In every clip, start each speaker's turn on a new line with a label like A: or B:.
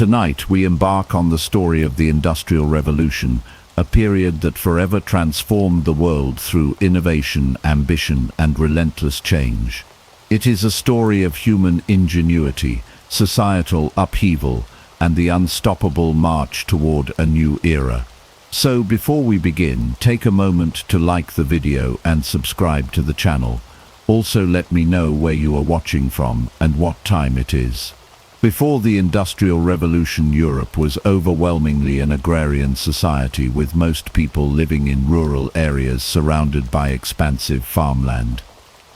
A: Tonight we embark on the story of the Industrial Revolution, a period that forever transformed the world through innovation, ambition, and relentless change. It is a story of human ingenuity, societal upheaval, and the unstoppable march toward a new era. So before we begin, take a moment to like the video and subscribe to the channel. Also let me know where you are watching from and what time it is. Before the Industrial Revolution, Europe was overwhelmingly an agrarian society, with most people living in rural areas surrounded by expansive farmland.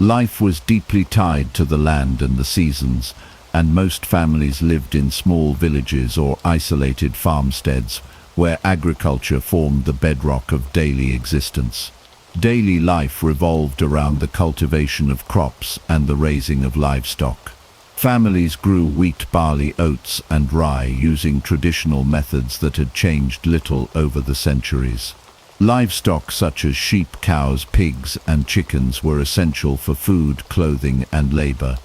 A: Life was deeply tied to the land and the seasons, and most families lived in small villages or isolated farmsteads, where agriculture formed the bedrock of daily existence. Daily life revolved around the cultivation of crops and the raising of livestock. Families grew wheat, barley, oats, and rye using traditional methods that had changed little over the centuries. Livestock such as sheep, cows, pigs, and chickens were essential for food, clothing, and labor.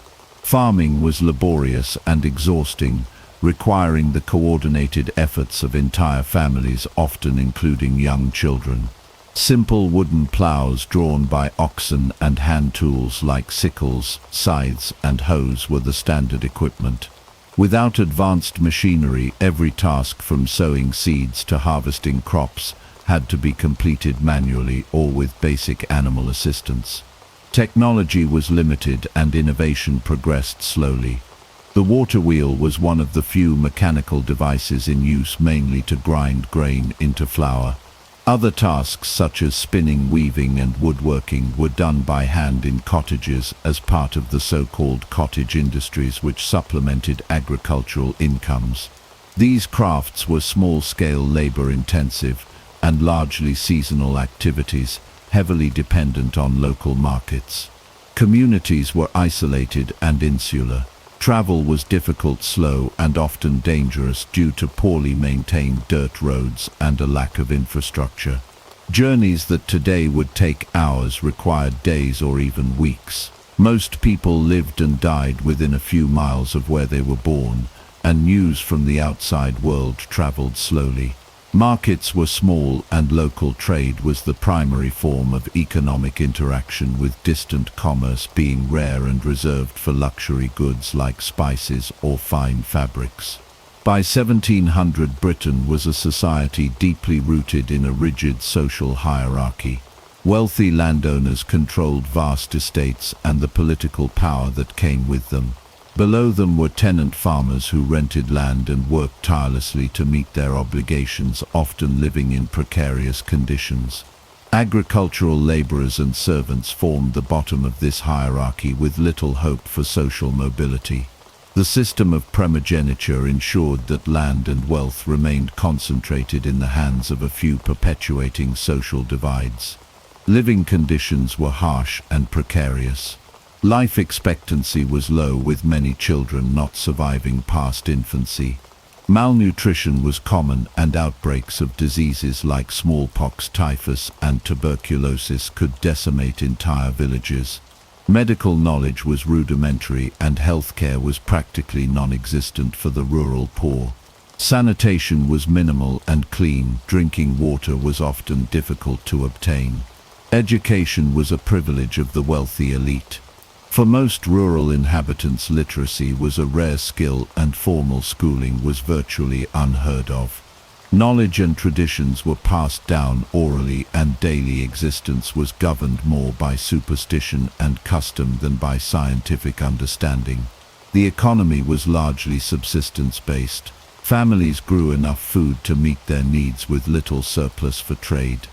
A: Farming was laborious and exhausting, requiring the coordinated efforts of entire families, often including young children. Simple wooden plows drawn by oxen and hand tools like sickles, scythes, and hoes were the standard equipment. Without advanced machinery, every task from sowing seeds to harvesting crops had to be completed manually or with basic animal assistance. Technology was limited and innovation progressed slowly. The water wheel was one of the few mechanical devices in use, mainly to grind grain into flour. Other tasks such as spinning, weaving, and woodworking were done by hand in cottages as part of the so-called cottage industries, which supplemented agricultural incomes. These crafts were small-scale, labor-intensive, and largely seasonal activities, heavily dependent on local markets. Communities were isolated and insular. Travel was difficult, slow, and often dangerous due to poorly maintained dirt roads and a lack of infrastructure. Journeys that today would take hours required days or even weeks. Most people lived and died within a few miles of where they were born, and news from the outside world traveled slowly. Markets were small, and local trade was the primary form of economic interaction, with distant commerce being rare and reserved for luxury goods like spices or fine fabrics. By 1700, Britain was a society deeply rooted in a rigid social hierarchy. Wealthy landowners controlled vast estates and the political power that came with them. Below them were tenant farmers who rented land and worked tirelessly to meet their obligations, often living in precarious conditions. Agricultural laborers and servants formed the bottom of this hierarchy, with little hope for social mobility. The system of primogeniture ensured that land and wealth remained concentrated in the hands of a few, perpetuating social divides. Living conditions were harsh and precarious. Life expectancy was low, with many children not surviving past infancy. Malnutrition was common, and outbreaks of diseases like smallpox, typhus, and tuberculosis could decimate entire villages. Medical knowledge was rudimentary, and healthcare was practically non-existent for the rural poor. Sanitation was minimal and clean. Drinking water was often difficult to obtain. Education was a privilege of the wealthy elite. For most rural inhabitants, literacy was a rare skill, and formal schooling was virtually unheard of. Knowledge and traditions were passed down orally, and daily existence was governed more by superstition and custom than by scientific understanding. The economy was largely subsistence-based. Families grew enough food to meet their needs with little surplus for trade.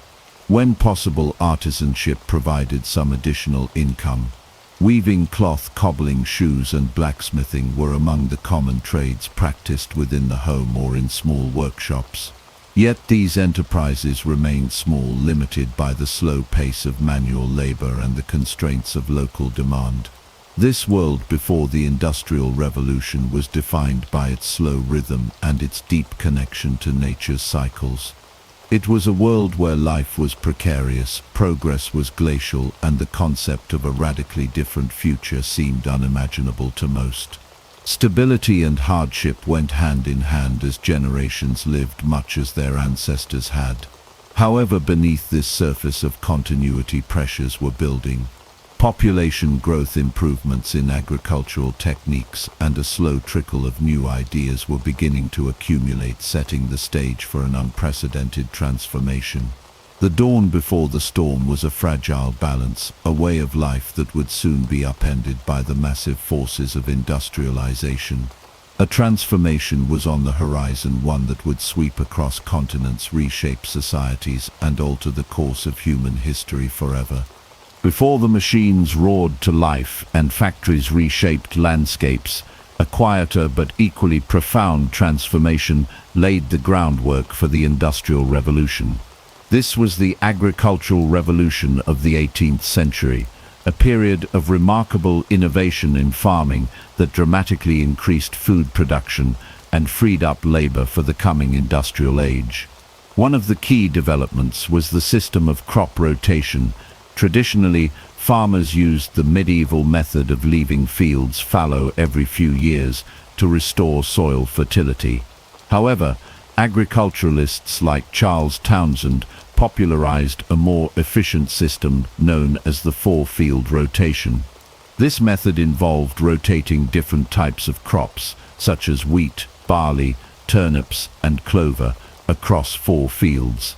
A: When possible, artisanship provided some additional income. Weaving cloth, cobbling shoes, and blacksmithing were among the common trades practiced within the home or in small workshops. Yet these enterprises remained small, limited by the slow pace of manual labor and the constraints of local demand. This world before the Industrial Revolution was defined by its slow rhythm and its deep connection to nature's cycles. It was a world where life was precarious, progress was glacial, and the concept of a radically different future seemed unimaginable to most. Stability and hardship went hand in hand as generations lived much as their ancestors had. However, beneath this surface of continuity, pressures were building. Population growth, improvements in agricultural techniques, and a slow trickle of new ideas were beginning to accumulate, setting the stage for an unprecedented transformation. The dawn before the storm was a fragile balance, a way of life that would soon be upended by the massive forces of industrialization. A transformation was on the horizon, one that would sweep across continents, reshape societies, and alter the course of human history forever. Before the machines roared to life and factories reshaped landscapes, a quieter but equally profound transformation laid the groundwork for the Industrial Revolution. This was the agricultural revolution of the 18th century, a period of remarkable innovation in farming that dramatically increased food production and freed up labor for the coming industrial age. One of the key developments was the system of crop rotation. Traditionally, farmers used the medieval method of leaving fields fallow every few years to restore soil fertility. However, agriculturalists like Charles Townsend popularized a more efficient system known as the four-field rotation. This method involved rotating different types of crops, such as wheat, barley, turnips, and clover, across 4 fields.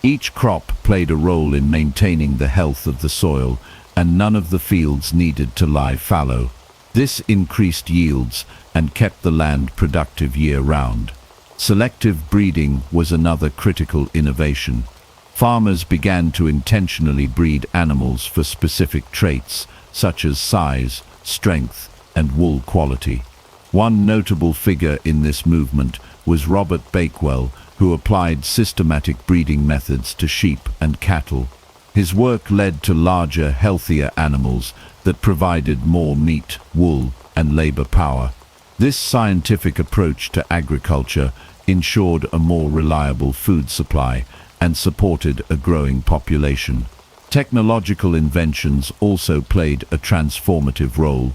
A: Each crop played a role in maintaining the health of the soil, and none of the fields needed to lie fallow. This increased yields and kept the land productive year-round. Selective breeding was another critical innovation. Farmers began to intentionally breed animals for specific traits, such as size, strength, and wool quality. One notable figure in this movement was Robert Bakewell, who applied systematic breeding methods to sheep and cattle. His work led to larger, healthier animals that provided more meat, wool, and labor power. This scientific approach to agriculture ensured a more reliable food supply and supported a growing population. Technological inventions also played a transformative role.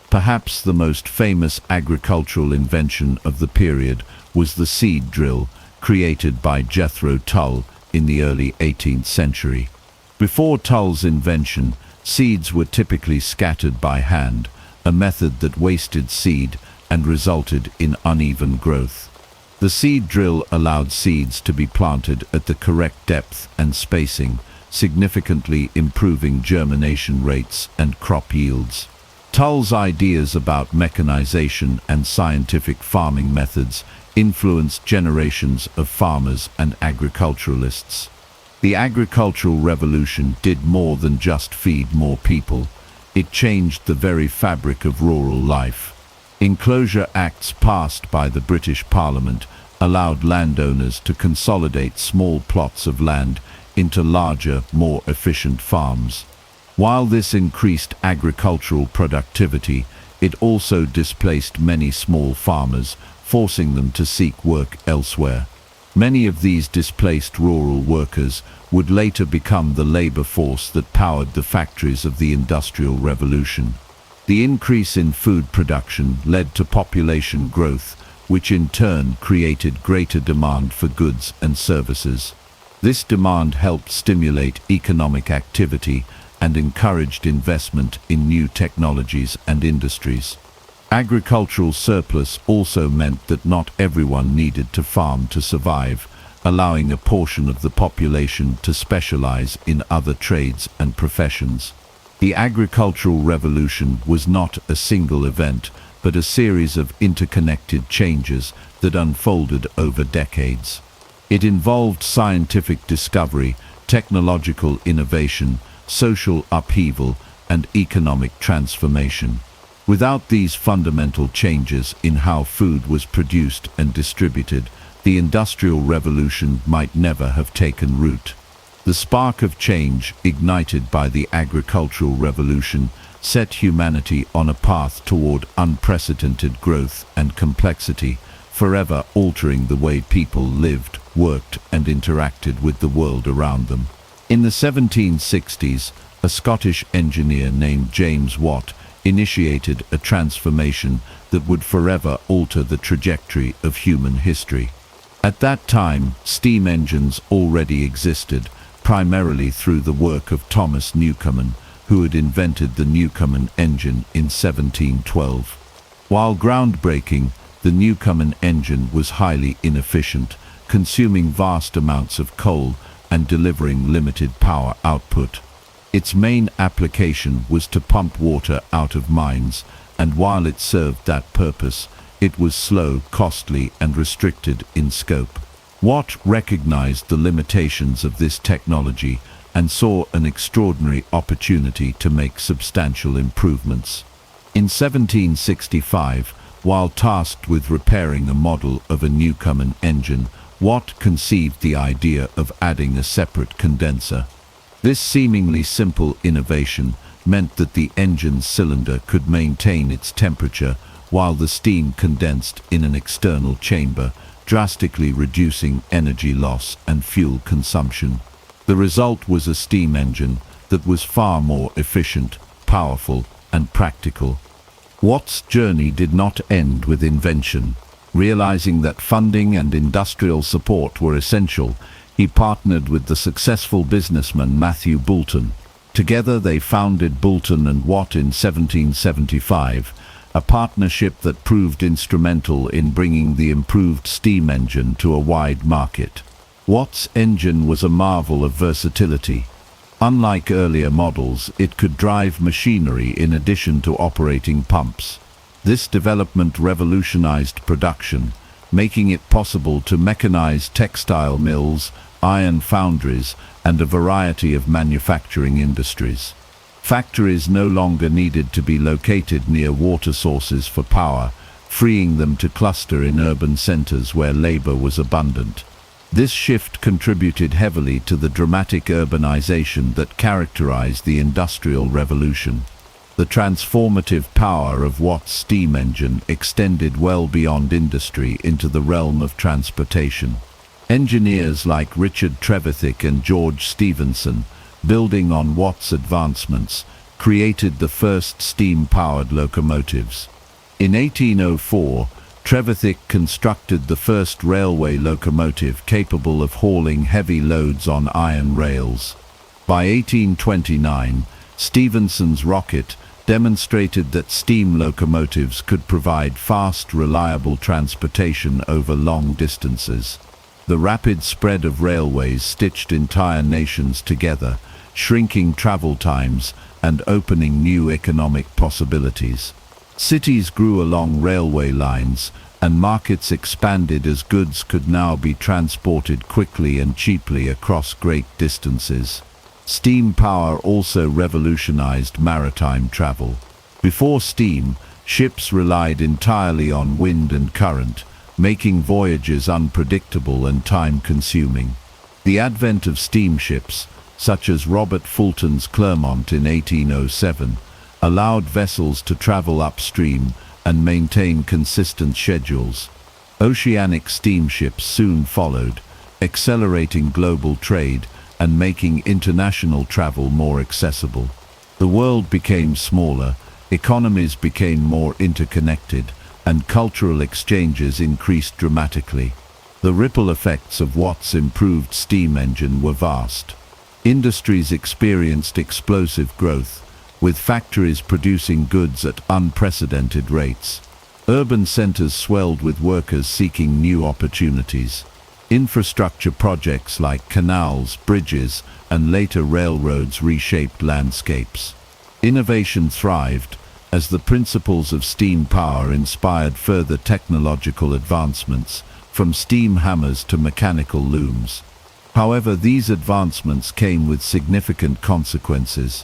A: Perhaps the most famous agricultural invention of the period was the seed drill, created by Jethro Tull in the early 18th century. Before Tull's invention, seeds were typically scattered by hand, a method that wasted seed and resulted in uneven growth. The seed drill allowed seeds to be planted at the correct depth and spacing, significantly improving germination rates and crop yields. Tull's ideas about mechanization and scientific farming methods influenced generations of farmers and agriculturalists. The agricultural revolution did more than just feed more people. It changed the very fabric of rural life. Enclosure Acts passed by the British Parliament allowed landowners to consolidate small plots of land into larger, more efficient farms. While this increased agricultural productivity, it also displaced many small farmers, forcing them to seek work elsewhere. Many of these displaced rural workers would later become the labor force that powered the factories of the Industrial Revolution. The increase in food production led to population growth, which in turn created greater demand for goods and services. This demand helped stimulate economic activity and encouraged investment in new technologies and industries. Agricultural surplus also meant that not everyone needed to farm to survive, allowing a portion of the population to specialize in other trades and professions. The agricultural revolution was not a single event, but a series of interconnected changes that unfolded over decades. It involved scientific discovery, technological innovation, social upheaval, and economic transformation. Without these fundamental changes in how food was produced and distributed, the Industrial Revolution might never have taken root. The spark of change ignited by the agricultural revolution set humanity on a path toward unprecedented growth and complexity, forever altering the way people lived, worked, and interacted with the world around them. In the 1760s, a Scottish engineer named James Watt initiated a transformation that would forever alter the trajectory of human history. At that time, steam engines already existed, primarily through the work of Thomas Newcomen, who had invented the Newcomen engine in 1712. While groundbreaking, the Newcomen engine was highly inefficient, consuming vast amounts of coal and delivering limited power output. Its main application was to pump water out of mines, and while it served that purpose, it was slow, costly, and restricted in scope. Watt recognized the limitations of this technology and saw an extraordinary opportunity to make substantial improvements. In 1765, while tasked with repairing a model of a Newcomen engine, Watt conceived the idea of adding a separate condenser. This seemingly simple innovation meant that the engine's cylinder could maintain its temperature while the steam condensed in an external chamber, drastically reducing energy loss and fuel consumption. The result was a steam engine that was far more efficient, powerful, and practical. Watt's journey did not end with invention. Realizing that funding and industrial support were essential, he partnered with the successful businessman Matthew Boulton. Together they founded Boulton and Watt in 1775, a partnership that proved instrumental in bringing the improved steam engine to a wide market. Watt's engine was a marvel of versatility. Unlike earlier models, it could drive machinery in addition to operating pumps. This development revolutionized production, making it possible to mechanize textile mills, iron foundries, and a variety of manufacturing industries. Factories no longer needed to be located near water sources for power, freeing them to cluster in urban centers where labor was abundant. This shift contributed heavily to the dramatic urbanization that characterized the Industrial Revolution. The transformative power of Watt's steam engine extended well beyond industry into the realm of transportation. Engineers like Richard Trevithick and George Stephenson, building on Watt's advancements, created the first steam-powered locomotives. In 1804, Trevithick constructed the first railway locomotive capable of hauling heavy loads on iron rails. By 1829, Stephenson's rocket demonstrated that steam locomotives could provide fast, reliable transportation over long distances. The rapid spread of railways stitched entire nations together, shrinking travel times and opening new economic possibilities. Cities grew along railway lines, and markets expanded as goods could now be transported quickly and cheaply across great distances. Steam power also revolutionized maritime travel. Before steam, ships relied entirely on wind and current, making voyages unpredictable and time-consuming. The advent of steamships, such as Robert Fulton's Clermont in 1807, allowed vessels to travel upstream and maintain consistent schedules. Oceanic steamships soon followed, accelerating global trade and making international travel more accessible. The world became smaller, economies became more interconnected, and cultural exchanges increased dramatically. The ripple effects of Watt's improved steam engine were vast. Industries experienced explosive growth, with factories producing goods at unprecedented rates. Urban centers swelled with workers seeking new opportunities. Infrastructure projects like canals, bridges, and later railroads reshaped landscapes. Innovation thrived, as the principles of steam power inspired further technological advancements, from steam hammers to mechanical looms. However, these advancements came with significant consequences.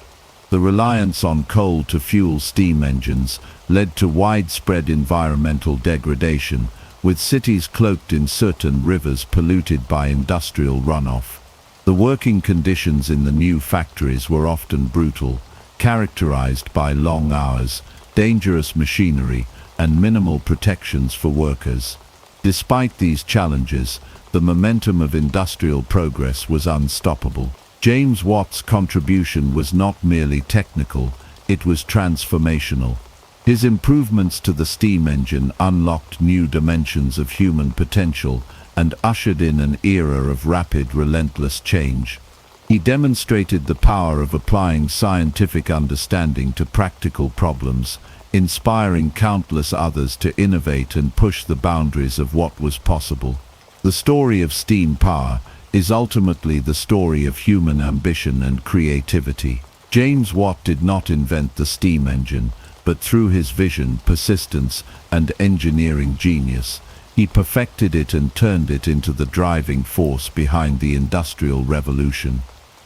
A: The reliance on coal to fuel steam engines led to widespread environmental degradation, with cities cloaked in soot and rivers polluted by industrial runoff. The working conditions in the new factories were often brutal, characterized by long hours, dangerous machinery, and minimal protections for workers. Despite these challenges, the momentum of industrial progress was unstoppable. James Watt's contribution was not merely technical, it was transformational. His improvements to the steam engine unlocked new dimensions of human potential and ushered in an era of rapid, relentless change. He demonstrated the power of applying scientific understanding to practical problems, inspiring countless others to innovate and push the boundaries of what was possible. The story of steam power is ultimately the story of human ambition and creativity. James Watt did not invent the steam engine, but through his vision, persistence, and engineering genius, he perfected it and turned it into the driving force behind the Industrial Revolution.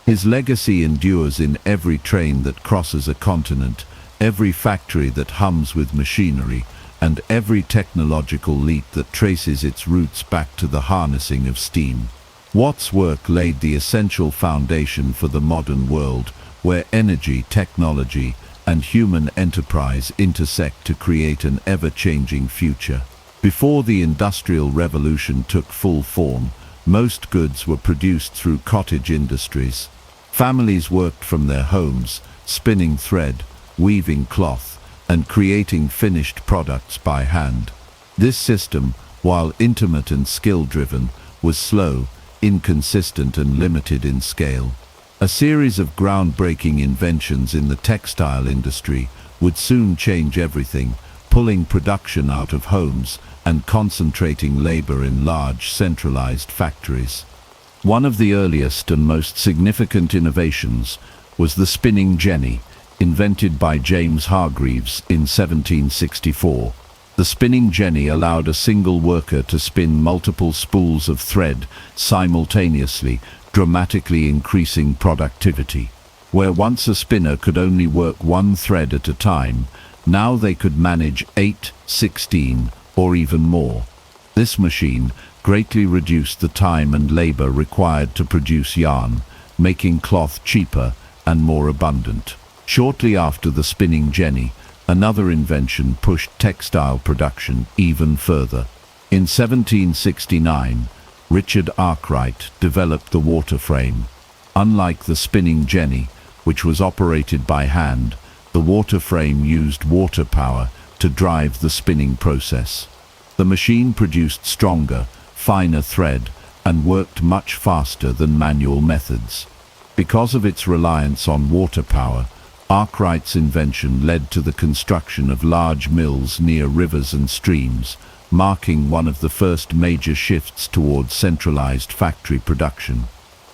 A: His legacy endures in every train that crosses a continent, every factory that hums with machinery, and every technological leap that traces its roots back to the harnessing of steam. Watt's work laid the essential foundation for the modern world, where energy, technology, and human enterprise intersect to create an ever-changing future. Before the Industrial Revolution took full form, most goods were produced through cottage industries. Families worked from their homes, spinning thread, weaving cloth, and creating finished products by hand. This system, while intimate and skill-driven, was slow, inconsistent, and limited in scale. A series of groundbreaking inventions in the textile industry would soon change everything, pulling production out of homes and concentrating labor in large, centralized factories. One of the earliest and most significant innovations was the spinning jenny, invented by James Hargreaves in 1764. The spinning jenny allowed a single worker to spin multiple spools of thread simultaneously, dramatically increasing productivity. Where once a spinner could only work one thread at a time, now they could manage 8, 16, or even more. This machine greatly reduced the time and labor required to produce yarn, making cloth cheaper and more abundant. Shortly after the spinning jenny, another invention pushed textile production even further. In 1769, Richard Arkwright developed the water frame. Unlike the spinning jenny, which was operated by hand, the water frame used water power to drive the spinning process. The machine produced stronger, finer thread and worked much faster than manual methods. Because of its reliance on water power, Arkwright's invention led to the construction of large mills near rivers and streams, marking one of the first major shifts towards centralized factory production.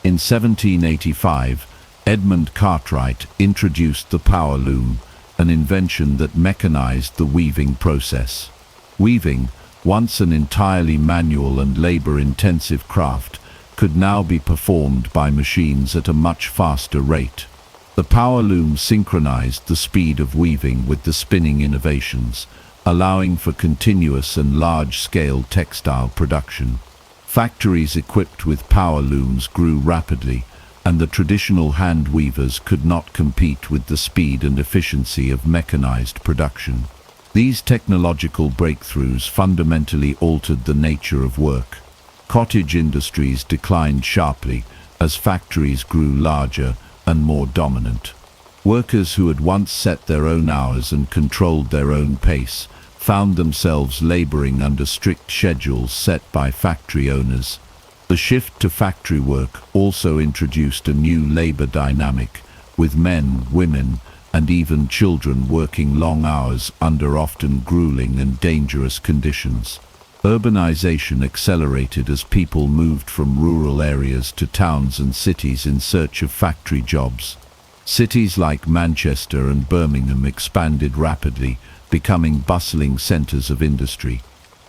A: In 1785, Edmund Cartwright introduced the power loom, an invention that mechanized the weaving process. Weaving, once an entirely manual and labor-intensive craft, could now be performed by machines at a much faster rate. The power loom synchronized the speed of weaving with the spinning innovations, allowing for continuous and large-scale textile production. Factories equipped with power looms grew rapidly, and the traditional hand weavers could not compete with the speed and efficiency of mechanized production. These technological breakthroughs fundamentally altered the nature of work. Cottage industries declined sharply as factories grew larger and more dominant. Workers who had once set their own hours and controlled their own pace found themselves laboring under strict schedules set by factory owners. The shift to factory work also introduced a new labor dynamic, with men, women, and even children working long hours under often grueling and dangerous conditions. Urbanization accelerated as people moved from rural areas to towns and cities in search of factory jobs. Cities like Manchester and Birmingham expanded rapidly, becoming bustling centers of industry.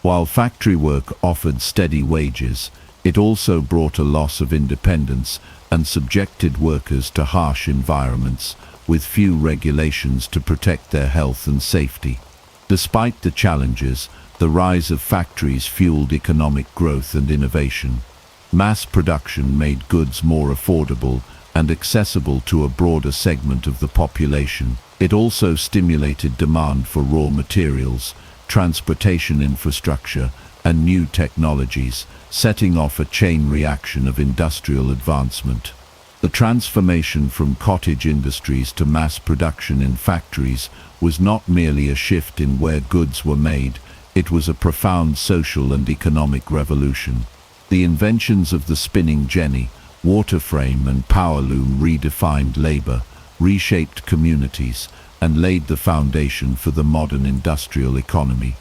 A: While factory work offered steady wages, it also brought a loss of independence and subjected workers to harsh environments, with few regulations to protect their health and safety. Despite the challenges, the rise of factories fueled economic growth and innovation. Mass production made goods more affordable and accessible to a broader segment of the population. It also stimulated demand for raw materials, transportation infrastructure, and new technologies, setting off a chain reaction of industrial advancement. The transformation from cottage industries to mass production in factories was not merely a shift in where goods were made, it was a profound social and economic revolution. The inventions of the spinning jenny, water frame and power loom redefined labor, reshaped communities, and laid the foundation for the modern industrial economy.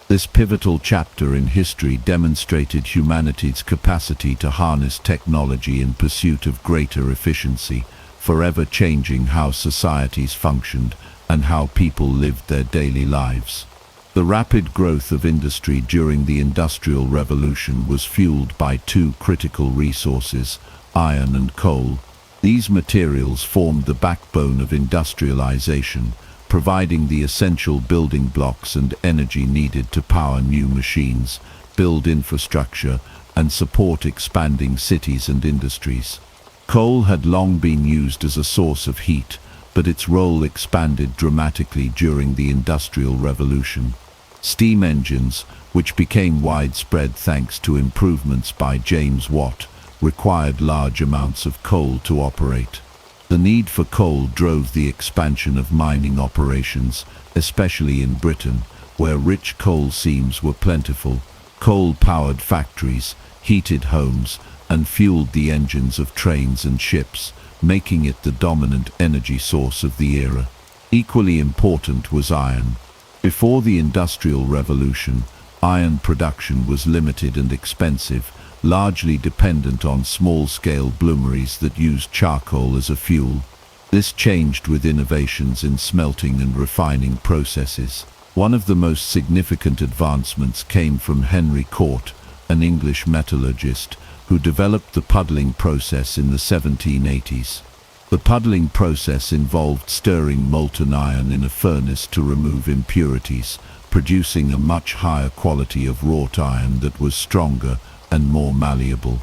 A: This pivotal chapter in history demonstrated humanity's capacity to harness technology in pursuit of greater efficiency, forever changing how societies functioned and how people lived their daily lives. The rapid growth of industry during the Industrial Revolution was fueled by two critical resources, iron and coal. These materials formed the backbone of industrialization, providing the essential building blocks and energy needed to power new machines, build infrastructure, and support expanding cities and industries. Coal had long been used as a source of heat, but its role expanded dramatically during the Industrial Revolution. Steam engines, which became widespread thanks to improvements by James Watt, required large amounts of coal to operate. The need for coal drove the expansion of mining operations, especially in Britain, where rich coal seams were plentiful. Coal-powered factories, heated homes, and fueled the engines of trains and ships, making it the dominant energy source of the era. Equally important was iron. Before the Industrial Revolution, iron production was limited and expensive, largely dependent on small-scale bloomeries that used charcoal as a fuel. This changed with innovations in smelting and refining processes. One of the most significant advancements came from Henry Cort, an English metallurgist, who developed the puddling process in the 1780s. The puddling process involved stirring molten iron in a furnace to remove impurities, producing a much higher quality of wrought iron that was stronger and more malleable.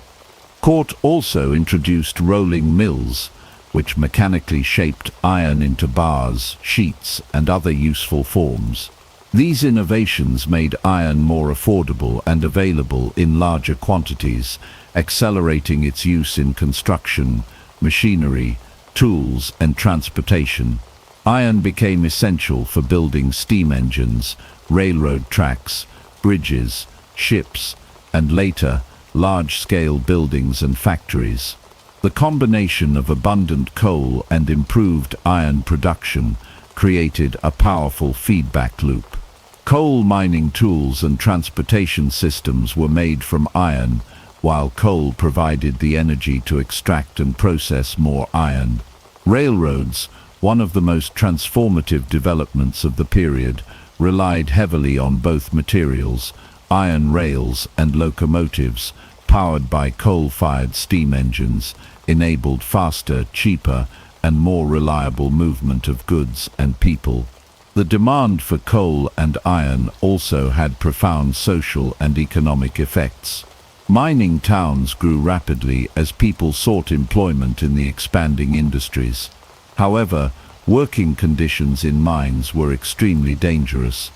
A: Cort also introduced rolling mills, which mechanically shaped iron into bars, sheets, and other useful forms. These innovations made iron more affordable and available in larger quantities, accelerating its use in construction, machinery, tools, and transportation. Iron became essential for building steam engines, railroad tracks, bridges, ships, and later, large-scale buildings and factories. The combination of abundant coal and improved iron production created a powerful feedback loop. Coal mining tools and transportation systems were made from iron, while coal provided the energy to extract and process more iron. Railroads, one of the most transformative developments of the period, relied heavily on both materials, iron rails and locomotives, powered by coal-fired steam engines, enabled faster, cheaper, and more reliable movement of goods and people. The demand for coal and iron also had profound social and economic effects. Mining towns grew rapidly as people sought employment in the expanding industries. However, working conditions in mines were extremely dangerous.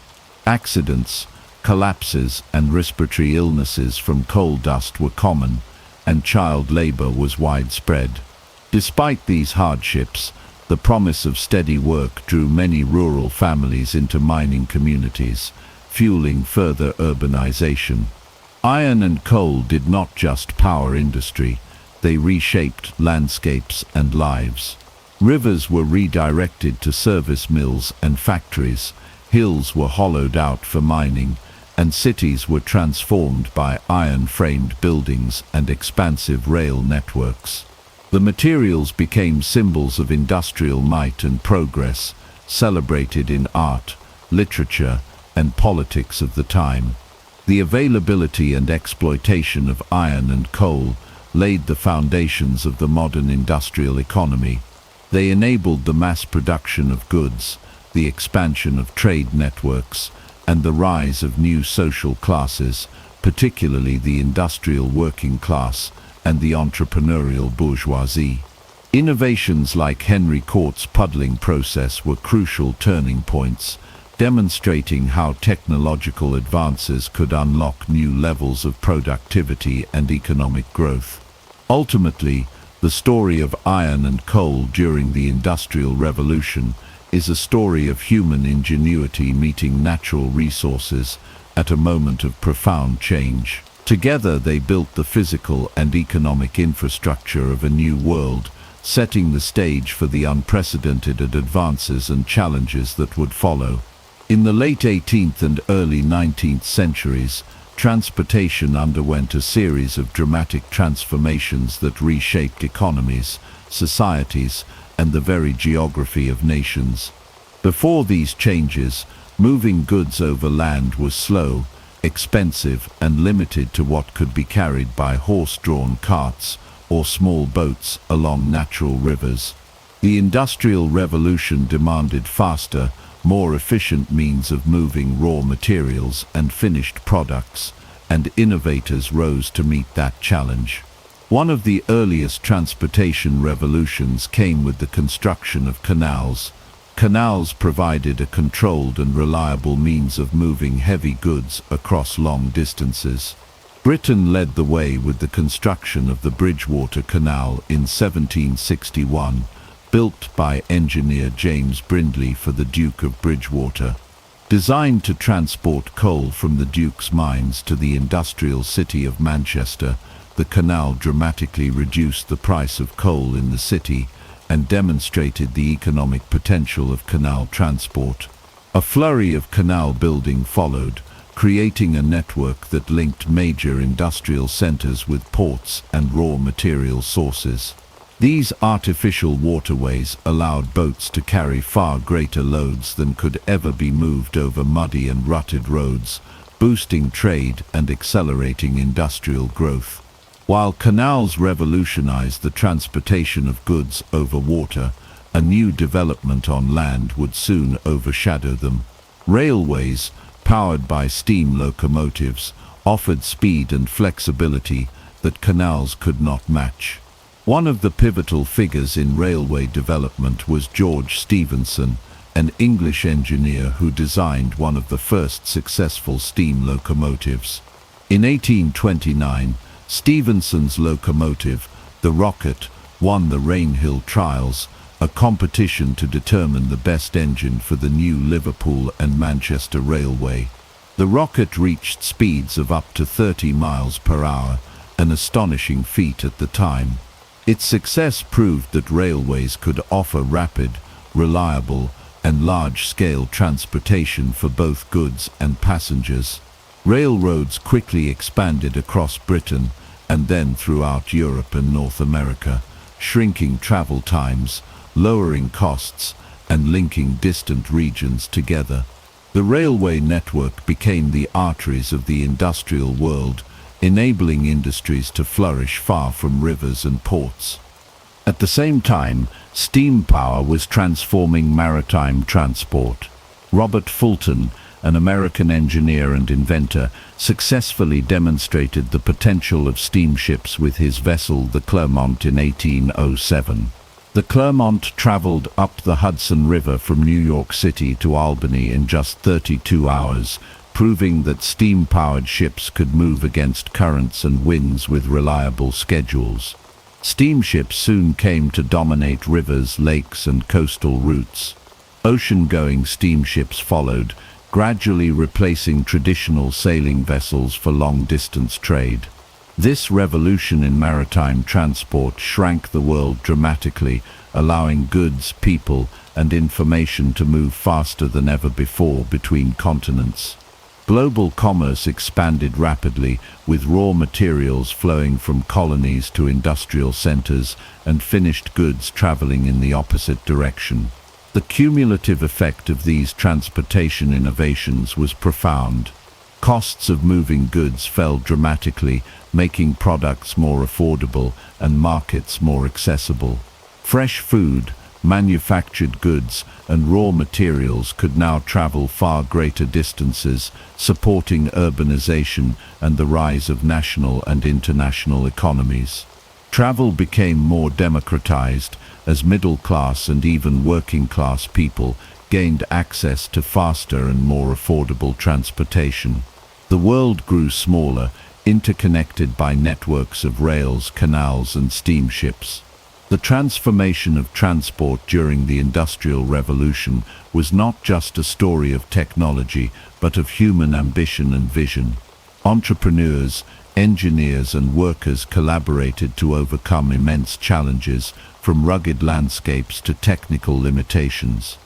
A: Accidents, collapses, and respiratory illnesses from coal dust were common, and child labor was widespread. Despite these hardships, the promise of steady work drew many rural families into mining communities, fueling further urbanization. Iron and coal did not just power industry, they reshaped landscapes and lives. Rivers were redirected to service mills and factories, hills were hollowed out for mining, and cities were transformed by iron-framed buildings and expansive rail networks. The materials became symbols of industrial might and progress, celebrated in art, literature, and politics of the time. The availability and exploitation of iron and coal laid the foundations of the modern industrial economy. They enabled the mass production of goods, the expansion of trade networks, and the rise of new social classes, particularly the industrial working class and the entrepreneurial bourgeoisie. Innovations like Henry Cort's puddling process were crucial turning points, demonstrating how technological advances could unlock new levels of productivity and economic growth. Ultimately, The story of iron and coal during the Industrial Revolution is a story of human ingenuity meeting natural resources at a moment of profound change. Together they built the physical and economic infrastructure of a new world, setting the stage for the unprecedented advances and challenges that would follow. In the late 18th and early 19th centuries, transportation underwent a series of dramatic transformations that reshaped economies, societies, and the very geography of nations. Before these changes, moving goods over land was slow, expensive, and limited to what could be carried by horse-drawn carts or small boats along natural rivers. The Industrial Revolution demanded faster, more efficient means of moving raw materials and finished products, and innovators rose to meet that challenge. One of the earliest transportation revolutions came with the construction of canals. Canals provided a controlled and reliable means of moving heavy goods across long distances. Britain led the way with the construction of the Bridgewater Canal in 1761, built by engineer James Brindley for the Duke of Bridgewater. Designed to transport coal from the Duke's mines to the industrial city of Manchester, the canal dramatically reduced the price of coal in the city and demonstrated the economic potential of canal transport. A flurry of canal building followed, creating a network that linked major industrial centers with ports and raw material sources. These artificial waterways allowed boats to carry far greater loads than could ever be moved over muddy and rutted roads, boosting trade and accelerating industrial growth. While canals revolutionized the transportation of goods over water, a new development on land would soon overshadow them. Railways, powered by steam locomotives, offered speed and flexibility that canals could not match. One of the pivotal figures in railway development was George Stephenson, an English engineer who designed one of the first successful steam locomotives. In 1829, Stephenson's locomotive, the Rocket, won the Rainhill Trials, a competition to determine the best engine for the new Liverpool and Manchester Railway. The Rocket reached speeds of up to 30 miles per hour, an astonishing feat at the time. Its success proved that railways could offer rapid, reliable, and large-scale transportation for both goods and passengers. Railroads quickly expanded across Britain and then throughout Europe and North America, shrinking travel times, lowering costs, and linking distant regions together. The railway network became the arteries of the industrial world, enabling industries to flourish far from rivers and ports. At the same time, steam power was transforming maritime transport. Robert Fulton, an American engineer and inventor, successfully demonstrated the potential of steamships with his vessel, the Clermont, in 1807. The Clermont traveled up the Hudson River from New York City to Albany in just 32 hours, proving that steam-powered ships could move against currents and winds with reliable schedules. Steamships soon came to dominate rivers, lakes, and coastal routes. Ocean-going steamships followed, gradually replacing traditional sailing vessels for long-distance trade. This revolution in maritime transport shrank the world dramatically, allowing goods, people, and information to move faster than ever before between continents. Global commerce expanded rapidly, with raw materials flowing from colonies to industrial centers and finished goods traveling in the opposite direction. The cumulative effect of these transportation innovations was profound. Costs of moving goods fell dramatically, making products more affordable and markets more accessible. Fresh food, manufactured goods, and raw materials could now travel far greater distances, supporting urbanization and the rise of national and international economies. Travel became more democratized as middle-class and even working-class people gained access to faster and more affordable transportation. The world grew smaller, interconnected by networks of rails, canals, and steamships. The transformation of transport during the Industrial Revolution was not just a story of technology, but of human ambition and vision. Entrepreneurs, engineers and workers collaborated to overcome immense challenges, from rugged landscapes to technical limitations.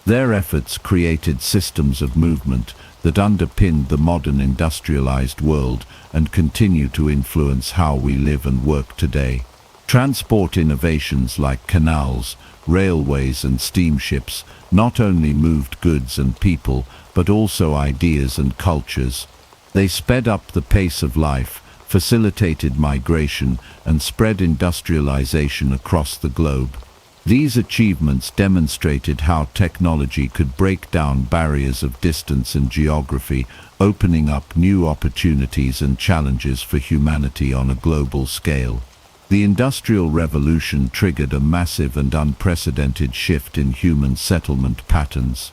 A: Their efforts created systems of movement that underpinned the modern industrialized world and continue to influence how we live and work today. Transport innovations like canals, railways and steamships not only moved goods and people, but also ideas and cultures. They sped up the pace of life, facilitated migration, and spread industrialization across the globe. These achievements demonstrated how technology could break down barriers of distance and geography, opening up new opportunities and challenges for humanity on a global scale. The Industrial Revolution triggered a massive and unprecedented shift in human settlement patterns.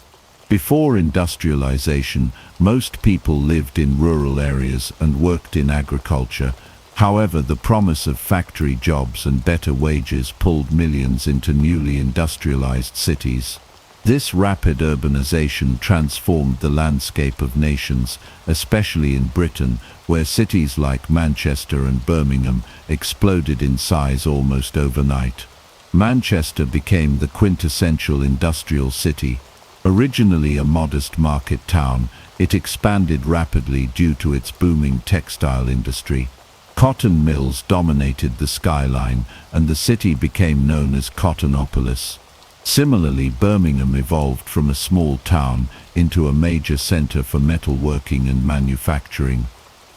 A: Before industrialization, most people lived in rural areas and worked in agriculture. However, the promise of factory jobs and better wages pulled millions into newly industrialized cities. This rapid urbanization transformed the landscape of nations, especially in Britain, where cities like Manchester and Birmingham exploded in size almost overnight. Manchester became the quintessential industrial city. Originally a modest market town, it expanded rapidly due to its booming textile industry. Cotton mills dominated the skyline, and the city became known as Cottonopolis. Similarly, Birmingham evolved from a small town into a major center for metalworking and manufacturing.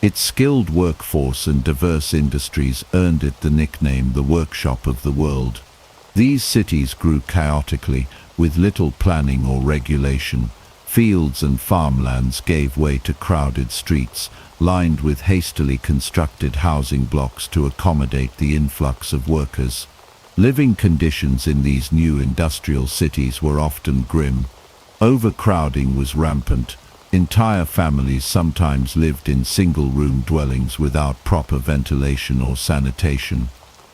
A: Its skilled workforce and diverse industries earned it the nickname the workshop of the world. These cities grew chaotically, with little planning or regulation. Fields and farmlands gave way to crowded streets, lined with hastily constructed housing blocks to accommodate the influx of workers. Living conditions in these new industrial cities were often grim. Overcrowding was rampant. Entire families sometimes lived in single-room dwellings without proper ventilation or sanitation.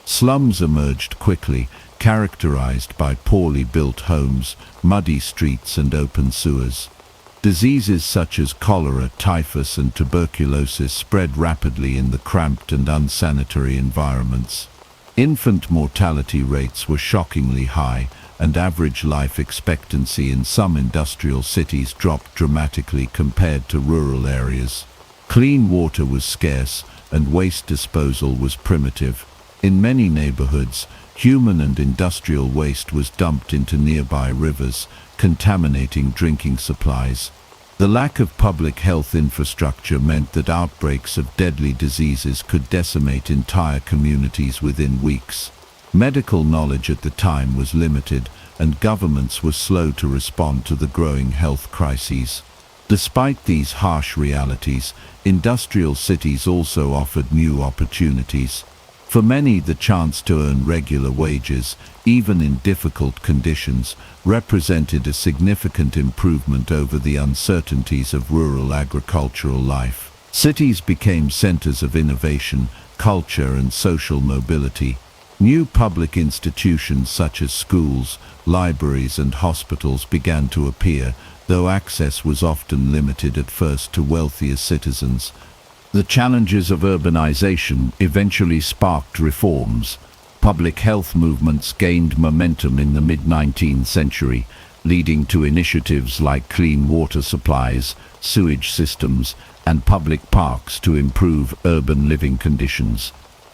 A: Slums emerged quickly, characterized by poorly built homes, muddy streets and open sewers. Diseases such as cholera, typhus and tuberculosis spread rapidly in the cramped and unsanitary environments. Infant mortality rates were shockingly high, and average life expectancy in some industrial cities dropped dramatically compared to rural areas. Clean water was scarce, and waste disposal was primitive. In many neighborhoods, human and industrial waste was dumped into nearby rivers, contaminating drinking supplies. The lack of public health infrastructure meant that outbreaks of deadly diseases could decimate entire communities within weeks. Medical knowledge at the time was limited, and governments were slow to respond to the growing health crises. Despite these harsh realities, industrial cities also offered new opportunities. For many, the chance to earn regular wages, even in difficult conditions, represented a significant improvement over the uncertainties of rural agricultural life. Cities became centers of innovation, culture and social mobility. New public institutions such as schools, libraries and hospitals began to appear, though access was often limited at first to wealthier citizens. The challenges of urbanization eventually sparked reforms. Public health movements gained momentum in the mid-19th century, leading to initiatives like clean water supplies, sewage systems, and public parks to improve urban living conditions.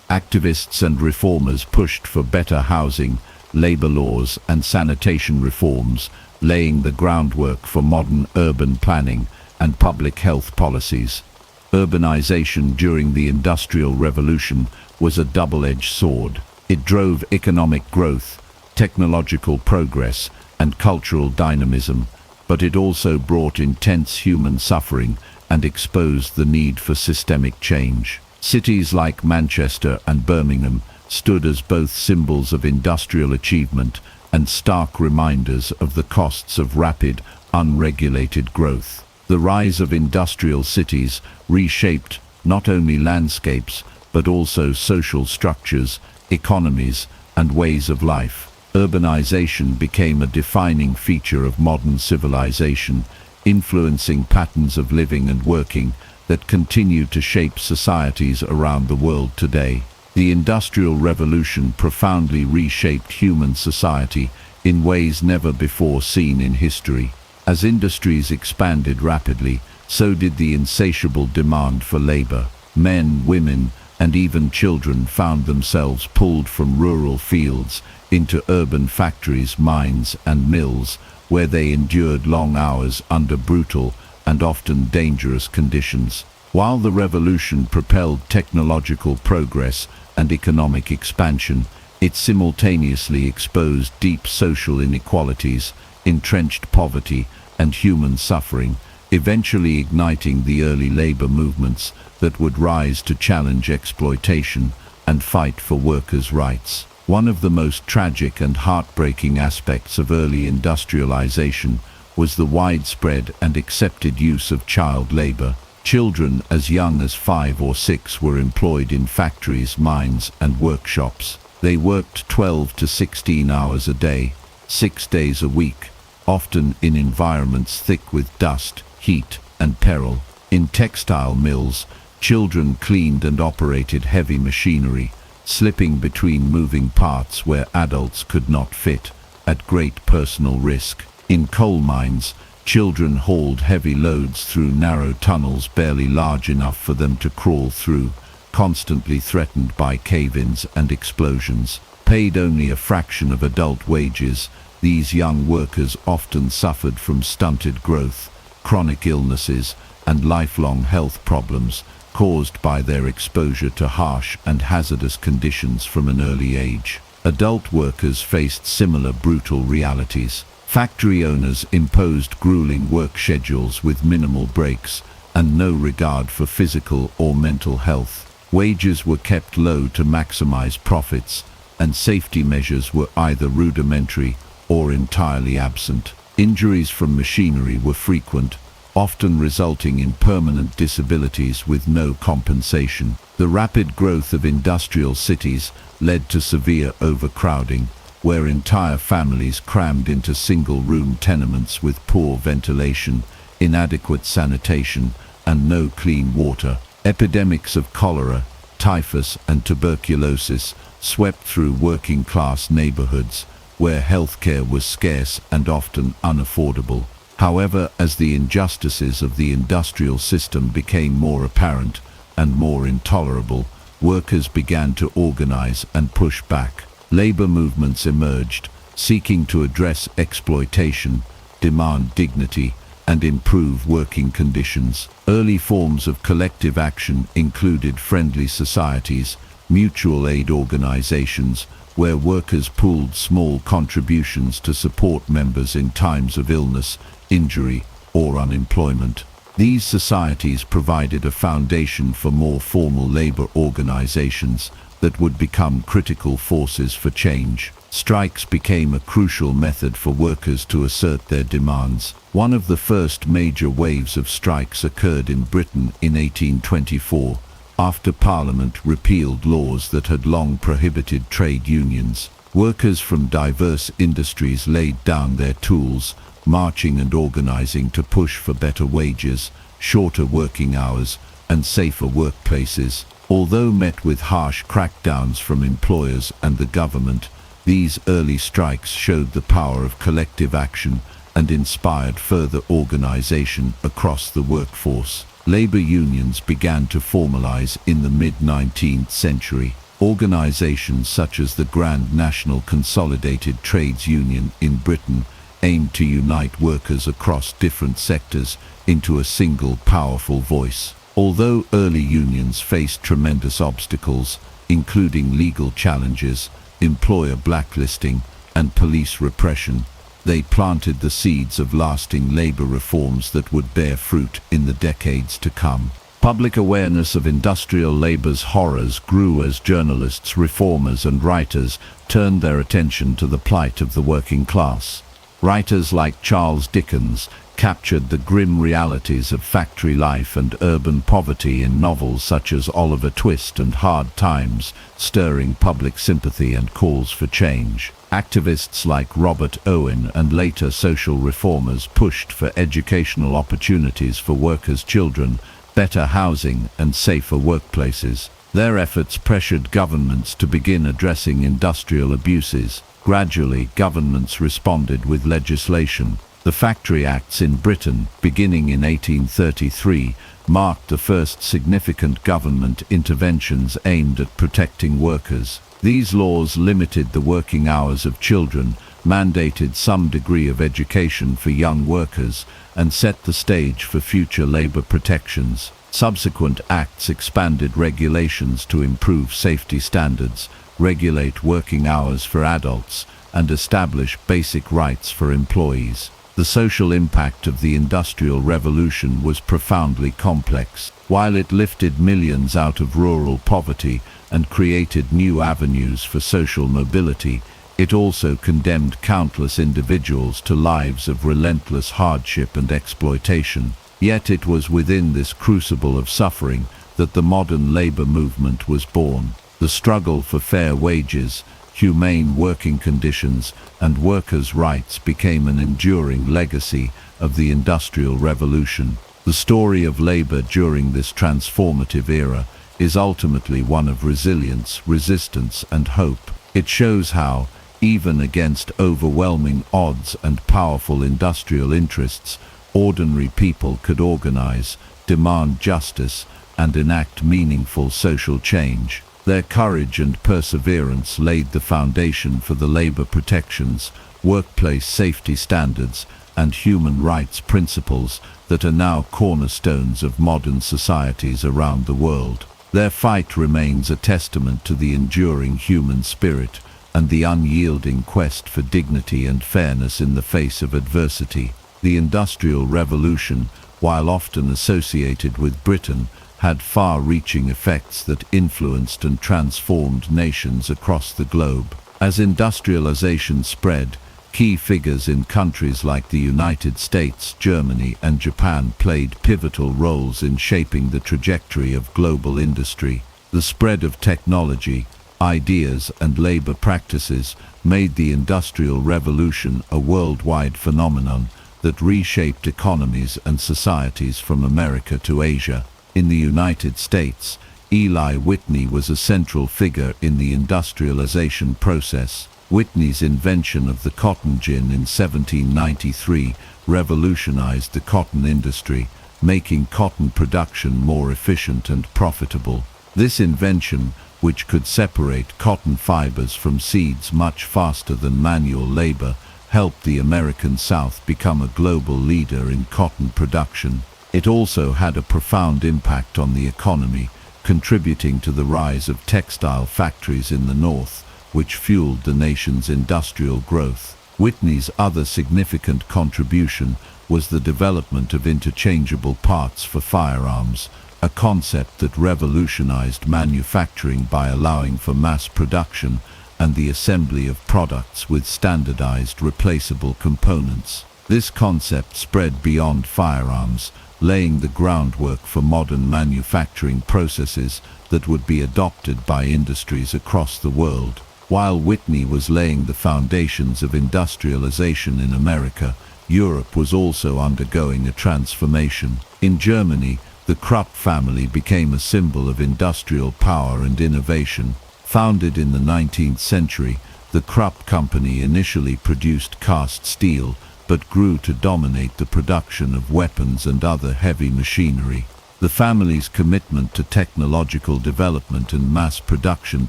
A: Activists and reformers pushed for better housing, labor laws, and sanitation reforms, laying the groundwork for modern urban planning and public health policies. Urbanization during the Industrial Revolution was a double-edged sword. It drove economic growth, technological progress, and cultural dynamism, but it also brought intense human suffering and exposed the need for systemic change. Cities like Manchester and Birmingham stood as both symbols of industrial achievement and stark reminders of the costs of rapid, unregulated growth. The rise of industrial cities reshaped not only landscapes, but also social structures, economies, and ways of life. Urbanization became a defining feature of modern civilization, influencing patterns of living and working that continue to shape societies around the world today. The Industrial Revolution profoundly reshaped human society in ways never before seen in history. As industries expanded rapidly, so did the insatiable demand for labor. Men, women, and even children found themselves pulled from rural fields into urban factories, mines, and mills, where they endured long hours under brutal and often dangerous conditions. While the revolution propelled technological progress and economic expansion, it simultaneously exposed deep social inequalities, entrenched poverty, and human suffering, eventually igniting the early labor movements that would rise to challenge exploitation and fight for workers' rights. One of the most tragic and heartbreaking aspects of early industrialization was the widespread and accepted use of child labor. Children as young as 5 or 6 were employed in factories, mines, and workshops. They worked 12 to 16 hours a day, 6 days a week, often in environments thick with dust, heat, and peril. In textile mills, children cleaned and operated heavy machinery, slipping between moving parts where adults could not fit, at great personal risk. In coal mines, children hauled heavy loads through narrow tunnels barely large enough for them to crawl through, constantly threatened by cave-ins and explosions. Paid only a fraction of adult wages, these young workers often suffered from stunted growth, chronic illnesses, and lifelong health problems caused by their exposure to harsh and hazardous conditions from an early age. Adult workers faced similar brutal realities. Factory owners imposed grueling work schedules with minimal breaks and no regard for physical or mental health. Wages were kept low to maximize profits, and safety measures were either rudimentary or entirely absent. Injuries from machinery were frequent, often resulting in permanent disabilities with no compensation. The rapid growth of industrial cities led to severe overcrowding, where entire families crammed into single-room tenements with poor ventilation, inadequate sanitation, and no clean water. Epidemics of cholera, typhus, and tuberculosis swept through working-class neighborhoods, where healthcare was scarce and often unaffordable. However, as the injustices of the industrial system became more apparent and more intolerable, workers began to organize and push back. Labor movements emerged, seeking to address exploitation, demand dignity, and improve working conditions. Early forms of collective action included friendly societies, mutual aid organizations, where workers pooled small contributions to support members in times of illness, injury, or unemployment. These societies provided a foundation for more formal labor organizations that would become critical forces for change. Strikes became a crucial method for workers to assert their demands. One of the first major waves of strikes occurred in Britain in 1824, after Parliament repealed laws that had long prohibited trade unions. Workers from diverse industries laid down their tools, marching and organizing to push for better wages, shorter working hours, and safer workplaces. Although met with harsh crackdowns from employers and the government, these early strikes showed the power of collective action and inspired further organization across the workforce. Labor unions began to formalize in the mid-19th century. Organizations such as the Grand National Consolidated Trades Union in Britain aimed to unite workers across different sectors into a single powerful voice. Although early unions faced tremendous obstacles, including legal challenges, employer blacklisting, and police repression, they planted the seeds of lasting labor reforms that would bear fruit in the decades to come. Public awareness of industrial labor's horrors grew as journalists, reformers, and writers turned their attention to the plight of the working class. Writers like Charles Dickens captured the grim realities of factory life and urban poverty in novels such as Oliver Twist and Hard Times, stirring public sympathy and calls for change. Activists like Robert Owen and later social reformers pushed for educational opportunities for workers' children, better housing and safer workplaces. Their efforts pressured governments to begin addressing industrial abuses. Gradually, governments responded with legislation. The Factory Acts in Britain, beginning in 1833, marked the first significant government interventions aimed at protecting workers. These laws limited the working hours of children, mandated some degree of education for young workers, and set the stage for future labor protections. Subsequent acts expanded regulations to improve safety standards, regulate working hours for adults, and establish basic rights for employees. The social impact of the Industrial Revolution was profoundly complex. While it lifted millions out of rural poverty and created new avenues for social mobility, it also condemned countless individuals to lives of relentless hardship and exploitation. Yet it was within this crucible of suffering that the modern labor movement was born. The struggle for fair wages, humane working conditions, and workers' rights became an enduring legacy of the Industrial Revolution. The story of labor during this transformative era is ultimately one of resilience, resistance, and hope. It shows how, even against overwhelming odds and powerful industrial interests, ordinary people could organize, demand justice, and enact meaningful social change. Their courage and perseverance laid the foundation for the labor protections, workplace safety standards, and human rights principles that are now cornerstones of modern societies around the world. Their fight remains a testament to the enduring human spirit and the unyielding quest for dignity and fairness in the face of adversity. The Industrial Revolution, while often associated with Britain, had far-reaching effects that influenced and transformed nations across the globe. As industrialization spread, key figures in countries like the United States, Germany, and Japan played pivotal roles in shaping the trajectory of global industry. The spread of technology, ideas, and labor practices made the Industrial Revolution a worldwide phenomenon that reshaped economies and societies from America to Asia. In the United States, Eli Whitney was a central figure in the industrialization process. Whitney's invention of the cotton gin in 1793 revolutionized the cotton industry, making cotton production more efficient and profitable. This invention, which could separate cotton fibers from seeds much faster than manual labor, helped the American South become a global leader in cotton production. It also had a profound impact on the economy, contributing to the rise of textile factories in the North, which fueled the nation's industrial growth. Whitney's other significant contribution was the development of interchangeable parts for firearms, a concept that revolutionized manufacturing by allowing for mass production and the assembly of products with standardized replaceable components. This concept spread beyond firearms, laying the groundwork for modern manufacturing processes that would be adopted by industries across the world. While Whitney was laying the foundations of industrialization in America, Europe was also undergoing a transformation. In Germany, the Krupp family became a symbol of industrial power and innovation. Founded in the 19th century, the Krupp company initially produced cast steel, but grew to dominate the production of weapons and other heavy machinery. The family's commitment to technological development and mass production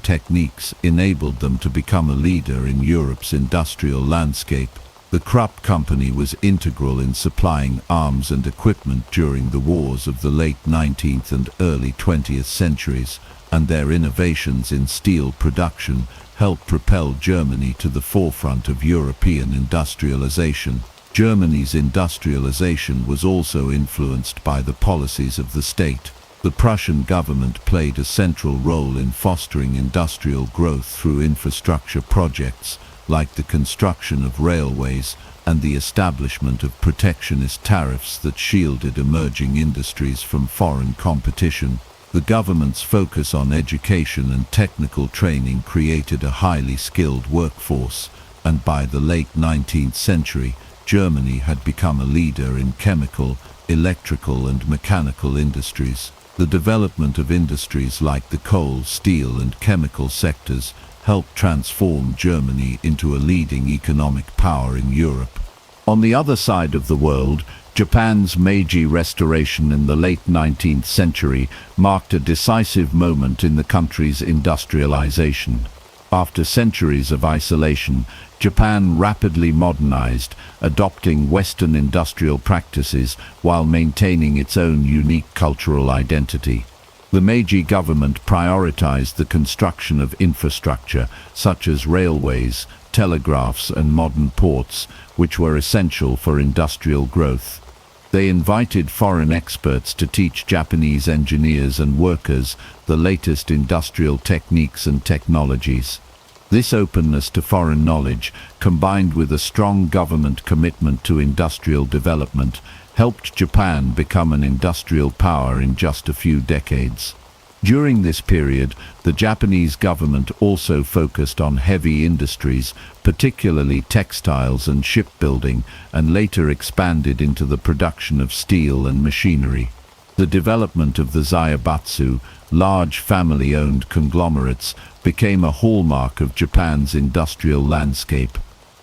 A: techniques enabled them to become a leader in Europe's industrial landscape. The Krupp company was integral in supplying arms and equipment during the wars of the late 19th and early 20th centuries, and their innovations in steel production helped propel Germany to the forefront of European industrialization. Germany's industrialization was also influenced by the policies of the state. The Prussian government played a central role in fostering industrial growth through infrastructure projects, like the construction of railways and the establishment of protectionist tariffs that shielded emerging industries from foreign competition. The government's focus on education and technical training created a highly skilled workforce, and by the late 19th century, Germany had become a leader in chemical, electrical and mechanical industries. The development of industries like the coal, steel and chemical sectors helped transform Germany into a leading economic power in Europe. On the other side of the world, Japan's Meiji Restoration in the late 19th century marked a decisive moment in the country's industrialization. After centuries of isolation, Japan rapidly modernized, adopting Western industrial practices while maintaining its own unique cultural identity. The Meiji government prioritized the construction of infrastructure such as railways, telegraphs and modern ports, which were essential for industrial growth. They invited foreign experts to teach Japanese engineers and workers the latest industrial techniques and technologies. This openness to foreign knowledge, combined with a strong government commitment to industrial development, helped Japan become an industrial power in just a few decades. During this period, the Japanese government also focused on heavy industries, particularly textiles and shipbuilding, and later expanded into the production of steel and machinery. The development of the zaibatsu, large family-owned conglomerates, became a hallmark of Japan's industrial landscape.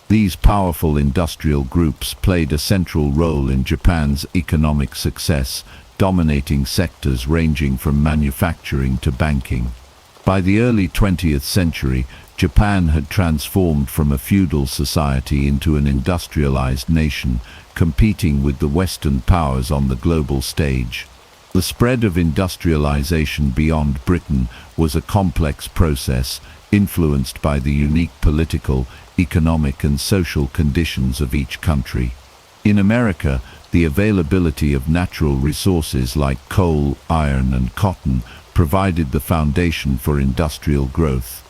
A: These powerful industrial groups played a central role in Japan's economic success, dominating sectors ranging from manufacturing to banking. By the early 20th century, Japan had transformed from a feudal society into an industrialized nation, competing with the Western powers on the global stage. The spread of industrialization beyond Britain was a complex process, influenced by the unique political, economic and social conditions of each country. In America, the availability of natural resources like coal, iron and cotton provided the foundation for industrial growth.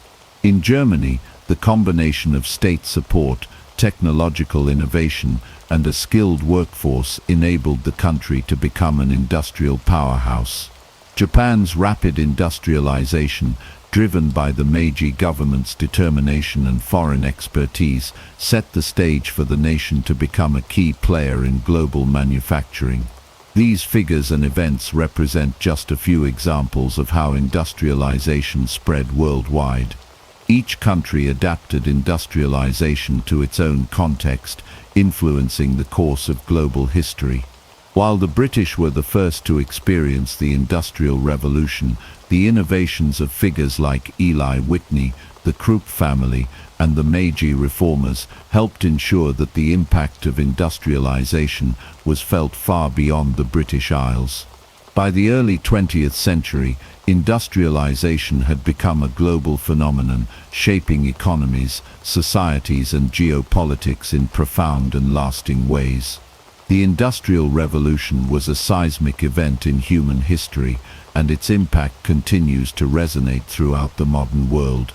A: In Germany, the combination of state support, technological innovation and a skilled workforce enabled the country to become an industrial powerhouse. Japan's rapid industrialization, driven by the Meiji government's determination and foreign expertise, set the stage for the nation to become a key player in global manufacturing. These figures and events represent just a few examples of how industrialization spread worldwide. Each country adapted industrialization to its own context, influencing the course of global history. While the British were the first to experience the Industrial Revolution, the innovations of figures like Eli Whitney, the Krupp family, and the Meiji reformers helped ensure that the impact of industrialization was felt far beyond the British Isles. By the early 20th century, industrialization had become a global phenomenon, shaping economies, societies, and geopolitics in profound and lasting ways. The Industrial Revolution was a seismic event in human history, and its impact continues to resonate throughout the modern world.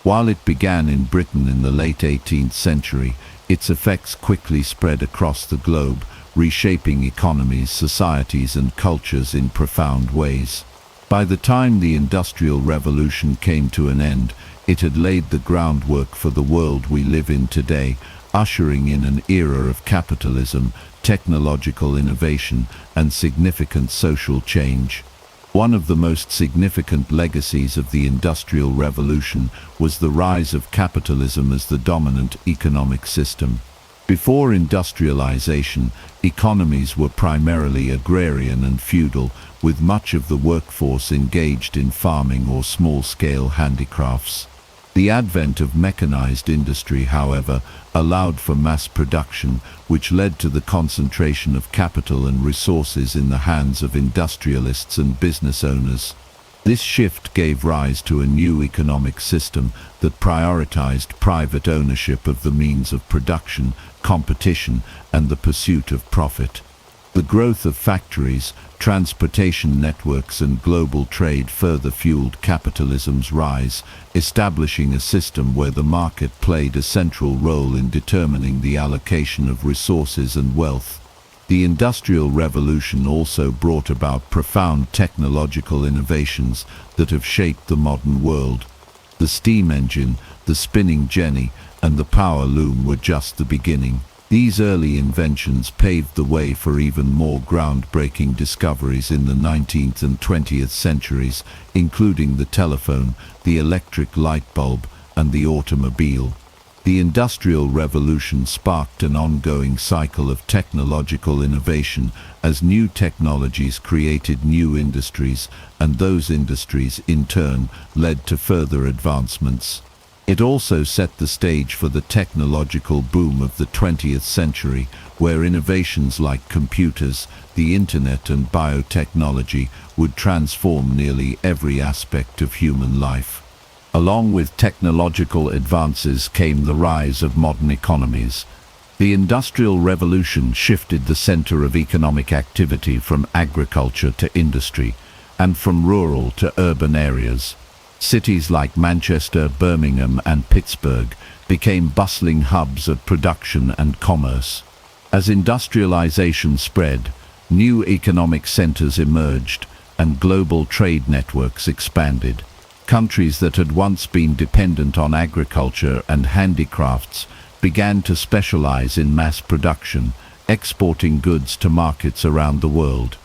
A: While it began in Britain in the late 18th century, its effects quickly spread across the globe, reshaping economies, societies, and cultures in profound ways. By the time the Industrial Revolution came to an end, it had laid the groundwork for the world we live in today, ushering in an era of capitalism, technological innovation, and significant social change. One of the most significant legacies of the Industrial Revolution was the rise of capitalism as the dominant economic system. Before industrialization, economies were primarily agrarian and feudal, with much of the workforce engaged in farming or small-scale handicrafts. The advent of mechanized industry, however, allowed for mass production, which led to the concentration of capital and resources in the hands of industrialists and business owners. This shift gave rise to a new economic system that prioritized private ownership of the means of production, competition, and the pursuit of profit. The growth of factories, transportation networks and global trade further fueled capitalism's rise, establishing a system where the market played a central role in determining the allocation of resources and wealth. The Industrial Revolution also brought about profound technological innovations that have shaped the modern world. The steam engine, the spinning jenny, and the power loom were just the beginning. These early inventions paved the way for even more groundbreaking discoveries in the 19th and 20th centuries, including the telephone, the electric light bulb, and the automobile. The Industrial Revolution sparked an ongoing cycle of technological innovation as new technologies created new industries, and those industries, in turn, led to further advancements. It also set the stage for the technological boom of the 20th century, where innovations like computers, the internet and biotechnology would transform nearly every aspect of human life. Along with technological advances came the rise of modern economies. The Industrial Revolution shifted the center of economic activity from agriculture to industry, and from rural to urban areas. Cities like Manchester, Birmingham and Pittsburgh became bustling hubs of production and commerce. As industrialization spread, new economic centers emerged and global trade networks expanded. Countries that had once been dependent on agriculture and handicrafts began to specialize in mass production, exporting goods to markets around the world.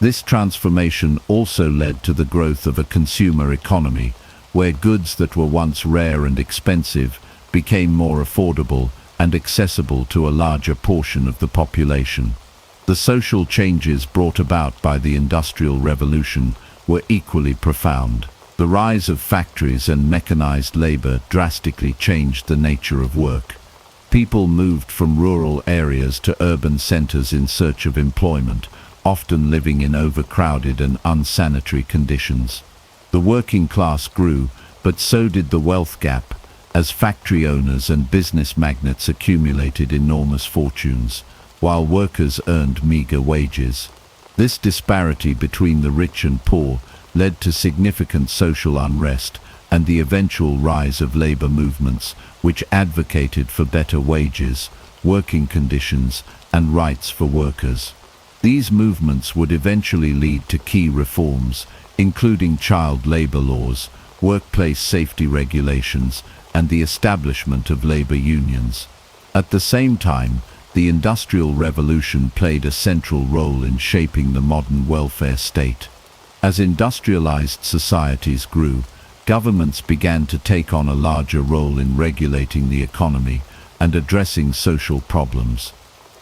A: This transformation also led to the growth of a consumer economy, where goods that were once rare and expensive became more affordable and accessible to a larger portion of the population. The social changes brought about by the Industrial Revolution were equally profound. The rise of factories and mechanized labor drastically changed the nature of work. People moved from rural areas to urban centers in search of employment, often living in overcrowded and unsanitary conditions. The working class grew, but so did the wealth gap, as factory owners and business magnates accumulated enormous fortunes, while workers earned meager wages. This disparity between the rich and poor led to significant social unrest and the eventual rise of labor movements, which advocated for better wages, working conditions, and rights for workers. These movements would eventually lead to key reforms, including child labor laws, workplace safety regulations, and the establishment of labor unions. At the same time, the Industrial Revolution played a central role in shaping the modern welfare state. As industrialized societies grew, governments began to take on a larger role in regulating the economy and addressing social problems.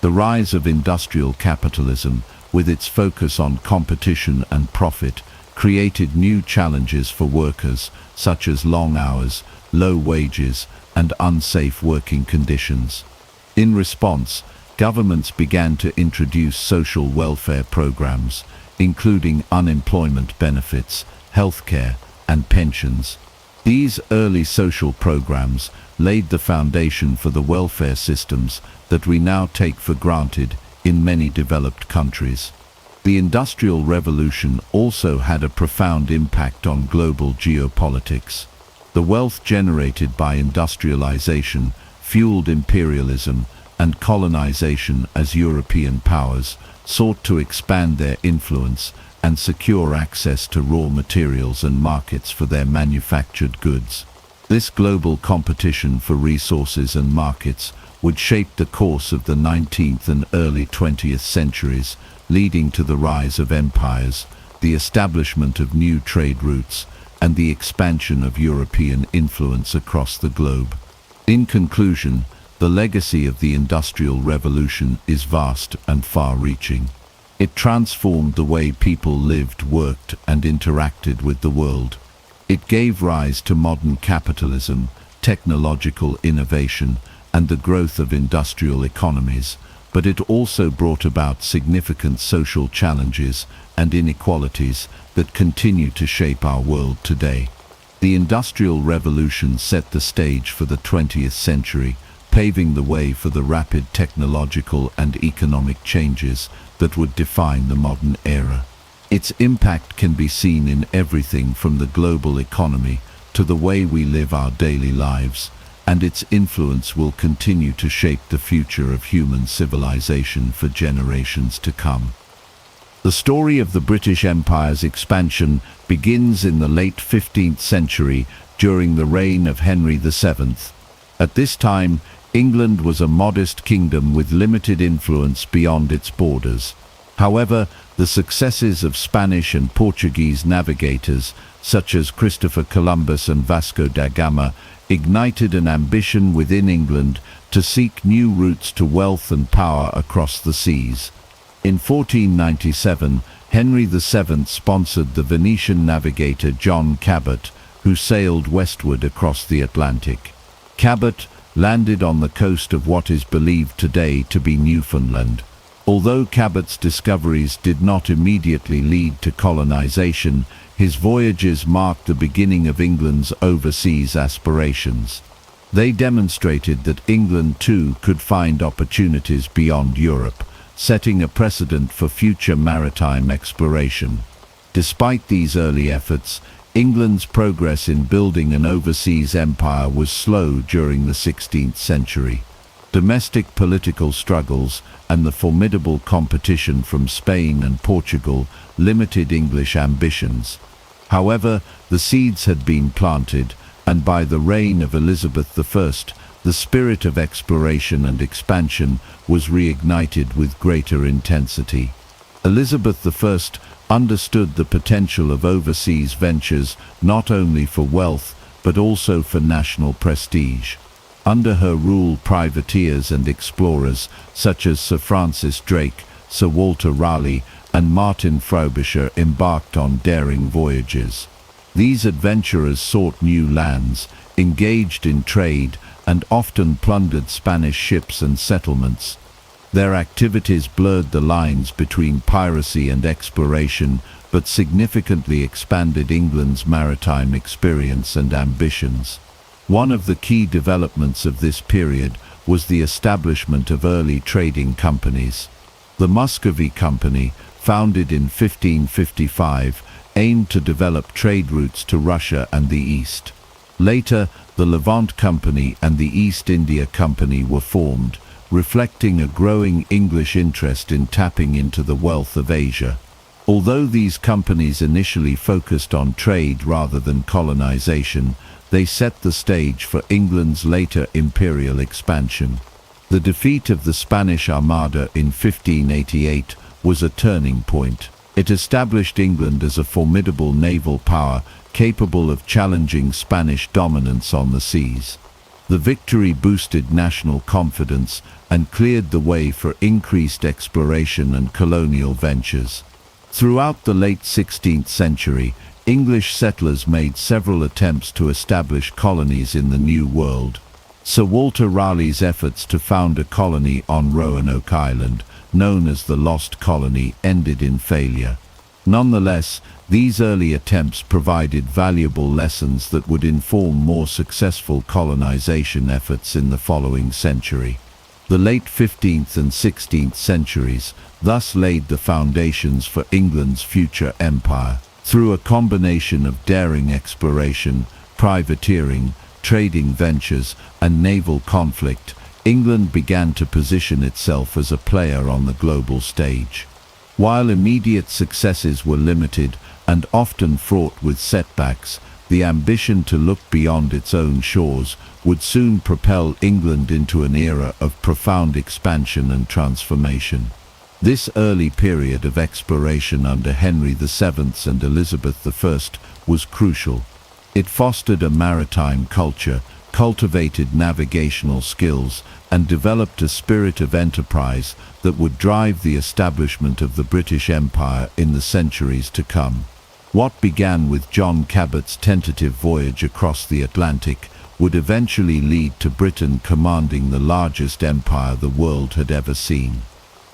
A: The rise of industrial capitalism, with its focus on competition and profit, created new challenges for workers, such as long hours, low wages, and unsafe working conditions. In response, governments began to introduce social welfare programs, including unemployment benefits, healthcare, and pensions. These early social programs laid the foundation for the welfare systems that we now take for granted in many developed countries. The Industrial Revolution also had a profound impact on global geopolitics. The wealth generated by industrialization fueled imperialism and colonization as European powers sought to expand their influence and secure access to raw materials and markets for their manufactured goods. This global competition for resources and markets would shape the course of the 19th and early 20th centuries, leading to the rise of empires, the establishment of new trade routes, and the expansion of European influence across the globe. In conclusion, the legacy of the Industrial Revolution is vast and far-reaching. It transformed the way people lived, worked, and interacted with the world. It gave rise to modern capitalism, technological innovation, and the growth of industrial economies, but it also brought about significant social challenges and inequalities that continue to shape our world today. The Industrial Revolution set the stage for the 20th century, paving the way for the rapid technological and economic changes that would define the modern era. Its impact can be seen in everything from the global economy to the way we live our daily lives, and its influence will continue to shape the future of human civilization for generations to come. The story of the British Empire's expansion begins in the late 15th century during the reign of Henry VII. At this time, England was a modest kingdom with limited influence beyond its borders. However, the successes of Spanish and Portuguese navigators, such as Christopher Columbus and Vasco da Gama, ignited an ambition within England to seek new routes to wealth and power across the seas. In 1497, Henry VII sponsored the Venetian navigator John Cabot, who sailed westward across the Atlantic. Cabot landed on the coast of what is believed today to be Newfoundland. Although Cabot's discoveries did not immediately lead to colonization, his voyages marked the beginning of England's overseas aspirations. They demonstrated that England too could find opportunities beyond Europe, setting a precedent for future maritime exploration. Despite these early efforts, England's progress in building an overseas empire was slow during the 16th century. Domestic political struggles and the formidable competition from Spain and Portugal limited English ambitions. However, the seeds had been planted, and by the reign of Elizabeth I, the spirit of exploration and expansion was reignited with greater intensity. Elizabeth I understood the potential of overseas ventures not only for wealth but also for national prestige. Under her rule, privateers and explorers such as Sir Francis Drake, Sir Walter Raleigh, and Martin Frobisher embarked on daring voyages. These adventurers sought new lands, engaged in trade, and often plundered Spanish ships and settlements. Their activities blurred the lines between piracy and exploration, but significantly expanded England's maritime experience and ambitions. One of the key developments of this period was the establishment of early trading companies. The Muscovy Company, founded in 1555, aimed to develop trade routes to Russia and the East. Later, the Levant Company and the East India Company were formed, reflecting a growing English interest in tapping into the wealth of Asia. Although these companies initially focused on trade rather than colonization, they set the stage for England's later imperial expansion. The defeat of the Spanish Armada in 1588 was a turning point. It established England as a formidable naval power capable of challenging Spanish dominance on the seas. The victory boosted national confidence and cleared the way for increased exploration and colonial ventures. Throughout the late 16th century, English settlers made several attempts to establish colonies in the New World. Sir Walter Raleigh's efforts to found a colony on Roanoke Island, known as the Lost Colony, ended in failure. Nonetheless, these early attempts provided valuable lessons that would inform more successful colonization efforts in the following century. The late 15th and 16th centuries thus laid the foundations for England's future empire. Through a combination of daring exploration, privateering, trading ventures, and naval conflict, England began to position itself as a player on the global stage. While immediate successes were limited and often fraught with setbacks, the ambition to look beyond its own shores would soon propel England into an era of profound expansion and transformation. This early period of exploration under Henry VII and Elizabeth I was crucial. It fostered a maritime culture, cultivated navigational skills, and developed a spirit of enterprise that would drive the establishment of the British Empire in the centuries to come. What began with John Cabot's tentative voyage across the Atlantic would eventually lead to Britain commanding the largest empire the world had ever seen.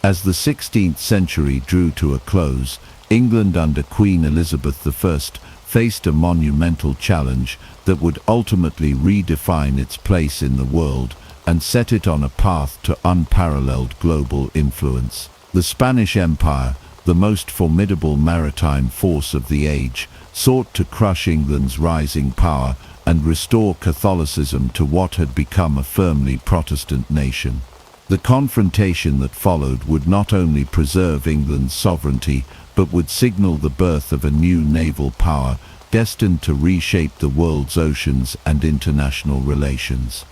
A: As the 16th century drew to a close, England under Queen Elizabeth I faced a monumental challenge that would ultimately redefine its place in the world and set it on a path to unparalleled global influence. The Spanish Empire, the most formidable maritime force of the age, sought to crush England's rising power and restore Catholicism to what had become a firmly Protestant nation. The confrontation that followed would not only preserve England's sovereignty, but would signal the birth of a new naval power destined to reshape the world's oceans and international relations.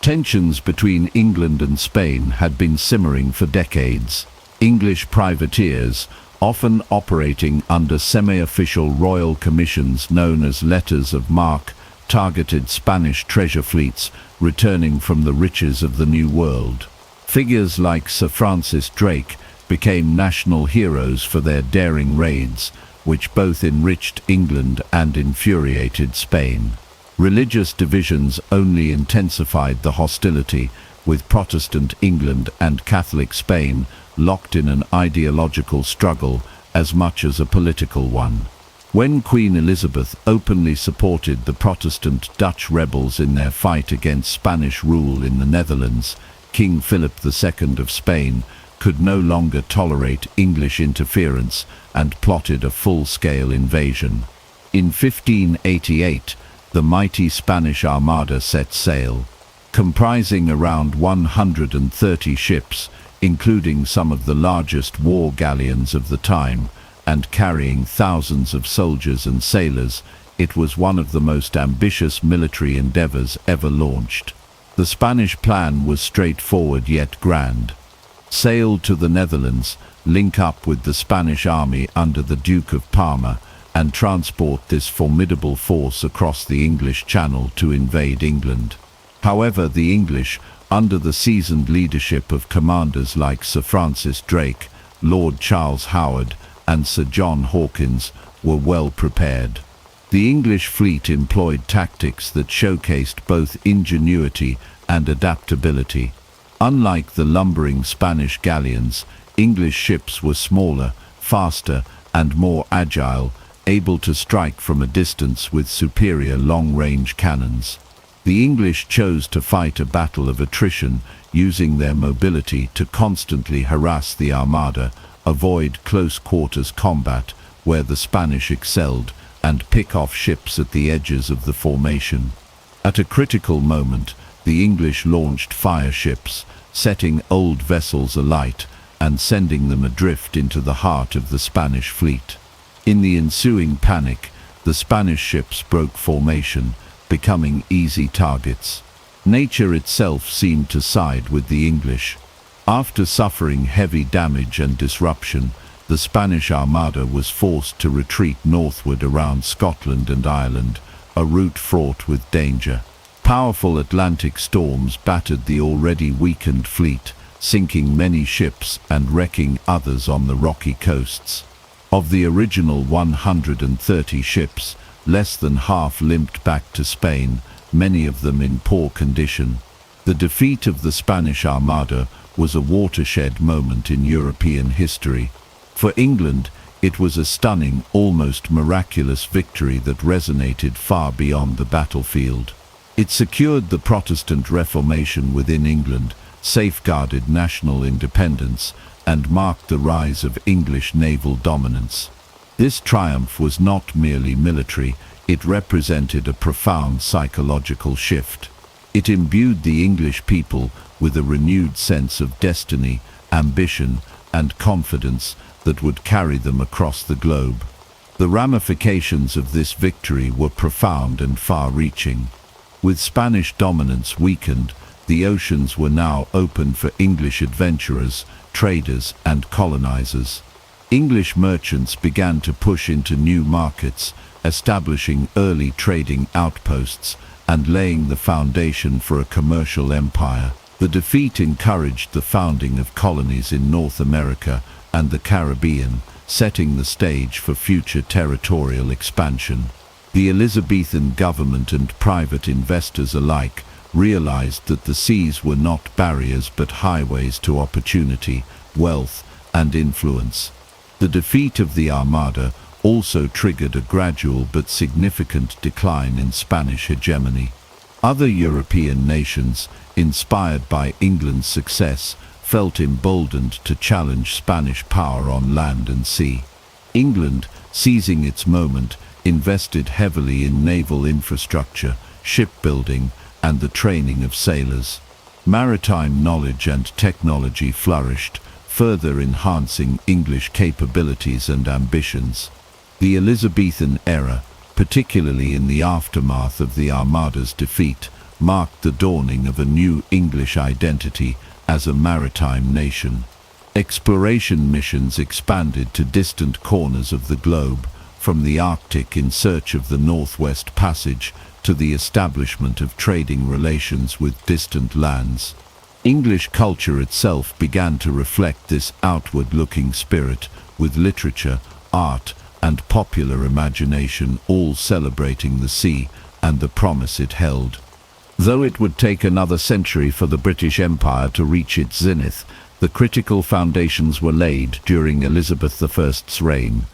A: Tensions between England and Spain had been simmering for decades. English privateers, often operating under semi-official royal commissions known as letters of marque, targeted Spanish treasure fleets returning from the riches of the New World. Figures like Sir Francis Drake became national heroes for their daring raids, which both enriched England and infuriated Spain. Religious divisions only intensified the hostility, with Protestant England and Catholic Spain locked in an ideological struggle as much as a political one. When Queen Elizabeth openly supported the Protestant Dutch rebels in their fight against Spanish rule in the Netherlands, King Philip II of Spain could no longer tolerate English interference and plotted a full-scale invasion. In 1588, the mighty Spanish Armada set sail, comprising around 130 ships, including some of the largest war galleons of the time, and carrying thousands of soldiers and sailors. It was one of the most ambitious military endeavors ever launched. The Spanish plan was straightforward yet grand. Sail to the Netherlands, link up with the Spanish army under the Duke of Parma, and transport this formidable force across the English Channel to invade England. However, the English, under the seasoned leadership of commanders like Sir Francis Drake, Lord Charles Howard, and Sir John Hawkins, were well prepared. The English fleet employed tactics that showcased both ingenuity and adaptability. Unlike the lumbering Spanish galleons, English ships were smaller, faster, and more agile, able to strike from a distance with superior long-range cannons. The English chose to fight a battle of attrition, using their mobility to constantly harass the Armada, avoid close-quarters combat, where the Spanish excelled, and pick off ships at the edges of the formation. At a critical moment, the English launched fire ships, setting old vessels alight and sending them adrift into the heart of the Spanish fleet. In the ensuing panic, the Spanish ships broke formation, becoming easy targets. Nature itself seemed to side with the English. After suffering heavy damage and disruption, the Spanish Armada was forced to retreat northward around Scotland and Ireland, a route fraught with danger. Powerful Atlantic storms battered the already weakened fleet, sinking many ships and wrecking others on the rocky coasts. Of the original 130 ships, less than half limped back to Spain, many of them in poor condition. The defeat of the Spanish Armada was a watershed moment in European history. For England, it was a stunning, almost miraculous victory that resonated far beyond the battlefield. It secured the Protestant Reformation within England, safeguarded national independence, and marked the rise of English naval dominance. This triumph was not merely military, it represented a profound psychological shift. It imbued the English people with a renewed sense of destiny, ambition, and confidence that would carry them across the globe. The ramifications of this victory were profound and far-reaching. With Spanish dominance weakened, the oceans were now open for English adventurers, traders, and colonizers. English merchants began to push into new markets, establishing early trading outposts and laying the foundation for a commercial empire. The defeat encouraged the founding of colonies in North America and the Caribbean, setting the stage for future territorial expansion. The Elizabethan government and private investors alike realized that the seas were not barriers but highways to opportunity, wealth, and influence. The defeat of the Armada also triggered a gradual but significant decline in Spanish hegemony. Other European nations, inspired by England's success, felt emboldened to challenge Spanish power on land and sea. England, seizing its moment, invested heavily in naval infrastructure, shipbuilding, and the training of sailors. Maritime knowledge and technology flourished, further enhancing English capabilities and ambitions. The Elizabethan era, particularly in the aftermath of the Armada's defeat, marked the dawning of a new English identity as a maritime nation. Exploration missions expanded to distant corners of the globe, from the Arctic in search of the Northwest Passage to the establishment of trading relations with distant lands. English culture itself began to reflect this outward-looking spirit, with literature, art, and popular imagination all celebrating the sea and the promise it held. Though it would take another century for the British Empire to reach its zenith, the critical foundations were laid during Elizabeth I's reign.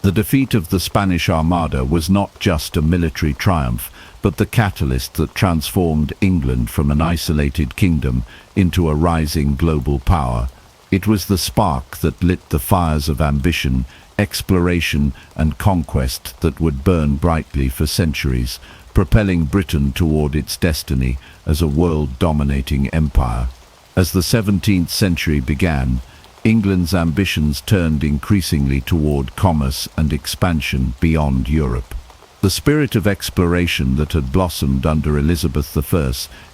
A: The defeat of the Spanish Armada was not just a military triumph, but the catalyst that transformed England from an isolated kingdom into a rising global power. It was the spark that lit the fires of ambition, exploration, and conquest that would burn brightly for centuries, propelling Britain toward its destiny as a world-dominating empire. As the 17th century began, England's ambitions turned increasingly toward commerce and expansion beyond Europe. The spirit of exploration that had blossomed under Elizabeth I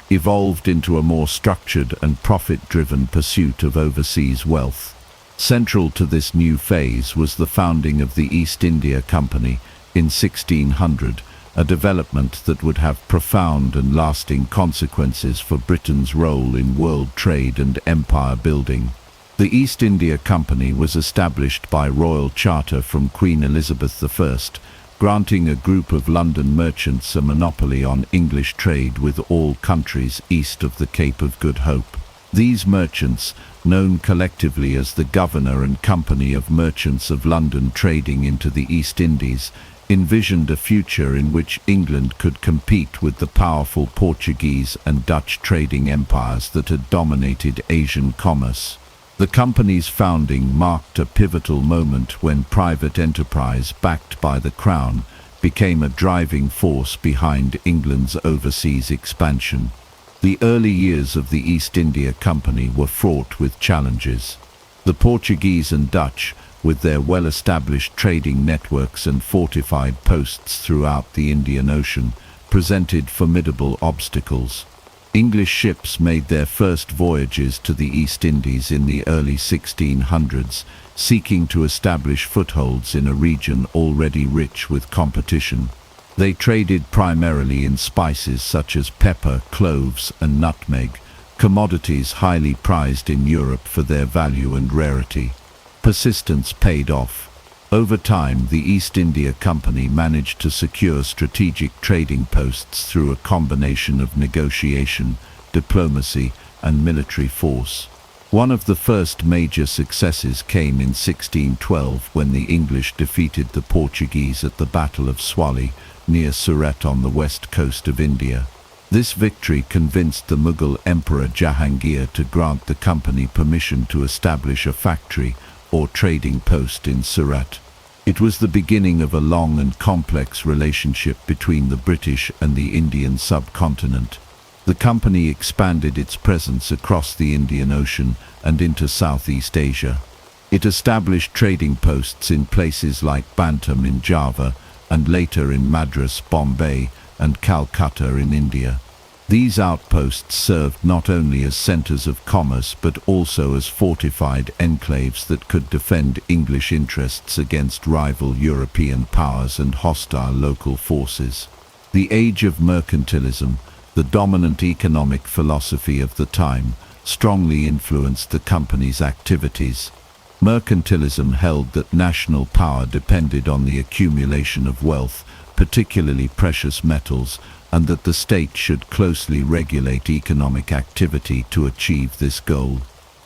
A: evolved into a more structured and profit-driven pursuit of overseas wealth. Central to this new phase was the founding of the East India Company in 1600, a development that would have profound and lasting consequences for Britain's role in world trade and empire building. The East India Company was established by royal charter from Queen Elizabeth I, granting a group of London merchants a monopoly on English trade with all countries east of the Cape of Good Hope. These merchants, known collectively as the Governor and Company of Merchants of London trading into the East Indies, envisioned a future in which England could compete with the powerful Portuguese and Dutch trading empires that had dominated Asian commerce. The company's founding marked a pivotal moment when private enterprise backed by the Crown became a driving force behind England's overseas expansion. The early years of the East India Company were fraught with challenges. The Portuguese and Dutch, with their well-established trading networks and fortified posts throughout the Indian Ocean, presented formidable obstacles. English ships made their first voyages to the East Indies in the early 1600s, seeking to establish footholds in a region already rich with competition. They traded primarily in spices such as pepper, cloves, and nutmeg, commodities highly prized in Europe for their value and rarity. Persistence paid off. Over time, the East India Company managed to secure strategic trading posts through a combination of negotiation, diplomacy, and military force. One of the first major successes came in 1612 when the English defeated the Portuguese at the Battle of Swali, near Surat on the west coast of India. This victory convinced the Mughal Emperor Jahangir to grant the company permission to establish a factory or trading post in Surat. It was the beginning of a long and complex relationship between the British and the Indian subcontinent. The company expanded its presence across the Indian Ocean and into Southeast Asia. It established trading posts in places like Bantam in Java and later in Madras, Bombay, and Calcutta in India. These outposts served not only as centers of commerce but also as fortified enclaves that could defend English interests against rival European powers and hostile local forces. The age of mercantilism, the dominant economic philosophy of the time, strongly influenced the company's activities. Mercantilism held that national power depended on the accumulation of wealth, particularly precious metals, and that the state should closely regulate economic activity to achieve this goal.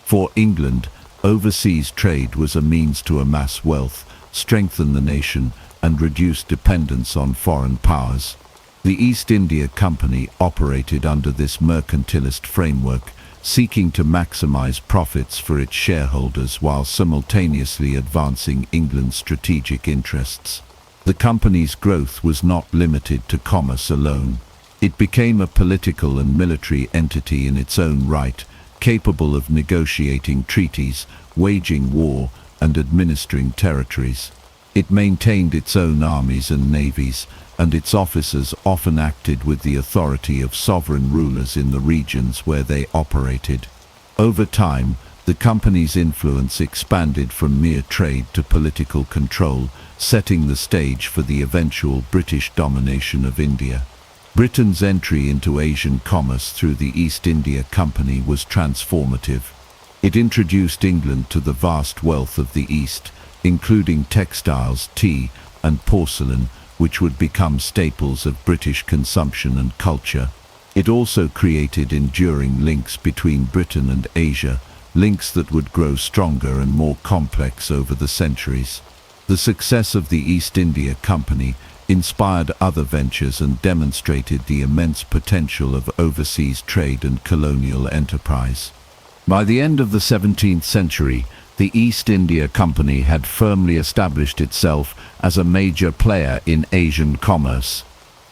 A: For England, overseas trade was a means to amass wealth, strengthen the nation, and reduce dependence on foreign powers. The East India Company operated under this mercantilist framework, seeking to maximize profits for its shareholders while simultaneously advancing England's strategic interests. The company's growth was not limited to commerce alone. It became a political and military entity in its own right, capable of negotiating treaties, waging war, and administering territories. It maintained its own armies and navies, and its officers often acted with the authority of sovereign rulers in the regions where they operated. Over time, the company's influence expanded from mere trade to political control, setting the stage for the eventual British domination of India. Britain's entry into Asian commerce through the East India Company was transformative. It introduced England to the vast wealth of the East, including textiles, tea, and porcelain, which would become staples of British consumption and culture. It also created enduring links between Britain and Asia, links that would grow stronger and more complex over the centuries. The success of the East India Company inspired other ventures and demonstrated the immense potential of overseas trade and colonial enterprise. By the end of the 17th century, the East India Company had firmly established itself as a major player in Asian commerce.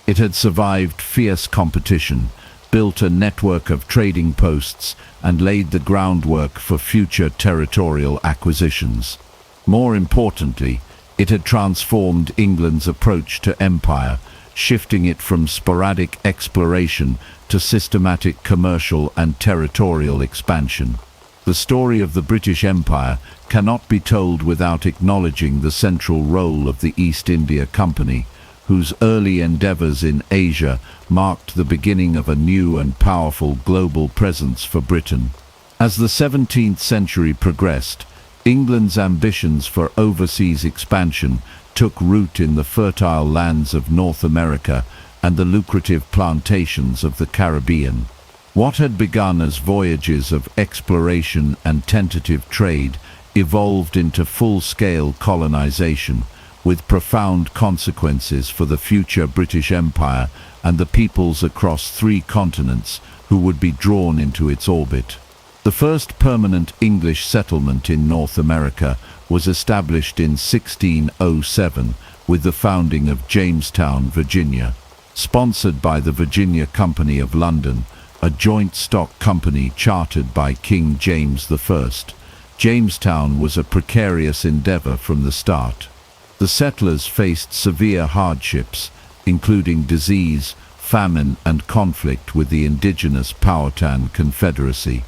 A: It had survived fierce competition, built a network of trading posts, and laid the groundwork for future territorial acquisitions. More importantly, it had transformed England's approach to empire, shifting it from sporadic exploration to systematic commercial and territorial expansion. The story of the British Empire cannot be told without acknowledging the central role of the East India Company, whose early endeavors in Asia marked the beginning of a new and powerful global presence for Britain. As the 17th century progressed, England's ambitions for overseas expansion took root in the fertile lands of North America and the lucrative plantations of the Caribbean. What had begun as voyages of exploration and tentative trade evolved into full-scale colonization, with profound consequences for the future British Empire and the peoples across 3 continents who would be drawn into its orbit. The first permanent English settlement in North America was established in 1607 with the founding of Jamestown, Virginia. Sponsored by the Virginia Company of London, a joint stock company chartered by King James I, Jamestown was a precarious endeavor from the start. The settlers faced severe hardships, including disease, famine, and conflict with the indigenous Powhatan Confederacy.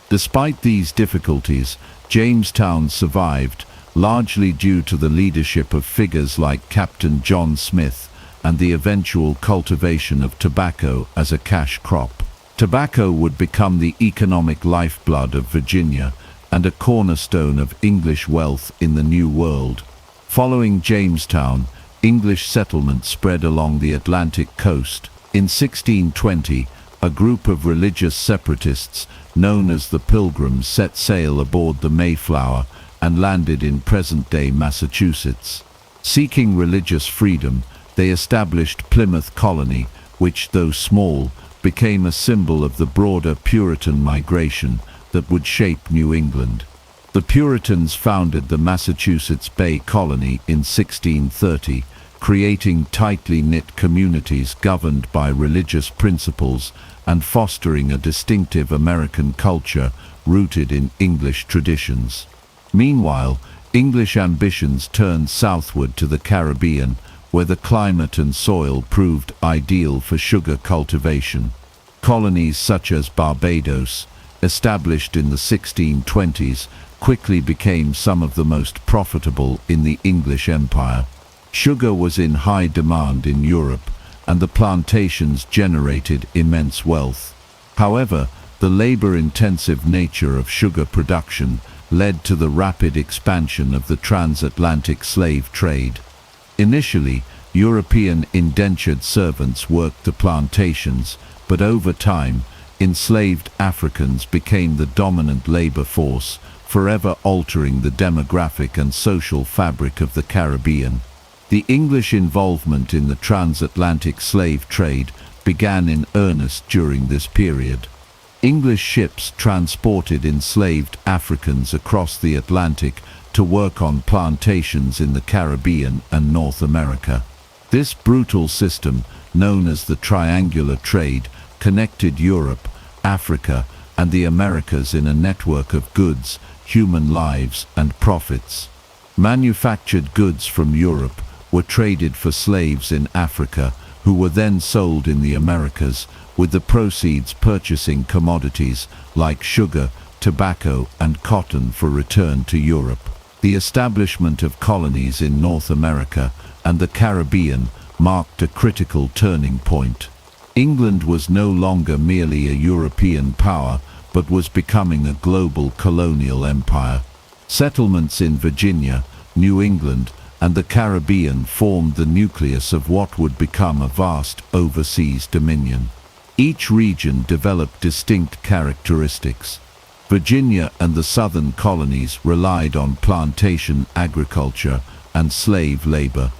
A: Despite these difficulties, Jamestown survived, largely due to the leadership of figures like Captain John Smith and the eventual cultivation of tobacco as a cash crop. Tobacco would become the economic lifeblood of Virginia and a cornerstone of English wealth in the New World. Following Jamestown, English settlement spread along the Atlantic coast. In 1620, a group of religious separatists known as the Pilgrims set sail aboard the Mayflower and landed in present-day Massachusetts. Seeking religious freedom, they established Plymouth Colony, which, though small, became a symbol of the broader Puritan migration that would shape New England. The Puritans founded the Massachusetts Bay Colony in 1630, creating tightly knit communities governed by religious principles and fostering a distinctive American culture rooted in English traditions. Meanwhile, English ambitions turned southward to the Caribbean, where the climate and soil proved ideal for sugar cultivation. Colonies such as Barbados, established in the 1620s, quickly became some of the most profitable in the English Empire. Sugar was in high demand in Europe, and the plantations generated immense wealth. However, the labor-intensive nature of sugar production led to the rapid expansion of the transatlantic slave trade. Initially, European indentured servants worked the plantations, but over time, enslaved Africans became the dominant labor force, forever altering the demographic and social fabric of the Caribbean. The English involvement in the transatlantic slave trade began in earnest during this period. English ships transported enslaved Africans across the Atlantic to work on plantations in the Caribbean and North America. This brutal system, known as the triangular trade, connected Europe, Africa, and the Americas in a network of goods, human lives, and profits. Manufactured goods from Europe were traded for slaves in Africa, who were then sold in the Americas, with the proceeds purchasing commodities like sugar, tobacco, and cotton for return to Europe. The establishment of colonies in North America and the Caribbean marked a critical turning point. England was no longer merely a European power, but was becoming a global colonial empire. Settlements in Virginia, New England, and the Caribbean formed the nucleus of what would become a vast overseas dominion. Each region developed distinct characteristics. Virginia and the southern colonies relied on plantation agriculture and slave labor.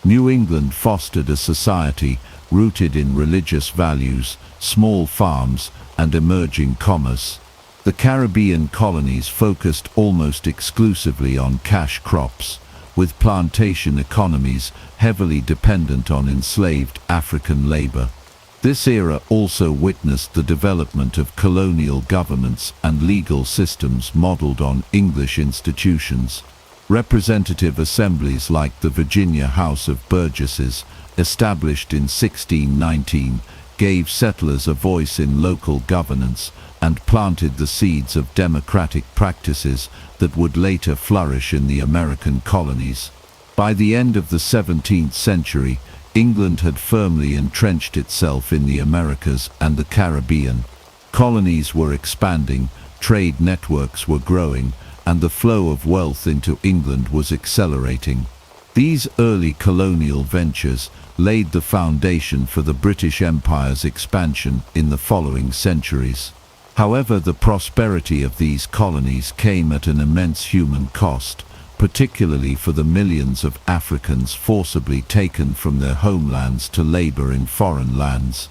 A: New England fostered a society rooted in religious values, small farms, and emerging commerce. The Caribbean colonies focused almost exclusively on cash crops, with plantation economies heavily dependent on enslaved African labor. This era also witnessed the development of colonial governments and legal systems modeled on English institutions. Representative assemblies like the Virginia House of Burgesses, established in 1619, gave settlers a voice in local governance and planted the seeds of democratic practices that would later flourish in the American colonies. By the end of the 17th century, England had firmly entrenched itself in the Americas and the Caribbean. Colonies were expanding, trade networks were growing, and the flow of wealth into England was accelerating. These early colonial ventures laid the foundation for the British Empire's expansion in the following centuries. However, the prosperity of these colonies came at an immense human cost, particularly for the millions of Africans forcibly taken from their homelands to labor in foreign lands.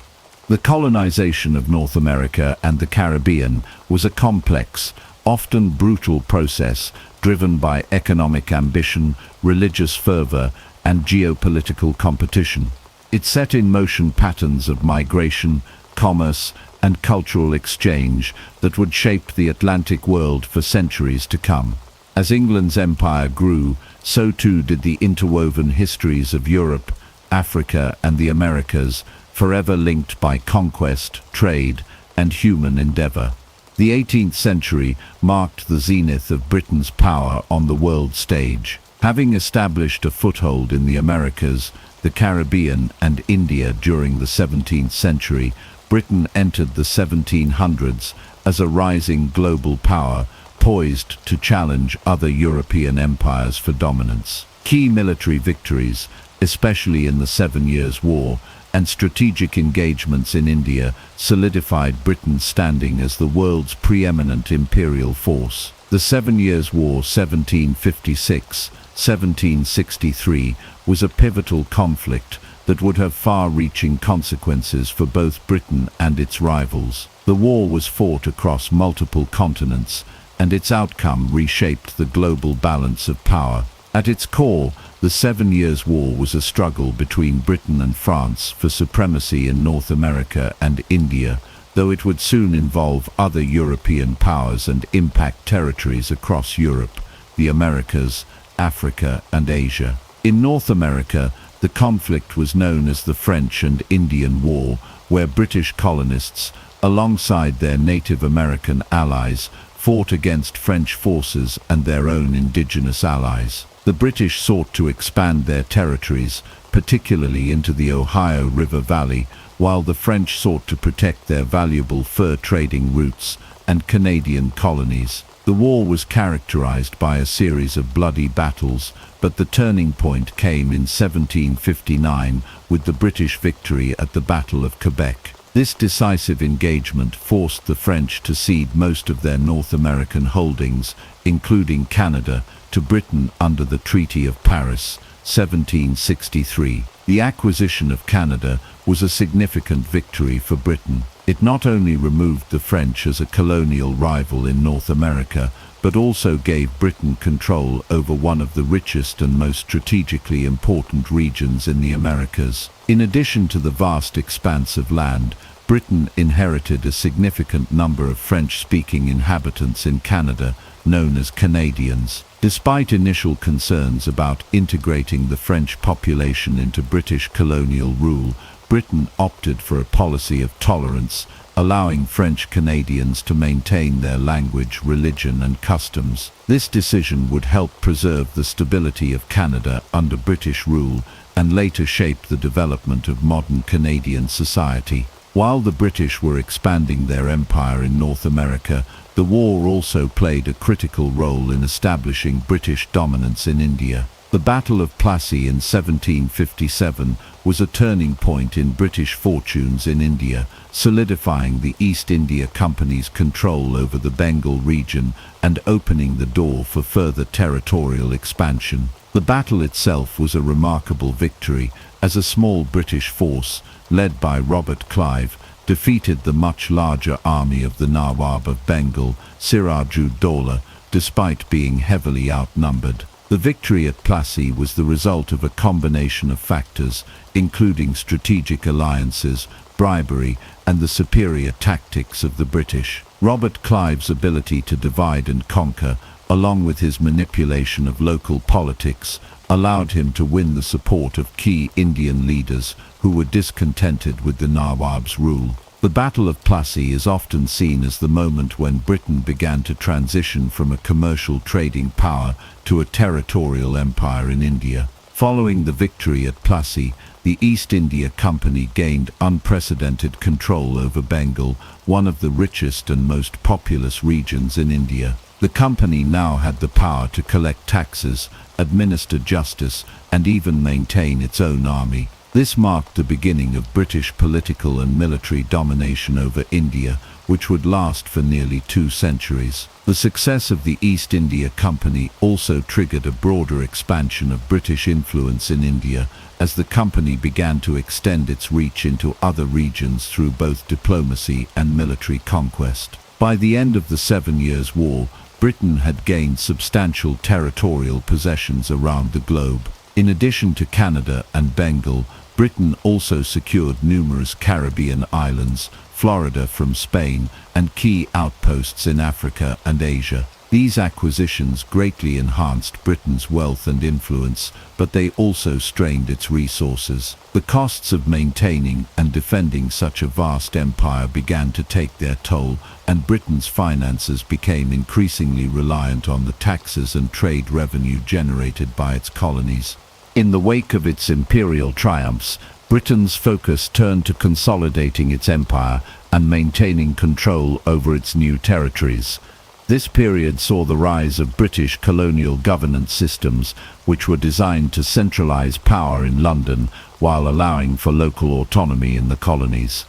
A: The colonization of North America and the Caribbean was a complex, often brutal process driven by economic ambition, religious fervor, and geopolitical competition. It set in motion patterns of migration, commerce, and cultural exchange that would shape the Atlantic world for centuries to come. As England's empire grew, so too did the interwoven histories of Europe, Africa, and the Americas, forever linked by conquest, trade, and human endeavor. The 18th century marked the zenith of Britain's power on the world stage. Having established a foothold in the Americas, the Caribbean, and India during the 17th century, Britain entered the 1700s as a rising global power, poised to challenge other European empires for dominance. Key military victories, especially in the 7 Years' War, and strategic engagements in India solidified Britain's standing as the world's preeminent imperial force. The 7 Years' War 1756-1763 was a pivotal conflict that would have far-reaching consequences for both Britain and its rivals. The war was fought across multiple continents, and its outcome reshaped the global balance of power. At its core, the 7 Years' War was a struggle between Britain and France for supremacy in North America and India, though it would soon involve other European powers and impact territories across Europe, the Americas, Africa, and Asia. In North America, the conflict was known as the French and Indian War, where British colonists, alongside their Native American allies, fought against French forces and their own indigenous allies. The British sought to expand their territories, particularly into the Ohio River Valley, while the French sought to protect their valuable fur trading routes and Canadian colonies. The war was characterized by a series of bloody battles, but the turning point came in 1759 with the British victory at the Battle of Quebec. This decisive engagement forced the French to cede most of their North American holdings, including Canada, to Britain under the Treaty of Paris, 1763. The acquisition of Canada was a significant victory for Britain. It not only removed the French as a colonial rival in North America, but also gave Britain control over one of the richest and most strategically important regions in the Americas. In addition to the vast expanse of land, Britain inherited a significant number of French-speaking inhabitants in Canada, known as Canadians. Despite initial concerns about integrating the French population into British colonial rule, Britain opted for a policy of tolerance, allowing French Canadians to maintain their language, religion and customs. This decision would help preserve the stability of Canada under British rule and later shape the development of modern Canadian society. While the British were expanding their empire in North America, the war also played a critical role in establishing British dominance in India. The Battle of Plassey in 1757 was a turning point in British fortunes in India, solidifying the East India Company's control over the Bengal region and opening the door for further territorial expansion. The battle itself was a remarkable victory, as a small British force, led by Robert Clive, defeated the much larger army of the Nawab of Bengal, Siraj-ud-Dowlah, despite being heavily outnumbered. The victory at Plassey was the result of a combination of factors, including strategic alliances, bribery, and the superior tactics of the British. Robert Clive's ability to divide and conquer, along with his manipulation of local politics, allowed him to win the support of key Indian leaders who were discontented with the Nawab's rule. The Battle of Plassey is often seen as the moment when Britain began to transition from a commercial trading power to a territorial empire in India. Following the victory at Plassey, the East India Company gained unprecedented control over Bengal, one of the richest and most populous regions in India. The company now had the power to collect taxes, administer justice, and even maintain its own army. This marked the beginning of British political and military domination over India, which would last for nearly 2 centuries. The success of the East India Company also triggered a broader expansion of British influence in India, as the company began to extend its reach into other regions through both diplomacy and military conquest. By the end of the 7 Years' War, Britain had gained substantial territorial possessions around the globe. In addition to Canada and Bengal, Britain also secured numerous Caribbean islands, Florida from Spain, and key outposts in Africa and Asia. These acquisitions greatly enhanced Britain's wealth and influence, but they also strained its resources. The costs of maintaining and defending such a vast empire began to take their toll, and Britain's finances became increasingly reliant on the taxes and trade revenue generated by its colonies. In the wake of its imperial triumphs, Britain's focus turned to consolidating its empire and maintaining control over its new territories. This period saw the rise of British colonial governance systems, which were designed to centralize power in London while allowing for local autonomy in the colonies.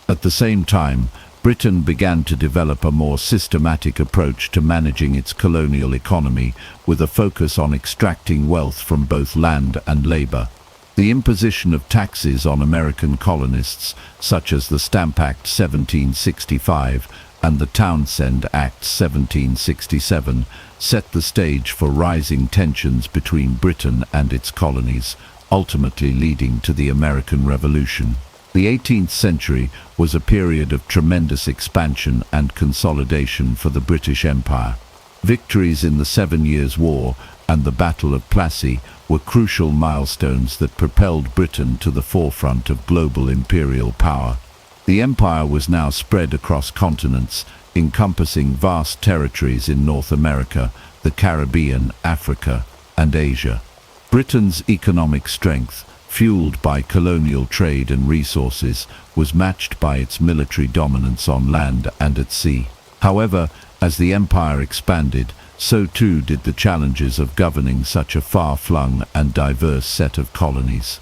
A: At the same time, Britain began to develop a more systematic approach to managing its colonial economy, with a focus on extracting wealth from both land and labor. The imposition of taxes on American colonists, such as the Stamp Act 1765 and the Townshend Act 1767, set the stage for rising tensions between Britain and its colonies, ultimately leading to the American Revolution. The 18th century was a period of tremendous expansion and consolidation for the British Empire. Victories in the 7 Years' War and the Battle of Plassey were crucial milestones that propelled Britain to the forefront of global imperial power. The empire was now spread across continents, encompassing vast territories in North America, the Caribbean, Africa, and Asia. Britain's economic strength, fueled by colonial trade and resources, was matched by its military dominance on land and at sea. However, as the empire expanded, so too did the challenges of governing such a far-flung and diverse set of colonies.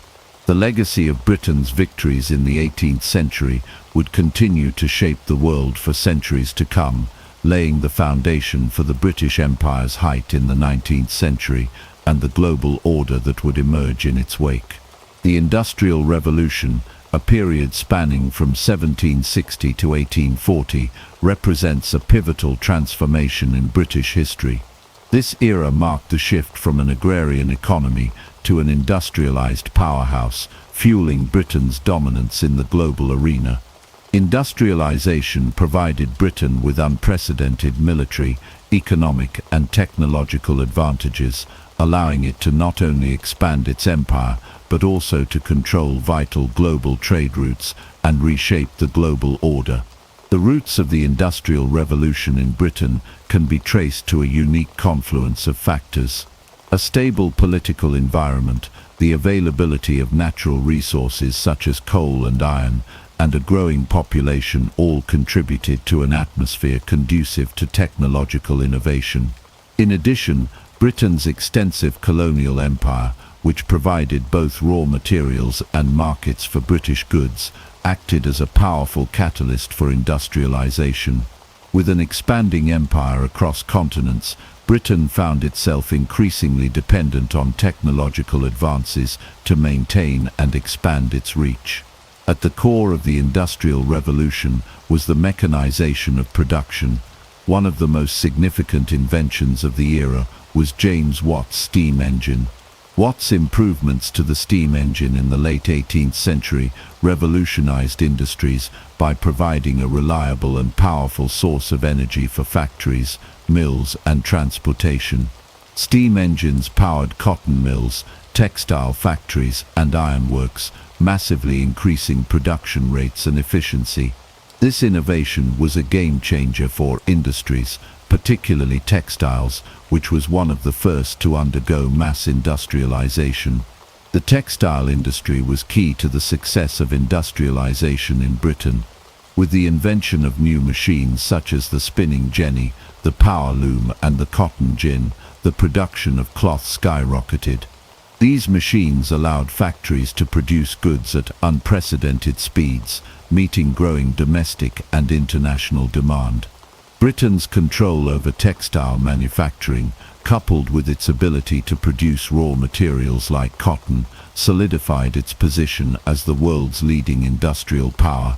A: The legacy of Britain's victories in the 18th century would continue to shape the world for centuries to come, laying the foundation for the British Empire's height in the 19th century and the global order that would emerge in its wake. The Industrial Revolution, a period spanning from 1760 to 1840, represents a pivotal transformation in British history. This era marked the shift from an agrarian economy to an industrialized powerhouse, fueling Britain's dominance in the global arena. Industrialization provided Britain with unprecedented military, economic and technological advantages, allowing it to not only expand its empire, but also to control vital global trade routes and reshape the global order. The roots of the Industrial Revolution in Britain can be traced to a unique confluence of factors. A stable political environment, the availability of natural resources such as coal and iron, and a growing population all contributed to an atmosphere conducive to technological innovation. In addition, Britain's extensive colonial empire, which provided both raw materials and markets for British goods, acted as a powerful catalyst for industrialization. With an expanding empire across continents, Britain found itself increasingly dependent on technological advances to maintain and expand its reach. At the core of the Industrial Revolution was the mechanization of production. One of the most significant inventions of the era was James Watt's steam engine. Watt's improvements to the steam engine in the late 18th century revolutionized industries by providing a reliable and powerful source of energy for factories, mills, and transportation. Steam engines powered cotton mills, textile factories, and ironworks, massively increasing production rates and efficiency. This innovation was a game-changer for industries, particularly textiles, which was one of the first to undergo mass industrialization. The textile industry was key to the success of industrialization in Britain. With the invention of new machines such as the spinning jenny, the power loom, and the cotton gin, the production of cloth skyrocketed. These machines allowed factories to produce goods at unprecedented speeds, meeting growing domestic and international demand. Britain's control over textile manufacturing, coupled with its ability to produce raw materials like cotton, solidified its position as the world's leading industrial power.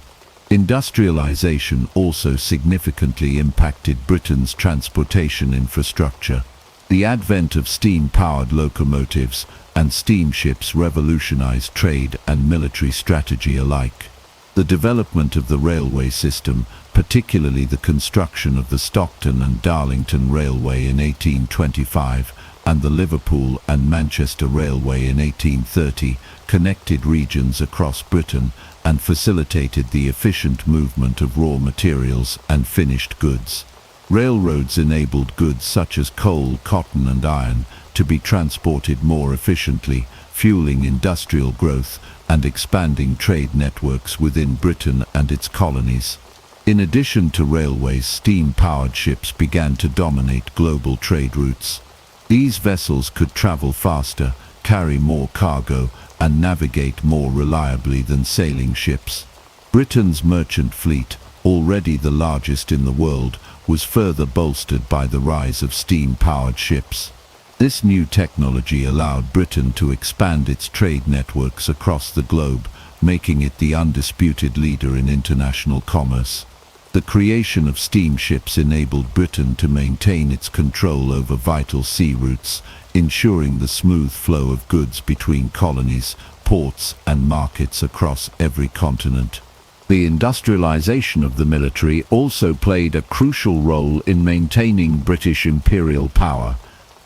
A: Industrialization also significantly impacted Britain's transportation infrastructure. The advent of steam-powered locomotives and steamships revolutionized trade and military strategy alike. The development of the railway system, particularly the construction of the Stockton and Darlington Railway in 1825 and the Liverpool and Manchester Railway in 1830, connected regions across Britain and facilitated the efficient movement of raw materials and finished goods. Railroads enabled goods such as coal, cotton, and iron to be transported more efficiently, fueling industrial growth and expanding trade networks within Britain and its colonies. In addition to railways, steam-powered ships began to dominate global trade routes. These vessels could travel faster, carry more cargo, and navigate more reliably than sailing ships. Britain's merchant fleet, already the largest in the world, was further bolstered by the rise of steam-powered ships. This new technology allowed Britain to expand its trade networks across the globe, making it the undisputed leader in international commerce. The creation of steamships enabled Britain to maintain its control over vital sea routes, ensuring the smooth flow of goods between colonies, ports, and markets across every continent. The industrialization of the military also played a crucial role in maintaining British imperial power.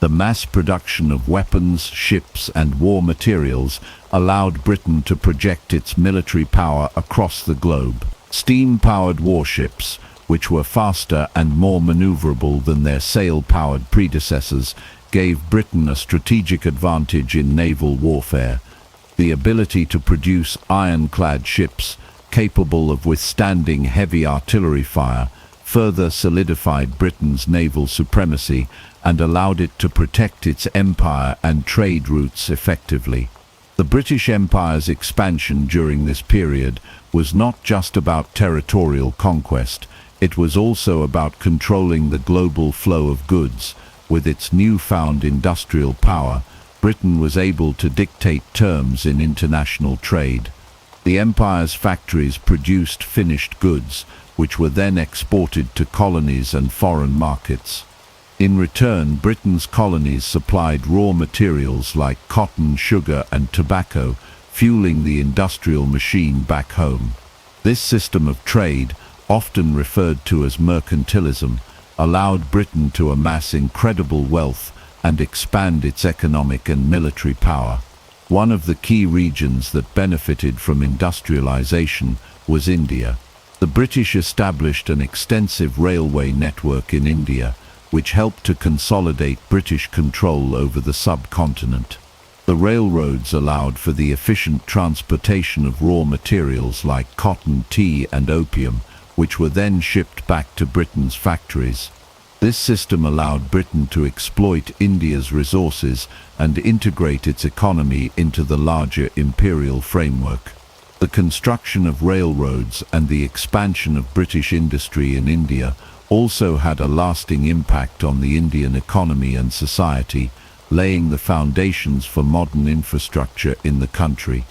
A: The mass production of weapons, ships, and war materials allowed Britain to project its military power across the globe. Steam-powered warships, which were faster and more maneuverable than their sail-powered predecessors, gave Britain a strategic advantage in naval warfare. The ability to produce ironclad ships, capable of withstanding heavy artillery fire, further solidified Britain's naval supremacy and allowed it to protect its empire and trade routes effectively. The British Empire's expansion during this period was not just about territorial conquest, it was also about controlling the global flow of goods. With its newfound industrial power, Britain was able to dictate terms in international trade. The empire's factories produced finished goods, which were then exported to colonies and foreign markets. In return, Britain's colonies supplied raw materials like cotton, sugar, and tobacco, fueling the industrial machine back home. This system of trade, often referred to as mercantilism, allowed Britain to amass incredible wealth and expand its economic and military power. One of the key regions that benefited from industrialization was India. The British established an extensive railway network in India, which helped to consolidate British control over the subcontinent. The railroads allowed for the efficient transportation of raw materials like cotton, tea, and opium, which were then shipped back to Britain's factories. This system allowed Britain to exploit India's resources and integrate its economy into the larger imperial framework. The construction of railroads and the expansion of British industry in India also had a lasting impact on the Indian economy and society, laying the foundations for modern infrastructure in the country.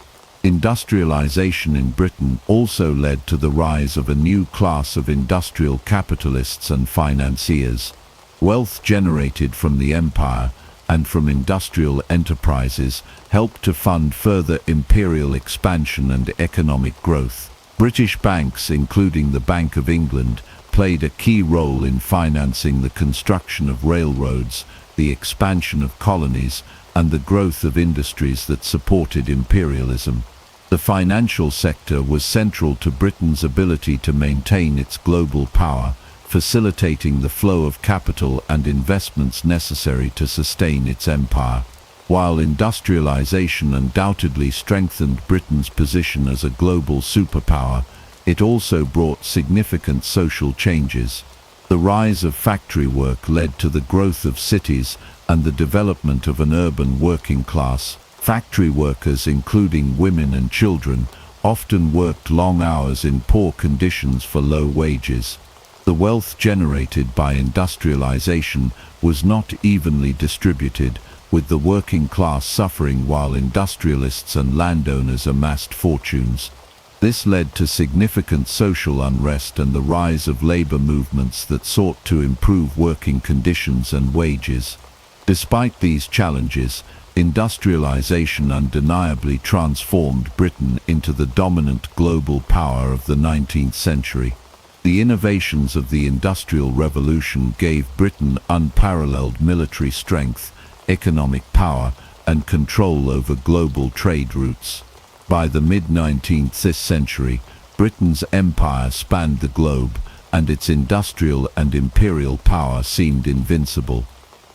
A: Industrialization in Britain also led to the rise of a new class of industrial capitalists and financiers. Wealth generated from the empire and from industrial enterprises helped to fund further imperial expansion and economic growth. British banks, including the Bank of England, played a key role in financing the construction of railroads, the expansion of colonies, and the growth of industries that supported imperialism. The financial sector was central to Britain's ability to maintain its global power, facilitating the flow of capital and investments necessary to sustain its empire. While industrialization undoubtedly strengthened Britain's position as a global superpower, it also brought significant social changes. The rise of factory work led to the growth of cities and the development of an urban working class. Factory workers, including women and children, often worked long hours in poor conditions for low wages. The wealth generated by industrialization was not evenly distributed, with the working class suffering while industrialists and landowners amassed fortunes. This led to significant social unrest and the rise of labor movements that sought to improve working conditions and wages. Despite these challenges, industrialization undeniably transformed Britain into the dominant global power of the 19th century. The innovations of the Industrial Revolution gave Britain unparalleled military strength, economic power, and control over global trade routes. By the mid-19th century, Britain's empire spanned the globe, and its industrial and imperial power seemed invincible.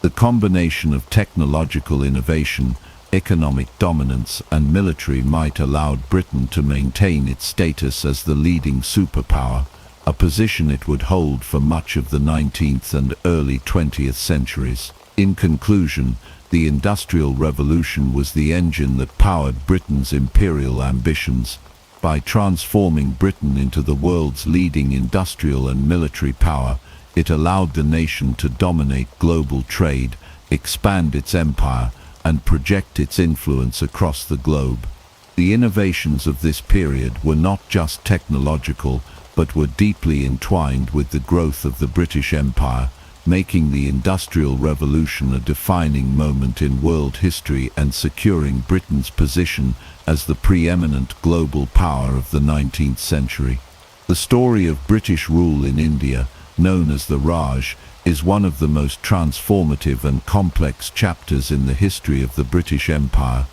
A: The combination of technological innovation, economic dominance, and military might allowed Britain to maintain its status as the leading superpower, a position it would hold for much of the 19th and early 20th centuries. In conclusion, the Industrial Revolution was the engine that powered Britain's imperial ambitions. By transforming Britain into the world's leading industrial and military power, it allowed the nation to dominate global trade, expand its empire, and project its influence across the globe. The innovations of this period were not just technological, but were deeply entwined with the growth of the British Empire, making the Industrial Revolution a defining moment in world history and securing Britain's position as the preeminent global power of the 19th century. The story of British rule in India, known as the Raj, is one of the most transformative and complex chapters in the history of the British Empire.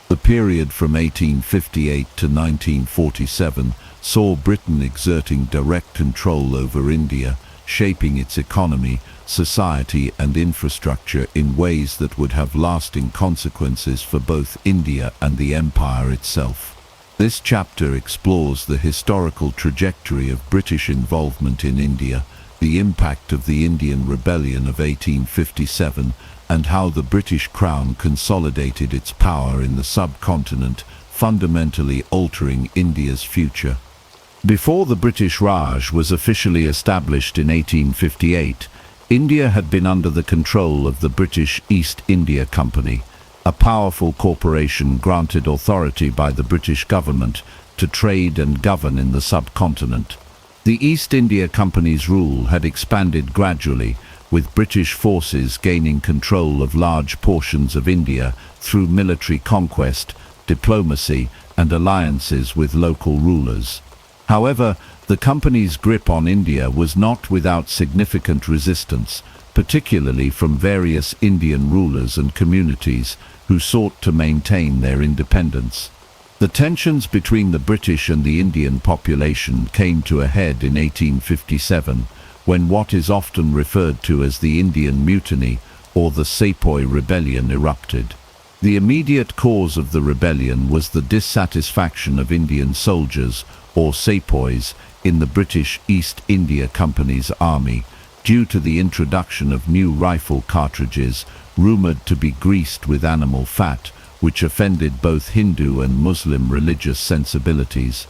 A: The period from 1858 to 1947 saw Britain exerting direct control over India, shaping its economy, society, and infrastructure in ways that would have lasting consequences for both India and the empire itself. This chapter explores the historical trajectory of British involvement in India, the impact of the Indian Rebellion of 1857, and how the British Crown consolidated its power in the subcontinent, fundamentally altering India's future. Before the British Raj was officially established in 1858, India had been under the control of the British East India Company, a powerful corporation granted authority by the British government to trade and govern in the subcontinent. The East India Company's rule had expanded gradually, with British forces gaining control of large portions of India through military conquest, diplomacy, and alliances with local rulers. However, the company's grip on India was not without significant resistance, particularly from various Indian rulers and communities who sought to maintain their independence. The tensions between the British and the Indian population came to a head in 1857, when what is often referred to as the Indian Mutiny or the Sepoy Rebellion erupted. The immediate cause of the rebellion was the dissatisfaction of Indian soldiers, or sepoys, in the British East India Company's army, due to the introduction of new rifle cartridges, rumored to be greased with animal fat, which offended both Hindu and Muslim religious sensibilities.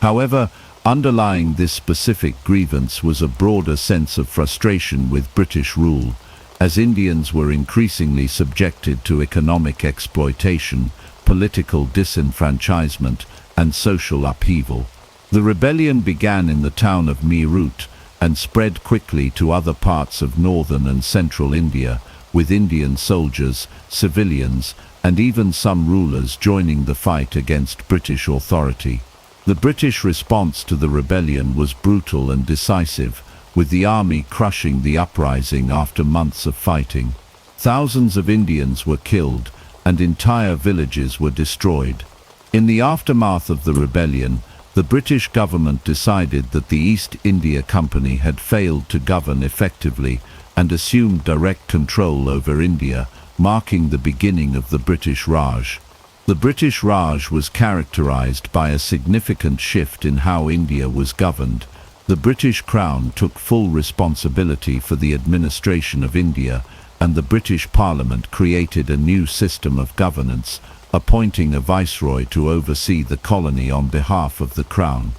A: However, underlying this specific grievance was a broader sense of frustration with British rule, as Indians were increasingly subjected to economic exploitation, political disenfranchisement, and social upheaval. The rebellion began in the town of Meerut and spread quickly to other parts of northern and central India, with Indian soldiers, civilians, and even some rulers joining the fight against British authority. The British response to the rebellion was brutal and decisive, with the army crushing the uprising after months of fighting. Thousands of Indians were killed, and entire villages were destroyed. In the aftermath of the rebellion, the British government decided that the East India Company had failed to govern effectively and assumed direct control over India, marking the beginning of the British Raj. The British Raj was characterized by a significant shift in how India was governed. The British Crown took full responsibility for the administration of India, and the British Parliament created a new system of governance, appointing a viceroy to oversee the colony on behalf of the Crown.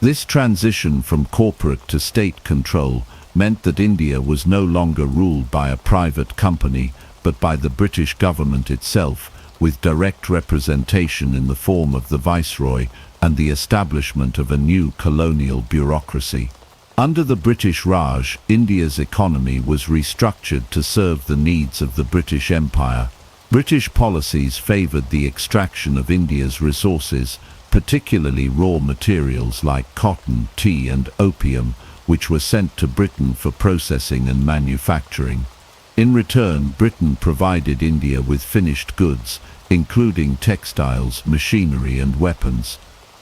A: This transition from corporate to state control meant that India was no longer ruled by a private company, but by the British government itself, with direct representation in the form of the viceroy and the establishment of a new colonial bureaucracy. Under the British Raj, India's economy was restructured to serve the needs of the British Empire. British policies favoured the extraction of India's resources, particularly raw materials like cotton, tea and opium, which were sent to Britain for processing and manufacturing. In return, Britain provided India with finished goods, including textiles, machinery and weapons.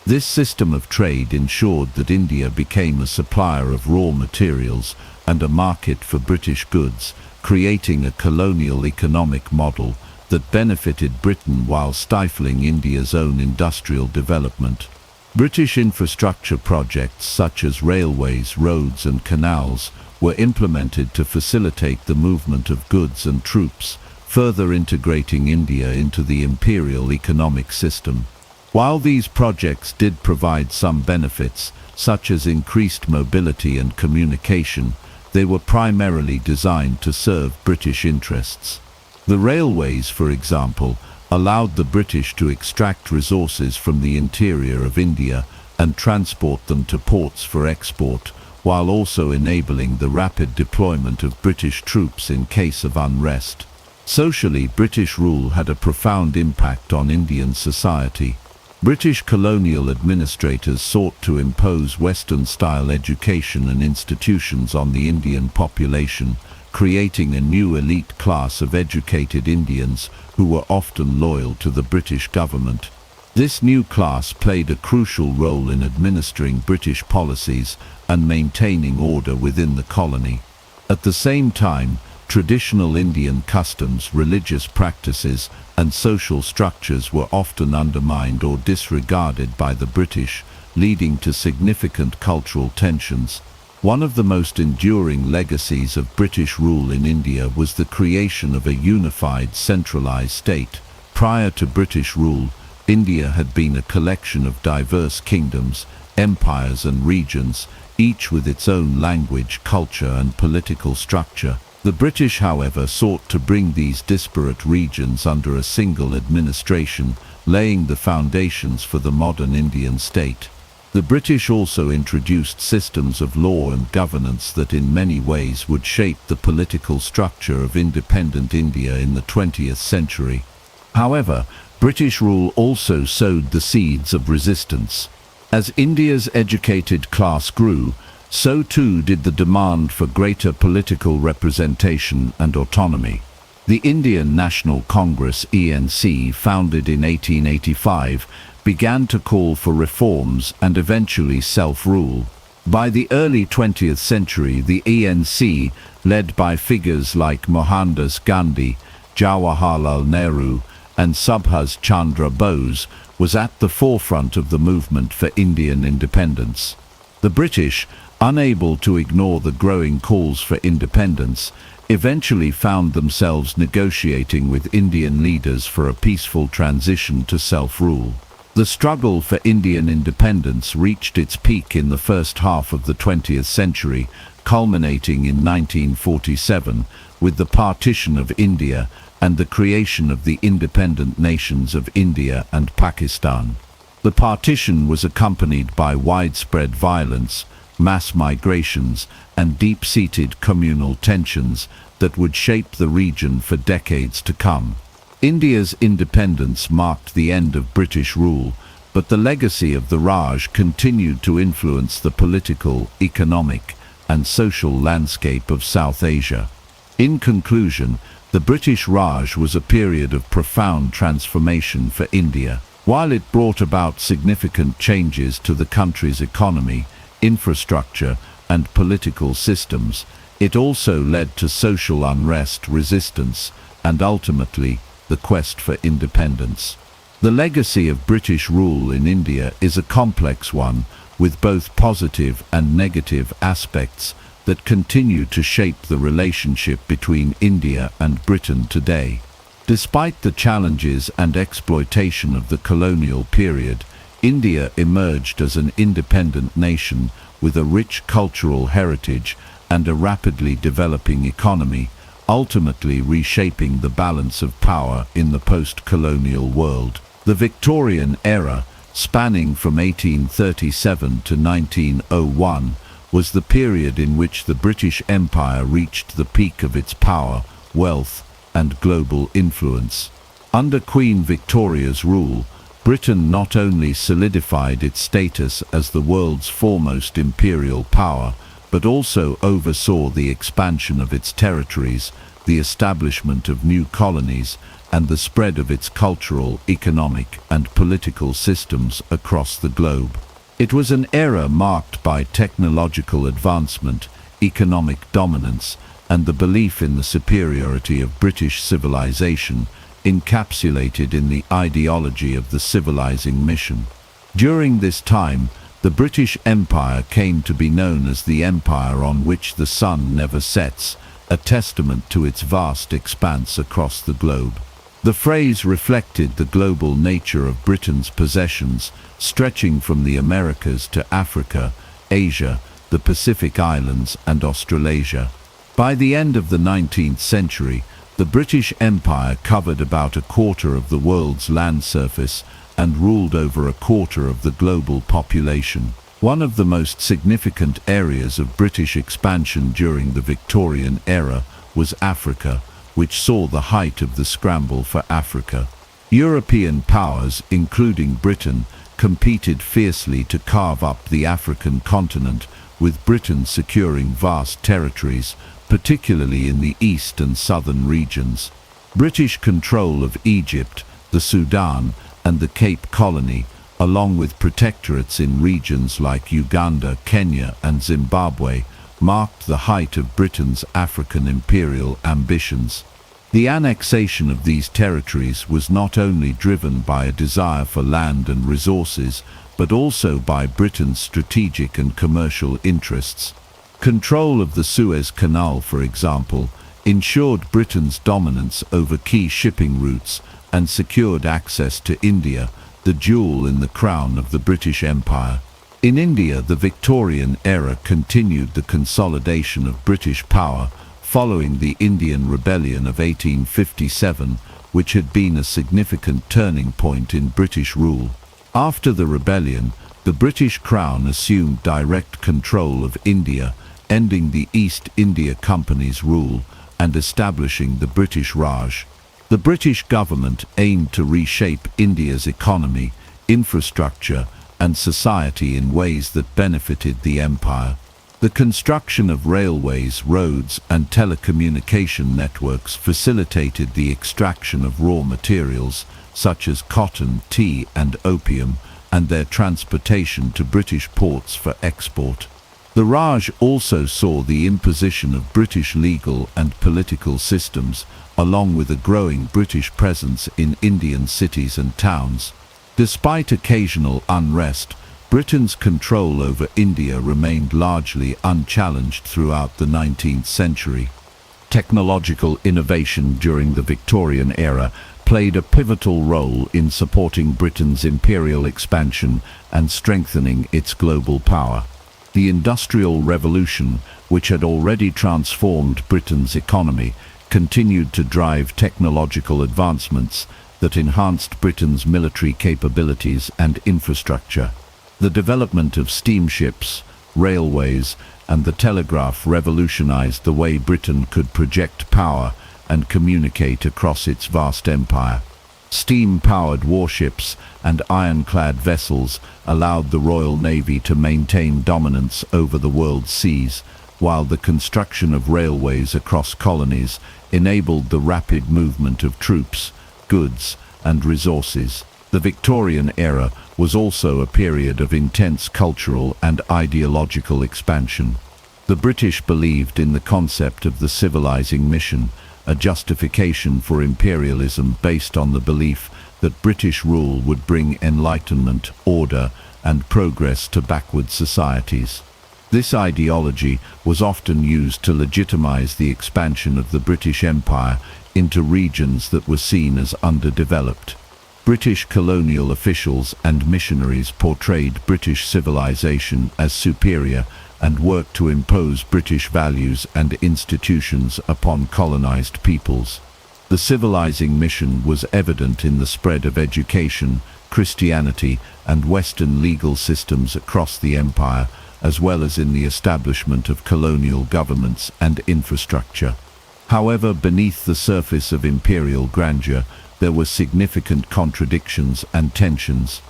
A: This system of trade ensured that India became a supplier of raw materials and a market for British goods, creating a colonial economic model that benefited Britain while stifling India's own industrial development. British infrastructure projects such as railways, roads and canals were implemented to facilitate the movement of goods and troops, further integrating India into the imperial economic system. While these projects did provide some benefits, such as increased mobility and communication, they were primarily designed to serve British interests. The railways, for example, allowed the British to extract resources from the interior of India and transport them to ports for export, while also enabling the rapid deployment of British troops in case of unrest. Socially, British rule had a profound impact on Indian society. British colonial administrators sought to impose Western-style education and institutions on the Indian population, creating a new elite class of educated Indians who were often loyal to the British government. This new class played a crucial role in administering British policies and maintaining order within the colony. At the same time, traditional Indian customs, religious practices, and social structures were often undermined or disregarded by the British, leading to significant cultural tensions. One of the most enduring legacies of British rule in India was the creation of a unified, centralized state. Prior to British rule, India had been a collection of diverse kingdoms, empires and regions, each with its own language, culture and political structure. The British, however, sought to bring these disparate regions under a single administration, laying the foundations for the modern Indian state. The British also introduced systems of law and governance that in many ways would shape the political structure of independent India in the 20th century. However, British rule also sowed the seeds of resistance. As India's educated class grew, so too did the demand for greater political representation and autonomy. The Indian National Congress (ENC), founded in 1885, began to call for reforms and eventually self-rule. By the early 20th century, the ENC, led by figures like Mohandas Gandhi, Jawaharlal Nehru, and Subhas Chandra Bose, was at the forefront of the movement for Indian independence. The British, unable to ignore the growing calls for independence, eventually found themselves negotiating with Indian leaders for a peaceful transition to self-rule. The struggle for Indian independence reached its peak in the first half of the 20th century, culminating in 1947 with the partition of India and the creation of the independent nations of India and Pakistan. The partition was accompanied by widespread violence, mass migrations, and deep-seated communal tensions that would shape the region for decades to come. India's independence marked the end of British rule, but the legacy of the Raj continued to influence the political, economic, and social landscape of South Asia. In conclusion, the British Raj was a period of profound transformation for India. While it brought about significant changes to the country's economy, infrastructure, and political systems, it also led to social unrest, resistance, and ultimately, the quest for independence. The legacy of British rule in India is a complex one, with both positive and negative aspects that continue to shape the relationship between India and Britain today. Despite the challenges and exploitation of the colonial period, India emerged as an independent nation with a rich cultural heritage and a rapidly developing economy, ultimately reshaping the balance of power in the post-colonial world. The Victorian era, spanning from 1837 to 1901, was the period in which the British Empire reached the peak of its power, wealth, and global influence. Under Queen Victoria's rule, Britain not only solidified its status as the world's foremost imperial power, but also oversaw the expansion of its territories, the establishment of new colonies, and the spread of its cultural, economic, and political systems across the globe. It was an era marked by technological advancement, economic dominance, and the belief in the superiority of British civilization, encapsulated in the ideology of the civilizing mission. During this time, the British Empire came to be known as the empire on which the sun never sets, a testament to its vast expanse across the globe. The phrase reflected the global nature of Britain's possessions, stretching from the Americas to Africa, Asia, the Pacific Islands, and Australasia. By the end of the 19th century, the British Empire covered about a quarter of the world's land surface and ruled over a quarter of the global population. One of the most significant areas of British expansion during the Victorian era was Africa, which saw the height of the scramble for Africa. European powers, including Britain, competed fiercely to carve up the African continent, with Britain securing vast territories, particularly in the east and southern regions. British control of Egypt, the Sudan, and the Cape Colony, along with protectorates in regions like Uganda, Kenya, and Zimbabwe, marked the height of Britain's African imperial ambitions. The annexation of these territories was not only driven by a desire for land and resources, but also by Britain's strategic and commercial interests. Control of the Suez Canal, for example, ensured Britain's dominance over key shipping routes and secured access to India, the jewel in the crown of the British Empire. In India, the Victorian era continued the consolidation of British power, following the Indian Rebellion of 1857, which had been a significant turning point in British rule. After the rebellion, the British Crown assumed direct control of India, ending the East India Company's rule and establishing the British Raj. The British government aimed to reshape India's economy, infrastructure, and society in ways that benefited the empire. The construction of railways, roads, and telecommunication networks facilitated the extraction of raw materials such as cotton, tea, and opium, and their transportation to British ports for export. The Raj also saw the imposition of British legal and political systems, along with a growing British presence in Indian cities and towns. Despite occasional unrest, Britain's control over India remained largely unchallenged throughout the 19th century. Technological innovation during the Victorian era played a pivotal role in supporting Britain's imperial expansion and strengthening its global power. The Industrial Revolution, which had already transformed Britain's economy, continued to drive technological advancements that enhanced Britain's military capabilities and infrastructure. The development of steamships, railways, and the telegraph revolutionized the way Britain could project power and communicate across its vast empire. Steam-powered warships and ironclad vessels allowed the Royal Navy to maintain dominance over the world's seas, while the construction of railways across colonies enabled the rapid movement of troops, goods, and resources. The Victorian era was also a period of intense cultural and ideological expansion. The British believed in the concept of the civilizing mission, a justification for imperialism based on the belief that British rule would bring enlightenment, order, and progress to backward societies. This ideology was often used to legitimize the expansion of the British Empire into regions that were seen as underdeveloped. British colonial officials and missionaries portrayed British civilization as superior and worked to impose British values and institutions upon colonized peoples. The civilizing mission was evident in the spread of education, Christianity, and Western legal systems across the empire, as well as in the establishment of colonial governments and infrastructure. However, beneath the surface of imperial grandeur, there were significant contradictions and tensions.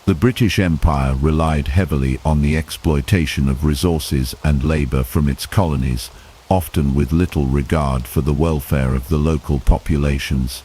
A: The British Empire relied heavily on the exploitation of resources and labor from its colonies, often with little regard for the welfare of the local populations.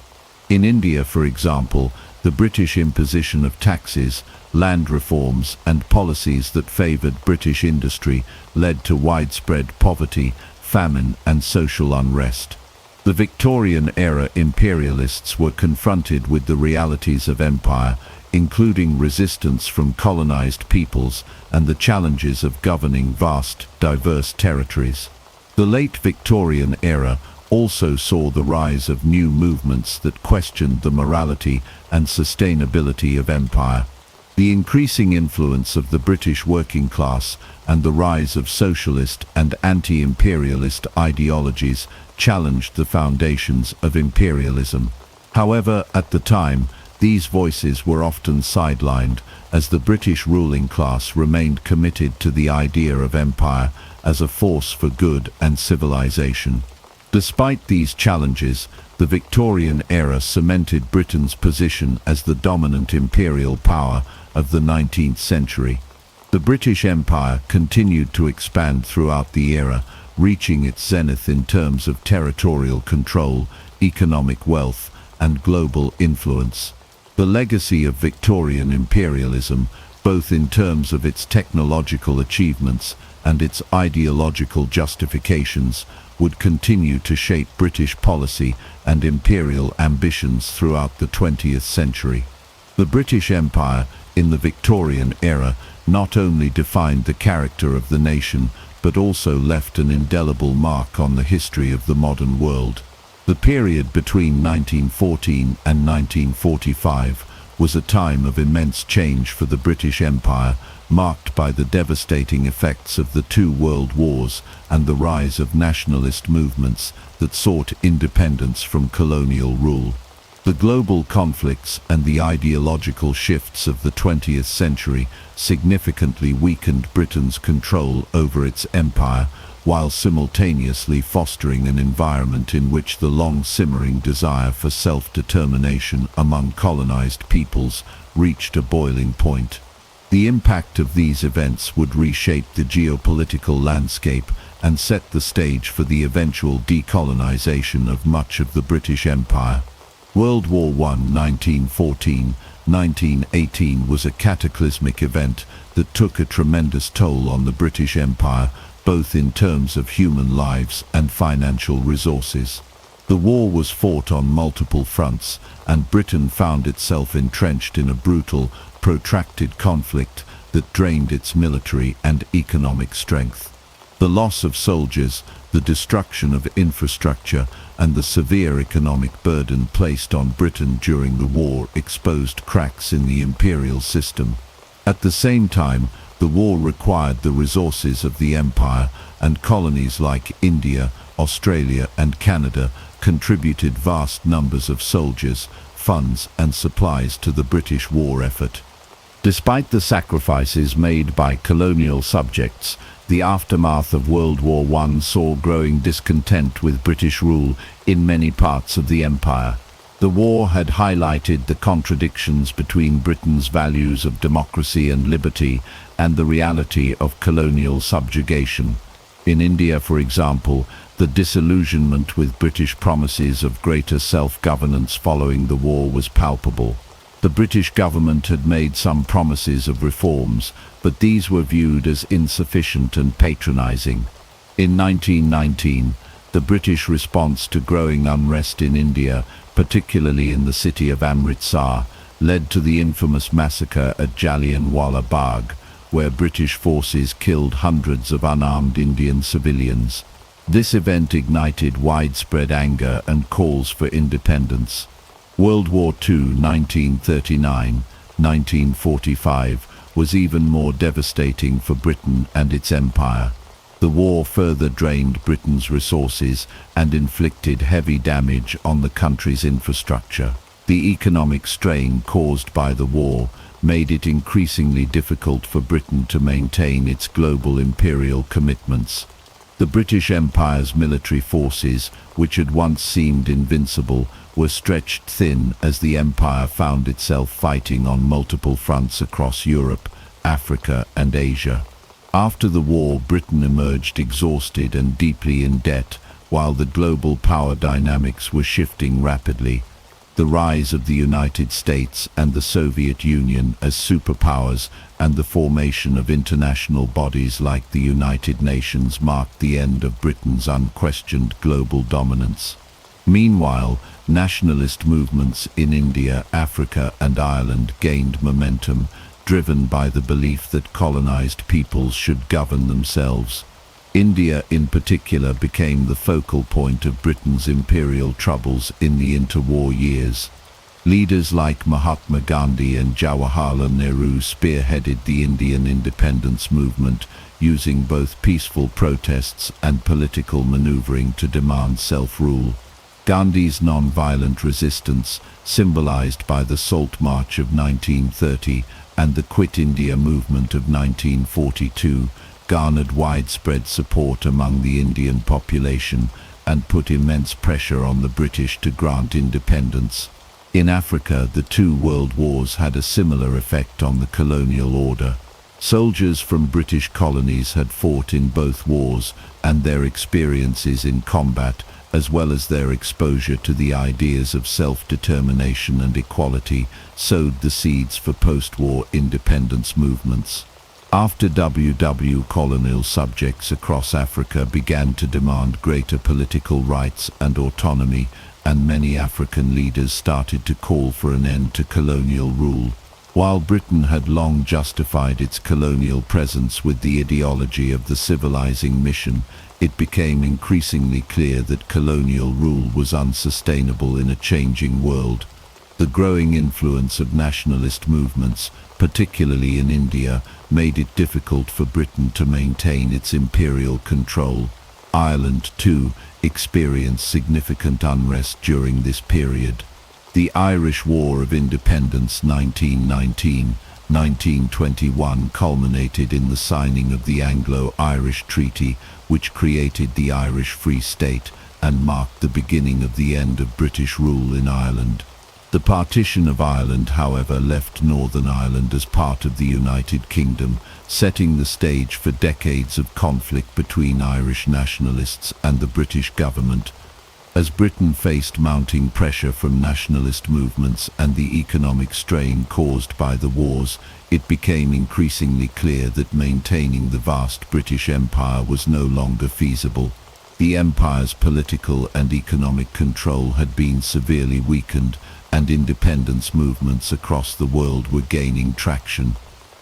A: In India, for example, the British imposition of taxes, land reforms, and policies that favored British industry led to widespread poverty, famine, and social unrest. The Victorian-era imperialists were confronted with the realities of empire, including resistance from colonized peoples and the challenges of governing vast, diverse territories. The late Victorian era also saw the rise of new movements that questioned the morality and sustainability of empire. The increasing influence of the British working class and the rise of socialist and anti-imperialist ideologies challenged the foundations of imperialism. However, at the time, these voices were often sidelined, as the British ruling class remained committed to the idea of empire as a force for good and civilization. Despite these challenges, the Victorian era cemented Britain's position as the dominant imperial power of the 19th century. The British Empire continued to expand throughout the era, reaching its zenith in terms of territorial control, economic wealth, and global influence. The legacy of Victorian imperialism, both in terms of its technological achievements and its ideological justifications, would continue to shape British policy and imperial ambitions throughout the 20th century. The British Empire, in the Victorian era, not only defined the character of the nation, but also left an indelible mark on the history of the modern world. The period between 1914 and 1945 was a time of immense change for the British Empire, marked by the devastating effects of the two world wars and the rise of nationalist movements that sought independence from colonial rule. The global conflicts and the ideological shifts of the 20th century significantly weakened Britain's control over its empire, while simultaneously fostering an environment in which the long-simmering desire for self-determination among colonized peoples reached a boiling point. The impact of these events would reshape the geopolitical landscape and set the stage for the eventual decolonization of much of the British Empire. World War I 1914-1918 was a cataclysmic event that took a tremendous toll on the British Empire, both in terms of human lives and financial resources. The war was fought on multiple fronts, and Britain found itself entrenched in a brutal, protracted conflict that drained its military and economic strength. The loss of soldiers, the destruction of infrastructure, and the severe economic burden placed on Britain during the war exposed cracks in the imperial system. At the same time, the war required the resources of the empire, and colonies like India, Australia, and Canada contributed vast numbers of soldiers, funds, and supplies to the British war effort. Despite the sacrifices made by colonial subjects, the aftermath of World War I saw growing discontent with British rule in many parts of the empire. The war had highlighted the contradictions between Britain's values of democracy and liberty and the reality of colonial subjugation. In India, for example, the disillusionment with British promises of greater self-governance following the war was palpable. The British government had made some promises of reforms, but these were viewed as insufficient and patronizing. In 1919, the British response to growing unrest in India, particularly in the city of Amritsar, led to the infamous massacre at Jallianwala Bagh, where British forces killed hundreds of unarmed Indian civilians. This event ignited widespread anger and calls for independence. World War II 1939-1945 was even more devastating for Britain and its empire. The war further drained Britain's resources and inflicted heavy damage on the country's infrastructure. The economic strain caused by the war made it increasingly difficult for Britain to maintain its global imperial commitments. The British Empire's military forces, which had once seemed invincible, were stretched thin as the empire found itself fighting on multiple fronts across Europe, Africa, and Asia. After the war, Britain emerged exhausted and deeply in debt, while the global power dynamics were shifting rapidly. The rise of the United States and the Soviet Union as superpowers and the formation of international bodies like the United Nations marked the end of Britain's unquestioned global dominance. Meanwhile, nationalist movements in India, Africa, and Ireland gained momentum, driven by the belief that colonized peoples should govern themselves. India in particular became the focal point of Britain's imperial troubles in the interwar years. Leaders like Mahatma Gandhi and Jawaharlal Nehru spearheaded the Indian independence movement, using both peaceful protests and political maneuvering to demand self-rule. Gandhi's non-violent resistance, symbolized by the Salt March of 1930 and the Quit India movement of 1942, garnered widespread support among the Indian population and put immense pressure on the British to grant independence. In Africa, the two world wars had a similar effect on the colonial order. Soldiers from British colonies had fought in both wars, and their experiences in combat, as well as their exposure to the ideas of self-determination and equality, sowed the seeds for post-war independence movements. After colonial subjects across Africa began to demand greater political rights and autonomy, and many African leaders started to call for an end to colonial rule. While Britain had long justified its colonial presence with the ideology of the civilizing mission, it became increasingly clear that colonial rule was unsustainable in a changing world. The growing influence of nationalist movements, particularly in India, made it difficult for Britain to maintain its imperial control. Ireland, too, experienced significant unrest during this period. The Irish War of Independence 1919-1921 culminated in the signing of the Anglo-Irish Treaty, which created the Irish Free State and marked the beginning of the end of British rule in Ireland. The partition of Ireland, however, left Northern Ireland as part of the United Kingdom, setting the stage for decades of conflict between Irish nationalists and the British government. As Britain faced mounting pressure from nationalist movements and the economic strain caused by the wars, it became increasingly clear that maintaining the vast British Empire was no longer feasible. The empire's political and economic control had been severely weakened, and independence movements across the world were gaining traction.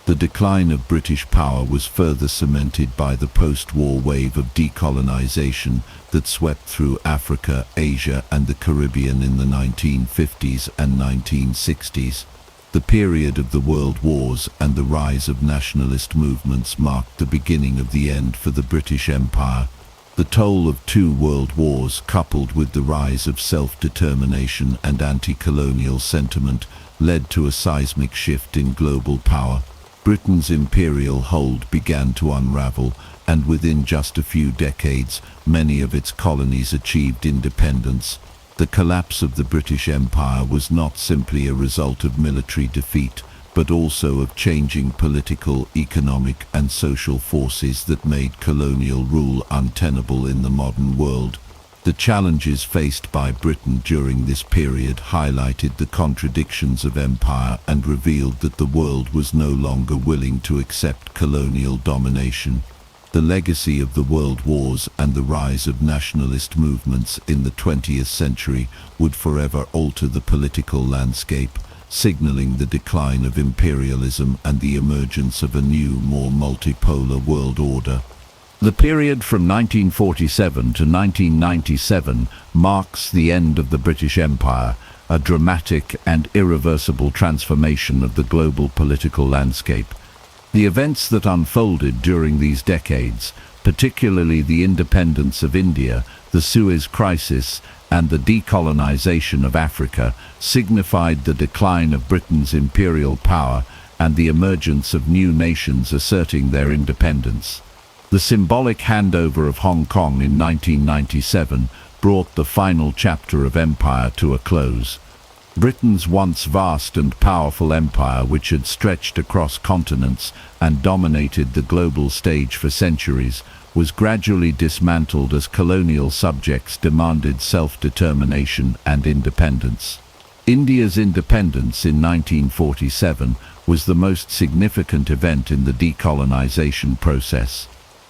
A: The decline of British power was further cemented by the post-war wave of decolonization that swept through Africa, Asia, and the Caribbean in the 1950s and 1960s. The period of the World Wars and the rise of nationalist movements marked the beginning of the end for the British Empire. The toll of two world wars, coupled with the rise of self-determination and anti-colonial sentiment, led to a seismic shift in global power. Britain's imperial hold began to unravel, and within just a few decades, many of its colonies achieved independence. The collapse of the British Empire was not simply a result of military defeat, but also of changing political, economic, and social forces that made colonial rule untenable in the modern world. The challenges faced by Britain during this period highlighted the contradictions of empire and revealed that the world was no longer willing to accept colonial domination. The legacy of the World Wars and the rise of nationalist movements in the 20th century would forever alter the political landscape, signaling the decline of imperialism and the emergence of a new, more multipolar world order. The period from 1947 to 1997 marks the end of the British Empire, a dramatic and irreversible transformation of the global political landscape. The events that unfolded during these decades, particularly the independence of India, the Suez Crisis, and the decolonization of Africa, signified the decline of Britain's imperial power and the emergence of new nations asserting their independence. The symbolic handover of Hong Kong in 1997 brought the final chapter of empire to a close. Britain's once vast and powerful empire, which had stretched across continents and dominated the global stage for centuries, was gradually dismantled as colonial subjects demanded self-determination and independence. India's independence in 1947 was the most significant event in the decolonization process.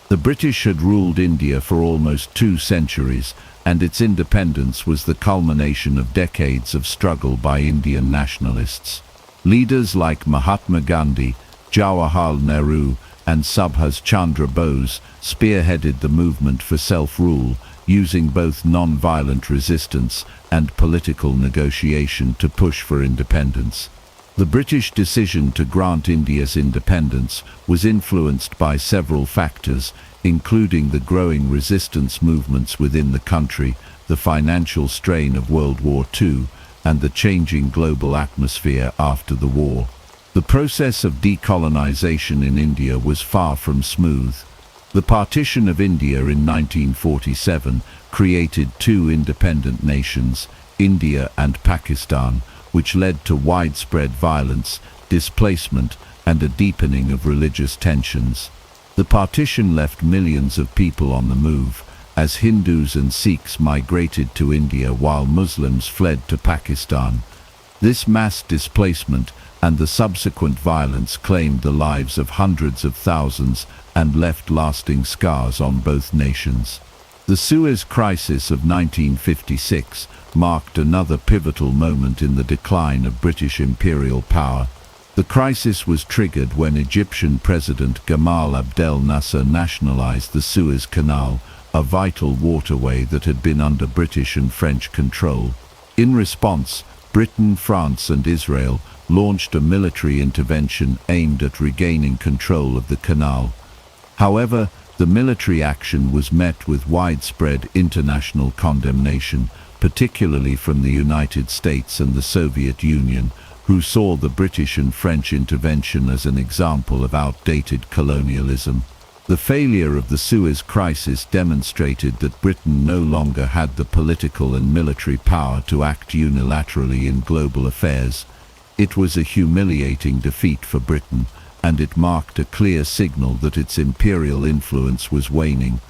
A: The British had ruled India for almost 2 centuries, and its independence was the culmination of decades of struggle by Indian nationalists. Leaders like Mahatma Gandhi, Jawaharlal Nehru, and Subhas Chandra Bose spearheaded the movement for self-rule, using both non-violent resistance and political negotiation to push for independence. The British decision to grant India's independence was influenced by several factors, including the growing resistance movements within the country, the financial strain of World War II, and the changing global atmosphere after the war. The process of decolonization in India was far from smooth. The partition of India in 1947 created 2 independent nations, India and Pakistan, which led to widespread violence, displacement, and a deepening of religious tensions. The partition left millions of people on the move, as Hindus and Sikhs migrated to India while Muslims fled to Pakistan. This mass displacement and the subsequent violence claimed the lives of hundreds of thousands and left lasting scars on both nations. The Suez Crisis of 1956 marked another pivotal moment in the decline of British imperial power. The crisis was triggered when Egyptian President Gamal Abdel Nasser nationalized the Suez Canal, a vital waterway that had been under British and French control. In response, Britain, France and Israel launched a military intervention aimed at regaining control of the canal. However, the military action was met with widespread international condemnation, particularly from the United States and the Soviet Union, who saw the British and French intervention as an example of outdated colonialism. The failure of the Suez Crisis demonstrated that Britain no longer had the political and military power to act unilaterally in global affairs. It was a humiliating defeat for Britain, and it marked a clear signal that its imperial influence was waning.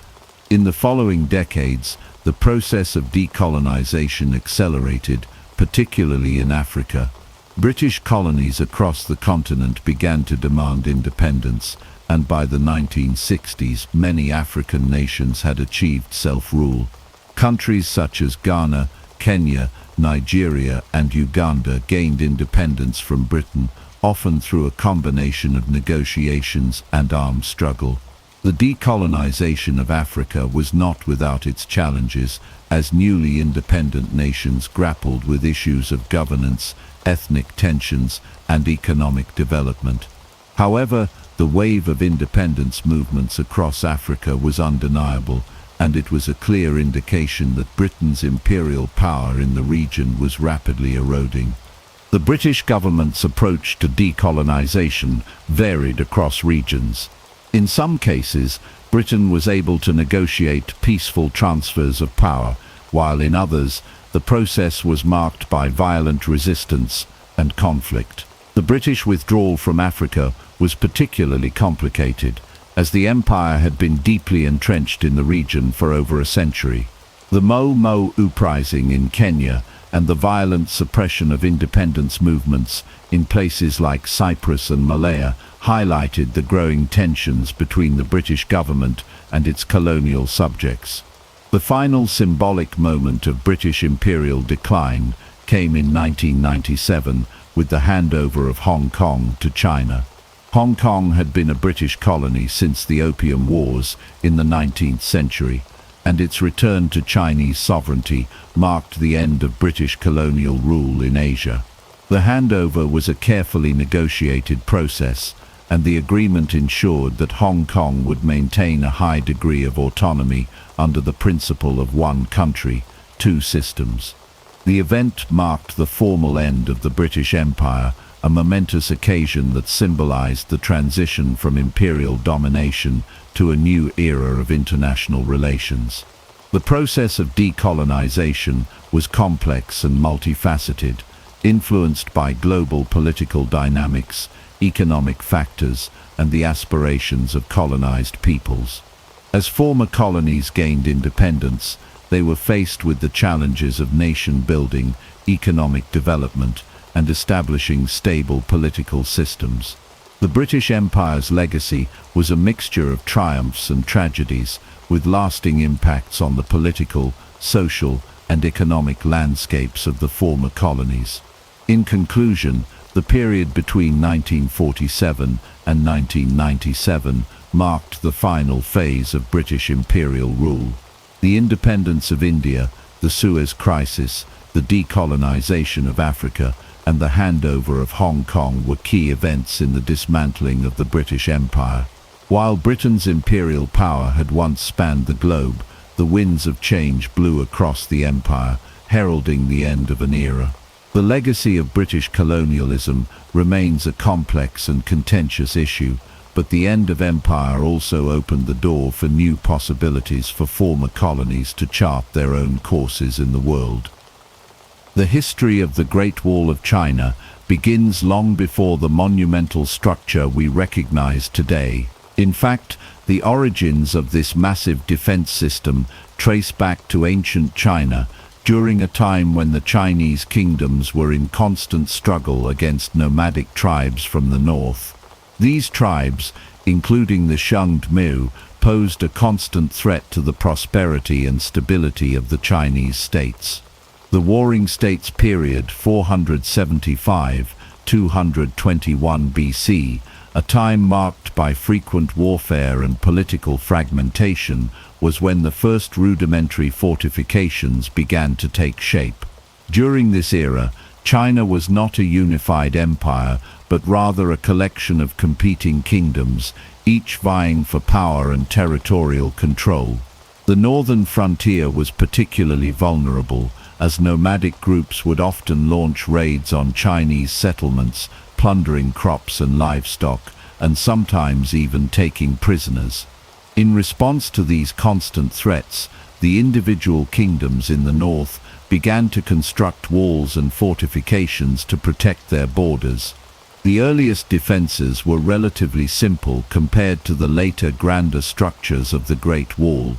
A: In the following decades, the process of decolonization accelerated, particularly in Africa. British colonies across the continent began to demand independence, and by the 1960s, many African nations had achieved self-rule. Countries such as Ghana, Kenya, Nigeria, and Uganda gained independence from Britain, often through a combination of negotiations and armed struggle. The decolonization of Africa was not without its challenges, as newly independent nations grappled with issues of governance, ethnic tensions, and economic development. However, the wave of independence movements across Africa was undeniable, and it was a clear indication that Britain's imperial power in the region was rapidly eroding. The British government's approach to decolonization varied across regions. In some cases, Britain was able to negotiate peaceful transfers of power, while in others, the process was marked by violent resistance and conflict. The British withdrawal from Africa was particularly complicated, as the empire had been deeply entrenched in the region for over a century. The Mau uprising in Kenya and the violent suppression of independence movements in places like Cyprus and Malaya highlighted the growing tensions between the British government and its colonial subjects. The final symbolic moment of British imperial decline came in 1997 with the handover of Hong Kong to China. Hong Kong had been a British colony since the Opium Wars in the 19th century, and its return to Chinese sovereignty marked the end of British colonial rule in Asia. The handover was a carefully negotiated process, and the agreement ensured that Hong Kong would maintain a high degree of autonomy under the principle of one country, two systems. The event marked the formal end of the British Empire, a momentous occasion that symbolized the transition from imperial domination to a new era of international relations. The process of decolonization was complex and multifaceted, influenced by global political dynamics, economic factors, and the aspirations of colonized peoples. As former colonies gained independence, they were faced with the challenges of nation building, economic development, and establishing stable political systems. The British Empire's legacy was a mixture of triumphs and tragedies, with lasting impacts on the political, social, and economic landscapes of the former colonies. In conclusion, the period between 1947 and 1997 marked the final phase of British imperial rule. The independence of India, the Suez Crisis, the decolonization of Africa, and the handover of Hong Kong were key events in the dismantling of the British Empire. While Britain's imperial power had once spanned the globe, the winds of change blew across the empire, heralding the end of an era. The legacy of British colonialism remains a complex and contentious issue, but the end of empire also opened the door for new possibilities for former colonies to chart their own courses in the world. The history of the Great Wall of China begins long before the monumental structure we recognize today. In fact, the origins of this massive defense system trace back to ancient China, during a time when the Chinese kingdoms were in constant struggle against nomadic tribes from the north. These tribes, including the Shangdmu, posed a constant threat to the prosperity and stability of the Chinese states. The Warring States period 475–221 BC, a time marked by frequent warfare and political fragmentation, was when the first rudimentary fortifications began to take shape. During this era, China was not a unified empire, but rather a collection of competing kingdoms, each vying for power and territorial control. The northern frontier was particularly vulnerable, as nomadic groups would often launch raids on Chinese settlements, plundering crops and livestock, and sometimes even taking prisoners. In response to these constant threats, the individual kingdoms in the north began to construct walls and fortifications to protect their borders. The earliest defenses were relatively simple compared to the later grander structures of the Great Wall.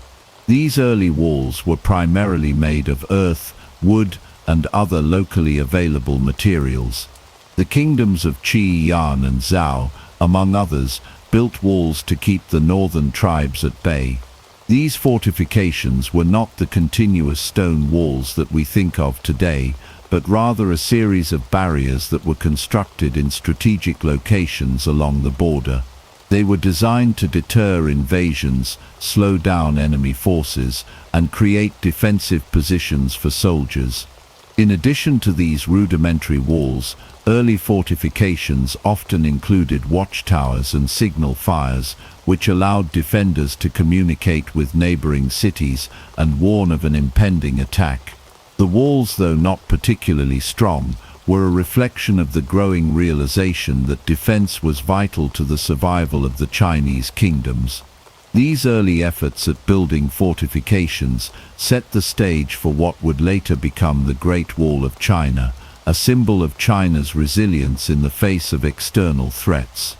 A: These early walls were primarily made of earth, wood, and other locally available materials. The kingdoms of Qi, Yan, and Zhao, among others, built walls to keep the northern tribes at bay. These fortifications were not the continuous stone walls that we think of today, but rather a series of barriers that were constructed in strategic locations along the border. They were designed to deter invasions, slow down enemy forces, and create defensive positions for soldiers. In addition to these rudimentary walls, early fortifications often included watchtowers and signal fires, which allowed defenders to communicate with neighboring cities and warn of an impending attack. The walls, though not particularly strong, were a reflection of the growing realization that defense was vital to the survival of the Chinese kingdoms. These early efforts at building fortifications set the stage for what would later become the Great Wall of China, a symbol of China's resilience in the face of external threats.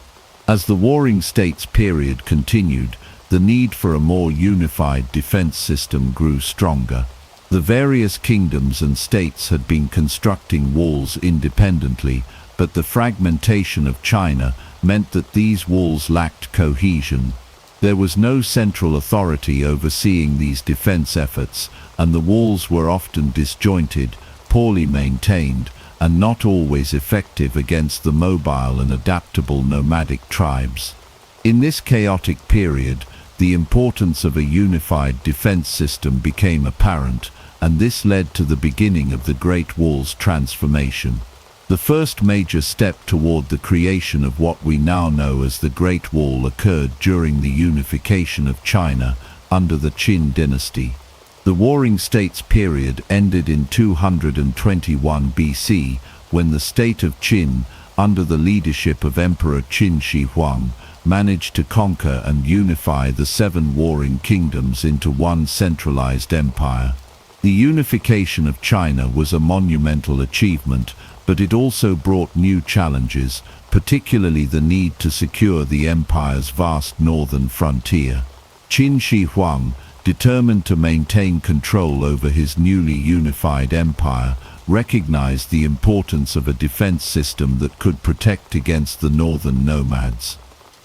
A: As the Warring States period continued, the need for a more unified defense system grew stronger. The various kingdoms and states had been constructing walls independently, but the fragmentation of China meant that these walls lacked cohesion. There was no central authority overseeing these defense efforts, and the walls were often disjointed, poorly maintained, and not always effective against the mobile and adaptable nomadic tribes. In this chaotic period, the importance of a unified defense system became apparent, and this led to the beginning of the Great Wall's transformation. The first major step toward the creation of what we now know as the Great Wall occurred during the unification of China under the Qin dynasty. The Warring States period ended in 221 BC, when the state of Qin, under the leadership of Emperor Qin Shi Huang, managed to conquer and unify the 7 warring kingdoms into one centralized empire. The unification of China was a monumental achievement, but it also brought new challenges, particularly the need to secure the empire's vast northern frontier. Qin Shi Huang, determined to maintain control over his newly unified empire, recognized the importance of a defense system that could protect against the northern nomads.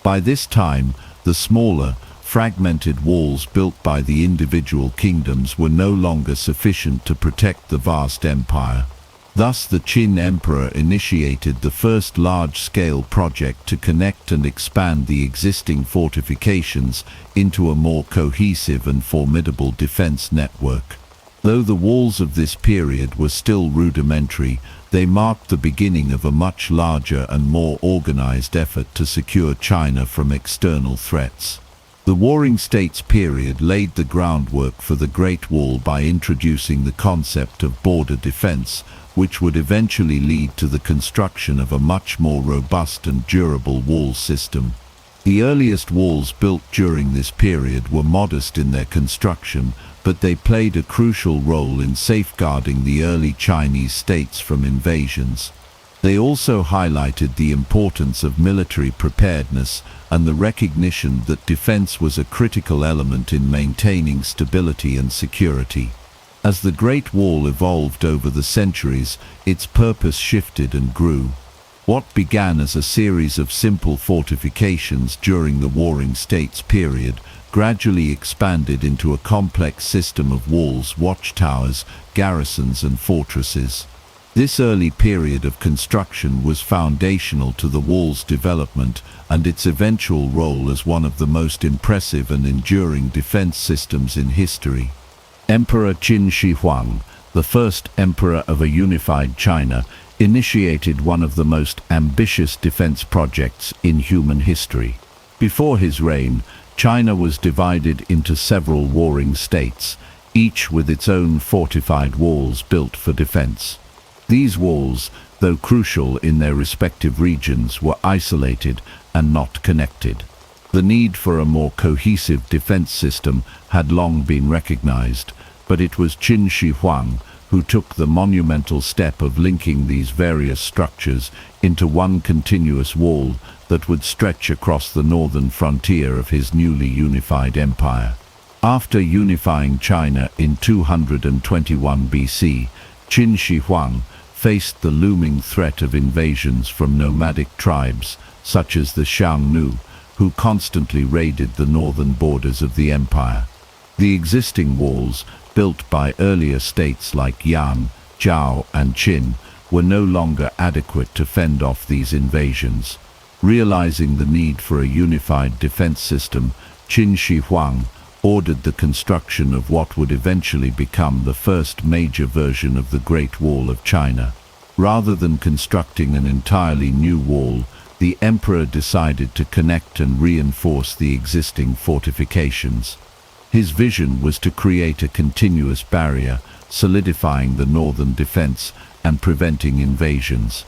A: By this time, the smaller, fragmented walls built by the individual kingdoms were no longer sufficient to protect the vast empire. Thus, the Qin emperor initiated the first large-scale project to connect and expand the existing fortifications into a more cohesive and formidable defense network. Though the walls of this period were still rudimentary, they marked the beginning of a much larger and more organized effort to secure China from external threats. The Warring States period laid the groundwork for the Great Wall by introducing the concept of border defense, which would eventually lead to the construction of a much more robust and durable wall system. The earliest walls built during this period were modest in their construction, but they played a crucial role in safeguarding the early Chinese states from invasions. They also highlighted the importance of military preparedness and the recognition that defense was a critical element in maintaining stability and security. As the Great Wall evolved over the centuries, its purpose shifted and grew. What began as a series of simple fortifications during the Warring States period gradually expanded into a complex system of walls, watchtowers, garrisons, and fortresses. This early period of construction was foundational to the wall's development and its eventual role as one of the most impressive and enduring defense systems in history. Emperor Qin Shi Huang, the first emperor of a unified China, initiated one of the most ambitious defense projects in human history. Before his reign, China was divided into several warring states, each with its own fortified walls built for defense. These walls, though crucial in their respective regions, were isolated and not connected. The need for a more cohesive defense system had long been recognized, but it was Qin Shi Huang who took the monumental step of linking these various structures into one continuous wall that would stretch across the northern frontier of his newly unified empire. After unifying China in 221 BC, Qin Shi Huang faced the looming threat of invasions from nomadic tribes such as the Xiongnu, who constantly raided the northern borders of the empire. The existing walls, built by earlier states like Yan, Zhao, and Qin, were no longer adequate to fend off these invasions. Realizing the need for a unified defense system, Qin Shi Huang ordered the construction of what would eventually become the first major version of the Great Wall of China. Rather than constructing an entirely new wall, the emperor decided to connect and reinforce the existing fortifications. His vision was to create a continuous barrier, solidifying the northern defense and preventing invasions.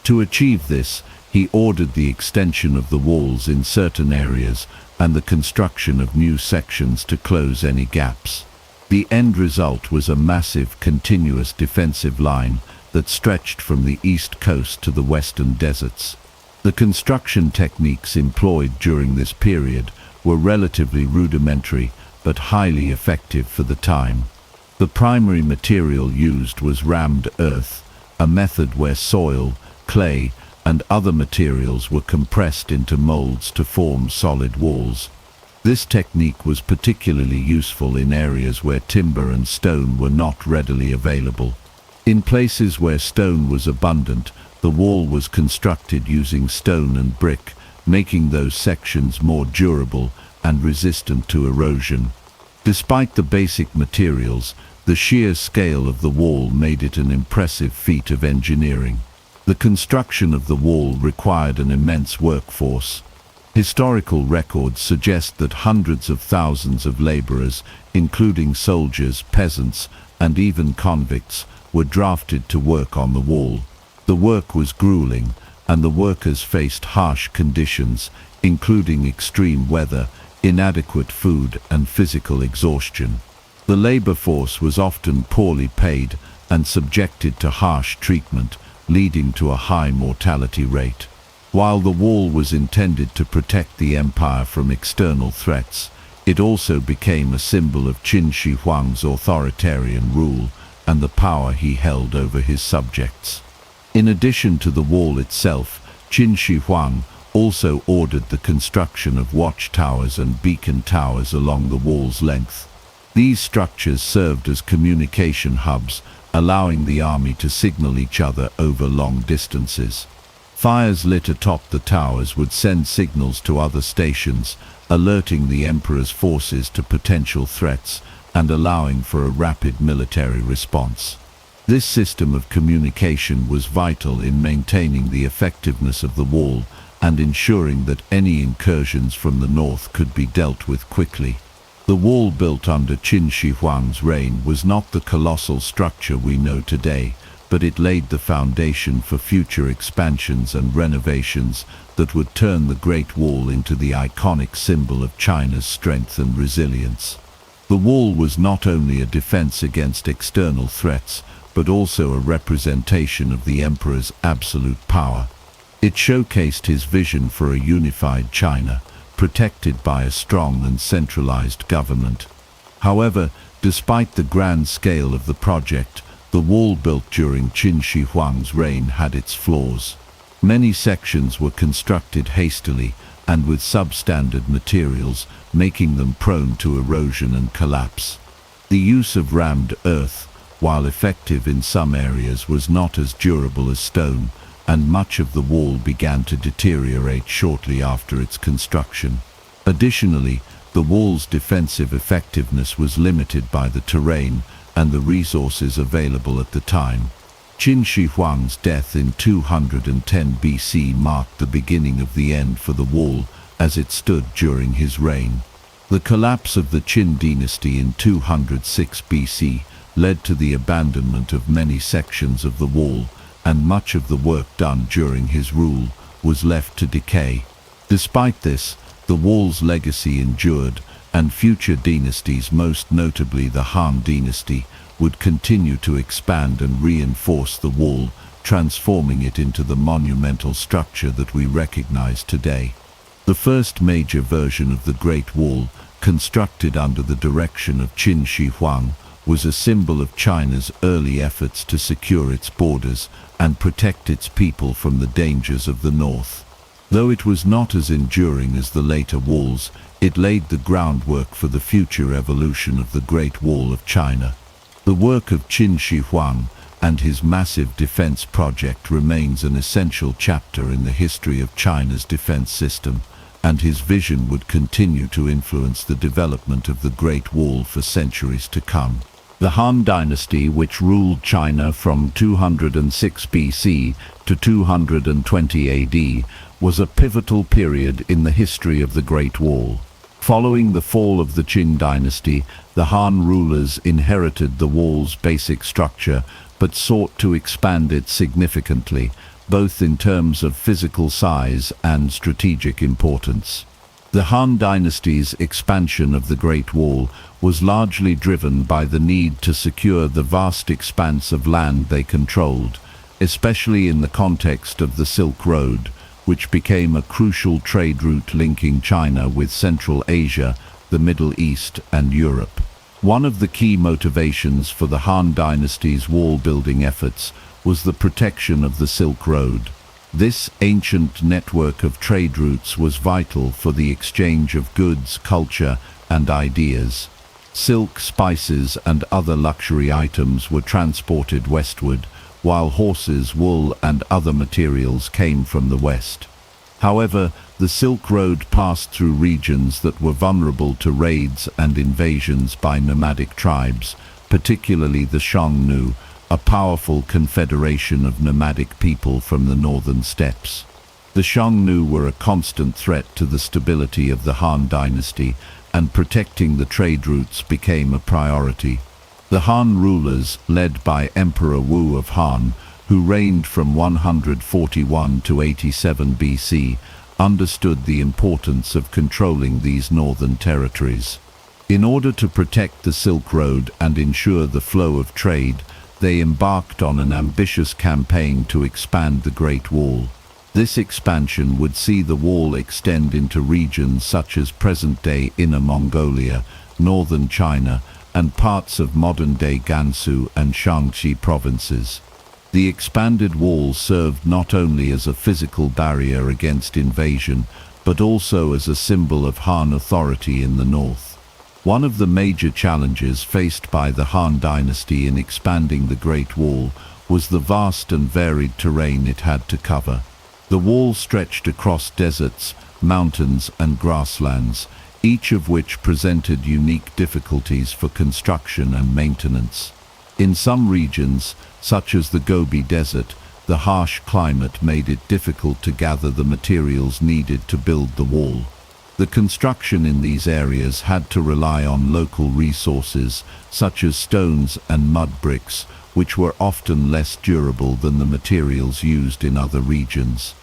A: To achieve this, he ordered the extension of the walls in certain areas and the construction of new sections to close any gaps. The end result was a massive, continuous defensive line that stretched from the east coast to the western deserts. The construction techniques employed during this period were relatively rudimentary but highly effective for the time. The primary material used was rammed earth, a method where soil, clay, and other materials were compressed into molds to form solid walls. This technique was particularly useful in areas where timber and stone were not readily available. In places where stone was abundant, the wall was constructed using stone and brick, making those sections more durable and resistant to erosion. Despite the basic materials, the sheer scale of the wall made it an impressive feat of engineering. The construction of the wall required an immense workforce. Historical records suggest that hundreds of thousands of laborers, including soldiers, peasants, and even convicts, were drafted to work on the wall. The work was grueling, and the workers faced harsh conditions, including extreme weather, inadequate food, and physical exhaustion. The labor force was often poorly paid and subjected to harsh treatment, leading to a high mortality rate. While the wall was intended to protect the empire from external threats, it also became a symbol of Qin Shi Huang's authoritarian rule and the power he held over his subjects. In addition to the wall itself, Qin Shi Huang also ordered the construction of watchtowers and beacon towers along the wall's length. These structures served as communication hubs, allowing the army to signal each other over long distances. Fires lit atop the towers would send signals to other stations, alerting the emperor's forces to potential threats and allowing for a rapid military response. This system of communication was vital in maintaining the effectiveness of the wall and ensuring that any incursions from the north could be dealt with quickly. The wall built under Qin Shi Huang's reign was not the colossal structure we know today, but it laid the foundation for future expansions and renovations that would turn the Great Wall into the iconic symbol of China's strength and resilience. The wall was not only a defense against external threats, but also a representation of the emperor's absolute power. It showcased his vision for a unified China, protected by a strong and centralized government. However, despite the grand scale of the project, the wall built during Qin Shi Huang's reign had its flaws. Many sections were constructed hastily and with substandard materials, making them prone to erosion and collapse. The use of rammed earth, while effective in some areas, was not as durable as stone, and much of the wall began to deteriorate shortly after its construction. Additionally, the wall's defensive effectiveness was limited by the terrain and the resources available at the time. Qin Shi Huang's death in 210 BC marked the beginning of the end for the wall as it stood during his reign. The collapse of the Qin dynasty in 206 BC led to the abandonment of many sections of the wall, and much of the work done during his rule was left to decay. Despite this, the wall's legacy endured, and future dynasties, most notably the Han dynasty, would continue to expand and reinforce the wall, transforming it into the monumental structure that we recognize today. The first major version of the Great Wall, constructed under the direction of Qin Shi Huang, was a symbol of China's early efforts to secure its borders and protect its people from the dangers of the north. Though it was not as enduring as the later walls, it laid the groundwork for the future evolution of the Great Wall of China. The work of Qin Shi Huang and his massive defense project remains an essential chapter in the history of China's defense system, and his vision would continue to influence the development of the Great Wall for centuries to come. The Han dynasty, which ruled China from 206 BC to 220 AD, was a pivotal period in the history of the Great Wall. Following the fall of the Qin dynasty, the Han rulers inherited the wall's basic structure but sought to expand it significantly, both in terms of physical size and strategic importance. The Han dynasty's expansion of the Great Wall was largely driven by the need to secure the vast expanse of land they controlled, especially in the context of the Silk Road, which became a crucial trade route linking China with Central Asia, the Middle East, and Europe. One of the key motivations for the Han dynasty's wall-building efforts was the protection of the Silk Road. This ancient network of trade routes was vital for the exchange of goods, culture, and ideas. Silk, spices, and other luxury items were transported westward, while horses, wool, and other materials came from the west. However, the Silk Road passed through regions that were vulnerable to raids and invasions by nomadic tribes, particularly the Xiongnu, a powerful confederation of nomadic people from the northern steppes. The Xiongnu were a constant threat to the stability of the Han dynasty, and protecting the trade routes became a priority. The Han rulers, led by Emperor Wu of Han, who reigned from 141 to 87 BC, understood the importance of controlling these northern territories. In order to protect the Silk Road and ensure the flow of trade, they embarked on an ambitious campaign to expand the Great Wall. This expansion would see the wall extend into regions such as present-day Inner Mongolia, northern China, and parts of modern-day Gansu and Shaanxi provinces. The expanded wall served not only as a physical barrier against invasion, but also as a symbol of Han authority in the north. One of the major challenges faced by the Han dynasty in expanding the Great Wall was the vast and varied terrain it had to cover. The wall stretched across deserts, mountains, and grasslands, each of which presented unique difficulties for construction and maintenance. In some regions, such as the Gobi Desert, the harsh climate made it difficult to gather the materials needed to build the wall. The construction in these areas had to rely on local resources, such as stones and mud bricks, which were often less durable than the materials used in other regions.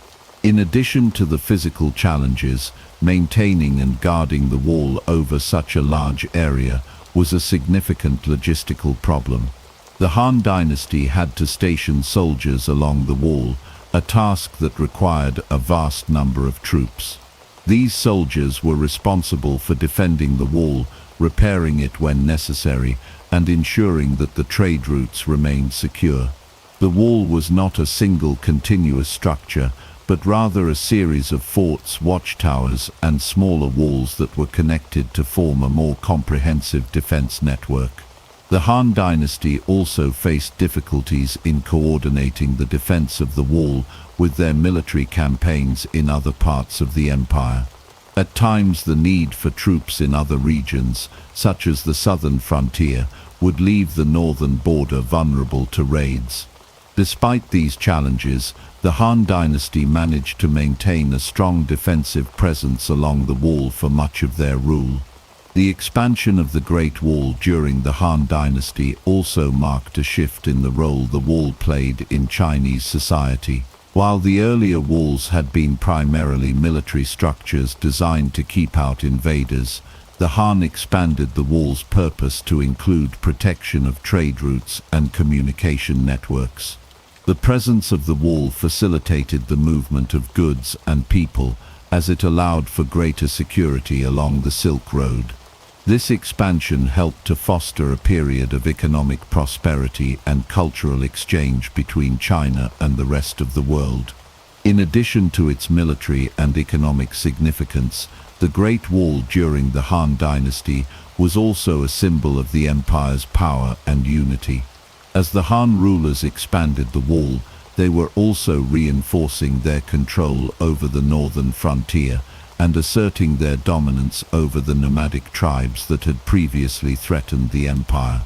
A: In addition to the physical challenges, maintaining and guarding the wall over such a large area was a significant logistical problem. The Han dynasty had to station soldiers along the wall, a task that required a vast number of troops. These soldiers were responsible for defending the wall, repairing it when necessary, and ensuring that the trade routes remained secure. The wall was not a single continuous structure, but rather a series of forts, watchtowers, and smaller walls that were connected to form a more comprehensive defense network. The Han dynasty also faced difficulties in coordinating the defense of the wall with their military campaigns in other parts of the empire. At times, the need for troops in other regions, such as the southern frontier, would leave the northern border vulnerable to raids. Despite these challenges, the Han Dynasty managed to maintain a strong defensive presence along the wall for much of their rule. The expansion of the Great Wall during the Han Dynasty also marked a shift in the role the wall played in Chinese society. While the earlier walls had been primarily military structures designed to keep out invaders, the Han expanded the wall's purpose to include protection of trade routes and communication networks. The presence of the wall facilitated the movement of goods and people, as it allowed for greater security along the Silk Road. This expansion helped to foster a period of economic prosperity and cultural exchange between China and the rest of the world. In addition to its military and economic significance, the Great Wall during the Han Dynasty was also a symbol of the empire's power and unity. As the Han rulers expanded the wall, they were also reinforcing their control over the northern frontier and asserting their dominance over the nomadic tribes that had previously threatened the empire.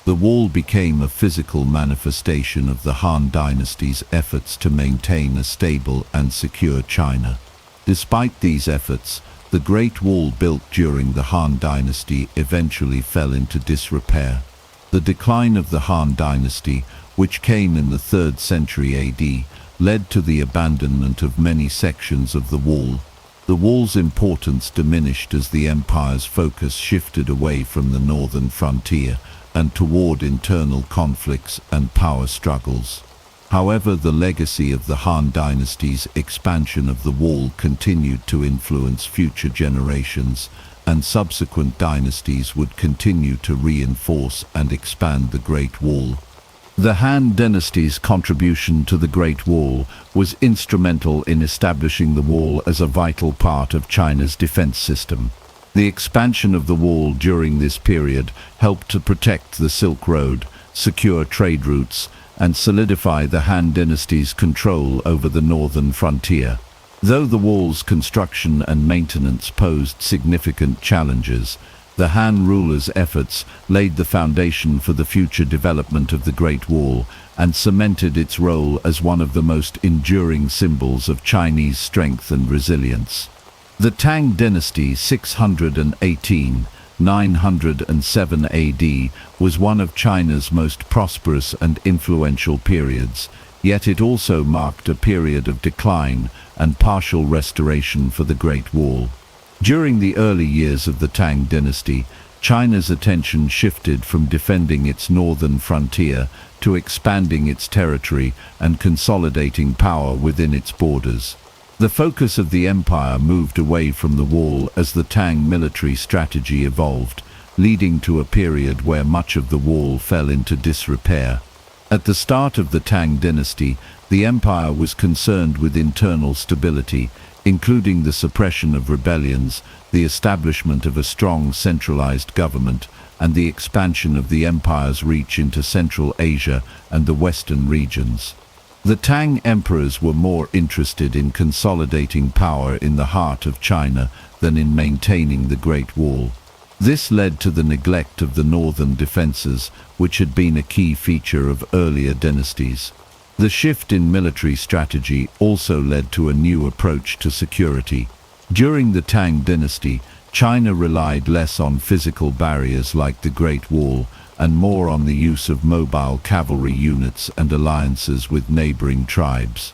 A: The wall became a physical manifestation of the Han Dynasty's efforts to maintain a stable and secure China. Despite these efforts, the Great Wall built during the Han Dynasty eventually fell into disrepair. The decline of the Han Dynasty, which came in the 3rd century AD, led to the abandonment of many sections of the wall. The wall's importance diminished as the empire's focus shifted away from the northern frontier and toward internal conflicts and power struggles. However, the legacy of the Han Dynasty's expansion of the wall continued to influence future generations, and subsequent dynasties would continue to reinforce and expand the Great Wall. The Han Dynasty's contribution to the Great Wall was instrumental in establishing the wall as a vital part of China's defense system. The expansion of the wall during this period helped to protect the Silk Road, secure trade routes, and solidify the Han Dynasty's control over the northern frontier. Though the wall's construction and maintenance posed significant challenges, the Han rulers' efforts laid the foundation for the future development of the Great Wall and cemented its role as one of the most enduring symbols of Chinese strength and resilience. The Tang Dynasty 618–907 AD was one of China's most prosperous and influential periods, yet it also marked a period of decline and partial restoration for the Great Wall. During the early years of the Tang Dynasty, China's attention shifted from defending its northern frontier to expanding its territory and consolidating power within its borders. The focus of the empire moved away from the wall as the Tang military strategy evolved, leading to a period where much of the wall fell into disrepair. At the start of the Tang Dynasty, the empire was concerned with internal stability, including the suppression of rebellions, the establishment of a strong centralized government, and the expansion of the empire's reach into Central Asia and the western regions. The Tang emperors were more interested in consolidating power in the heart of China than in maintaining the Great Wall. This led to the neglect of the northern defenses, which had been a key feature of earlier dynasties. The shift in military strategy also led to a new approach to security. During the Tang Dynasty, China relied less on physical barriers like the Great Wall and more on the use of mobile cavalry units and alliances with neighboring tribes.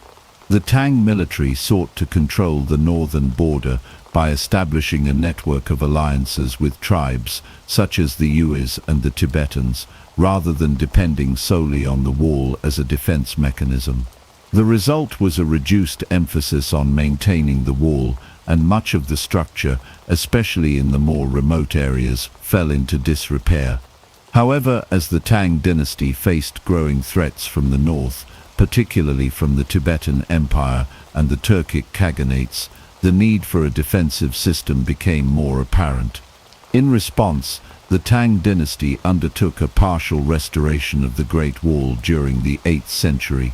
A: The Tang military sought to control the northern border by establishing a network of alliances with tribes such as the Yues and the Tibetans, rather than depending solely on the wall as a defense mechanism. The result was a reduced emphasis on maintaining the wall, and much of the structure, especially in the more remote areas, fell into disrepair. However, as the Tang Dynasty faced growing threats from the north, particularly from the Tibetan Empire and the Turkic Khaganates, the need for a defensive system became more apparent. In response, the Tang Dynasty undertook a partial restoration of the Great Wall during the 8th century.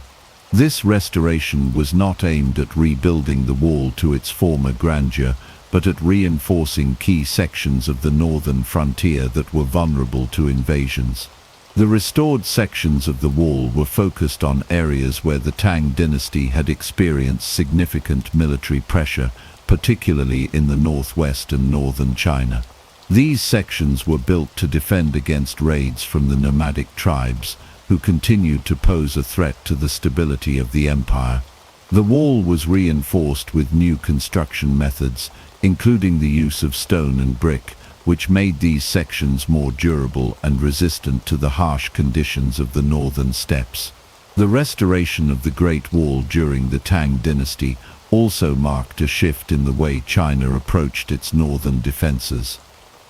A: This restoration was not aimed at rebuilding the wall to its former grandeur, but at reinforcing key sections of the northern frontier that were vulnerable to invasions. The restored sections of the wall were focused on areas where the Tang dynasty had experienced significant military pressure, particularly in the northwest and northern China. These sections were built to defend against raids from the nomadic tribes, who continued to pose a threat to the stability of the empire. The wall was reinforced with new construction methods, including the use of stone and brick, which made these sections more durable and resistant to the harsh conditions of the northern steppes. The restoration of the Great Wall during the Tang dynasty also marked a shift in the way China approached its northern defenses.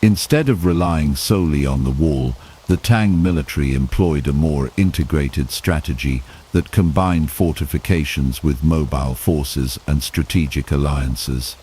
A: Instead of relying solely on the wall, the Tang military employed a more integrated strategy that combined fortifications with mobile forces and strategic alliances.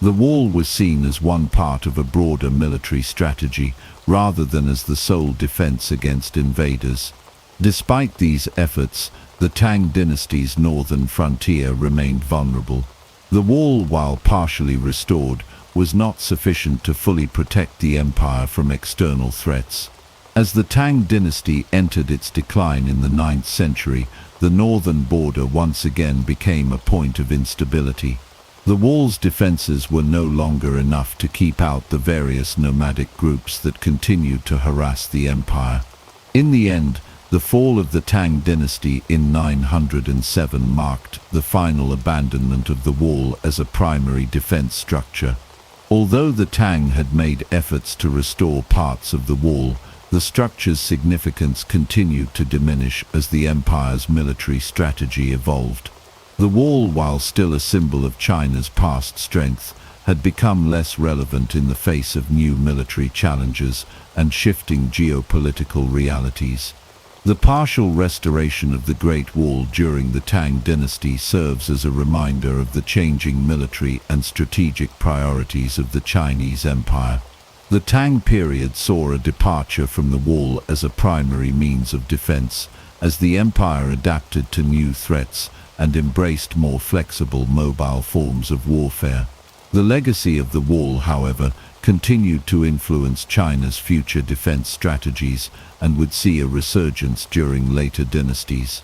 A: The wall was seen as one part of a broader military strategy, rather than as the sole defense against invaders. Despite these efforts, the Tang dynasty's northern frontier remained vulnerable. The wall, while partially restored, was not sufficient to fully protect the empire from external threats. As the Tang dynasty entered its decline in the 9th century, the northern border once again became a point of instability. The wall's defenses were no longer enough to keep out the various nomadic groups that continued to harass the empire. In the end, the fall of the Tang dynasty in 907 marked the final abandonment of the wall as a primary defense structure. Although the Tang had made efforts to restore parts of the wall, the structure's significance continued to diminish as the empire's military strategy evolved. The wall, while still a symbol of China's past strength, had become less relevant in the face of new military challenges and shifting geopolitical realities. The partial restoration of the Great Wall during the Tang dynasty serves as a reminder of the changing military and strategic priorities of the Chinese empire. The Tang period saw a departure from the wall as a primary means of defense, as the empire adapted to new threats and embraced more flexible mobile forms of warfare. The legacy of the wall, however, continued to influence China's future defense strategies and would see a resurgence during later dynasties.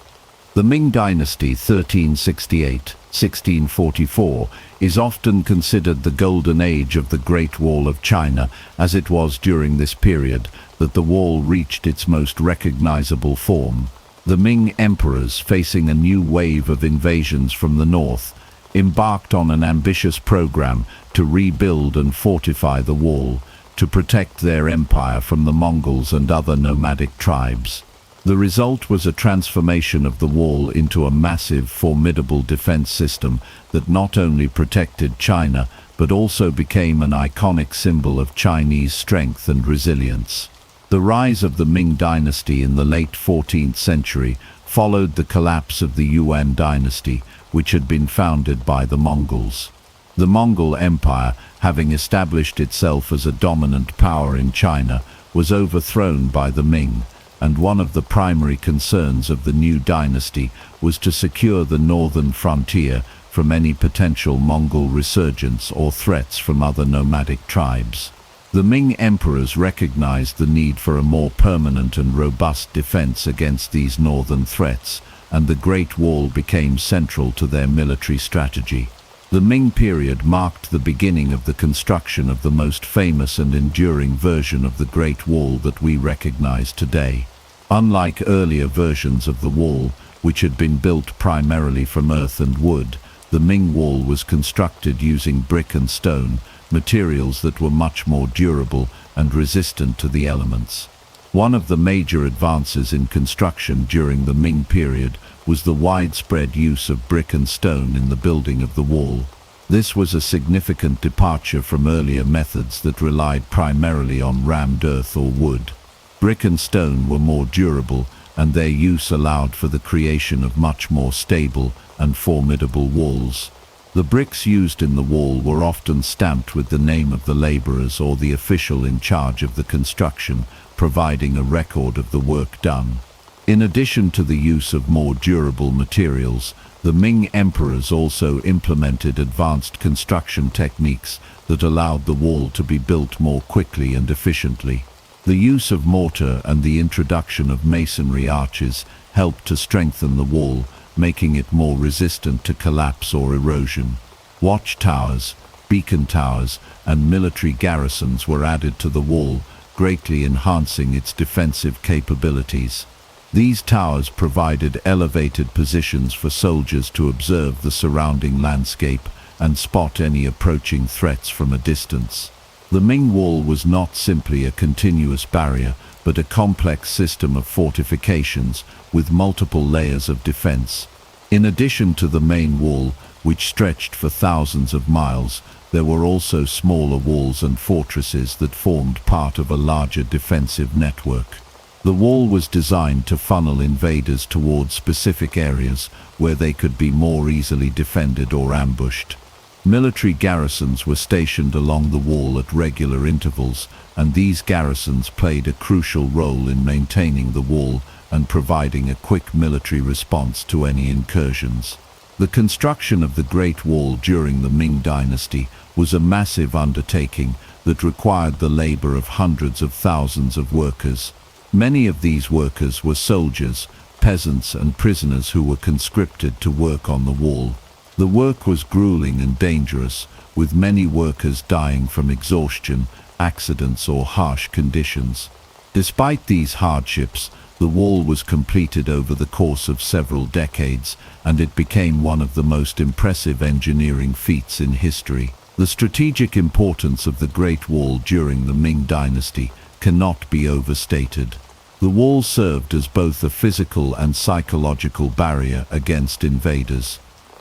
A: The Ming Dynasty 1368-1644 is often considered the golden age of the Great Wall of China, as it was during this period that the wall reached its most recognizable form. The Ming emperors, facing a new wave of invasions from the north, embarked on an ambitious program to rebuild and fortify the wall, to protect their empire from the Mongols and other nomadic tribes. The result was a transformation of the wall into a massive, formidable defense system that not only protected China, but also became an iconic symbol of Chinese strength and resilience. The rise of the Ming dynasty in the late 14th century followed the collapse of the Yuan dynasty, which had been founded by the Mongols. The Mongol Empire, having established itself as a dominant power in China, was overthrown by the Ming, and one of the primary concerns of the new dynasty was to secure the northern frontier from any potential Mongol resurgence or threats from other nomadic tribes. The Ming emperors recognized the need for a more permanent and robust defense against these northern threats, and the Great Wall became central to their military strategy. The Ming period marked the beginning of the construction of the most famous and enduring version of the Great Wall that we recognize today. Unlike earlier versions of the wall, which had been built primarily from earth and wood, the Ming Wall was constructed using brick and stone, materials that were much more durable and resistant to the elements. One of the major advances in construction during the Ming period was the widespread use of brick and stone in the building of the wall. This was a significant departure from earlier methods that relied primarily on rammed earth or wood. Brick and stone were more durable, and their use allowed for the creation of much more stable and formidable walls. The bricks used in the wall were often stamped with the name of the laborers or the official in charge of the construction, providing a record of the work done. In addition to the use of more durable materials, the Ming emperors also implemented advanced construction techniques that allowed the wall to be built more quickly and efficiently. The use of mortar and the introduction of masonry arches helped to strengthen the wall, making it more resistant to collapse or erosion. Watchtowers, beacon towers, and military garrisons were added to the wall, greatly enhancing its defensive capabilities. These towers provided elevated positions for soldiers to observe the surrounding landscape and spot any approaching threats from a distance. The Ming Wall was not simply a continuous barrier, but a complex system of fortifications with multiple layers of defense. In addition to the main wall, which stretched for thousands of miles, there were also smaller walls and fortresses that formed part of a larger defensive network. The wall was designed to funnel invaders towards specific areas where they could be more easily defended or ambushed. Military garrisons were stationed along the wall at regular intervals, and these garrisons played a crucial role in maintaining the wall and providing a quick military response to any incursions. The construction of the Great Wall during the Ming Dynasty was a massive undertaking that required the labor of hundreds of thousands of workers. Many of these workers were soldiers, peasants, and prisoners who were conscripted to work on the wall. The work was grueling and dangerous, with many workers dying from exhaustion, accidents, or harsh conditions. Despite these hardships, the wall was completed over the course of several decades, and it became one of the most impressive engineering feats in history. The strategic importance of the Great Wall during the Ming Dynasty cannot be overstated. The wall served as both a physical and psychological barrier against invaders.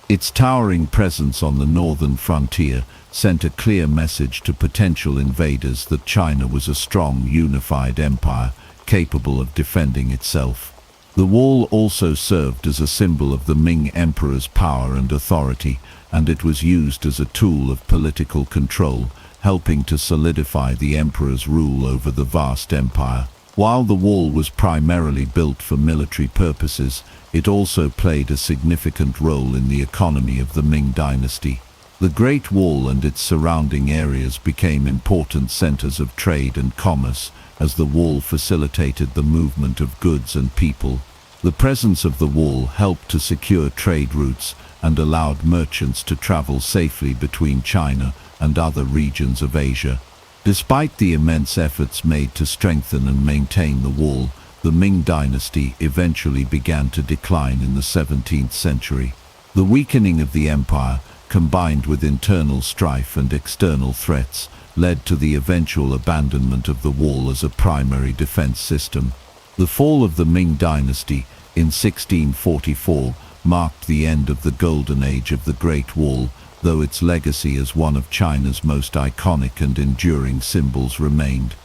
A: Its towering presence on the northern frontier sent a clear message to potential invaders that China was a strong, unified empire capable of defending itself. The wall also served as a symbol of the Ming Emperor's power and authority, and it was used as a tool of political control, helping to solidify the emperor's rule over the vast empire. While the wall was primarily built for military purposes, it also played a significant role in the economy of the Ming Dynasty. The Great Wall and its surrounding areas became important centers of trade and commerce, as the wall facilitated the movement of goods and people. The presence of the wall helped to secure trade routes and allowed merchants to travel safely between China and other regions of Asia. Despite the immense efforts made to strengthen and maintain the wall, the Ming Dynasty eventually began to decline in the 17th century. The weakening of the empire, combined with internal strife and external threats, led to the eventual abandonment of the wall as a primary defense system. The fall of the Ming Dynasty in 1644 marked the end of the golden age of the Great Wall, though its legacy as one of China's most iconic and enduring symbols remained.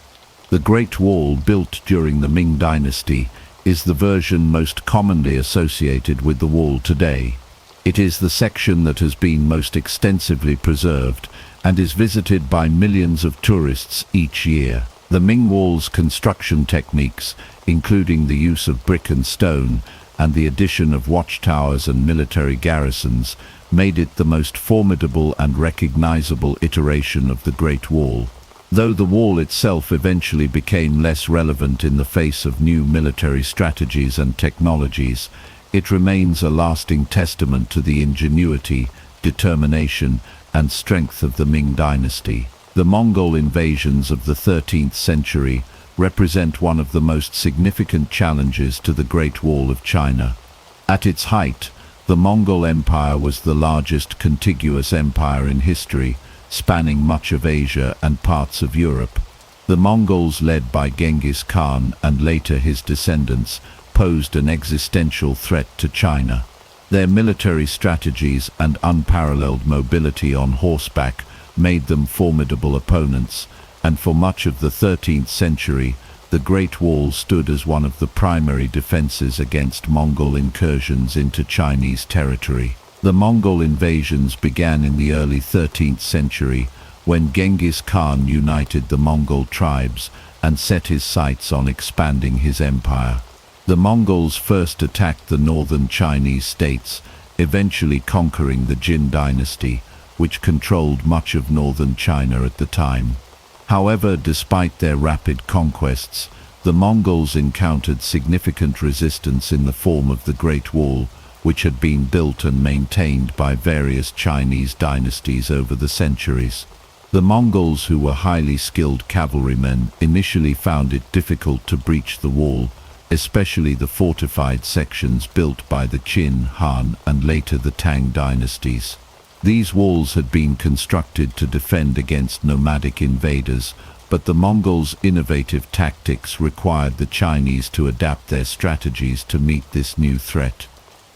A: The Great Wall, built during the Ming Dynasty, is the version most commonly associated with the wall today. It is the section that has been most extensively preserved and is visited by millions of tourists each year. The Ming Wall's construction techniques, including the use of brick and stone and the addition of watchtowers and military garrisons, made it the most formidable and recognizable iteration of the Great Wall. Though the wall itself eventually became less relevant in the face of new military strategies and technologies, it remains a lasting testament to the ingenuity, determination, and strength of the Ming Dynasty. The Mongol invasions of the 13th century represent one of the most significant challenges to the Great Wall of China. At its height, the Mongol Empire was the largest contiguous empire in history, spanning much of Asia and parts of Europe. The Mongols, led by Genghis Khan and later his descendants, posed an existential threat to China. Their military strategies and unparalleled mobility on horseback made them formidable opponents, and for much of the 13th century, the Great Wall stood as one of the primary defenses against Mongol incursions into Chinese territory. The Mongol invasions began in the early 13th century, when Genghis Khan united the Mongol tribes and set his sights on expanding his empire. The Mongols first attacked the northern Chinese states, eventually conquering the Jin dynasty, which controlled much of northern China at the time. However, despite their rapid conquests, the Mongols encountered significant resistance in the form of the Great Wall, which had been built and maintained by various Chinese dynasties over the centuries. The Mongols, who were highly skilled cavalrymen, initially found it difficult to breach the wall, especially the fortified sections built by the Qin, Han, and later the Tang dynasties. These walls had been constructed to defend against nomadic invaders, but the Mongols' innovative tactics required the Chinese to adapt their strategies to meet this new threat.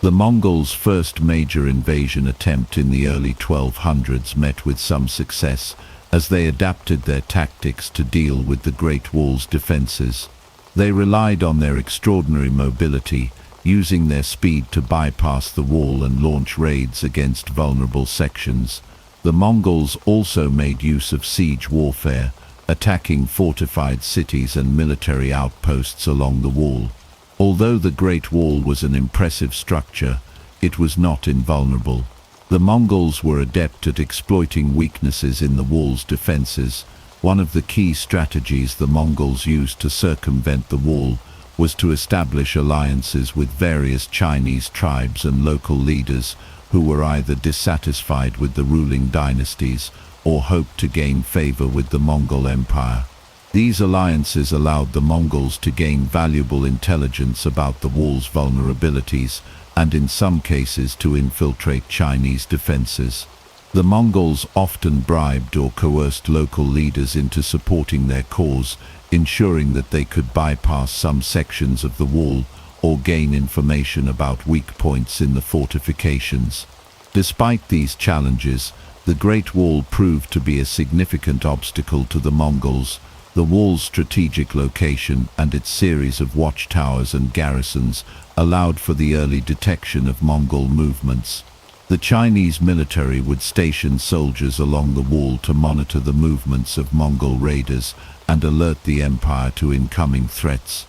A: The Mongols' first major invasion attempt in the early 1200s met with some success, as they adapted their tactics to deal with the Great Wall's defenses. They relied on their extraordinary mobility, using their speed to bypass the wall and launch raids against vulnerable sections. The Mongols also made use of siege warfare, attacking fortified cities and military outposts along the wall. Although the Great Wall was an impressive structure, it was not invulnerable. The Mongols were adept at exploiting weaknesses in the wall's defenses. One of the key strategies the Mongols used to circumvent the wall was to establish alliances with various Chinese tribes and local leaders who were either dissatisfied with the ruling dynasties or hoped to gain favor with the Mongol Empire. These alliances allowed the Mongols to gain valuable intelligence about the wall's vulnerabilities and in some cases to infiltrate Chinese defenses. The Mongols often bribed or coerced local leaders into supporting their cause, ensuring that they could bypass some sections of the wall or gain information about weak points in the fortifications. Despite these challenges, the Great Wall proved to be a significant obstacle to the Mongols. The wall's strategic location and its series of watchtowers and garrisons allowed for the early detection of Mongol movements. The Chinese military would station soldiers along the wall to monitor the movements of Mongol raiders and alert the empire to incoming threats.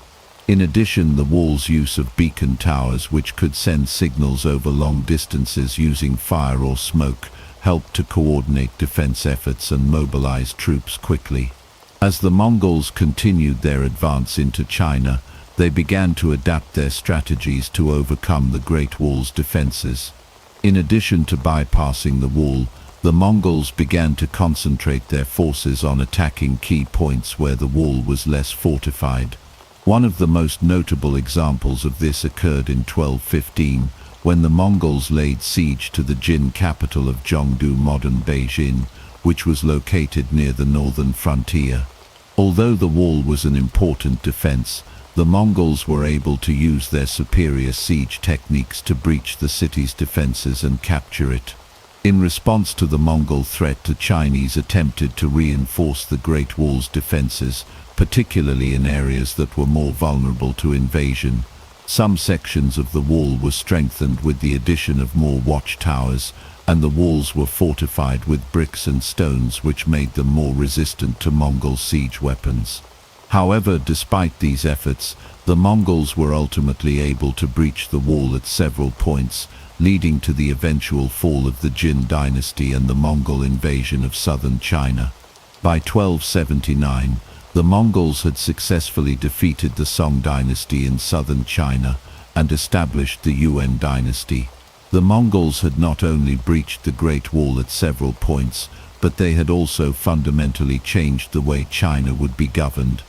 A: In addition, the wall's use of beacon towers, which could send signals over long distances using fire or smoke, helped to coordinate defense efforts and mobilize troops quickly. As the Mongols continued their advance into China, they began to adapt their strategies to overcome the Great Wall's defenses. In addition to bypassing the wall, the Mongols began to concentrate their forces on attacking key points where the wall was less fortified. One of the most notable examples of this occurred in 1215, when the Mongols laid siege to the Jin capital of Zhongdu, modern Beijing, which was located near the northern frontier. Although the wall was an important defense, the Mongols were able to use their superior siege techniques to breach the city's defenses and capture it. In response to the Mongol threat, the Chinese attempted to reinforce the Great Wall's defenses, particularly in areas that were more vulnerable to invasion. Some sections of the wall were strengthened with the addition of more watchtowers, and the walls were fortified with bricks and stones, which made them more resistant to Mongol siege weapons. However, despite these efforts, the Mongols were ultimately able to breach the wall at several points, leading to the eventual fall of the Jin dynasty and the Mongol invasion of southern China. By 1279, the Mongols had successfully defeated the Song dynasty in southern China and established the Yuan dynasty. The Mongols had not only breached the Great Wall at several points, but they had also fundamentally changed the way China would be governed.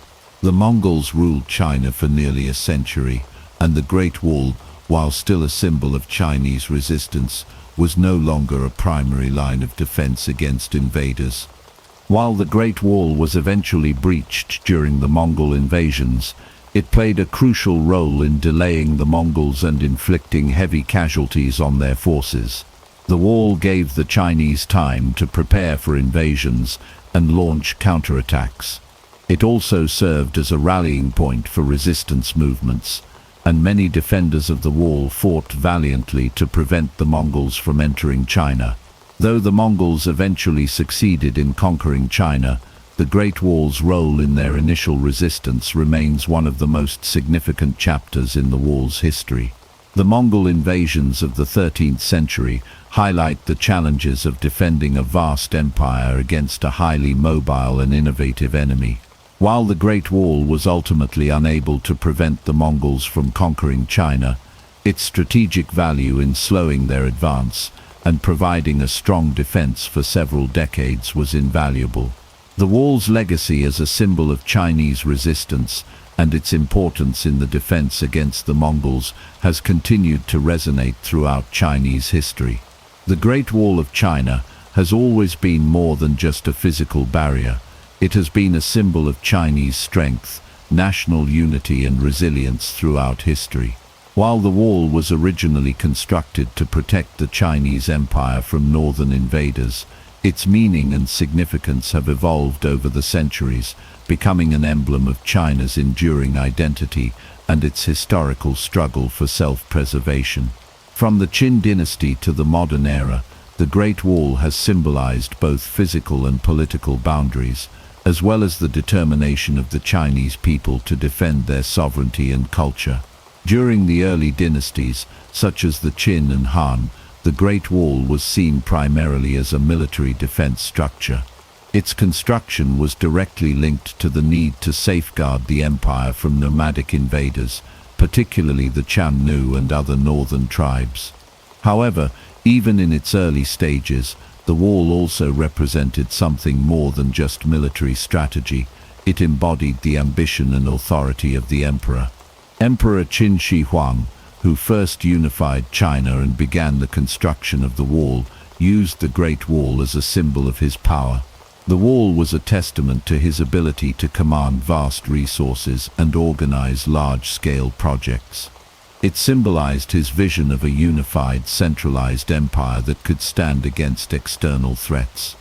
A: The Mongols ruled China for nearly a century, and the Great Wall, while still a symbol of Chinese resistance, was no longer a primary line of defense against invaders. While the Great Wall was eventually breached during the Mongol invasions, it played a crucial role in delaying the Mongols and inflicting heavy casualties on their forces. The wall gave the Chinese time to prepare for invasions and launch counterattacks. It also served as a rallying point for resistance movements, and many defenders of the wall fought valiantly to prevent the Mongols from entering China. Though the Mongols eventually succeeded in conquering China, the Great Wall's role in their initial resistance remains one of the most significant chapters in the wall's history. The Mongol invasions of the 13th century highlight the challenges of defending a vast empire against a highly mobile and innovative enemy. While the Great Wall was ultimately unable to prevent the Mongols from conquering China, its strategic value in slowing their advance and providing a strong defense for several decades was invaluable. The wall's legacy as a symbol of Chinese resistance and its importance in the defense against the Mongols has continued to resonate throughout Chinese history. The Great Wall of China has always been more than just a physical barrier. It has been a symbol of Chinese strength, national unity and resilience throughout history. While the wall was originally constructed to protect the Chinese Empire from northern invaders, its meaning and significance have evolved over the centuries, becoming an emblem of China's enduring identity and its historical struggle for self-preservation. From the Qin dynasty to the modern era, the Great Wall has symbolized both physical and political boundaries, as well as the determination of the Chinese people to defend their sovereignty and culture. During the early dynasties, such as the Qin and Han, the Great Wall was seen primarily as a military defense structure. Its construction was directly linked to the need to safeguard the empire from nomadic invaders, particularly the Qiannu and other northern tribes. However, even in its early stages, the wall also represented something more than just military strategy. It embodied the ambition and authority of the emperor. Emperor Qin Shi Huang, who first unified China and began the construction of the wall, used the Great Wall as a symbol of his power. The wall was a testament to his ability to command vast resources and organize large-scale projects. It symbolized his vision of a unified, centralized empire that could stand against external threats.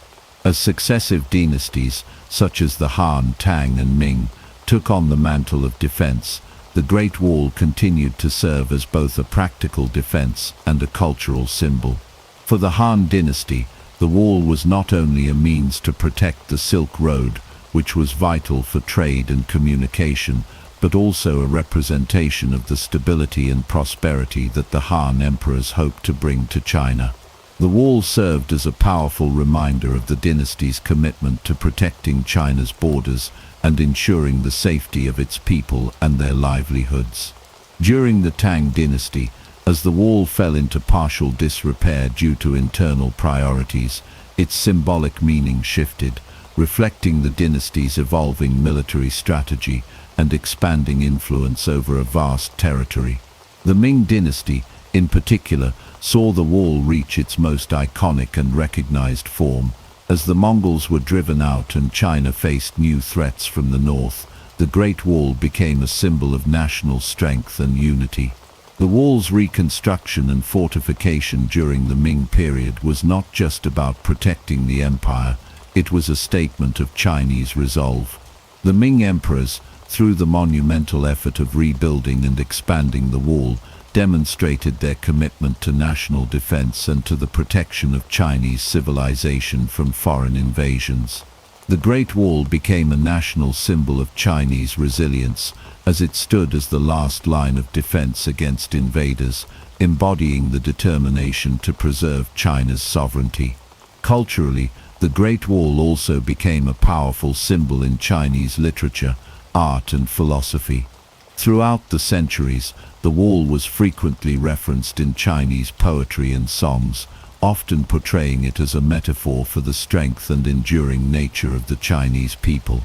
A: As successive dynasties, such as the Han, Tang, and Ming, took on the mantle of defense, the Great Wall continued to serve as both a practical defense and a cultural symbol. For the Han dynasty, the wall was not only a means to protect the Silk Road, which was vital for trade and communication, but also a representation of the stability and prosperity that the Han emperors hoped to bring to China. The wall served as a powerful reminder of the dynasty's commitment to protecting China's borders and ensuring the safety of its people and their livelihoods. During the Tang dynasty, as the wall fell into partial disrepair due to internal priorities, its symbolic meaning shifted, reflecting the dynasty's evolving military strategy and expanding influence over a vast territory. The Ming dynasty, in particular, saw the wall reach its most iconic and recognized form. As the Mongols were driven out and China faced new threats from the north, the Great Wall became a symbol of national strength and unity. The wall's reconstruction and fortification during the Ming period was not just about protecting the empire, it was a statement of Chinese resolve. The Ming emperors, through the monumental effort of rebuilding and expanding the wall, demonstrated their commitment to national defense and to the protection of Chinese civilization from foreign invasions. The Great Wall became a national symbol of Chinese resilience, as it stood as the last line of defense against invaders, embodying the determination to preserve China's sovereignty. Culturally, the Great Wall also became a powerful symbol in Chinese literature, art, and philosophy. Throughout the centuries, the wall was frequently referenced in Chinese poetry and songs, often portraying it as a metaphor for the strength and enduring nature of the Chinese people.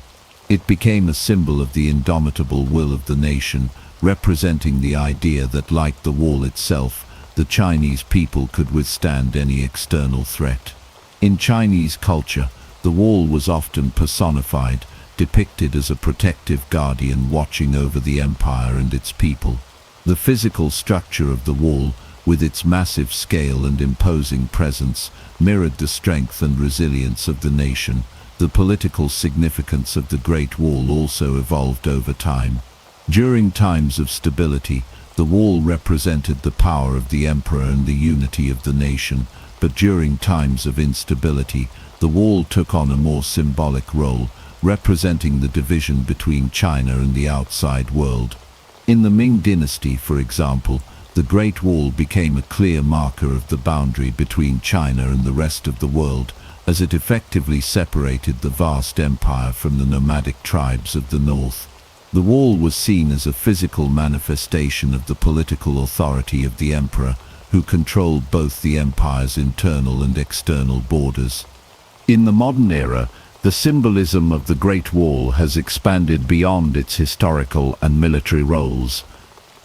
A: It became a symbol of the indomitable will of the nation, representing the idea that, like the wall itself, the Chinese people could withstand any external threat. In Chinese culture, the wall was often personified, depicted as a protective guardian watching over the empire and its people. The physical structure of the wall, with its massive scale and imposing presence, mirrored the strength and resilience of the nation. The political significance of the Great Wall also evolved over time. During times of stability, the wall represented the power of the emperor and the unity of the nation, but during times of instability, the wall took on a more symbolic role, representing the division between China and the outside world. In the Ming dynasty, for example, the Great Wall became a clear marker of the boundary between China and the rest of the world, as it effectively separated the vast empire from the nomadic tribes of the north. The wall was seen as a physical manifestation of the political authority of the emperor, who controlled both the empire's internal and external borders. In the modern era, the symbolism of the Great Wall has expanded beyond its historical and military roles.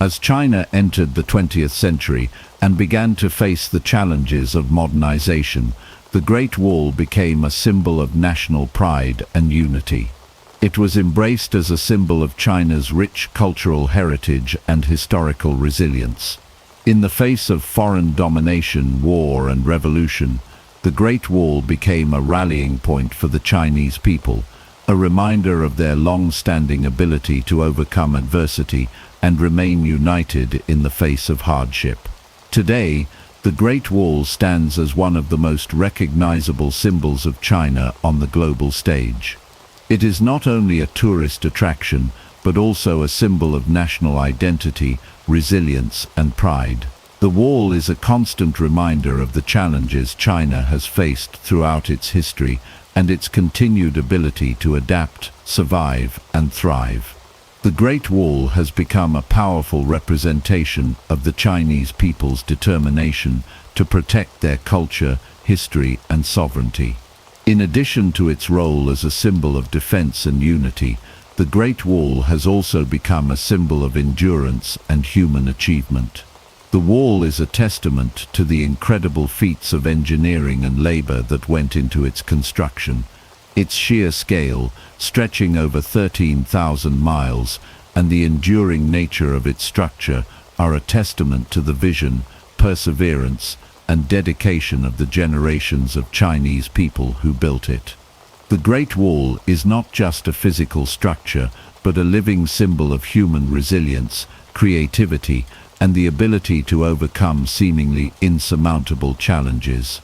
A: As China entered the 20th century and began to face the challenges of modernization, the Great Wall became a symbol of national pride and unity. It was embraced as a symbol of China's rich cultural heritage and historical resilience. In the face of foreign domination, war, and revolution, the Great Wall became a rallying point for the Chinese people, a reminder of their long-standing ability to overcome adversity and remain united in the face of hardship. Today, the Great Wall stands as one of the most recognizable symbols of China on the global stage. It is not only a tourist attraction, but also a symbol of national identity, resilience, and pride. The wall is a constant reminder of the challenges China has faced throughout its history and its continued ability to adapt, survive, and thrive. The Great Wall has become a powerful representation of the Chinese people's determination to protect their culture, history, and sovereignty. In addition to its role as a symbol of defense and unity, the Great Wall has also become a symbol of endurance and human achievement. The wall is a testament to the incredible feats of engineering and labor that went into its construction. Its sheer scale, stretching over 13,000 miles, and the enduring nature of its structure are a testament to the vision, perseverance, and dedication of the generations of Chinese people who built it. The Great Wall is not just a physical structure, but a living symbol of human resilience, creativity, and the ability to overcome seemingly insurmountable challenges.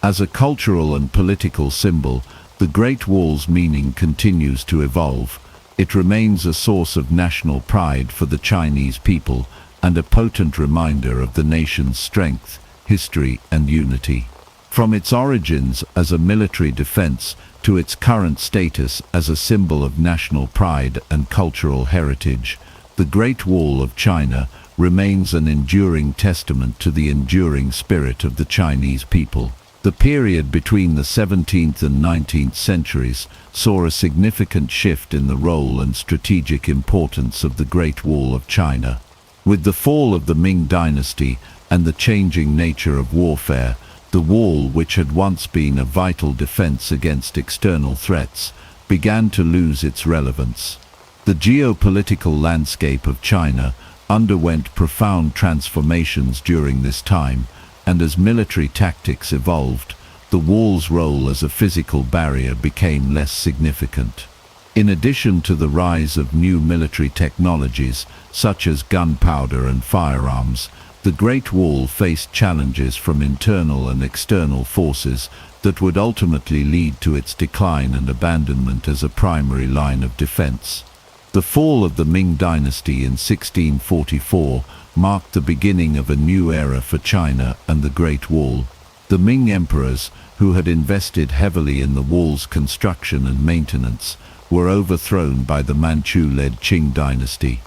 A: As a cultural and political symbol, the Great Wall's meaning continues to evolve. It remains a source of national pride for the Chinese people and a potent reminder of the nation's strength, history, and unity. From its origins as a military defense to its current status as a symbol of national pride and cultural heritage, the Great Wall of China remains an enduring testament to the enduring spirit of the Chinese people. The period between the 17th and 19th centuries saw a significant shift in the role and strategic importance of the Great Wall of China. With the fall of the Ming dynasty and the changing nature of warfare, the wall, which had once been a vital defense against external threats, began to lose its relevance. The geopolitical landscape of China underwent profound transformations during this time, and as military tactics evolved, the wall's role as a physical barrier became less significant. In addition to the rise of new military technologies, such as gunpowder and firearms, the Great Wall faced challenges from internal and external forces that would ultimately lead to its decline and abandonment as a primary line of defense. The fall of the Ming dynasty in 1644 marked the beginning of a new era for China and the Great Wall. The Ming emperors, who had invested heavily in the wall's construction and maintenance, were overthrown by the Manchu-led Qing dynasty.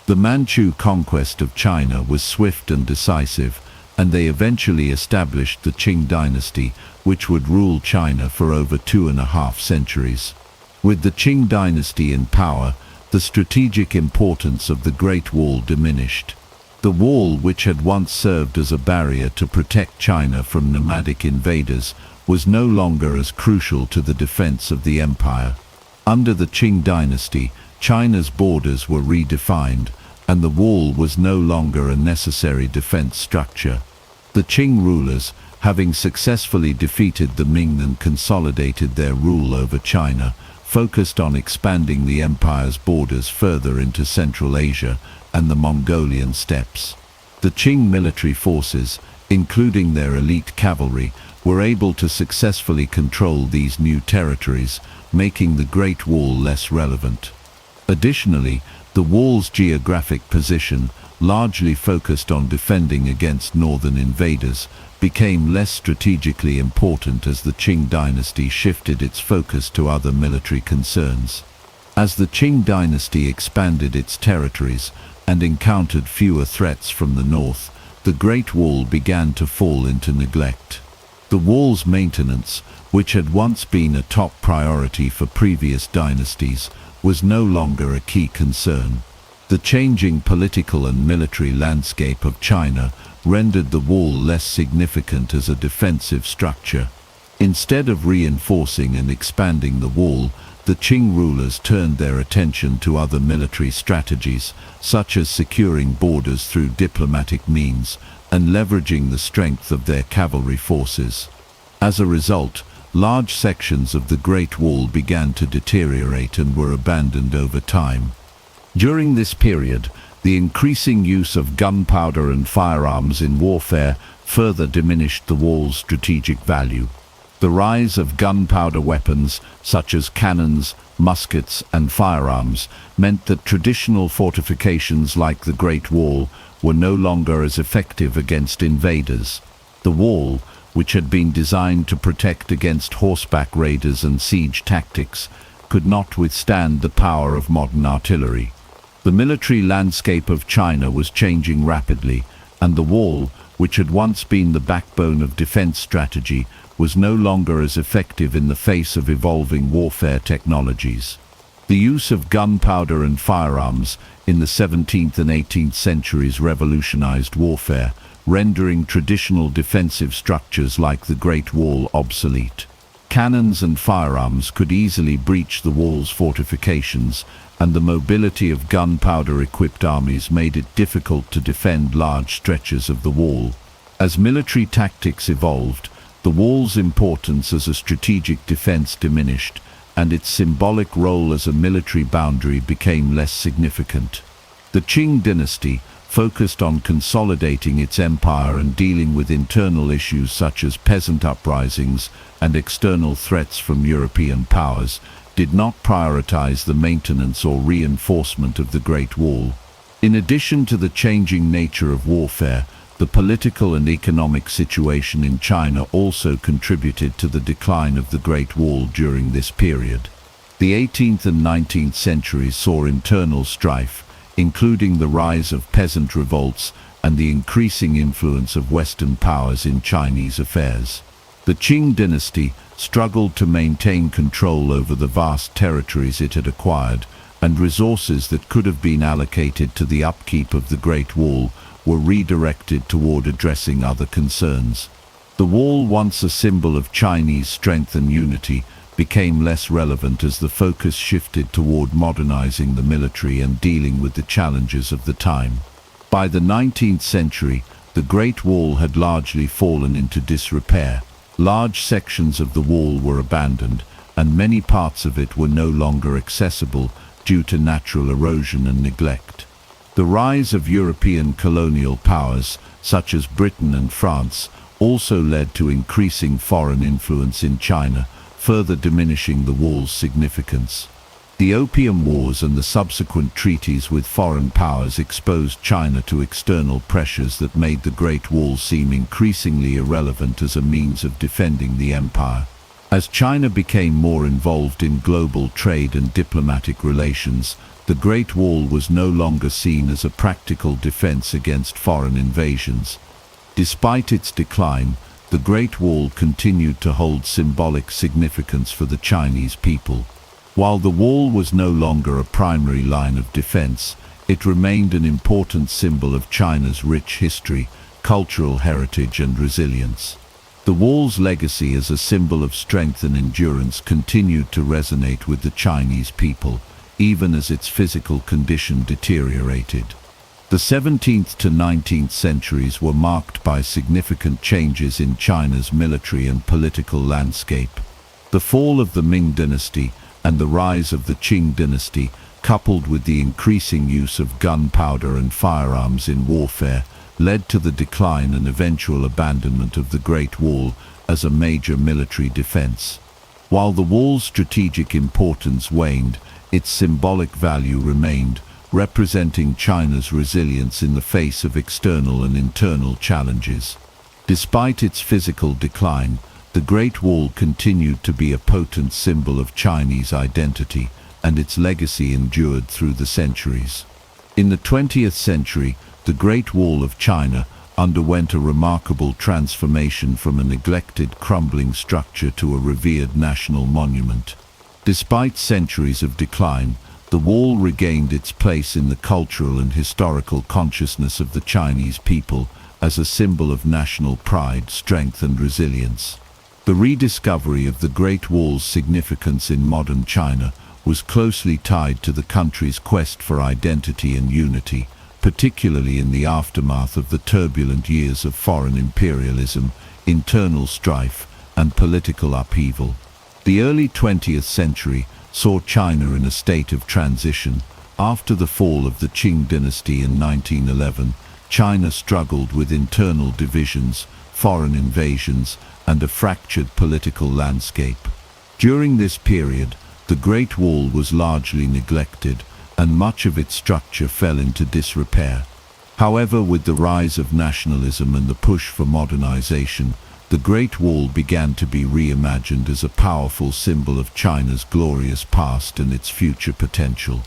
A: The Manchu conquest of China was swift and decisive, and they eventually established the Qing dynasty, which would rule China for over 2.5 centuries. With the Qing dynasty in power, the strategic importance of the Great Wall diminished. The wall, which had once served as a barrier to protect China from nomadic invaders, was no longer as crucial to the defense of the empire. Under the Qing dynasty, China's borders were redefined, and the wall was no longer a necessary defense structure. The Qing rulers, having successfully defeated the Ming and consolidated their rule over China, focused on expanding the empire's borders further into Central Asia and the Mongolian steppes. The Qing military forces, including their elite cavalry, were able to successfully control these new territories, making the Great Wall less relevant. Additionally, the wall's geographic position, largely focused on defending against northern invaders, became less strategically important as the Qing dynasty shifted its focus to other military concerns. As the Qing dynasty expanded its territories and encountered fewer threats from the north, the Great Wall began to fall into neglect. The wall's maintenance, which had once been a top priority for previous dynasties, was no longer a key concern. The changing political and military landscape of China rendered the wall less significant as a defensive structure. Instead of reinforcing and expanding the wall, the Qing rulers turned their attention to other military strategies, such as securing borders through diplomatic means and leveraging the strength of their cavalry forces. As a result, large sections of the Great Wall began to deteriorate and were abandoned over time. During this period, the increasing use of gunpowder and firearms in warfare further diminished the wall's strategic value. The rise of gunpowder weapons, such as cannons, muskets, and firearms, meant that traditional fortifications like the Great Wall were no longer as effective against invaders. The wall, which had been designed to protect against horseback raiders and siege tactics, could not withstand the power of modern artillery. The military landscape of China was changing rapidly, and the wall, which had once been the backbone of defense strategy, was no longer as effective in the face of evolving warfare technologies. The use of gunpowder and firearms in the 17th and 18th centuries revolutionized warfare, rendering traditional defensive structures like the Great Wall obsolete. Cannons and firearms could easily breach the wall's fortifications, and the mobility of gunpowder-equipped armies made it difficult to defend large stretches of the wall. As military tactics evolved, the wall's importance as a strategic defense diminished, and its symbolic role as a military boundary became less significant. The Qing dynasty focused on consolidating its empire and dealing with internal issues such as peasant uprisings and external threats from European powers, did not prioritize the maintenance or reinforcement of the Great Wall. In addition to the changing nature of warfare, the political and economic situation in China also contributed to the decline of the Great Wall during this period. The 18th and 19th centuries saw internal strife, including the rise of peasant revolts and the increasing influence of Western powers in Chinese affairs. The Qing dynasty struggled to maintain control over the vast territories it had acquired, and resources that could have been allocated to the upkeep of the Great Wall were redirected toward addressing other concerns. The wall, once a symbol of Chinese strength and unity, became less relevant as the focus shifted toward modernizing the military and dealing with the challenges of the time. By the 19th century, the Great Wall had largely fallen into disrepair. Large sections of the wall were abandoned, and many parts of it were no longer accessible due to natural erosion and neglect. The rise of European colonial powers, such as Britain and France, also led to increasing foreign influence in China, further diminishing the wall's significance. The Opium Wars and the subsequent treaties with foreign powers exposed China to external pressures that made the Great Wall seem increasingly irrelevant as a means of defending the empire. As China became more involved in global trade and diplomatic relations, the Great Wall was no longer seen as a practical defense against foreign invasions. Despite its decline, the Great Wall continued to hold symbolic significance for the Chinese people. While the wall was no longer a primary line of defense, it remained an important symbol of China's rich history, cultural heritage, and resilience. The wall's legacy as a symbol of strength and endurance continued to resonate with the Chinese people, even as its physical condition deteriorated. The 17th to 19th centuries were marked by significant changes in China's military and political landscape. The fall of the Ming dynasty and the rise of the Qing dynasty, coupled with the increasing use of gunpowder and firearms in warfare, led to the decline and eventual abandonment of the Great Wall as a major military defense. While the wall's strategic importance waned, its symbolic value remained, representing China's resilience in the face of external and internal challenges. Despite its physical decline, the Great Wall continued to be a potent symbol of Chinese identity, and its legacy endured through the centuries. In the 20th century, the Great Wall of China underwent a remarkable transformation from a neglected, crumbling structure to a revered national monument. Despite centuries of decline, the wall regained its place in the cultural and historical consciousness of the Chinese people as a symbol of national pride, strength, and resilience. The rediscovery of the Great Wall's significance in modern China was closely tied to the country's quest for identity and unity, particularly in the aftermath of the turbulent years of foreign imperialism, internal strife, and political upheaval. The early 20th century saw China in a state of transition. After the fall of the Qing dynasty in 1911, China struggled with internal divisions, foreign invasions, and a fractured political landscape. During this period, the Great Wall was largely neglected, and much of its structure fell into disrepair. However, with the rise of nationalism and the push for modernization, the Great Wall began to be reimagined as a powerful symbol of China's glorious past and its future potential.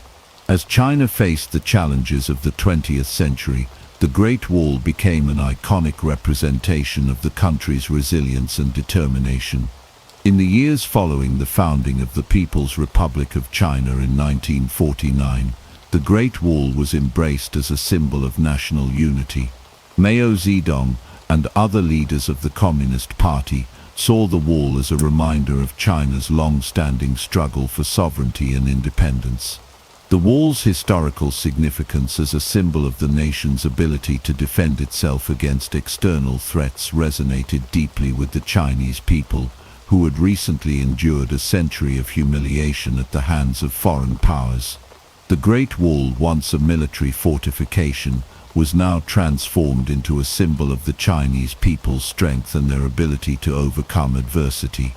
A: As China faced the challenges of the 20th century, the Great Wall became an iconic representation of the country's resilience and determination. In the years following the founding of the People's Republic of China in 1949, the Great Wall was embraced as a symbol of national unity. Mao Zedong and other leaders of the Communist Party saw the wall as a reminder of China's long-standing struggle for sovereignty and independence. The wall's historical significance as a symbol of the nation's ability to defend itself against external threats resonated deeply with the Chinese people, who had recently endured a century of humiliation at the hands of foreign powers. The Great Wall, once a military fortification, was now transformed into a symbol of the Chinese people's strength and their ability to overcome adversity.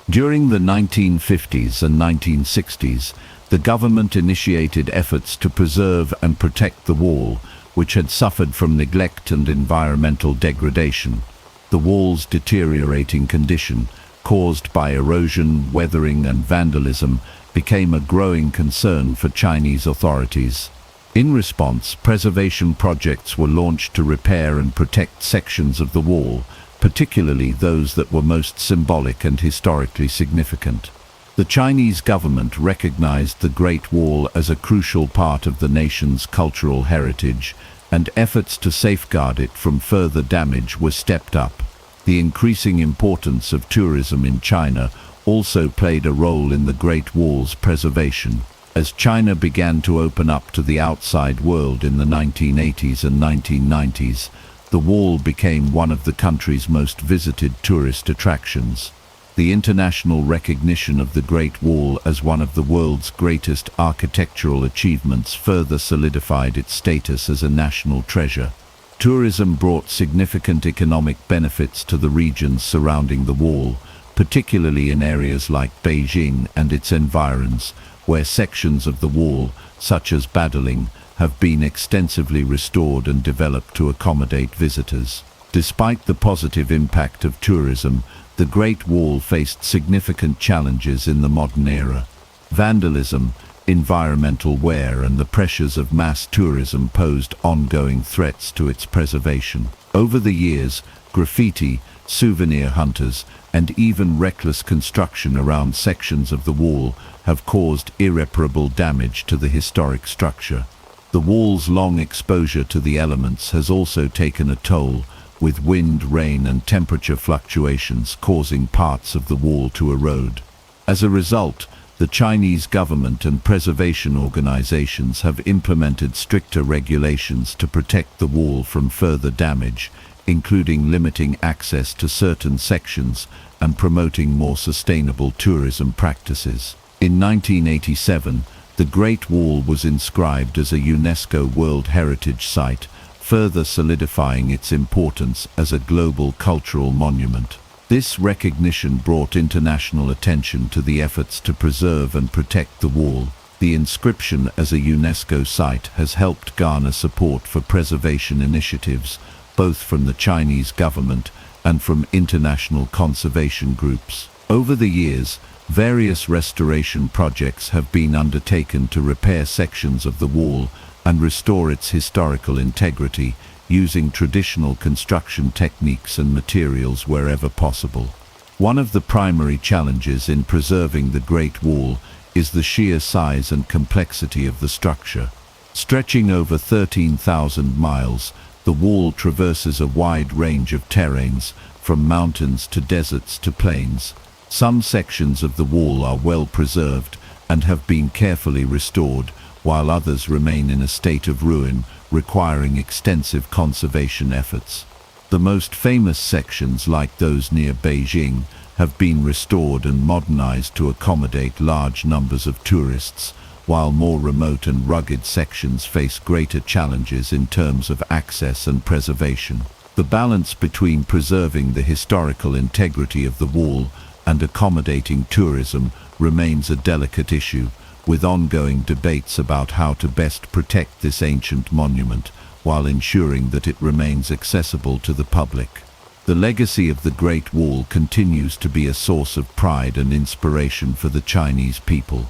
A: During the 1950s and 1960s, the government initiated efforts to preserve and protect the wall, which had suffered from neglect and environmental degradation. The wall's deteriorating condition, caused by erosion, weathering, and vandalism, became a growing concern for Chinese authorities. In response, preservation projects were launched to repair and protect sections of the wall, particularly those that were most symbolic and historically significant. The Chinese government recognized the Great Wall as a crucial part of the nation's cultural heritage, and efforts to safeguard it from further damage were stepped up. The increasing importance of tourism in China also played a role in the Great Wall's preservation. As China began to open up to the outside world in the 1980s and 1990s, the wall became one of the country's most visited tourist attractions. The international recognition of the Great Wall as one of the world's greatest architectural achievements further solidified its status as a national treasure. Tourism brought significant economic benefits to the regions surrounding the wall, particularly in areas like Beijing and its environs, where sections of the wall, such as Badaling, have been extensively restored and developed to accommodate visitors. Despite the positive impact of tourism, the Great Wall faced significant challenges in the modern era. Vandalism, environmental wear, and the pressures of mass tourism posed ongoing threats to its preservation. Over the years, graffiti, souvenir hunters, and even reckless construction around sections of the wall have caused irreparable damage to the historic structure. The wall's long exposure to the elements has also taken a toll, with wind, rain, and temperature fluctuations causing parts of the wall to erode. As a result, the Chinese government and preservation organizations have implemented stricter regulations to protect the wall from further damage, including limiting access to certain sections and promoting more sustainable tourism practices. In 1987, the Great Wall was inscribed as a UNESCO World Heritage Site, further solidifying its importance as a global cultural monument. This recognition brought international attention to the efforts to preserve and protect the wall. The inscription as a UNESCO site has helped garner support for preservation initiatives, both from the Chinese government and from international conservation groups. Over the years, various restoration projects have been undertaken to repair sections of the wall and restore its historical integrity, using traditional construction techniques and materials wherever possible. One of the primary challenges in preserving the Great Wall is the sheer size and complexity of the structure. Stretching over 13,000 miles, the wall traverses a wide range of terrains, from mountains to deserts to plains. Some sections of the wall are well preserved and have been carefully restored, while others remain in a state of ruin, requiring extensive conservation efforts. The most famous sections, like those near Beijing, have been restored and modernized to accommodate large numbers of tourists, while more remote and rugged sections face greater challenges in terms of access and preservation. The balance between preserving the historical integrity of the wall and accommodating tourism remains a delicate issue, with ongoing debates about how to best protect this ancient monument while ensuring that it remains accessible to the public. The legacy of the Great Wall continues to be a source of pride and inspiration for the Chinese people.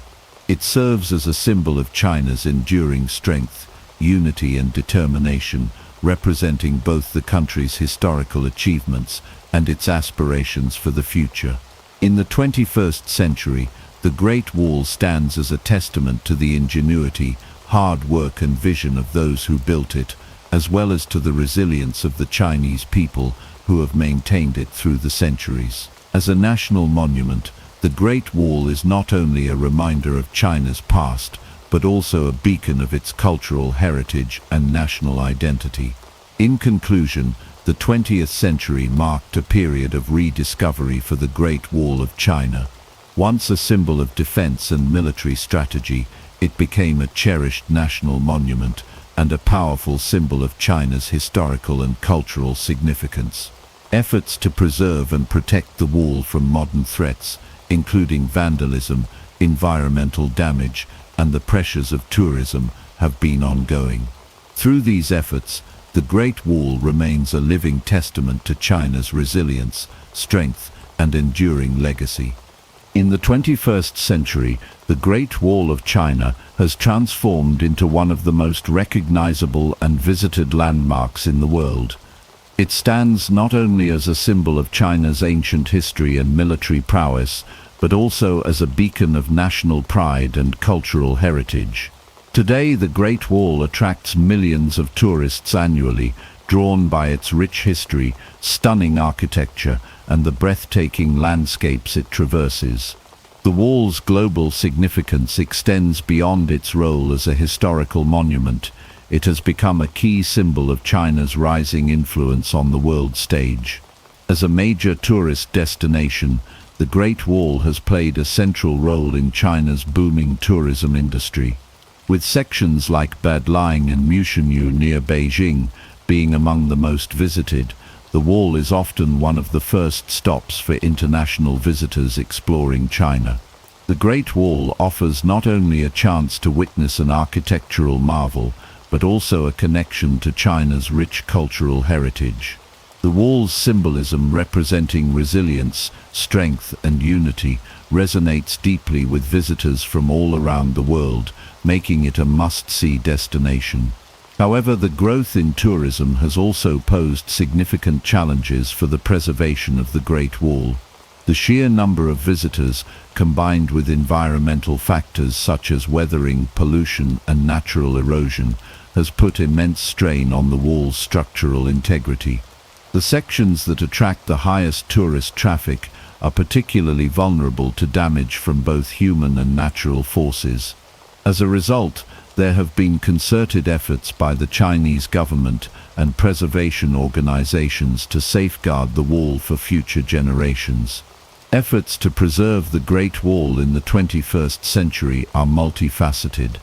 A: It serves as a symbol of China's enduring strength, unity and determination, representing both the country's historical achievements and its aspirations for the future. In the 21st century, the Great Wall stands as a testament to the ingenuity, hard work and vision of those who built it, as well as to the resilience of the Chinese people who have maintained it through the centuries. As a national monument, the Great Wall is not only a reminder of China's past, but also a beacon of its cultural heritage and national identity. In conclusion, the 20th century marked a period of rediscovery for the Great Wall of China. Once a symbol of defense and military strategy, it became a cherished national monument and a powerful symbol of China's historical and cultural significance. Efforts to preserve and protect the wall from modern threats, including vandalism, environmental damage, and the pressures of tourism, have been ongoing. Through these efforts, the Great Wall remains a living testament to China's resilience, strength, and enduring legacy. In the 21st century, the Great Wall of China has transformed into one of the most recognizable and visited landmarks in the world. It stands not only as a symbol of China's ancient history and military prowess, but also as a beacon of national pride and cultural heritage. Today, the Great Wall attracts millions of tourists annually, drawn by its rich history, stunning architecture, and the breathtaking landscapes it traverses. The wall's global significance extends beyond its role as a historical monument. It has become a key symbol of China's rising influence on the world stage. As a major tourist destination, the Great Wall has played a central role in China's booming tourism industry. With sections like Badlang and Mushenyu near Beijing being among the most visited, the wall is often one of the first stops for international visitors exploring China. The Great Wall offers not only a chance to witness an architectural marvel, but also a connection to China's rich cultural heritage. The wall's symbolism, representing resilience, strength, and unity, resonates deeply with visitors from all around the world, making it a must-see destination. However, the growth in tourism has also posed significant challenges for the preservation of the Great Wall. The sheer number of visitors, combined with environmental factors such as weathering, pollution, and natural erosion, has put immense strain on the wall's structural integrity. The sections that attract the highest tourist traffic are particularly vulnerable to damage from both human and natural forces. As a result, there have been concerted efforts by the Chinese government and preservation organizations to safeguard the wall for future generations. Efforts to preserve the Great Wall in the 21st century are multifaceted.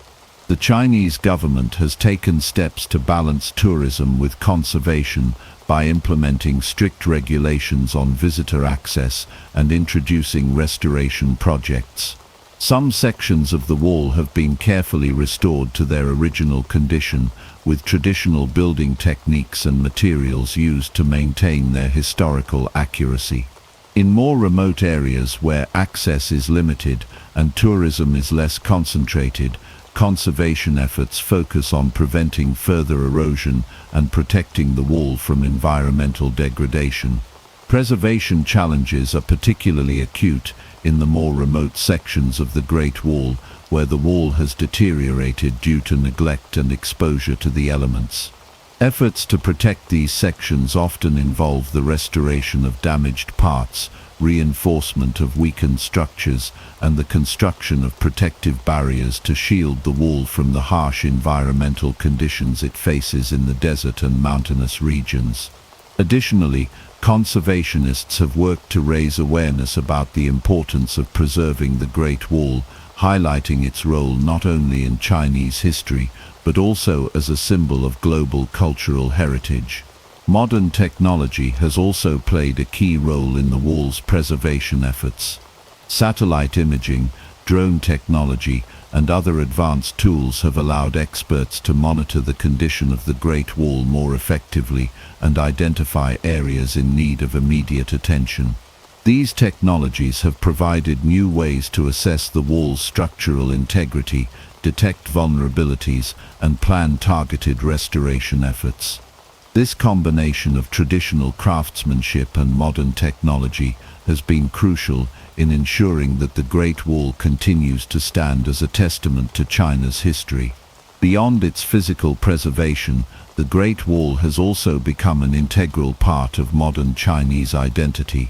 A: The Chinese government has taken steps to balance tourism with conservation by implementing strict regulations on visitor access and introducing restoration projects. Some sections of the wall have been carefully restored to their original condition, with traditional building techniques and materials used to maintain their historical accuracy. In more remote areas where access is limited and tourism is less concentrated, conservation efforts focus on preventing further erosion and protecting the wall from environmental degradation. Preservation challenges are particularly acute in the more remote sections of the Great Wall, where the wall has deteriorated due to neglect and exposure to the elements. Efforts to protect these sections often involve the restoration of damaged parts, reinforcement of weakened structures, and the construction of protective barriers to shield the wall from the harsh environmental conditions it faces in the desert and mountainous regions. Additionally, conservationists have worked to raise awareness about the importance of preserving the Great Wall, highlighting its role not only in Chinese history, but also as a symbol of global cultural heritage. Modern technology has also played a key role in the wall's preservation efforts. Satellite imaging, drone technology, and other advanced tools have allowed experts to monitor the condition of the Great Wall more effectively and identify areas in need of immediate attention. These technologies have provided new ways to assess the wall's structural integrity, detect vulnerabilities, and plan targeted restoration efforts. This combination of traditional craftsmanship and modern technology has been crucial in ensuring that the Great Wall continues to stand as a testament to China's history. Beyond its physical preservation, the Great Wall has also become an integral part of modern Chinese identity.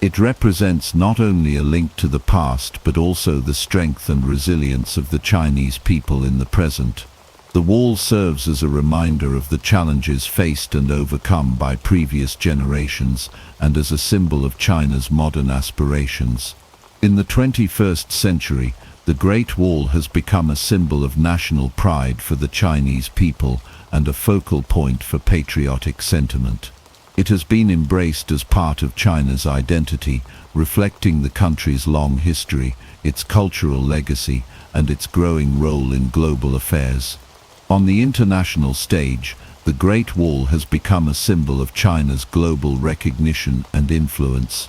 A: It represents not only a link to the past but also the strength and resilience of the Chinese people in the present. The wall serves as a reminder of the challenges faced and overcome by previous generations and as a symbol of China's modern aspirations. In the 21st century, the Great Wall has become a symbol of national pride for the Chinese people and a focal point for patriotic sentiment. It has been embraced as part of China's identity, reflecting the country's long history, its cultural legacy, and its growing role in global affairs. On the international stage, the Great Wall has become a symbol of China's global recognition and influence.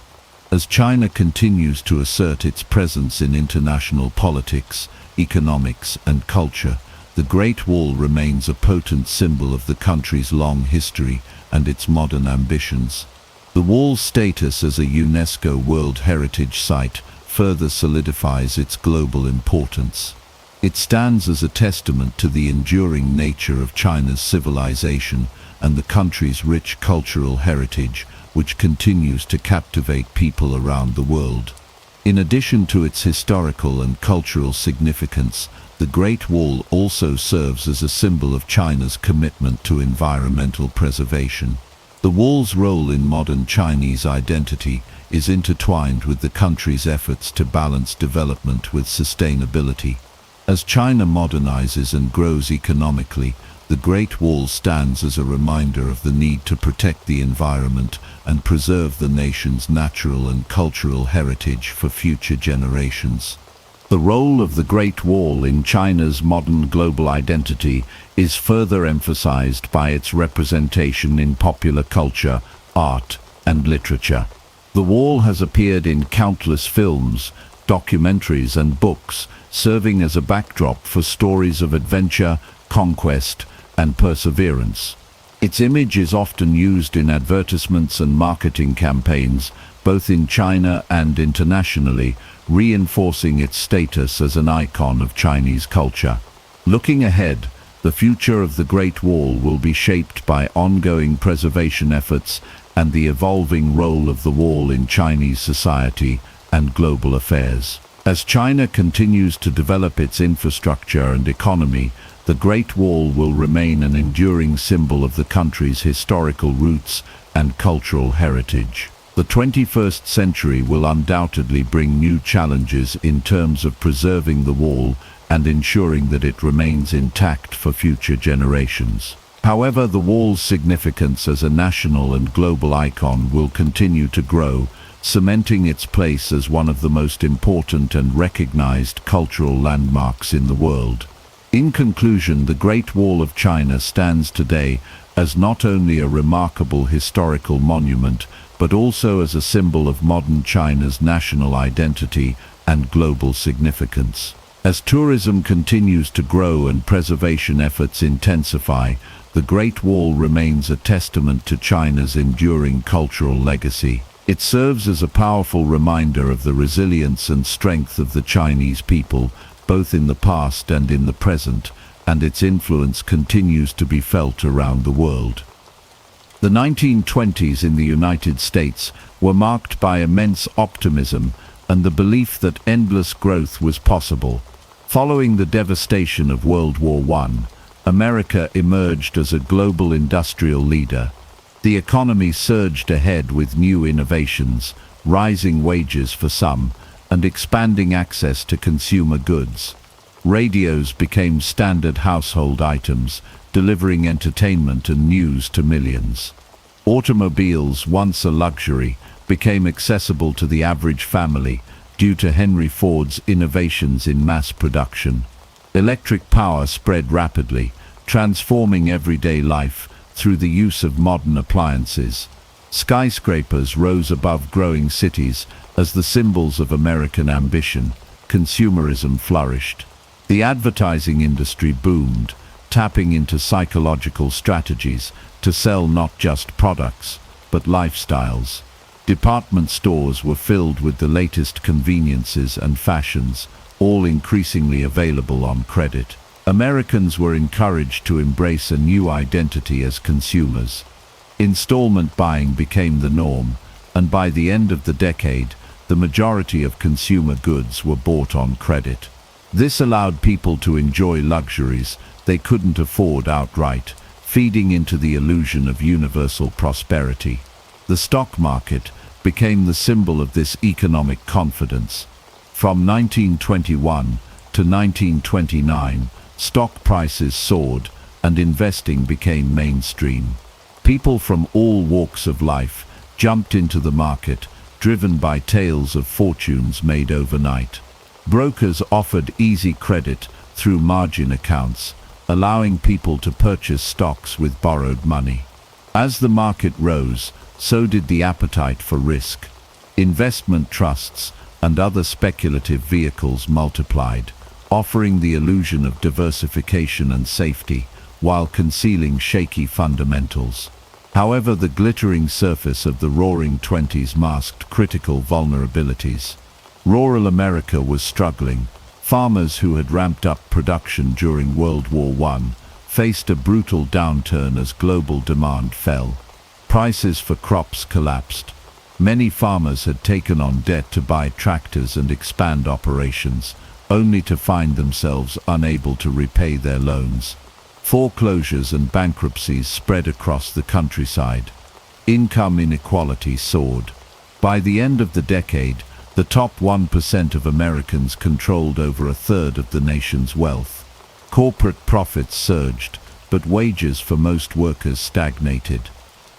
A: As China continues to assert its presence in international politics, economics, and culture, the Great Wall remains a potent symbol of the country's long history and its modern ambitions. The wall's status as a UNESCO World Heritage Site further solidifies its global importance. It stands as a testament to the enduring nature of China's civilization and the country's rich cultural heritage, which continues to captivate people around the world. In addition to its historical and cultural significance, the Great Wall also serves as a symbol of China's commitment to environmental preservation. The wall's role in modern Chinese identity is intertwined with the country's efforts to balance development with sustainability. As China modernizes and grows economically, the Great Wall stands as a reminder of the need to protect the environment and preserve the nation's natural and cultural heritage for future generations. The role of the Great Wall in China's modern global identity is further emphasized by its representation in popular culture, art, and literature. The wall has appeared in countless films, documentaries, and books, serving as a backdrop for stories of adventure, conquest, and perseverance. Its image is often used in advertisements and marketing campaigns, both in China and internationally, reinforcing its status as an icon of Chinese culture. Looking ahead, the future of the Great Wall will be shaped by ongoing preservation efforts and the evolving role of the wall in Chinese society and global affairs. As China continues to develop its infrastructure and economy, the Great Wall will remain an enduring symbol of the country's historical roots and cultural heritage. The 21st century will undoubtedly bring new challenges in terms of preserving the wall and ensuring that it remains intact for future generations. However, the wall's significance as a national and global icon will continue to grow, cementing its place as one of the most important and recognized cultural landmarks in the world. In conclusion, the Great Wall of China stands today as not only a remarkable historical monument, but also as a symbol of modern China's national identity and global significance. As tourism continues to grow and preservation efforts intensify, the Great Wall remains a testament to China's enduring cultural legacy. It serves as a powerful reminder of the resilience and strength of the Chinese people, both in the past and in the present, and its influence continues to be felt around the world. The 1920s in the United States were marked by immense optimism and the belief that endless growth was possible. Following the devastation of World War I, America emerged as a global industrial leader. The economy surged ahead with new innovations, rising wages for some, and expanding access to consumer goods. Radios became standard household items, delivering entertainment and news to millions. Automobiles, once a luxury, became accessible to the average family due to Henry Ford's innovations in mass production. Electric power spread rapidly, transforming everyday life through the use of modern appliances. Skyscrapers rose above growing cities as the symbols of American ambition. Consumerism flourished. The advertising industry boomed, tapping into psychological strategies to sell not just products, but lifestyles. Department stores were filled with the latest conveniences and fashions, all increasingly available on credit. Americans were encouraged to embrace a new identity as consumers. Installment buying became the norm, and by the end of the decade, the majority of consumer goods were bought on credit. This allowed people to enjoy luxuries they couldn't afford outright, feeding into the illusion of universal prosperity. The stock market became the symbol of this economic confidence. From 1921 to 1929, stock prices soared and investing became mainstream. People from all walks of life jumped into the market, driven by tales of fortunes made overnight. Brokers offered easy credit through margin accounts, allowing people to purchase stocks with borrowed money. As the market rose, so did the appetite for risk. Investment trusts and other speculative vehicles multiplied, offering the illusion of diversification and safety, while concealing shaky fundamentals. However, the glittering surface of the Roaring Twenties masked critical vulnerabilities. Rural America was struggling. Farmers who had ramped up production during World War I faced a brutal downturn as global demand fell. Prices for crops collapsed. Many farmers had taken on debt to buy tractors and expand operations, only to find themselves unable to repay their loans. Foreclosures and bankruptcies spread across the countryside. Income inequality soared. By the end of the decade, the top 1% of Americans controlled over a third of the nation's wealth. Corporate profits surged, but wages for most workers stagnated.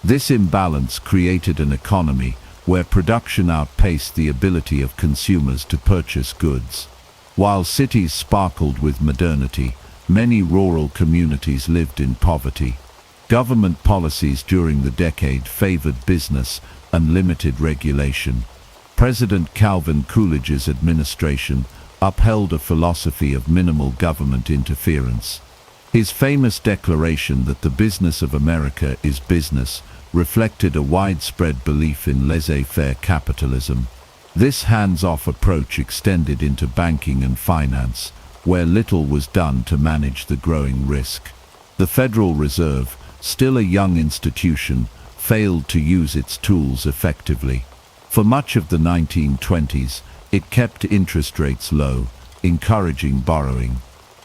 A: This imbalance created an economy where production outpaced the ability of consumers to purchase goods. While cities sparkled with modernity, many rural communities lived in poverty. Government policies during the decade favored business and limited regulation. President Calvin Coolidge's administration upheld a philosophy of minimal government interference. His famous declaration that the business of America is business reflected a widespread belief in laissez-faire capitalism. This hands-off approach extended into banking and finance, where little was done to manage the growing risk. The Federal Reserve, still a young institution, failed to use its tools effectively. For much of the 1920s, it kept interest rates low, encouraging borrowing.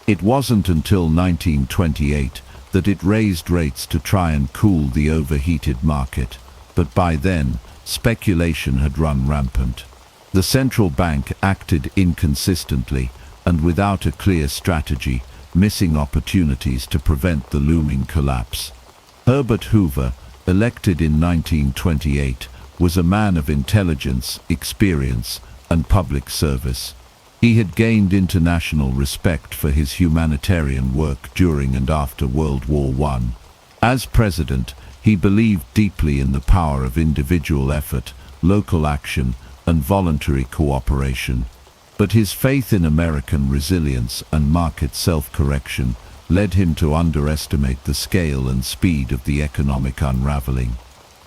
A: It wasn't until 1928 that it raised rates to try and cool the overheated market, but by then, speculation had run rampant. The central bank acted inconsistently and without a clear strategy, missing opportunities to prevent the looming collapse. Herbert Hoover, elected in 1928, was a man of intelligence, experience, and public service. He had gained international respect for his humanitarian work during and after World War I. As president, he believed deeply in the power of individual effort, local action, and voluntary cooperation. But his faith in American resilience and market self-correction led him to underestimate the scale and speed of the economic unraveling.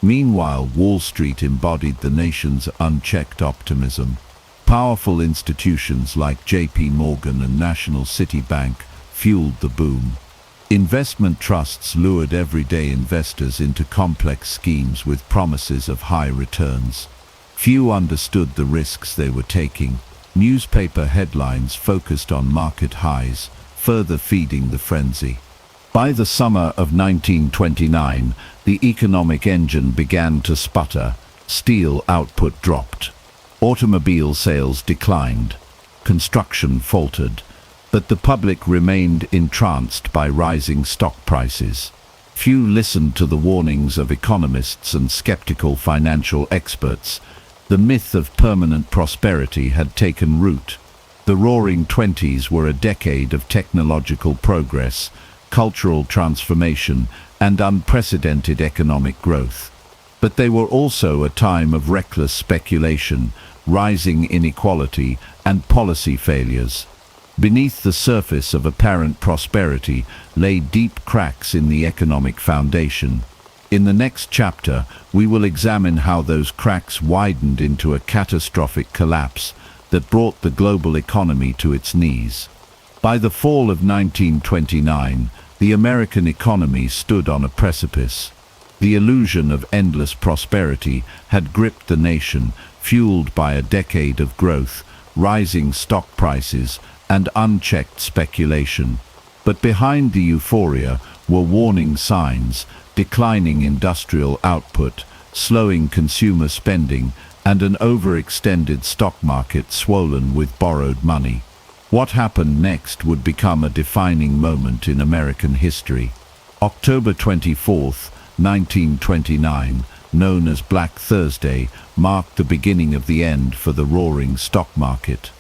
A: Meanwhile, Wall Street embodied the nation's unchecked optimism. Powerful institutions like J.P. Morgan and National City Bank fueled the boom. Investment trusts lured everyday investors into complex schemes with promises of high returns. Few understood the risks they were taking. Newspaper headlines focused on market highs, further feeding the frenzy. By the summer of 1929, the economic engine began to sputter. Steel output dropped. Automobile sales declined. Construction faltered. But the public remained entranced by rising stock prices. Few listened to the warnings of economists and skeptical financial experts. The myth of permanent prosperity had taken root. The Roaring Twenties were a decade of technological progress, cultural transformation, and unprecedented economic growth. But they were also a time of reckless speculation, rising inequality, and policy failures. Beneath the surface of apparent prosperity lay deep cracks in the economic foundation. In the next chapter, we will examine how those cracks widened into a catastrophic collapse that brought the global economy to its knees. By the fall of 1929, the American economy stood on a precipice. The illusion of endless prosperity had gripped the nation, fueled by a decade of growth, rising stock prices, and unchecked speculation. But behind the euphoria were warning signs: declining industrial output, slowing consumer spending, and an overextended stock market swollen with borrowed money. What happened next would become a defining moment in American history. October 24th, 1929, known as Black Thursday, marked the beginning of the end for the roaring stock market.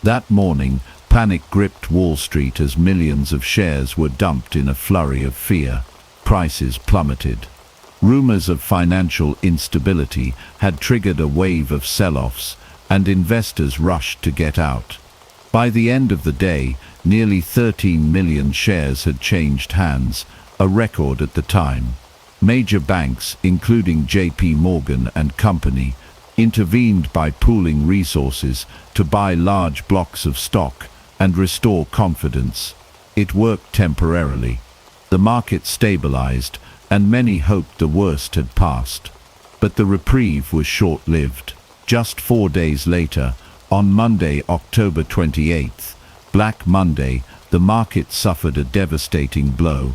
A: That morning, panic gripped Wall Street as millions of shares were dumped in a flurry of fear. Prices plummeted. Rumors of financial instability had triggered a wave of sell-offs, and investors rushed to get out. By the end of the day, nearly 13 million shares had changed hands, a record at the time. Major banks, including J.P. Morgan and Company, intervened by pooling resources to buy large blocks of stock and restore confidence. It worked temporarily. The market stabilized, and many hoped the worst had passed. But the reprieve was short-lived. Just 4 days later, on Monday, October 28th, Black Monday, the market suffered a devastating blow.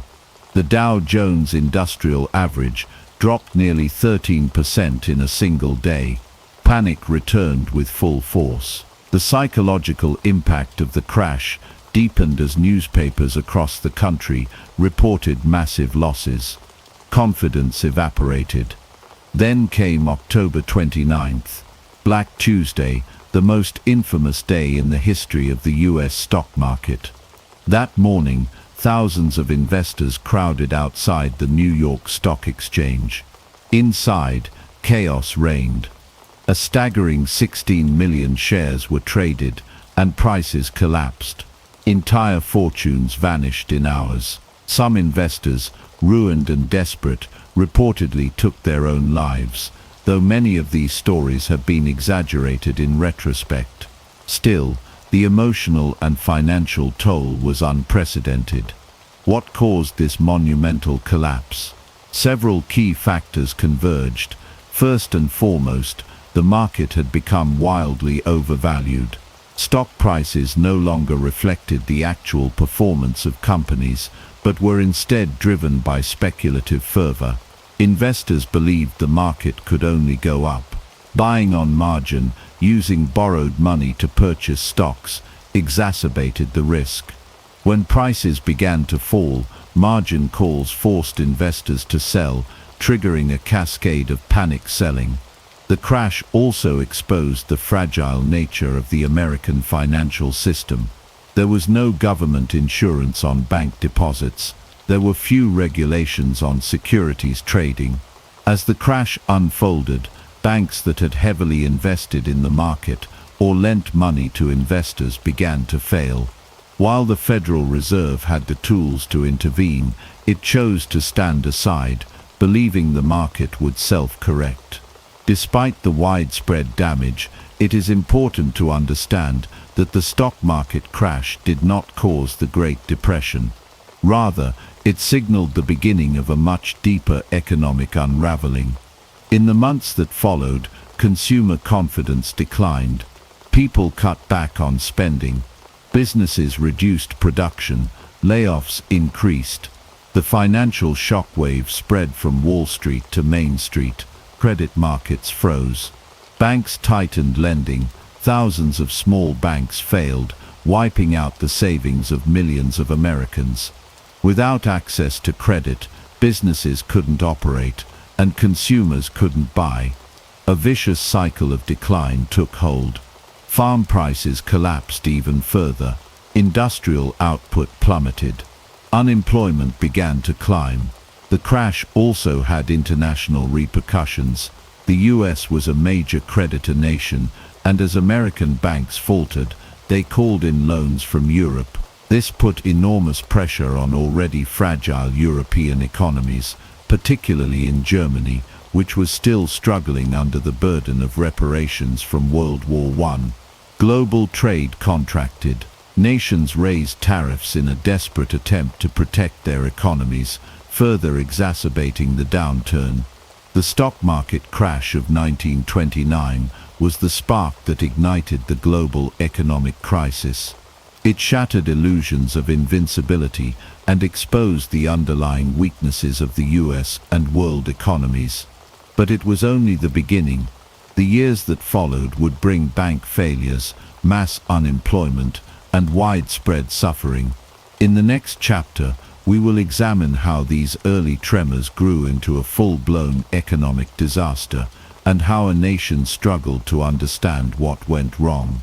A: The Dow Jones Industrial Average dropped nearly 13% in a single day. Panic returned with full force. The psychological impact of the crash deepened as newspapers across the country reported massive losses. Confidence evaporated. Then came October 29th, Black Tuesday, the most infamous day in the history of the U.S. stock market. That morning, thousands of investors crowded outside the New York Stock Exchange. Inside, chaos reigned. A staggering 16 million shares were traded, and prices collapsed. Entire fortunes vanished in hours. Some investors, ruined and desperate, reportedly took their own lives, though many of these stories have been exaggerated in retrospect. Still, the emotional and financial toll was unprecedented. What caused this monumental collapse? Several key factors converged. First and foremost, the market had become wildly overvalued. Stock prices no longer reflected the actual performance of companies, but were instead driven by speculative fervor. Investors believed the market could only go up. Buying on margin, using borrowed money to purchase stocks, exacerbated the risk. When prices began to fall, margin calls forced investors to sell, triggering a cascade of panic selling. The crash also exposed the fragile nature of the American financial system. There was no government insurance on bank deposits. There were few regulations on securities trading. As the crash unfolded, banks that had heavily invested in the market or lent money to investors began to fail. While the Federal Reserve had the tools to intervene, it chose to stand aside, believing the market would self-correct. Despite the widespread damage, it is important to understand that the stock market crash did not cause the Great Depression. Rather, it signaled the beginning of a much deeper economic unraveling. In the months that followed, consumer confidence declined. People cut back on spending. Businesses reduced production. Layoffs increased. The financial shockwave spread from Wall Street to Main Street. Credit markets froze. Banks tightened lending. Thousands of small banks failed, wiping out the savings of millions of Americans. Without access to credit, businesses couldn't operate, and consumers couldn't buy. A vicious cycle of decline took hold. Farm prices collapsed even further. Industrial output plummeted. Unemployment began to climb. The crash also had international repercussions. The US was a major creditor nation, and as American banks faltered, they called in loans from Europe. This put enormous pressure on already fragile European economies, particularly in Germany, which was still struggling under the burden of reparations from World War I. Global trade contracted. Nations raised tariffs in a desperate attempt to protect their economies, further exacerbating the downturn. The stock market crash of 1929 was the spark that ignited the global economic crisis. It shattered illusions of invincibility and exposed the underlying weaknesses of the US and world economies. But it was only the beginning. The years that followed would bring bank failures, mass unemployment, and widespread suffering. In the next chapter, we will examine how these early tremors grew into a full-blown economic disaster, and how a nation struggled to understand what went wrong.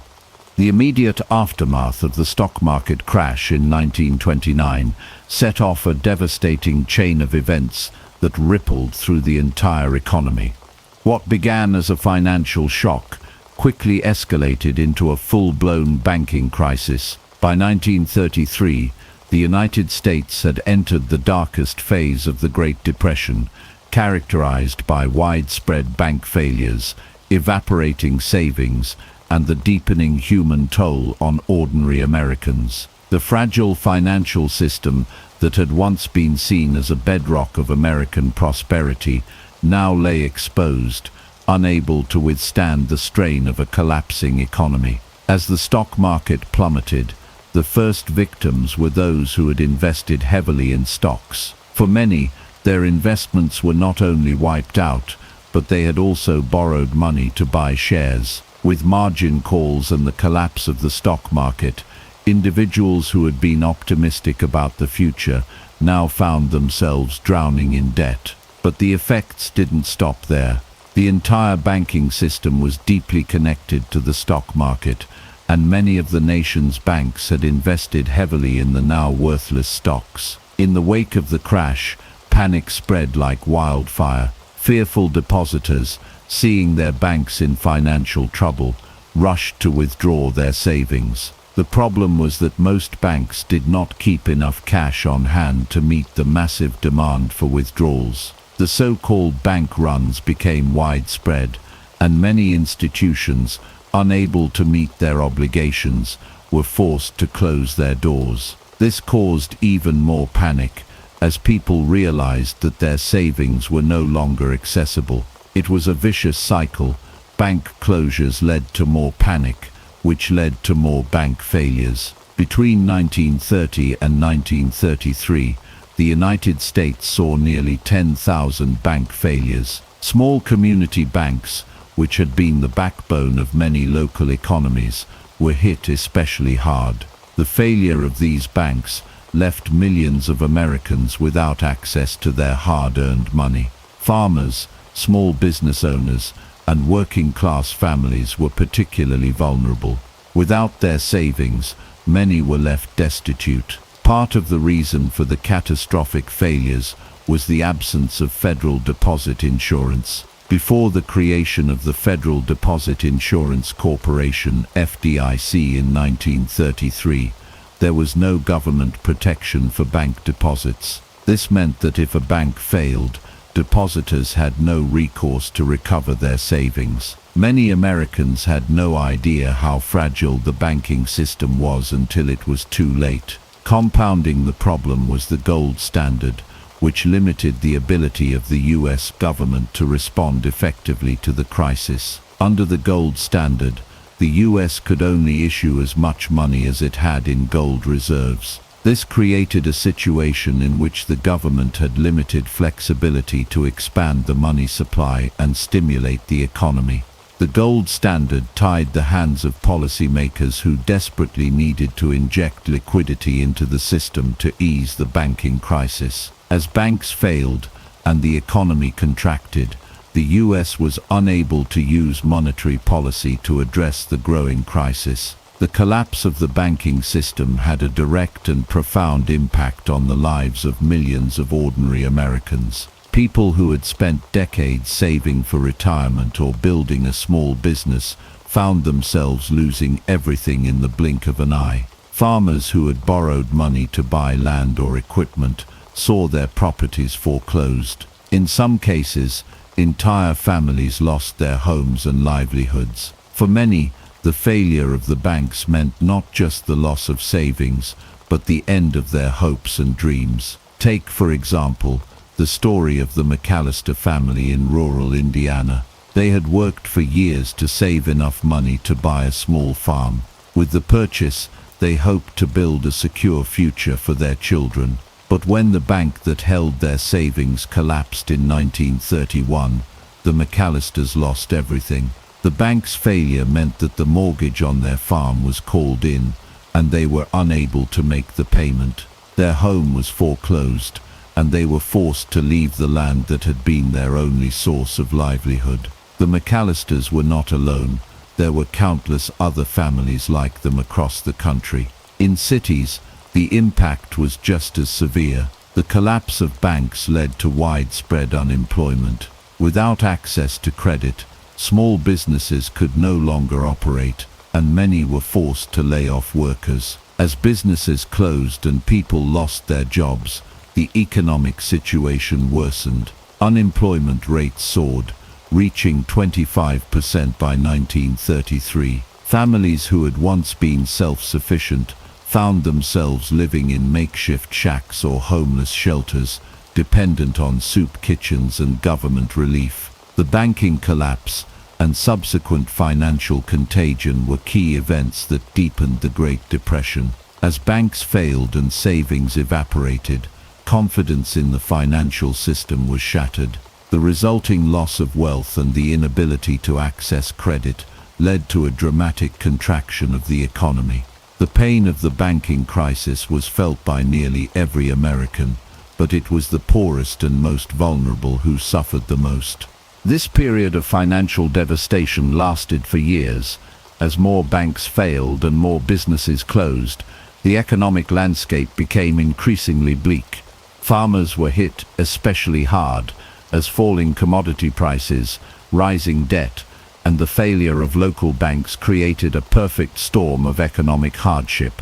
A: The immediate aftermath of the stock market crash in 1929 set off a devastating chain of events that rippled through the entire economy. What began as a financial shock quickly escalated into a full-blown banking crisis. By 1933, the United States had entered the darkest phase of the Great Depression, characterized by widespread bank failures, evaporating savings, and the deepening human toll on ordinary Americans. The fragile financial system that had once been seen as a bedrock of American prosperity now lay exposed, unable to withstand the strain of a collapsing economy. As the stock market plummeted, the first victims were those who had invested heavily in stocks. For many, their investments were not only wiped out, but they had also borrowed money to buy shares. With margin calls and the collapse of the stock market, individuals who had been optimistic about the future now found themselves drowning in debt. But the effects didn't stop there. The entire banking system was deeply connected to the stock market, and many of the nation's banks had invested heavily in the now worthless stocks. In the wake of the crash, panic spread like wildfire. Fearful depositors, seeing their banks in financial trouble, rushed to withdraw their savings. The problem was that most banks did not keep enough cash on hand to meet the massive demand for withdrawals. The so-called bank runs became widespread, and many institutions, unable to meet their obligations, were forced to close their doors. This caused even more panic, as people realized that their savings were no longer accessible. It was a vicious cycle. Bank closures led to more panic, which led to more bank failures. Between 1930 and 1933, the United States saw nearly 10,000 bank failures. Small community banks, which had been the backbone of many local economies, were hit especially hard. The failure of these banks left millions of Americans without access to their hard-earned money. Farmers, Small business owners and working-class families were particularly vulnerable. Without their savings, many were left destitute. Part of the reason for the catastrophic failures was the absence of federal deposit insurance. Before the creation of the Federal Deposit Insurance Corporation (FDIC) in 1933, there was no government protection for bank deposits. This meant that if a bank failed, depositors had no recourse to recover their savings. Many Americans had no idea how fragile the banking system was until it was too late. Compounding the problem was the gold standard, which limited the ability of the U.S. government to respond effectively to the crisis. Under the gold standard, the U.S. could only issue as much money as it had in gold reserves. This created a situation in which the government had limited flexibility to expand the money supply and stimulate the economy. The gold standard tied the hands of policymakers who desperately needed to inject liquidity into the system to ease the banking crisis. As banks failed and the economy contracted, the U.S. was unable to use monetary policy to address the growing crisis. The collapse of the banking system had a direct and profound impact on the lives of millions of ordinary Americans. People who had spent decades saving for retirement or building a small business found themselves losing everything in the blink of an eye. Farmers who had borrowed money to buy land or equipment saw their properties foreclosed. In some cases, entire families lost their homes and livelihoods. For many, the failure of the banks meant not just the loss of savings, but the end of their hopes and dreams. Take, for example, the story of the McAllister family in rural Indiana. They had worked for years to save enough money to buy a small farm. With the purchase, they hoped to build a secure future for their children. But when the bank that held their savings collapsed in 1931, the McAllisters lost everything. The bank's failure meant that the mortgage on their farm was called in, and they were unable to make the payment. Their home was foreclosed, and they were forced to leave the land that had been their only source of livelihood. The McAllisters were not alone. There were countless other families like them across the country. In cities, the impact was just as severe. The collapse of banks led to widespread unemployment. Without access to credit, small businesses could no longer operate, and many were forced to lay off workers. As businesses closed and people lost their jobs, the economic situation worsened. Unemployment rates soared, reaching 25% by 1933. Families who had once been self-sufficient found themselves living in makeshift shacks or homeless shelters, dependent on soup kitchens and government relief. The banking collapse and subsequent financial contagion were key events that deepened the Great Depression. As banks failed and savings evaporated, confidence in the financial system was shattered. The resulting loss of wealth and the inability to access credit led to a dramatic contraction of the economy. The pain of the banking crisis was felt by nearly every American, but it was the poorest and most vulnerable who suffered the most. This period of financial devastation lasted for years. As more banks failed and more businesses closed, the economic landscape became increasingly bleak. Farmers were hit especially hard, as falling commodity prices, rising debt, and the failure of local banks created a perfect storm of economic hardship.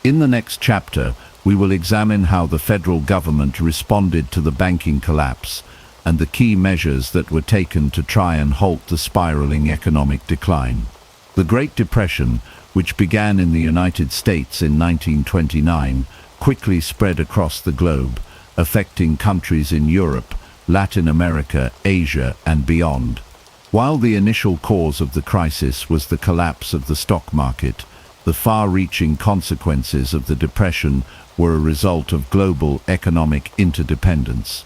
A: In the next chapter, we will examine how the federal government responded to the banking collapse and the key measures that were taken to try and halt the spiraling economic decline. The Great Depression, which began in the United States in 1929, quickly spread across the globe, affecting countries in Europe, Latin America, Asia, and beyond. While the initial cause of the crisis was the collapse of the stock market, the far-reaching consequences of the Depression were a result of global economic interdependence.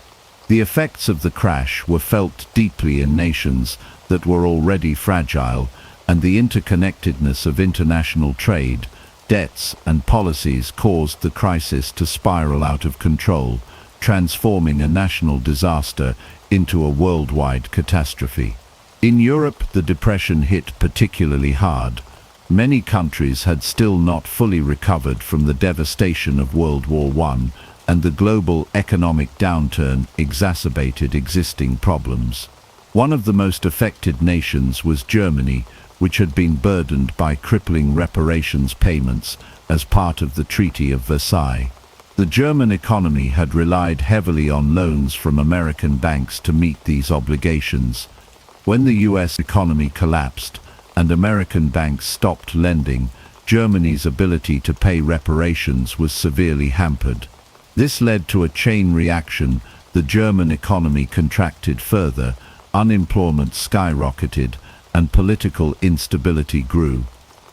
A: The effects of the crash were felt deeply in nations that were already fragile, and the interconnectedness of international trade, debts, and policies caused the crisis to spiral out of control, transforming a national disaster into a worldwide catastrophe. In Europe, the depression hit particularly hard. Many countries had still not fully recovered from the devastation of World War I, and the global economic downturn exacerbated existing problems. One of the most affected nations was Germany, which had been burdened by crippling reparations payments as part of the Treaty of Versailles. The German economy had relied heavily on loans from American banks to meet these obligations. When the US economy collapsed and American banks stopped lending, Germany's ability to pay reparations was severely hampered. This led to a chain reaction. The German economy contracted further, unemployment skyrocketed, and political instability grew.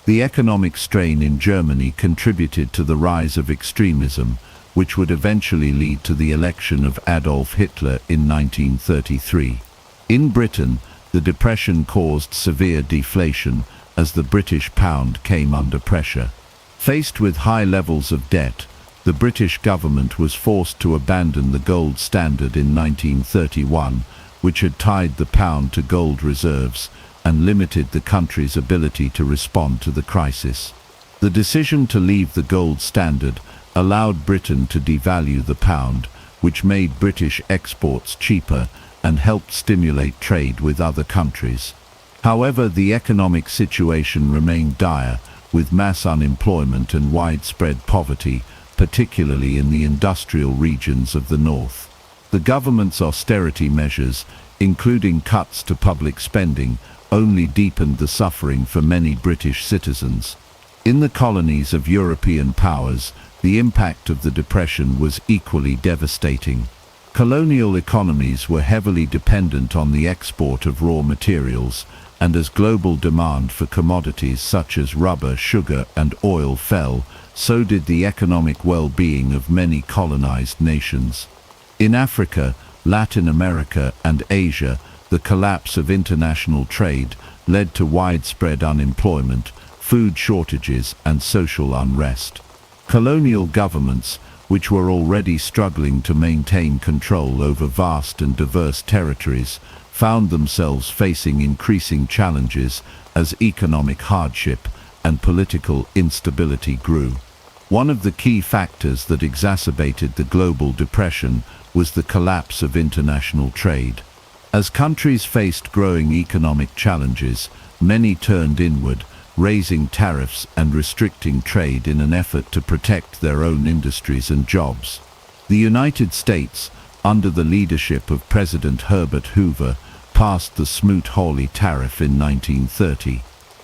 A: The economic strain in Germany contributed to the rise of extremism, which would eventually lead to the election of Adolf Hitler in 1933. In Britain, the depression caused severe deflation as the British pound came under pressure. Faced with high levels of debt, the British government was forced to abandon the gold standard in 1931, which had tied the pound to gold reserves and limited the country's ability to respond to the crisis. The decision to leave the gold standard allowed Britain to devalue the pound, which made British exports cheaper and helped stimulate trade with other countries. However, the economic situation remained dire, with mass unemployment and widespread poverty, particularly in the industrial regions of the north. The government's austerity measures, including cuts to public spending, only deepened the suffering for many British citizens. In the colonies of European powers, the impact of the depression was equally devastating. Colonial economies were heavily dependent on the export of raw materials, and as global demand for commodities such as rubber, sugar, and oil fell, so did the economic well-being of many colonized nations. In Africa, Latin America, and Asia, the collapse of international trade led to widespread unemployment, food shortages, and social unrest. Colonial governments, which were already struggling to maintain control over vast and diverse territories, found themselves facing increasing challenges as economic hardship and political instability grew. One of the key factors that exacerbated the global depression was the collapse of international trade. As countries faced growing economic challenges, many turned inward, raising tariffs and restricting trade in an effort to protect their own industries and jobs. The United States, under the leadership of President Herbert Hoover, passed the Smoot-Hawley Tariff in 1930.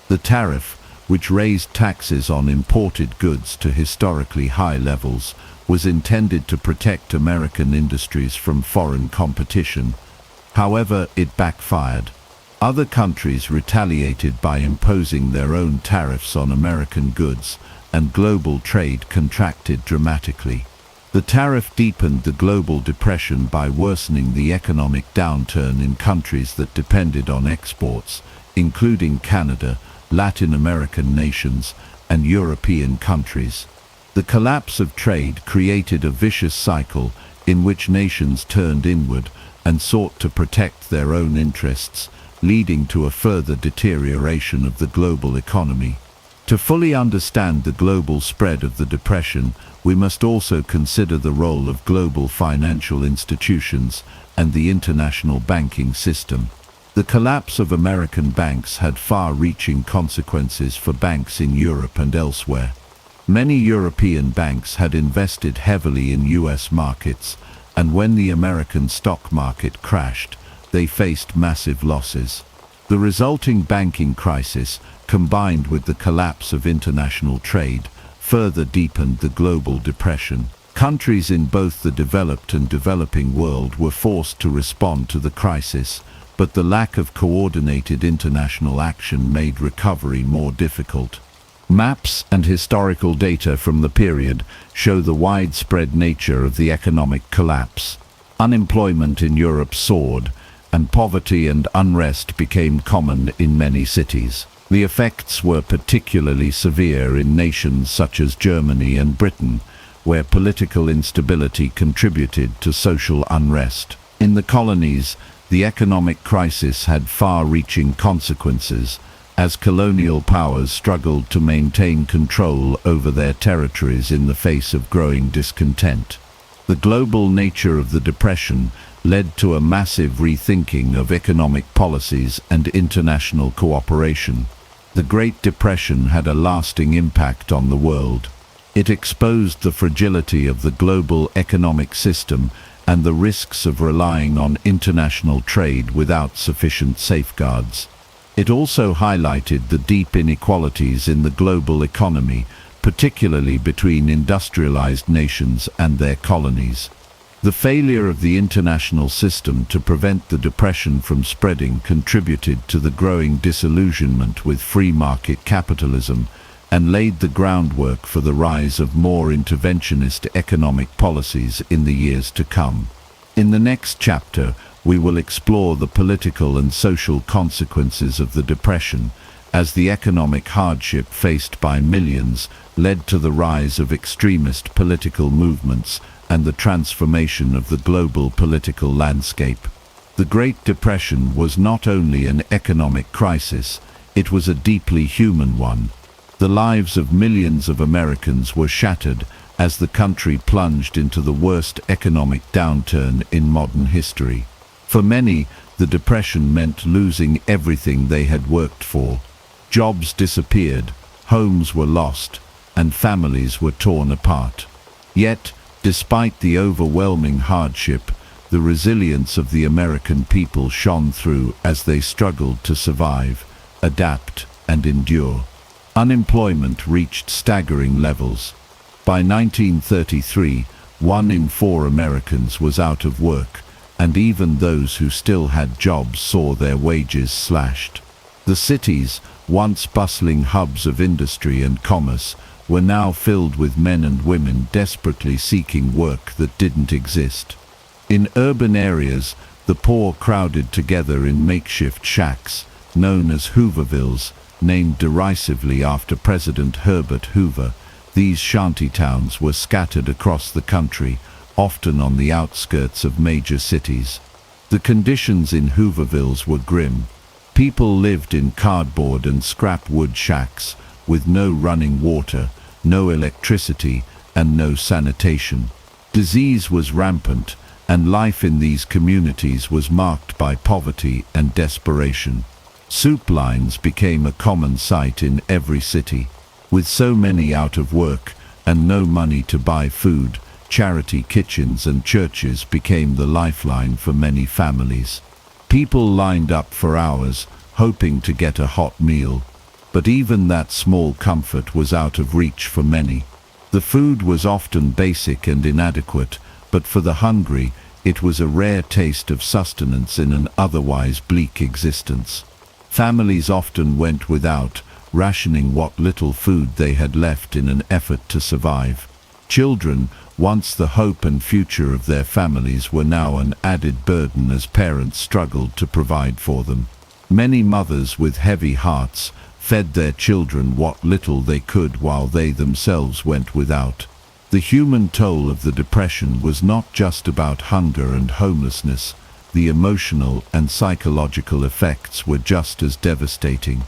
A: The tariff, which raised taxes on imported goods to historically high levels, was intended to protect American industries from foreign competition. However, it backfired. Other countries retaliated by imposing their own tariffs on American goods, and global trade contracted dramatically. The tariff deepened the global depression by worsening the economic downturn in countries that depended on exports, including Canada, Latin American nations, and European countries. The collapse of trade created a vicious cycle in which nations turned inward and sought to protect their own interests, leading to a further deterioration of the global economy. To fully understand the global spread of the depression, we must also consider the role of global financial institutions and the international banking system. The collapse of American banks had far-reaching consequences for banks in Europe and elsewhere. Many European banks had invested heavily in US markets, and when the American stock market crashed, they faced massive losses. The resulting banking crisis, combined with the collapse of international trade, further deepened the global depression. Countries in both the developed and developing world were forced to respond to the crisis, but the lack of coordinated international action made recovery more difficult. Maps and historical data from the period show the widespread nature of the economic collapse. Unemployment in Europe soared, and poverty and unrest became common in many cities. The effects were particularly severe in nations such as Germany and Britain, where political instability contributed to social unrest. In the colonies, the economic crisis had far-reaching consequences, as colonial powers struggled to maintain control over their territories in the face of growing discontent. The global nature of the Depression led to a massive rethinking of economic policies and international cooperation. The Great Depression had a lasting impact on the world. It exposed the fragility of the global economic system and the risks of relying on international trade without sufficient safeguards. It also highlighted the deep inequalities in the global economy, particularly between industrialized nations and their colonies. The failure of the international system to prevent the Depression from spreading contributed to the growing disillusionment with free market capitalism and laid the groundwork for the rise of more interventionist economic policies in the years to come. In the next chapter, we will explore the political and social consequences of the Depression, as the economic hardship faced by millions led to the rise of extremist political movements and the transformation of the global political landscape. The Great Depression was not only an economic crisis, it was a deeply human one. The lives of millions of Americans were shattered as the country plunged into the worst economic downturn in modern history. For many, the Depression meant losing everything they had worked for. Jobs disappeared, homes were lost, and families were torn apart. Yet, despite the overwhelming hardship, the resilience of the American people shone through as they struggled to survive, adapt, and endure. Unemployment reached staggering levels. By 1933, 1 in 4 Americans was out of work, and even those who still had jobs saw their wages slashed. The cities, once bustling hubs of industry and commerce, were now filled with men and women desperately seeking work that didn't exist. In urban areas, the poor crowded together in makeshift shacks, known as Hoovervilles, named derisively after President Herbert Hoover. These shantytowns were scattered across the country, often on the outskirts of major cities. The conditions in Hoovervilles were grim. People lived in cardboard and scrap wood shacks, with no running water, no electricity, and no sanitation. Disease was rampant, and life in these communities was marked by poverty and desperation. Soup lines became a common sight in every city. With so many out of work and no money to buy food, charity kitchens and churches became the lifeline for many families. People lined up for hours, hoping to get a hot meal. But even that small comfort was out of reach for many. The food was often basic and inadequate, but for the hungry, it was a rare taste of sustenance in an otherwise bleak existence. Families often went without, rationing what little food they had left in an effort to survive. Children, once the hope and future of their families, were now an added burden as parents struggled to provide for them. Many mothers with heavy hearts fed their children what little they could while they themselves went without. The human toll of the Depression was not just about hunger and homelessness. The emotional and psychological effects were just as devastating.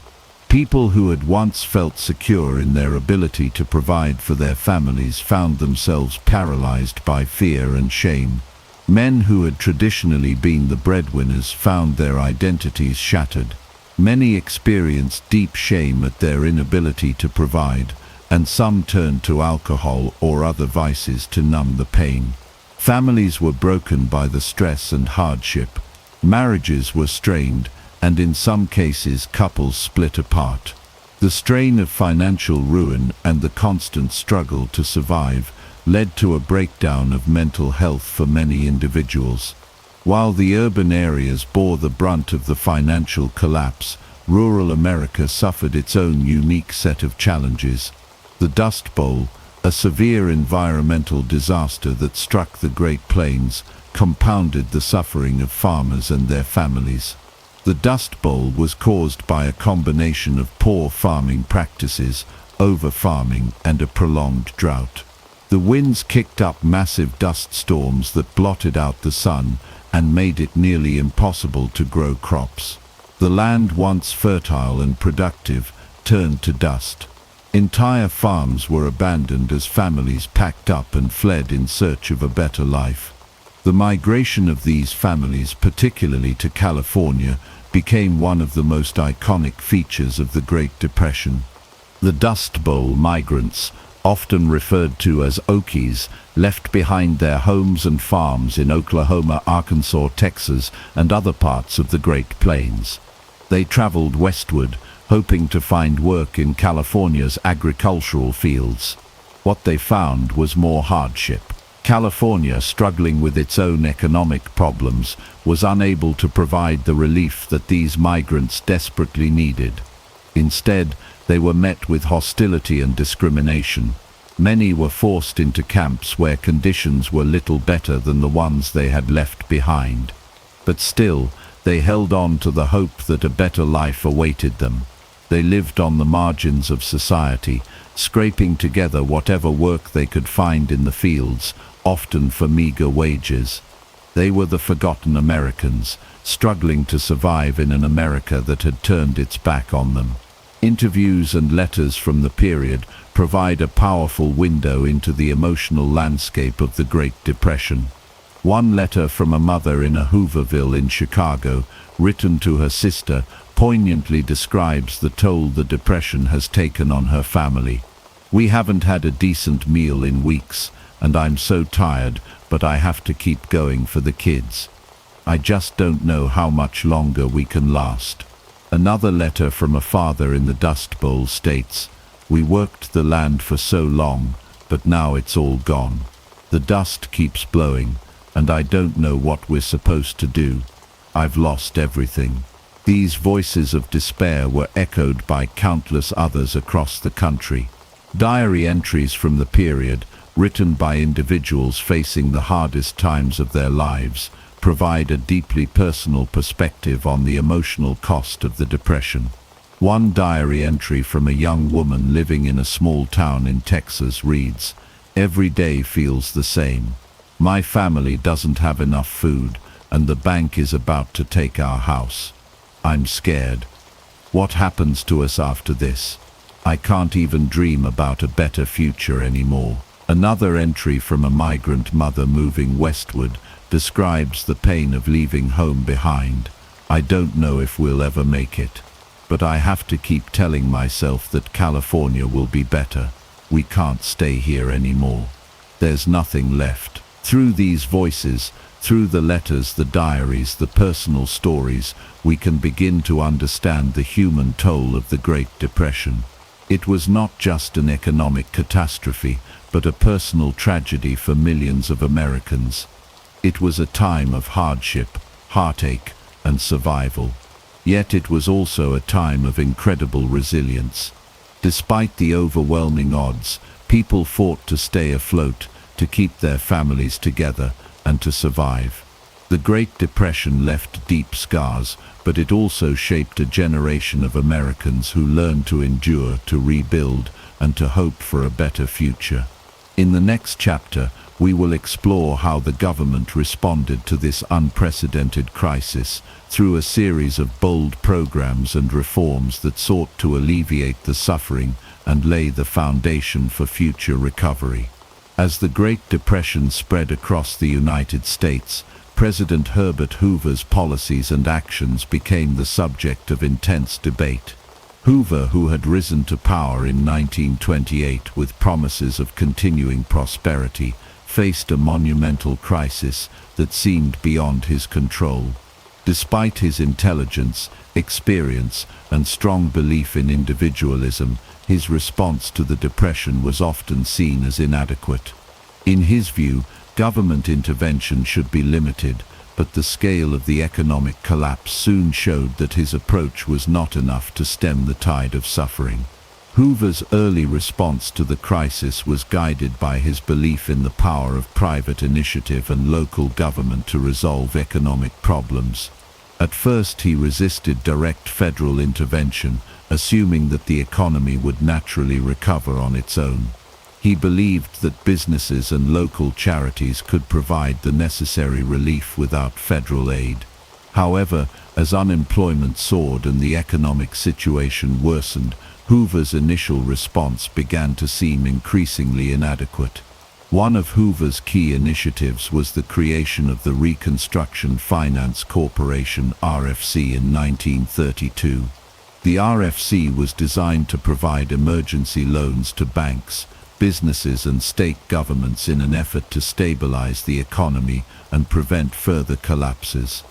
A: People who had once felt secure in their ability to provide for their families found themselves paralyzed by fear and shame. Men who had traditionally been the breadwinners found their identities shattered. Many experienced deep shame at their inability to provide, and some turned to alcohol or other vices to numb the pain. Families were broken by the stress and hardship. Marriages were strained, and in some cases couples split apart. The strain of financial ruin and the constant struggle to survive led to a breakdown of mental health for many individuals. While the urban areas bore the brunt of the financial collapse, rural America suffered its own unique set of challenges. The Dust Bowl, a severe environmental disaster that struck the Great Plains, compounded the suffering of farmers and their families. The Dust Bowl was caused by a combination of poor farming practices, over-farming, and a prolonged drought. The winds kicked up massive dust storms that blotted out the sun, and made it nearly impossible to grow crops. The land, once fertile and productive, turned to dust. Entire farms were abandoned as families packed up and fled in search of a better life. The migration of these families, particularly to California, became one of the most iconic features of the Great Depression. The Dust Bowl migrants, often referred to as Okies, left behind their homes and farms in Oklahoma, Arkansas, Texas, and other parts of the Great Plains. They traveled westward, hoping to find work in California's agricultural fields. What they found was more hardship. California, struggling with its own economic problems, was unable to provide the relief that these migrants desperately needed. Instead, they were met with hostility and discrimination. Many were forced into camps where conditions were little better than the ones they had left behind. But still, they held on to the hope that a better life awaited them. They lived on the margins of society, scraping together whatever work they could find in the fields, often for meager wages. They were the forgotten Americans, struggling to survive in an America that had turned its back on them. Interviews and letters from the period provide a powerful window into the emotional landscape of the Great Depression. One letter from a mother in a Hooverville in Chicago, written to her sister, poignantly describes the toll the Depression has taken on her family. "We haven't had a decent meal in weeks, and I'm so tired, but I have to keep going for the kids. I just don't know how much longer we can last." Another letter from a father in the Dust Bowl states, "We worked the land for so long, but now it's all gone. The dust keeps blowing, and I don't know what we're supposed to do. I've lost everything." These voices of despair were echoed by countless others across the country. Diary entries from the period, written by individuals facing the hardest times of their lives, provide a deeply personal perspective on the emotional cost of the Depression. One diary entry from a young woman living in a small town in Texas reads, "Every day feels the same. My family doesn't have enough food, and the bank is about to take our house. I'm scared. What happens to us after this? I can't even dream about a better future anymore." Another entry from a migrant mother moving westward describes the pain of leaving home behind. "I don't know if we'll ever make it, but I have to keep telling myself that California will be better. We can't stay here anymore. There's nothing left." Through these voices, through the letters, the diaries, the personal stories, we can begin to understand the human toll of the Great Depression. It was not just an economic catastrophe, but a personal tragedy for millions of Americans. It was a time of hardship, heartache, and survival. Yet it was also a time of incredible resilience. Despite the overwhelming odds, people fought to stay afloat, to keep their families together, and to survive. The Great Depression left deep scars, but it also shaped a generation of Americans who learned to endure, to rebuild, and to hope for a better future. In the next chapter, we will explore how the government responded to this unprecedented crisis through a series of bold programs and reforms that sought to alleviate the suffering and lay the foundation for future recovery. As the Great Depression spread across the United States, President Herbert Hoover's policies and actions became the subject of intense debate. Hoover, who had risen to power in 1928 with promises of continuing prosperity, faced a monumental crisis that seemed beyond his control. Despite his intelligence, experience, and strong belief in individualism, his response to the Depression was often seen as inadequate. In his view, government intervention should be limited, but the scale of the economic collapse soon showed that his approach was not enough to stem the tide of suffering. Hoover's early response to the crisis was guided by his belief in the power of private initiative and local government to resolve economic problems. At first he resisted direct federal intervention, assuming that the economy would naturally recover on its own. He believed that businesses and local charities could provide the necessary relief without federal aid. However, as unemployment soared and the economic situation worsened, Hoover's initial response began to seem increasingly inadequate. One of Hoover's key initiatives was the creation of the Reconstruction Finance Corporation (RFC) in 1932. The RFC was designed to provide emergency loans to banks, businesses and state governments in an effort to stabilize the economy and prevent further collapses.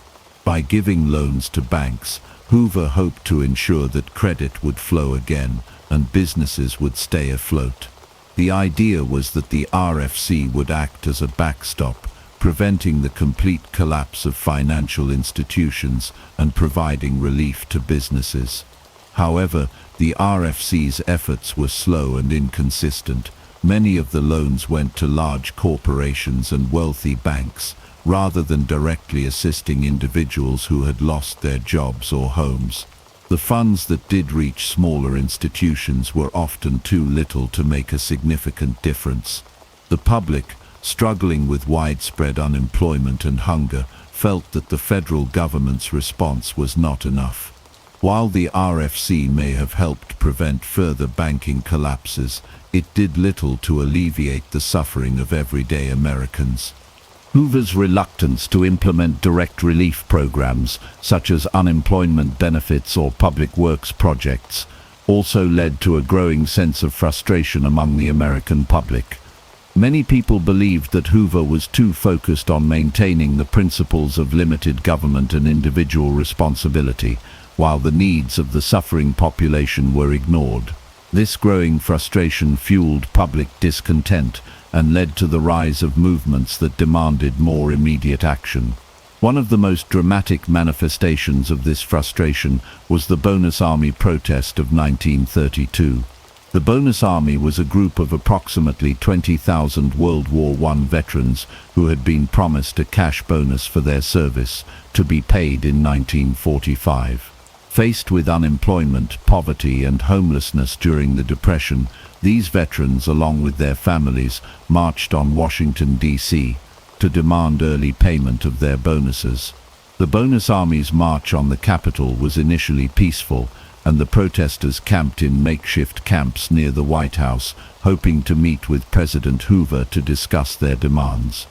A: By giving loans to banks, Hoover hoped to ensure that credit would flow again and businesses would stay afloat. The idea was that the RFC would act as a backstop, preventing the complete collapse of financial institutions and providing relief to businesses. However, the RFC's efforts were slow and inconsistent. Many of the loans went to large corporations and wealthy banks, rather than directly assisting individuals who had lost their jobs or homes. The funds that did reach smaller institutions were often too little to make a significant difference. The public, struggling with widespread unemployment and hunger, felt that the federal government's response was not enough. While the RFC may have helped prevent further banking collapses, it did little to alleviate the suffering of everyday Americans. Hoover's reluctance to implement direct relief programs, such as unemployment benefits or public works projects, also led to a growing sense of frustration among the American public. Many people believed that Hoover was too focused on maintaining the principles of limited government and individual responsibility, while the needs of the suffering population were ignored. This growing frustration fueled public discontent and led to the rise of movements that demanded more immediate action. One of the most dramatic manifestations of this frustration was the Bonus Army protest of 1932. The Bonus Army was a group of approximately 20,000 World War I veterans who had been promised a cash bonus for their service, to be paid in 1945. Faced with unemployment, poverty, and homelessness during the Depression, these veterans, along with their families, marched on Washington, D.C. to demand early payment of their bonuses. The Bonus Army's march on the Capitol was initially peaceful, and the protesters camped in makeshift camps near the White House, hoping to meet with President Hoover to discuss their demands.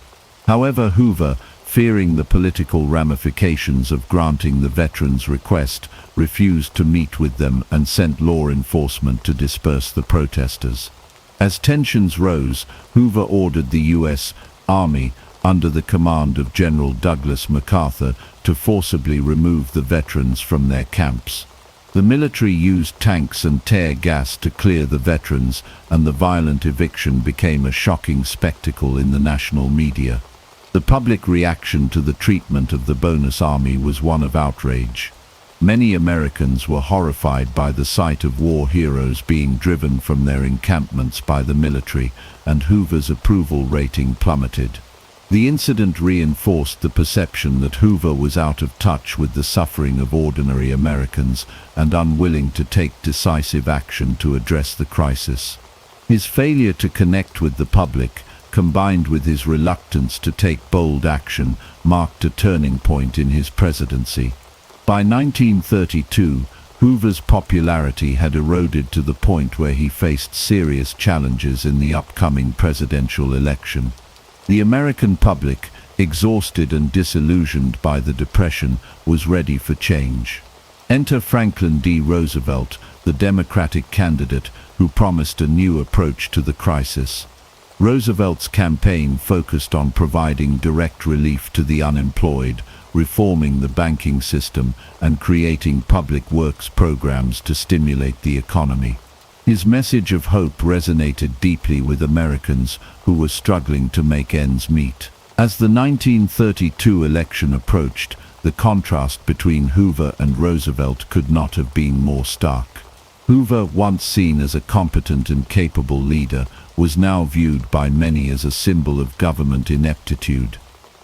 A: However, Hoover, fearing the political ramifications of granting the veterans' request, refused to meet with them and sent law enforcement to disperse the protesters. As tensions rose, Hoover ordered the U.S. Army, under the command of General Douglas MacArthur, to forcibly remove the veterans from their camps. The military used tanks and tear gas to clear the veterans, and the violent eviction became a shocking spectacle in the national media. The public reaction to the treatment of the Bonus Army was one of outrage. Many Americans were horrified by the sight of war heroes being driven from their encampments by the military, and Hoover's approval rating plummeted. The incident reinforced the perception that Hoover was out of touch with the suffering of ordinary Americans and unwilling to take decisive action to address the crisis. His failure to connect with the public, combined with his reluctance to take bold action, marked a turning point in his presidency. By 1932, Hoover's popularity had eroded to the point where he faced serious challenges in the upcoming presidential election. The American public, exhausted and disillusioned by the Depression, was ready for change. Enter Franklin D. Roosevelt, the Democratic candidate who promised a new approach to the crisis. Roosevelt's campaign focused on providing direct relief to the unemployed, reforming the banking system, and creating public works programs to stimulate the economy. His message of hope resonated deeply with Americans who were struggling to make ends meet. As the 1932 election approached, the contrast between Hoover and Roosevelt could not have been more stark. Hoover, once seen as a competent and capable leader, was now viewed by many as a symbol of government ineptitude.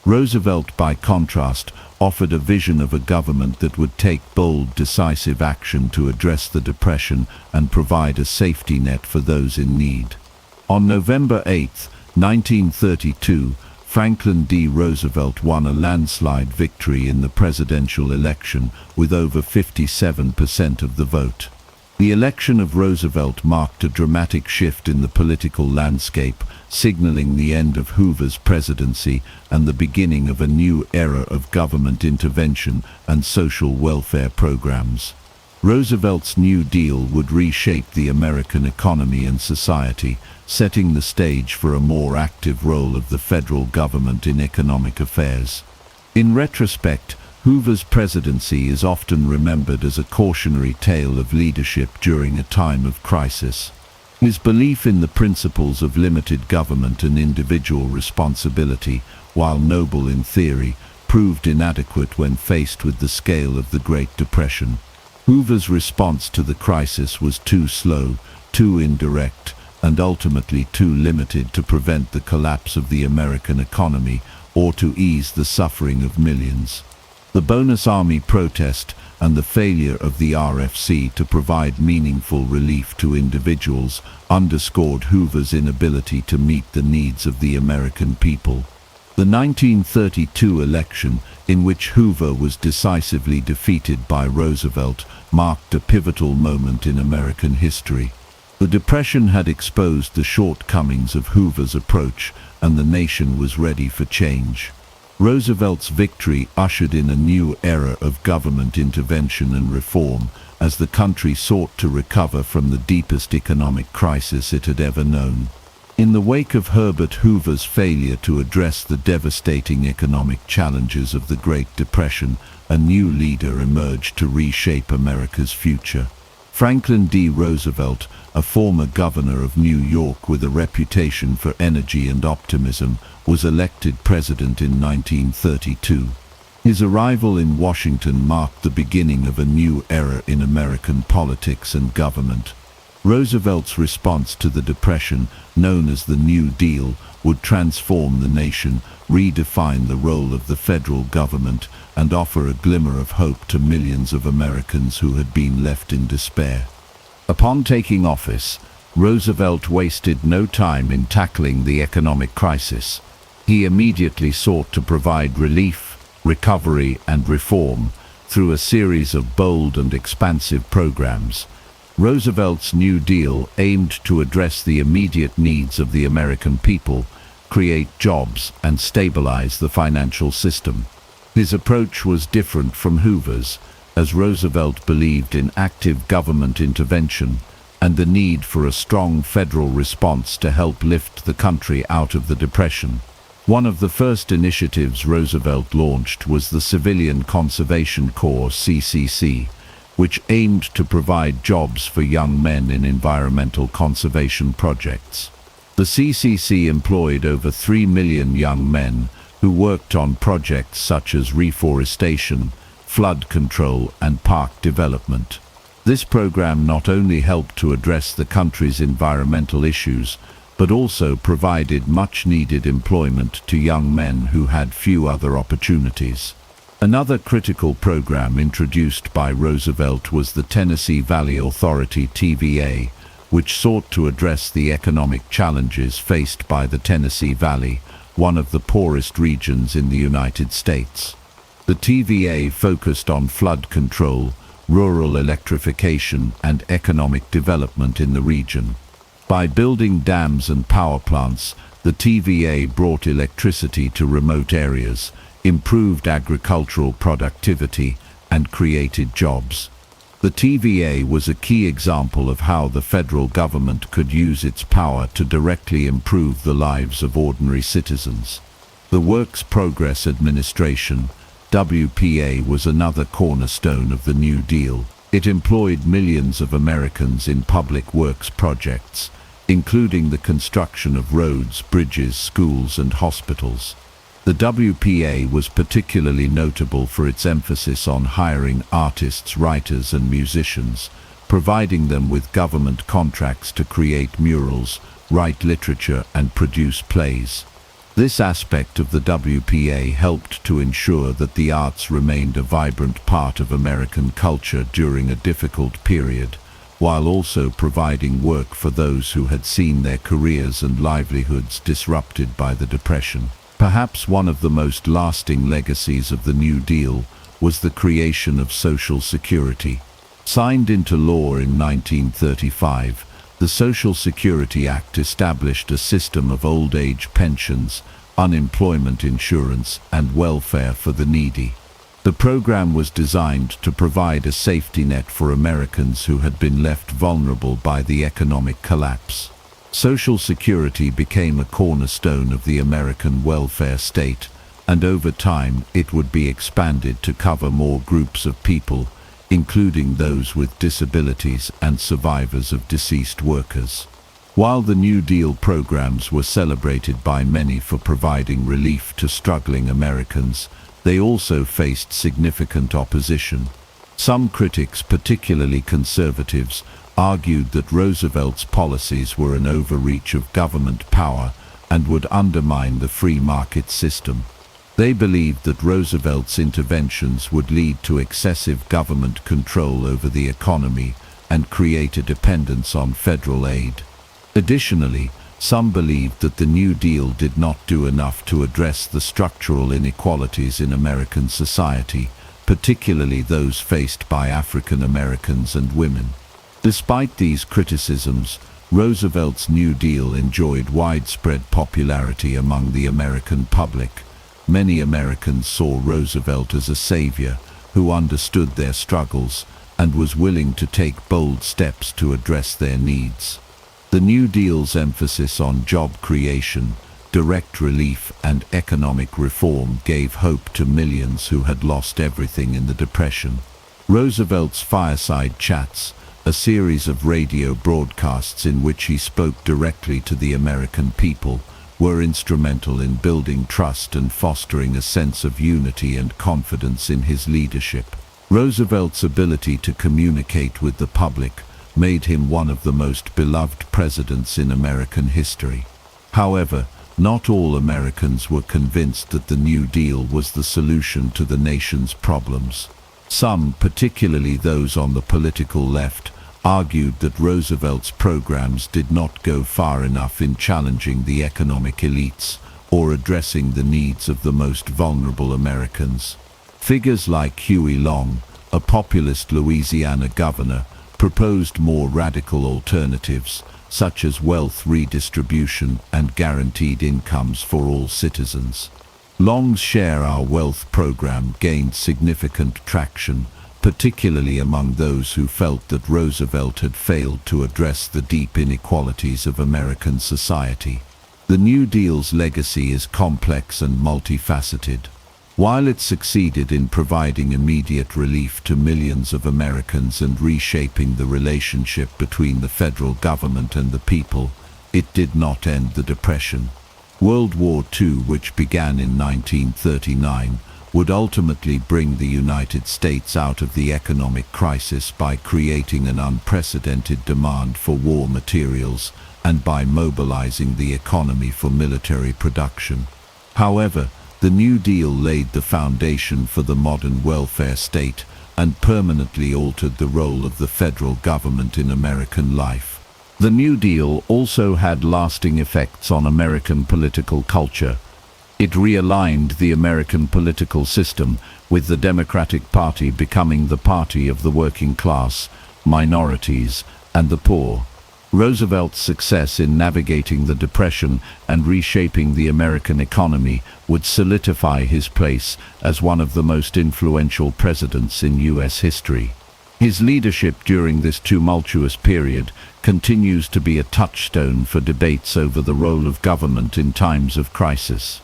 A: Roosevelt, by contrast, offered a vision of a government that would take bold, decisive action to address the Depression and provide a safety net for those in need. On November 8, 1932, Franklin D. Roosevelt won a landslide victory in the presidential election with over 57% of the vote. The election of Roosevelt marked a dramatic shift in the political landscape, signaling the end of Hoover's presidency and the beginning of a new era of government intervention and social welfare programs. Roosevelt's New Deal would reshape the American economy and society, setting the stage for a more active role of the federal government in economic affairs. In retrospect, Hoover's presidency is often remembered as a cautionary tale of leadership during a time of crisis. His belief in the principles of limited government and individual responsibility, while noble in theory, proved inadequate when faced with the scale of the Great Depression. Hoover's response to the crisis was too slow, too indirect, and ultimately too limited to prevent the collapse of the American economy or to ease the suffering of millions. The Bonus Army protest and the failure of the RFC to provide meaningful relief to individuals underscored Hoover's inability to meet the needs of the American people. The 1932 election, in which Hoover was decisively defeated by Roosevelt, marked a pivotal moment in American history. The Depression had exposed the shortcomings of Hoover's approach, and the nation was ready for change. Roosevelt's victory ushered in a new era of government intervention and reform, as the country sought to recover from the deepest economic crisis it had ever known. In the wake of Herbert Hoover's failure to address the devastating economic challenges of the Great Depression, a new leader emerged to reshape America's future. Franklin D. Roosevelt, a former governor of New York with a reputation for energy and optimism, was elected president in 1932. His arrival in Washington marked the beginning of a new era in American politics and government. Roosevelt's response to the Depression, known as the New Deal, would transform the nation, redefine the role of the federal government, and offer a glimmer of hope to millions of Americans who had been left in despair. Upon taking office, Roosevelt wasted no time in tackling the economic crisis. He immediately sought to provide relief, recovery, and reform through a series of bold and expansive programs. Roosevelt's New Deal aimed to address the immediate needs of the American people, create jobs, and stabilize the financial system. His approach was different from Hoover's, as Roosevelt believed in active government intervention and the need for a strong federal response to help lift the country out of the Depression. One of the first initiatives Roosevelt launched was the Civilian Conservation Corps (CCC), which aimed to provide jobs for young men in environmental conservation projects. The CCC employed over 3 million young men who worked on projects such as reforestation, flood control, and park development. This program not only helped to address the country's environmental issues, but also provided much-needed employment to young men who had few other opportunities. Another critical program introduced by Roosevelt was the Tennessee Valley Authority (TVA), which sought to address the economic challenges faced by the Tennessee Valley, one of the poorest regions in the United States. The TVA focused on flood control, rural electrification, and economic development in the region. By building dams and power plants, the TVA brought electricity to remote areas, improved agricultural productivity, and created jobs. The TVA was a key example of how the federal government could use its power to directly improve the lives of ordinary citizens. The Works Progress Administration, WPA, was another cornerstone of the New Deal. It employed millions of Americans in public works projects, including the construction of roads, bridges, schools, and hospitals. The WPA was particularly notable for its emphasis on hiring artists, writers, and musicians, providing them with government contracts to create murals, write literature, and produce plays. This aspect of the WPA helped to ensure that the arts remained a vibrant part of American culture during a difficult period, while also providing work for those who had seen their careers and livelihoods disrupted by the Depression. Perhaps one of the most lasting legacies of the New Deal was the creation of Social Security. Signed into law in 1935, the Social Security Act established a system of old age pensions, unemployment insurance, and welfare for the needy. The program was designed to provide a safety net for Americans who had been left vulnerable by the economic collapse. Social Security became a cornerstone of the American welfare state, and over time it would be expanded to cover more groups of people, including those with disabilities and survivors of deceased workers. While the New Deal programs were celebrated by many for providing relief to struggling Americans, they also faced significant opposition. Some critics, particularly conservatives, argued that Roosevelt's policies were an overreach of government power and would undermine the free market system. They believed that Roosevelt's interventions would lead to excessive government control over the economy and create a dependence on federal aid. Additionally, some believed that the New Deal did not do enough to address the structural inequalities in American society, particularly those faced by African Americans and women. Despite these criticisms, Roosevelt's New Deal enjoyed widespread popularity among the American public. Many Americans saw Roosevelt as a savior who understood their struggles and was willing to take bold steps to address their needs. The New Deal's emphasis on job creation, direct relief, and economic reform gave hope to millions who had lost everything in the Depression. Roosevelt's Fireside Chats, a series of radio broadcasts in which he spoke directly to the American people, were instrumental in building trust and fostering a sense of unity and confidence in his leadership. Roosevelt's ability to communicate with the public made him one of the most beloved presidents in American history. However, not all Americans were convinced that the New Deal was the solution to the nation's problems. Some, particularly those on the political left, argued that Roosevelt's programs did not go far enough in challenging the economic elites or addressing the needs of the most vulnerable Americans. Figures like Huey Long, a populist Louisiana governor, proposed more radical alternatives, such as wealth redistribution and guaranteed incomes for all citizens. Long's Share Our Wealth program gained significant traction, particularly among those who felt that Roosevelt had failed to address the deep inequalities of American society. The New Deal's legacy is complex and multifaceted. While it succeeded in providing immediate relief to millions of Americans and reshaping the relationship between the federal government and the people, it did not end the Depression. World War II, which began in 1939, would ultimately bring the United States out of the economic crisis by creating an unprecedented demand for war materials and by mobilizing the economy for military production. However, the New Deal laid the foundation for the modern welfare state and permanently altered the role of the federal government in American life. The New Deal also had lasting effects on American political culture. It realigned the American political system, with the Democratic Party becoming the party of the working class, minorities, and the poor. Roosevelt's success in navigating the Depression and reshaping the American economy would solidify his place as one of the most influential presidents in U.S. history. His leadership during this tumultuous period continues to be a touchstone for debates over the role of government in times of crisis.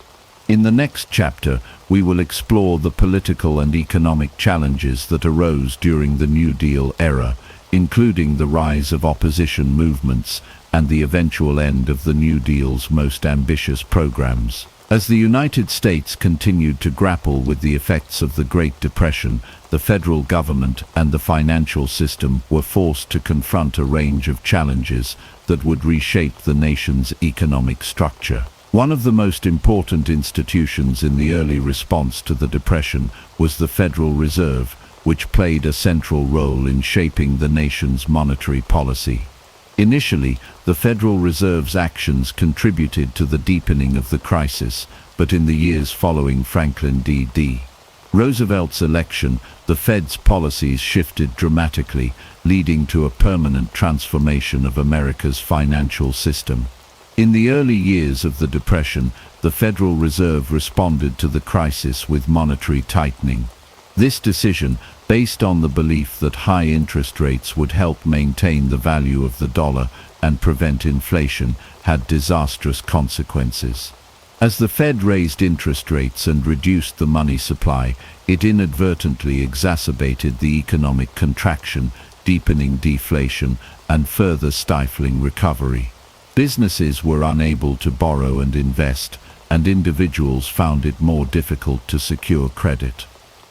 A: In the next chapter, we will explore the political and economic challenges that arose during the New Deal era, including the rise of opposition movements and the eventual end of the New Deal's most ambitious programs. As the United States continued to grapple with the effects of the Great Depression, the federal government and the financial system were forced to confront a range of challenges that would reshape the nation's economic structure. One of the most important institutions in the early response to the Depression was the Federal Reserve, which played a central role in shaping the nation's monetary policy. Initially, the Federal Reserve's actions contributed to the deepening of the crisis, but in the years following Franklin D. Roosevelt's election, the Fed's policies shifted dramatically, leading to a permanent transformation of America's financial system. In the early years of the Depression, the Federal Reserve responded to the crisis with monetary tightening. This decision, based on the belief that high interest rates would help maintain the value of the dollar and prevent inflation, had disastrous consequences. As the Fed raised interest rates and reduced the money supply, it inadvertently exacerbated the economic contraction, deepening deflation and further stifling recovery. Businesses were unable to borrow and invest, and individuals found it more difficult to secure credit.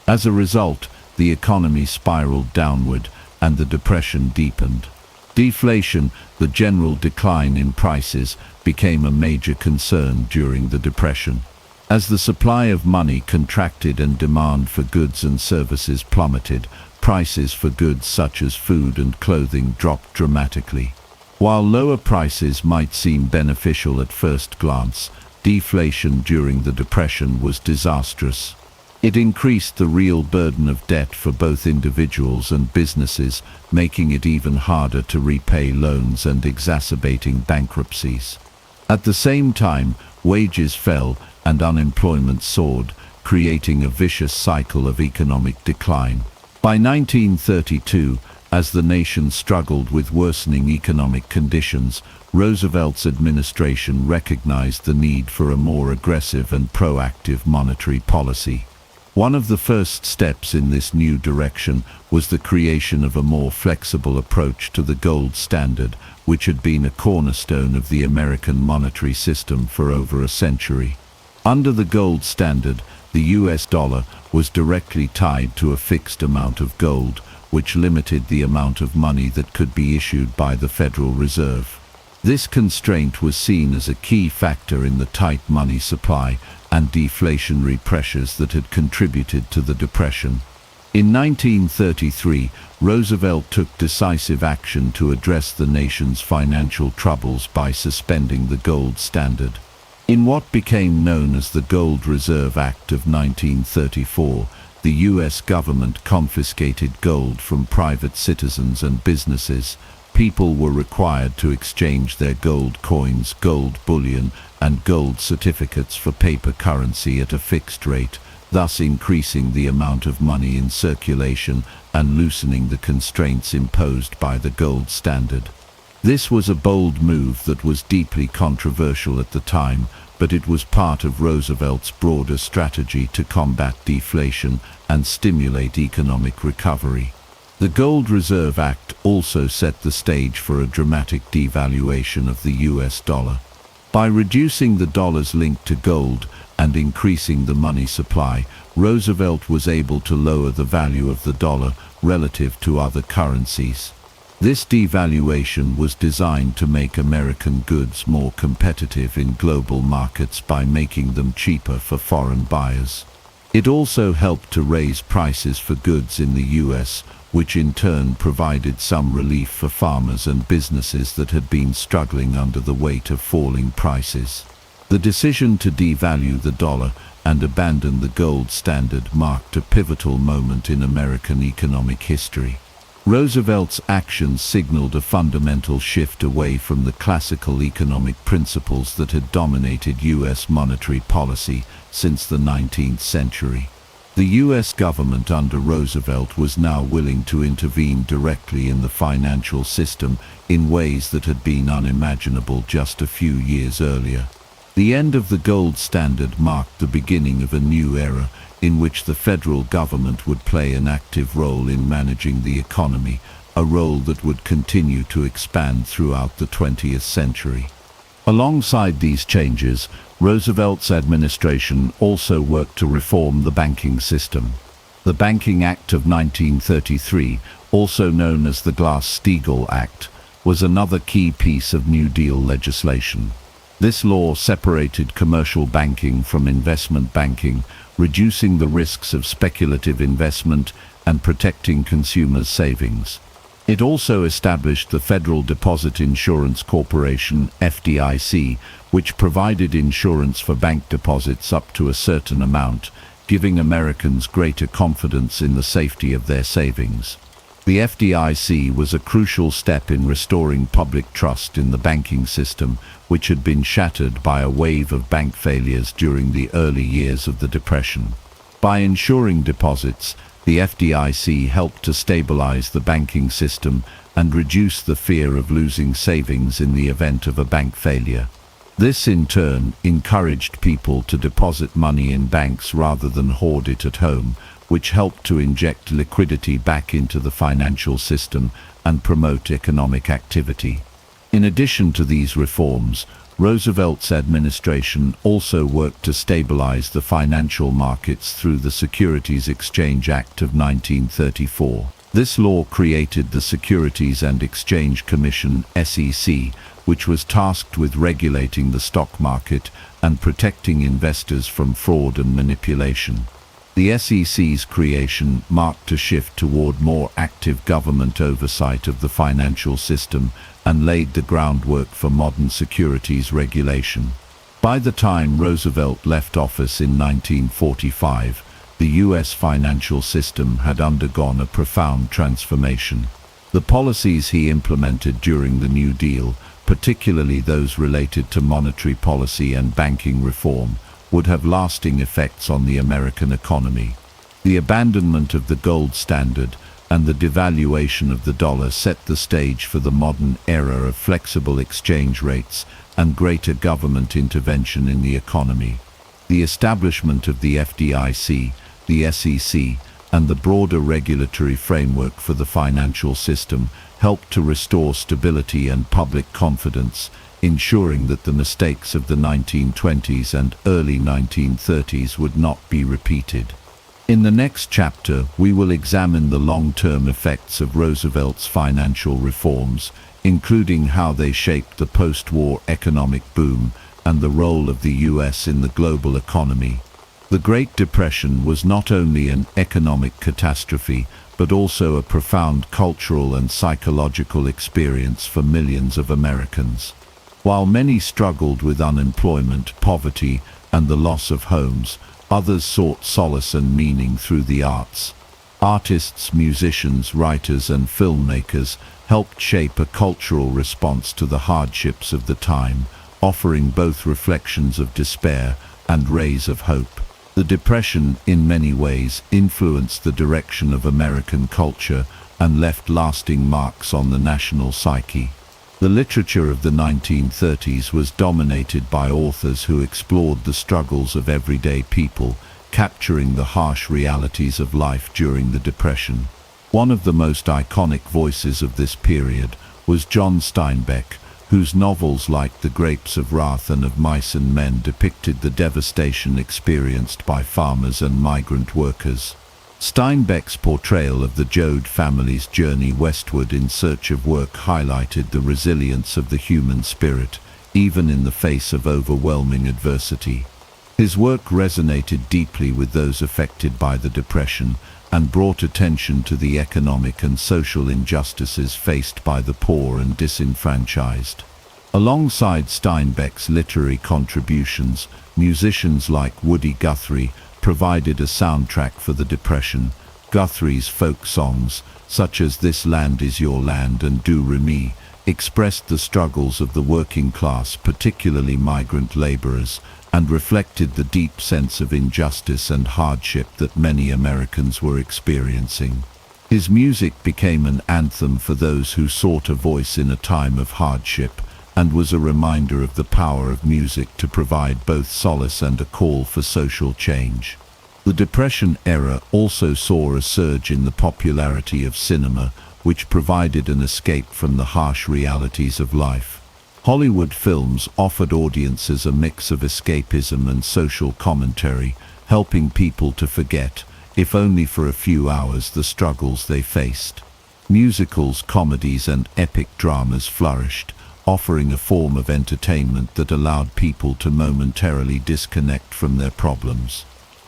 A: As a result, the economy spiraled downward and the depression deepened. Deflation, the general decline in prices, became a major concern during the Depression. As the supply of money contracted and demand for goods and services plummeted, prices for goods such as food and clothing dropped dramatically. While lower prices might seem beneficial at first glance, deflation during the Depression was disastrous. It increased the real burden of debt for both individuals and businesses, making it even harder to repay loans and exacerbating bankruptcies. At the same time, wages fell and unemployment soared, creating a vicious cycle of economic decline. By 1932, as the nation struggled with worsening economic conditions, Roosevelt's administration recognized the need for a more aggressive and proactive monetary policy. One of the first steps in this new direction was the creation of a more flexible approach to the gold standard, which had been a cornerstone of the American monetary system for over a century. Under the gold standard, the US dollar was directly tied to a fixed amount of gold, which limited the amount of money that could be issued by the Federal Reserve. This constraint was seen as a key factor in the tight money supply and deflationary pressures that had contributed to the Depression. In 1933, Roosevelt took decisive action to address the nation's financial troubles by suspending the gold standard. In what became known as the Gold Reserve Act of 1934, the U.S. government confiscated gold from private citizens and businesses. People were required to exchange their gold coins, gold bullion, and gold certificates for paper currency at a fixed rate, thus increasing the amount of money in circulation and loosening the constraints imposed by the gold standard. This was a bold move that was deeply controversial at the time, but it was part of Roosevelt's broader strategy to combat deflation and stimulate economic recovery. The Gold Reserve Act also set the stage for a dramatic devaluation of the US dollar. By reducing the dollar's link to gold and increasing the money supply, Roosevelt was able to lower the value of the dollar relative to other currencies. This devaluation was designed to make American goods more competitive in global markets by making them cheaper for foreign buyers. It also helped to raise prices for goods in the US, which in turn provided some relief for farmers and businesses that had been struggling under the weight of falling prices. The decision to devalue the dollar and abandon the gold standard marked a pivotal moment in American economic history. Roosevelt's actions signaled a fundamental shift away from the classical economic principles that had dominated U.S. monetary policy since the 19th century. The U.S. government under Roosevelt was now willing to intervene directly in the financial system in ways that had been unimaginable just a few years earlier. The end of the gold standard marked the beginning of a new era in which the federal government would play an active role in managing the economy, a role that would continue to expand throughout the 20th century. Alongside these changes, Roosevelt's administration also worked to reform the banking system. The Banking Act of 1933, also known as the Glass-Steagall Act, was another key piece of New Deal legislation. This law separated commercial banking from investment banking, reducing the risks of speculative investment and protecting consumers' savings. It also established the Federal Deposit Insurance Corporation, FDIC, which provided insurance for bank deposits up to a certain amount, giving Americans greater confidence in the safety of their savings. The FDIC was a crucial step in restoring public trust in the banking system, which had been shattered by a wave of bank failures during the early years of the Depression. By insuring deposits, the FDIC helped to stabilize the banking system and reduce the fear of losing savings in the event of a bank failure. This, in turn, encouraged people to deposit money in banks rather than hoard it at home, which helped to inject liquidity back into the financial system and promote economic activity. In addition to these reforms, Roosevelt's administration also worked to stabilize the financial markets through the Securities Exchange Act of 1934. This law created the Securities and Exchange Commission, SEC, which was tasked with regulating the stock market and protecting investors from fraud and manipulation. The SEC's creation marked a shift toward more active government oversight of the financial system and laid the groundwork for modern securities regulation. By the time Roosevelt left office in 1945, the U.S. financial system had undergone a profound transformation. The policies he implemented during the New Deal, particularly those related to monetary policy and banking reform, would have lasting effects on the American economy. The abandonment of the gold standard and the devaluation of the dollar set the stage for the modern era of flexible exchange rates and greater government intervention in the economy. The establishment of the FDIC, the SEC, and the broader regulatory framework for the financial system helped to restore stability and public confidence, ensuring that the mistakes of the 1920s and early 1930s would not be repeated. In the next chapter, we will examine the long-term effects of Roosevelt's financial reforms, including how they shaped the post-war economic boom and the role of the U.S. in the global economy. The Great Depression was not only an economic catastrophe, but also a profound cultural and psychological experience for millions of Americans. While many struggled with unemployment, poverty, and the loss of homes, others sought solace and meaning through the arts. Artists, musicians, writers, and filmmakers helped shape a cultural response to the hardships of the time, offering both reflections of despair and rays of hope. The Depression, in many ways, influenced the direction of American culture and left lasting marks on the national psyche. The literature of the 1930s was dominated by authors who explored the struggles of everyday people, capturing the harsh realities of life during the Depression. One of the most iconic voices of this period was John Steinbeck, whose novels like The Grapes of Wrath and Of Mice and Men depicted the devastation experienced by farmers and migrant workers. Steinbeck's portrayal of the Joad family's journey westward in search of work highlighted the resilience of the human spirit, even in the face of overwhelming adversity. His work resonated deeply with those affected by the Depression and brought attention to the economic and social injustices faced by the poor and disenfranchised. Alongside Steinbeck's literary contributions, musicians like Woody Guthrie provided a soundtrack for the Depression. Guthrie's folk songs, such as This Land Is Your Land and Do Re Mi, expressed the struggles of the working class, particularly migrant laborers, and reflected the deep sense of injustice and hardship that many Americans were experiencing. His music became an anthem for those who sought a voice in a time of hardship, and was a reminder of the power of music to provide both solace and a call for social change. The Depression era also saw a surge in the popularity of cinema, which provided an escape from the harsh realities of life. Hollywood films offered audiences a mix of escapism and social commentary, helping people to forget, if only for a few hours, the struggles they faced. Musicals, comedies, and epic dramas flourished, offering a form of entertainment that allowed people to momentarily disconnect from their problems.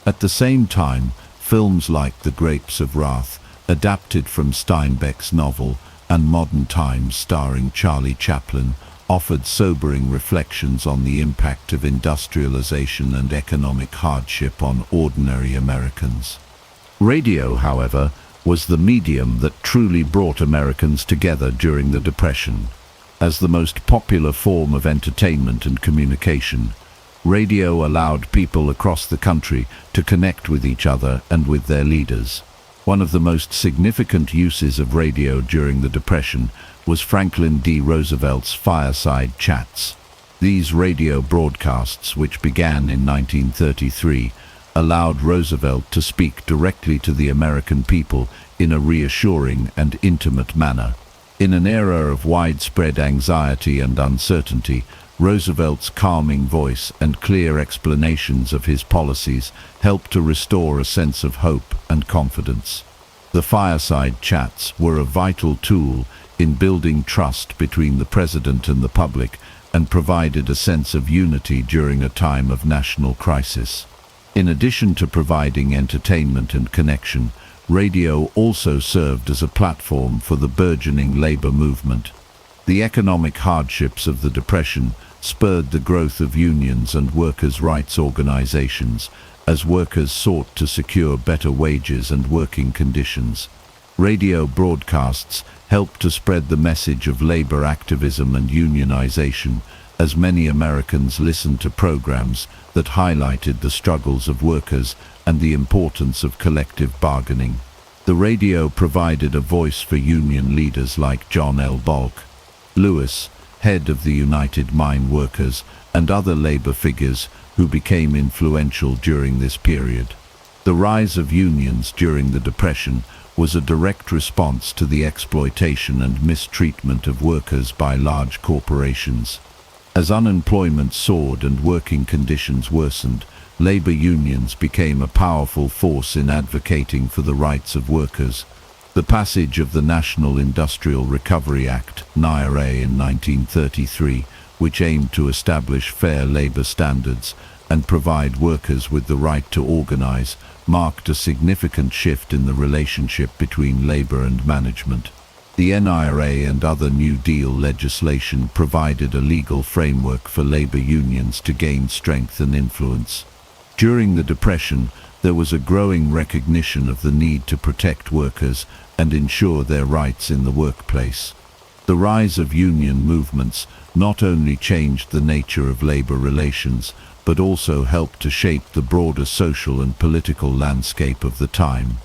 A: At the same time, films like The Grapes of Wrath adapted from Steinbeck's novel, and Modern Times starring Charlie Chaplin, offered sobering reflections on the impact of industrialization and economic hardship on ordinary Americans. Radio, however, was the medium that truly brought Americans together during the Depression. As the most popular form of entertainment and communication, radio allowed people across the country to connect with each other and with their leaders. One of the most significant uses of radio during the Depression was Franklin D. Roosevelt's fireside chats. These radio broadcasts, which began in 1933, allowed Roosevelt to speak directly to the American people in a reassuring and intimate manner. In an era of widespread anxiety and uncertainty, Roosevelt's calming voice and clear explanations of his policies helped to restore a sense of hope and confidence. The fireside chats were a vital tool in building trust between the president and the public and provided a sense of unity during a time of national crisis. In addition to providing entertainment and connection, radio also served as a platform for the burgeoning labor movement. The economic hardships of the Depression spurred the growth of unions and workers' rights organizations as workers sought to secure better wages and working conditions. Radio broadcasts helped to spread the message of labor activism and unionization, as many Americans listened to programs that highlighted the struggles of workers and the importance of collective bargaining. The radio provided a voice for union leaders like John L. Bullock Lewis, head of the United Mine Workers, and other labor figures who became influential during this period. The rise of unions during the Depression was a direct response to the exploitation and mistreatment of workers by large corporations. As unemployment soared and working conditions worsened, labor unions became a powerful force in advocating for the rights of workers. The passage of the National Industrial Recovery Act, NIRA, in 1933, which aimed to establish fair labor standards and provide workers with the right to organize, marked a significant shift in the relationship between labor and management. The NIRA and other New Deal legislation provided a legal framework for labor unions to gain strength and influence. During the Depression, there was a growing recognition of the need to protect workers and ensure their rights in the workplace. The rise of union movements not only changed the nature of labor relations, but also helped to shape the broader social and political landscape of the time.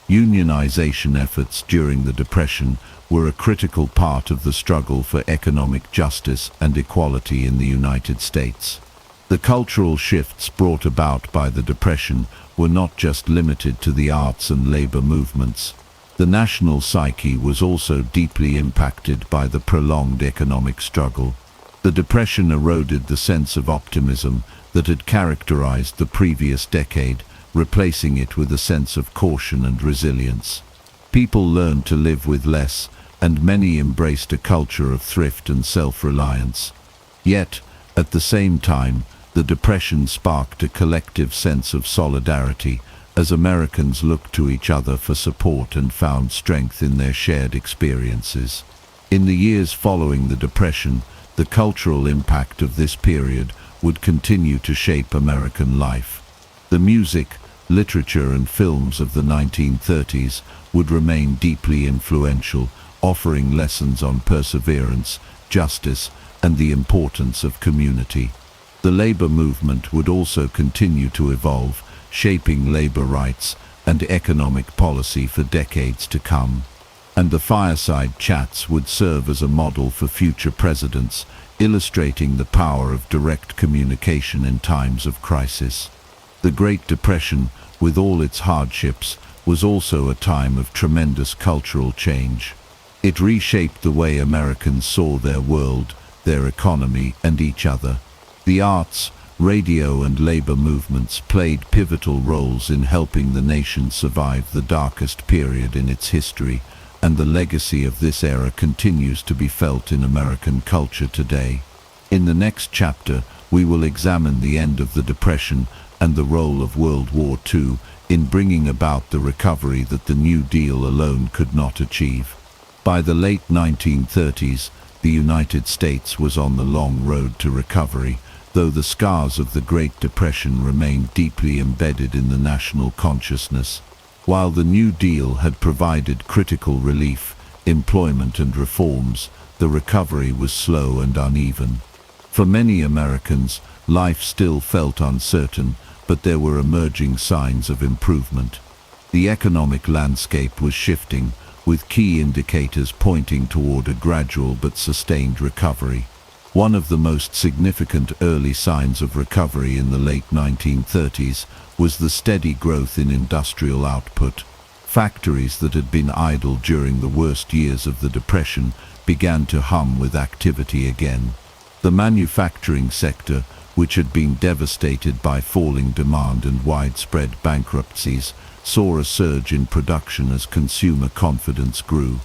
A: Unionization efforts during the Depression were a critical part of the struggle for economic justice and equality in the United States. The cultural shifts brought about by the Depression were not just limited to the arts and labor movements. The national psyche was also deeply impacted by the prolonged economic struggle. The Depression eroded the sense of optimism that had characterized the previous decade, replacing it with a sense of caution and resilience. People learned to live with less, and many embraced a culture of thrift and self-reliance. Yet, at the same time, the Depression sparked a collective sense of solidarity as Americans looked to each other for support and found strength in their shared experiences. In the years following the Depression, the cultural impact of this period would continue to shape American life. The music, literature and films of the 1930s would remain deeply influential, offering lessons on perseverance, justice, and the importance of community. The labor movement would also continue to evolve, shaping labor rights and economic policy for decades to come. And the fireside chats would serve as a model for future presidents, illustrating the power of direct communication in times of crisis. The Great Depression, with all its hardships, was also a time of tremendous cultural change. It reshaped the way Americans saw their world, their economy, and each other. The arts, radio, and labor movements played pivotal roles in helping the nation survive the darkest period in its history, and the legacy of this era continues to be felt in American culture today. In the next chapter, we will examine the end of the Depression and the role of World War II in bringing about the recovery that the New Deal alone could not achieve. By the late 1930s, the United States was on the long road to recovery, though the scars of the Great Depression remained deeply embedded in the national consciousness. While the New Deal had provided critical relief, employment and reforms, the recovery was slow and uneven. For many Americans, life still felt uncertain, but there were emerging signs of improvement. The economic landscape was shifting, with key indicators pointing toward a gradual but sustained recovery. One of the most significant early signs of recovery in the late 1930s was the steady growth in industrial output. Factories that had been idle during the worst years of the Depression began to hum with activity again. The manufacturing sector, which had been devastated by falling demand and widespread bankruptcies, saw a surge in production as consumer confidence grew.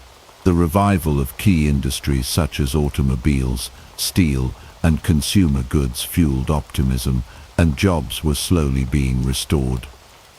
A: The revival of key industries such as automobiles, steel, and consumer goods fueled optimism, and jobs were slowly being restored.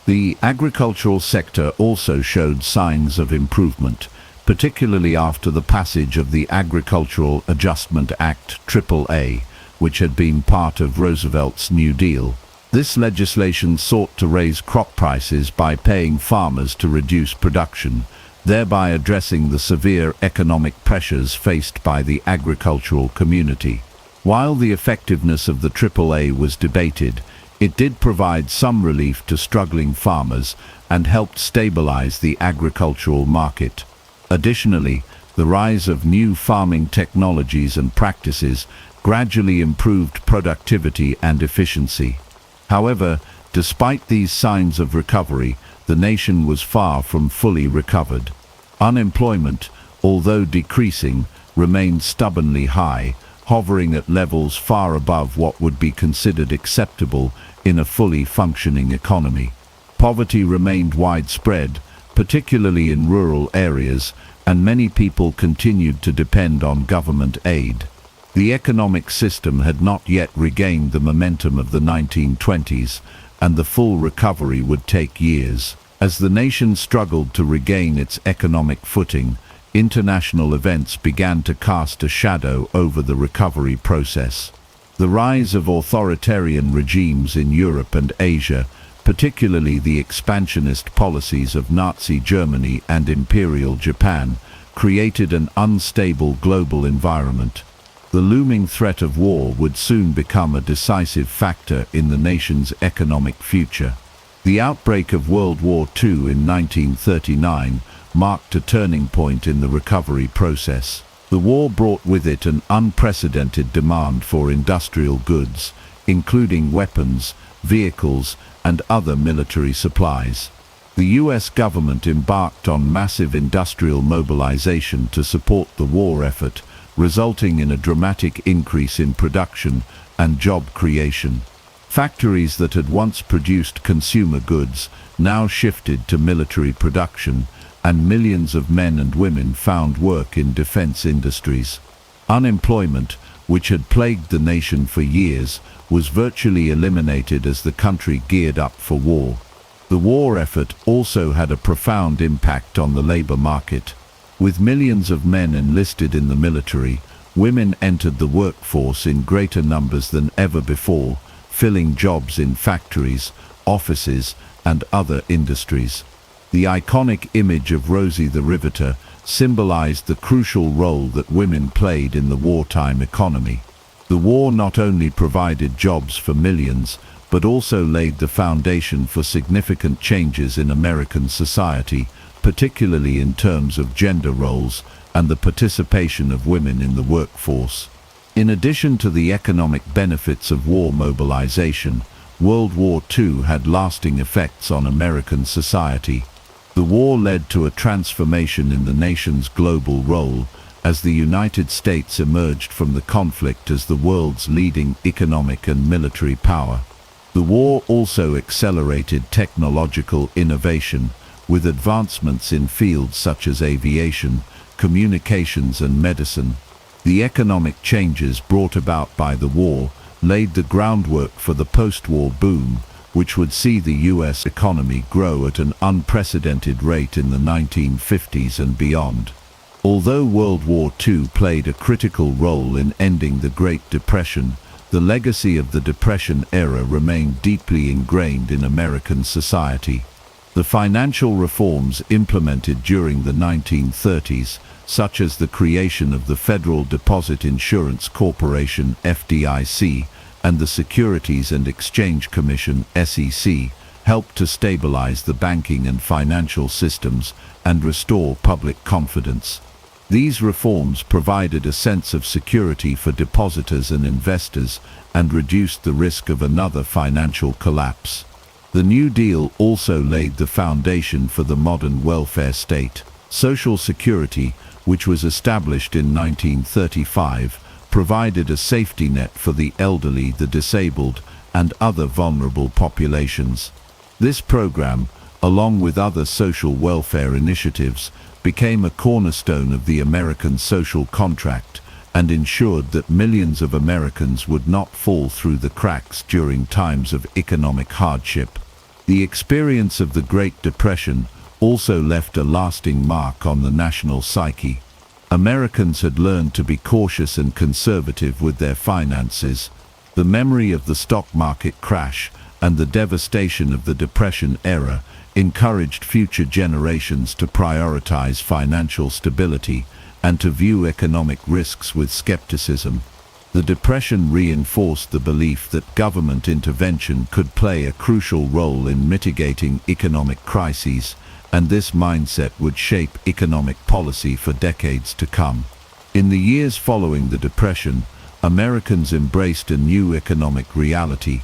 A: The agricultural sector also showed signs of improvement, particularly after the passage of the Agricultural Adjustment Act AAA, which had been part of Roosevelt's New Deal. This legislation sought to raise crop prices by paying farmers to reduce production, thereby addressing the severe economic pressures faced by the agricultural community. While the effectiveness of the AAA was debated, it did provide some relief to struggling farmers and helped stabilize the agricultural market. Additionally, the rise of new farming technologies and practices gradually improved productivity and efficiency. However, despite these signs of recovery, the nation was far from fully recovered. Unemployment, although decreasing, remained stubbornly high, hovering at levels far above what would be considered acceptable in a fully functioning economy. Poverty remained widespread, particularly in rural areas, and many people continued to depend on government aid. The economic system had not yet regained the momentum of the 1920s, and the full recovery would take years. As the nation struggled to regain its economic footing, international events began to cast a shadow over the recovery process. The rise of authoritarian regimes in Europe and Asia, particularly the expansionist policies of Nazi Germany and Imperial Japan, created an unstable global environment. The looming threat of war would soon become a decisive factor in the nation's economic future. The outbreak of World War II in 1939 marked a turning point in the recovery process. The war brought with it an unprecedented demand for industrial goods, including weapons, vehicles, and other military supplies. The U.S. government embarked on massive industrial mobilization to support the war effort, resulting in a dramatic increase in production and job creation. Factories that had once produced consumer goods now shifted to military production, and millions of men and women found work in defense industries. Unemployment, which had plagued the nation for years, was virtually eliminated as the country geared up for war. The war effort also had a profound impact on the labor market. With millions of men enlisted in the military, women entered the workforce in greater numbers than ever before, filling jobs in factories, offices, and other industries. The iconic image of Rosie the Riveter symbolized the crucial role that women played in the wartime economy. The war not only provided jobs for millions, but also laid the foundation for significant changes in American society, particularly in terms of gender roles and the participation of women in the workforce. In addition to the economic benefits of war mobilization, World War II had lasting effects on American society. The war led to a transformation in the nation's global role, as the United States emerged from the conflict as the world's leading economic and military power. The war also accelerated technological innovation, with advancements in fields such as aviation, communications, and medicine. The economic changes brought about by the war laid the groundwork for the post-war boom, which would see the US economy grow at an unprecedented rate in the 1950s and beyond. Although World War II played a critical role in ending the Great Depression, the legacy of the Depression era remained deeply ingrained in American society. The financial reforms implemented during the 1930s, such as the creation of the Federal Deposit Insurance Corporation (FDIC) and the Securities and Exchange Commission (SEC), helped to stabilize the banking and financial systems and restore public confidence. These reforms provided a sense of security for depositors and investors and reduced the risk of another financial collapse. The New Deal also laid the foundation for the modern welfare state. Social Security, which was established in 1935, provided a safety net for the elderly, the disabled, and other vulnerable populations. This program, along with other social welfare initiatives, became a cornerstone of the American social contract and ensured that millions of Americans would not fall through the cracks during times of economic hardship. The experience of the Great Depression also left a lasting mark on the national psyche. Americans had learned to be cautious and conservative with their finances. The memory of the stock market crash and the devastation of the Depression era encouraged future generations to prioritize financial stability and to view economic risks with skepticism. The Depression reinforced the belief that government intervention could play a crucial role in mitigating economic crises, and this mindset would shape economic policy for decades to come. In the years following the Depression, Americans embraced a new economic reality.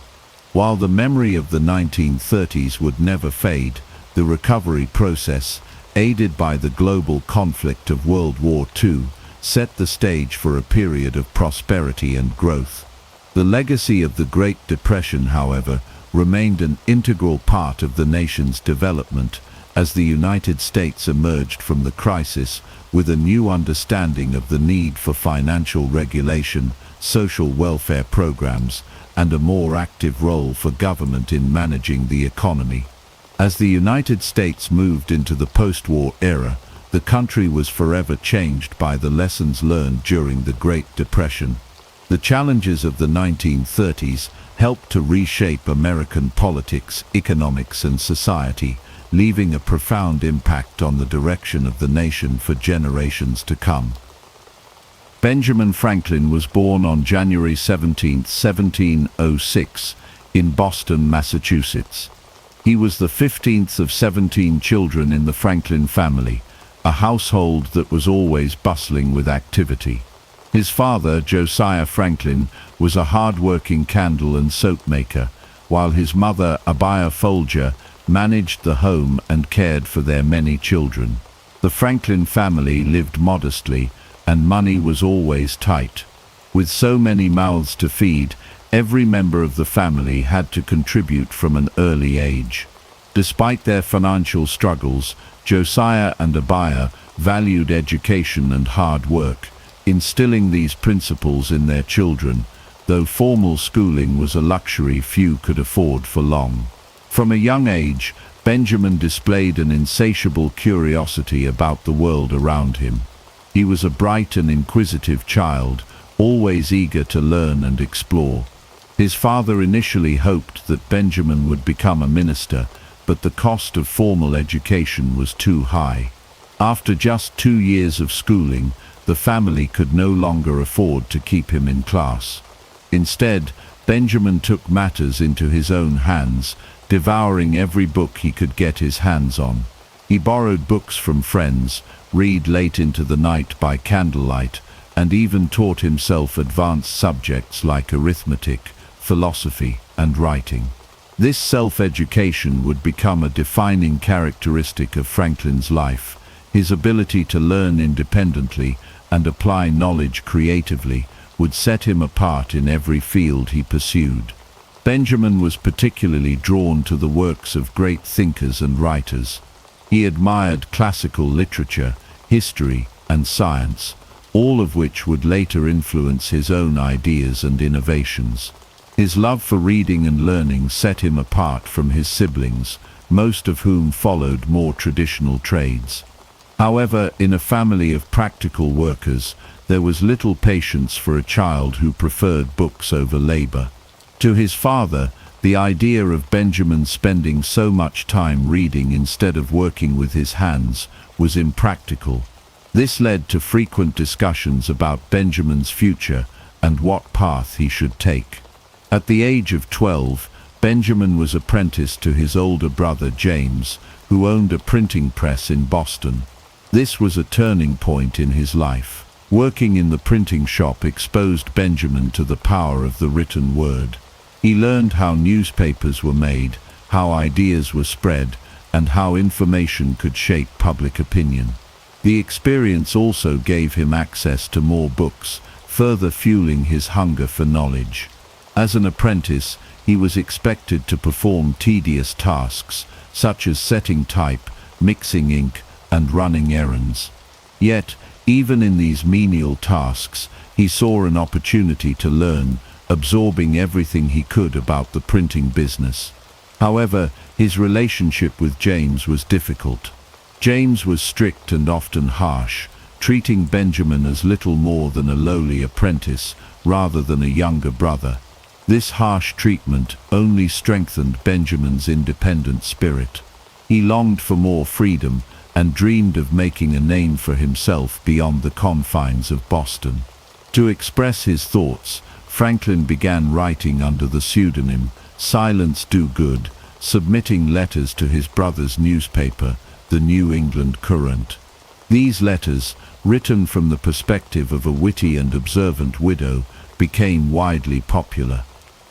A: While the memory of the 1930s would never fade, the recovery process, aided by the global conflict of World War II, set the stage for a period of prosperity and growth. The legacy of the Great Depression, however, remained an integral part of the nation's development as the United States emerged from the crisis with a new understanding of the need for financial regulation, social welfare programs, and a more active role for government in managing the economy. As the United States moved into the post-war era, the country was forever changed by the lessons learned during the Great Depression. The challenges of the 1930s helped to reshape American politics, economics, and society, leaving a profound impact on the direction of the nation for generations to come. Benjamin Franklin was born on January 17, 1706, in Boston, Massachusetts. He was the 15th of 17 children in the Franklin family, a household that was always bustling with activity. His father, Josiah Franklin, was a hard-working candle and soap maker, while his mother, Abiah Folger, managed the home and cared for their many children. The Franklin family lived modestly, and money was always tight. With so many mouths to feed, every member of the family had to contribute from an early age. Despite their financial struggles, Josiah and Abiah valued education and hard work, instilling these principles in their children, though formal schooling was a luxury few could afford for long. From a young age, Benjamin displayed an insatiable curiosity about the world around him. He was a bright and inquisitive child, always eager to learn and explore. His father initially hoped that Benjamin would become a minister, but the cost of formal education was too high. After just 2 years of schooling, the family could no longer afford to keep him in class. Instead, Benjamin took matters into his own hands, devouring every book he could get his hands on. He borrowed books from friends, read late into the night by candlelight, and even taught himself advanced subjects like arithmetic, philosophy, and writing. This self-education would become a defining characteristic of Franklin's life. His ability to learn independently and apply knowledge creatively would set him apart in every field he pursued. Benjamin was particularly drawn to the works of great thinkers and writers. He admired classical literature, history, and science, all of which would later influence his own ideas and innovations. His love for reading and learning set him apart from his siblings, most of whom followed more traditional trades. However, in a family of practical workers, there was little patience for a child who preferred books over labor. To his father, the idea of Benjamin spending so much time reading instead of working with his hands was impractical. This led to frequent discussions about Benjamin's future and what path he should take. At the age of 12, Benjamin was apprenticed to his older brother James, who owned a printing press in Boston. This was a turning point in his life. Working in the printing shop exposed Benjamin to the power of the written word. He learned how newspapers were made, how ideas were spread, and how information could shape public opinion. The experience also gave him access to more books, further fueling his hunger for knowledge. As an apprentice, he was expected to perform tedious tasks, such as setting type, mixing ink, and running errands. Yet, even in these menial tasks, he saw an opportunity to learn, absorbing everything he could about the printing business. However, his relationship with James was difficult. James was strict and often harsh, treating Benjamin as little more than a lowly apprentice rather than a younger brother. This harsh treatment only strengthened Benjamin's independent spirit. He longed for more freedom and dreamed of making a name for himself beyond the confines of Boston. To express his thoughts, Franklin began writing under the pseudonym Silence Do Good, submitting letters to his brother's newspaper, the New England Courant. These letters, written from the perspective of a witty and observant widow, became widely popular.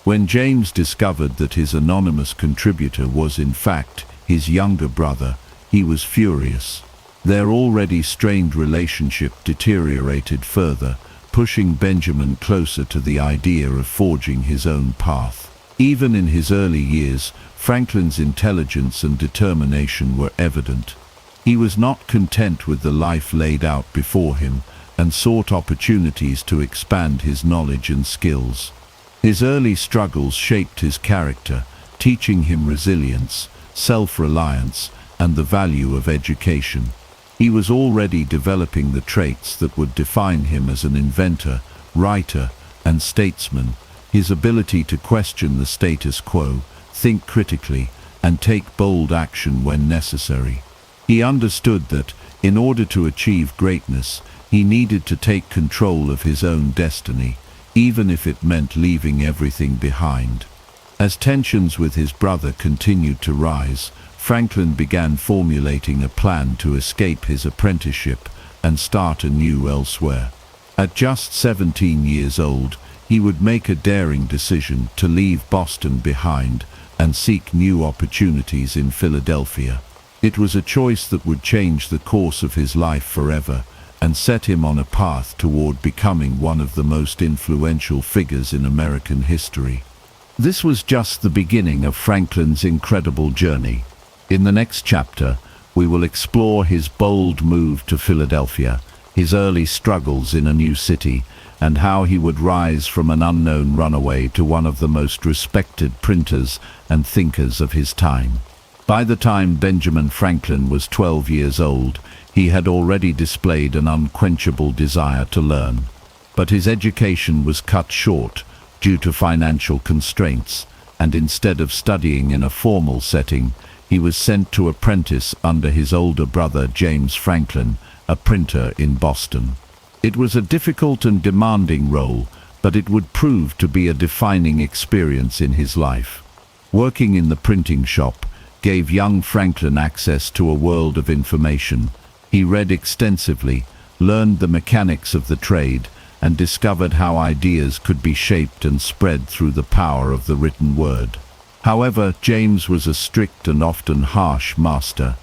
A: When James discovered that his anonymous contributor was in fact his younger brother, he was furious. Their already strained relationship deteriorated further, pushing Benjamin closer to the idea of forging his own path. Even in his early years, Franklin's intelligence and determination were evident. He was not content with the life laid out before him and sought opportunities to expand his knowledge and skills. His early struggles shaped his character, teaching him resilience, self-reliance, and the value of education. He was already developing the traits that would define him as an inventor, writer, and statesman. His ability to question the status quo, think critically, and take bold action when necessary. He understood that, in order to achieve greatness, he needed to take control of his own destiny, even if it meant leaving everything behind. As tensions with his brother continued to rise, Franklin began formulating a plan to escape his apprenticeship and start anew elsewhere. At just 17 years old, he would make a daring decision to leave Boston behind and seek new opportunities in Philadelphia. It was a choice that would change the course of his life forever and set him on a path toward becoming one of the most influential figures in American history. This was just the beginning of Franklin's incredible journey. In the next chapter, we will explore his bold move to Philadelphia, his early struggles in a new city, and how he would rise from an unknown runaway to one of the most respected printers and thinkers of his time. By the time Benjamin Franklin was 12 years old, he had already displayed an unquenchable desire to learn. But his education was cut short due to financial constraints, and instead of studying in a formal setting, he was sent to apprentice under his older brother James Franklin, a printer in Boston. It was a difficult and demanding role, but it would prove to be a defining experience in his life. Working in the printing shop gave young Franklin access to a world of information. He read extensively, learned the mechanics of the trade, and discovered how ideas could be shaped and spread through the power of the written word. However, James was a strict and often harsh master.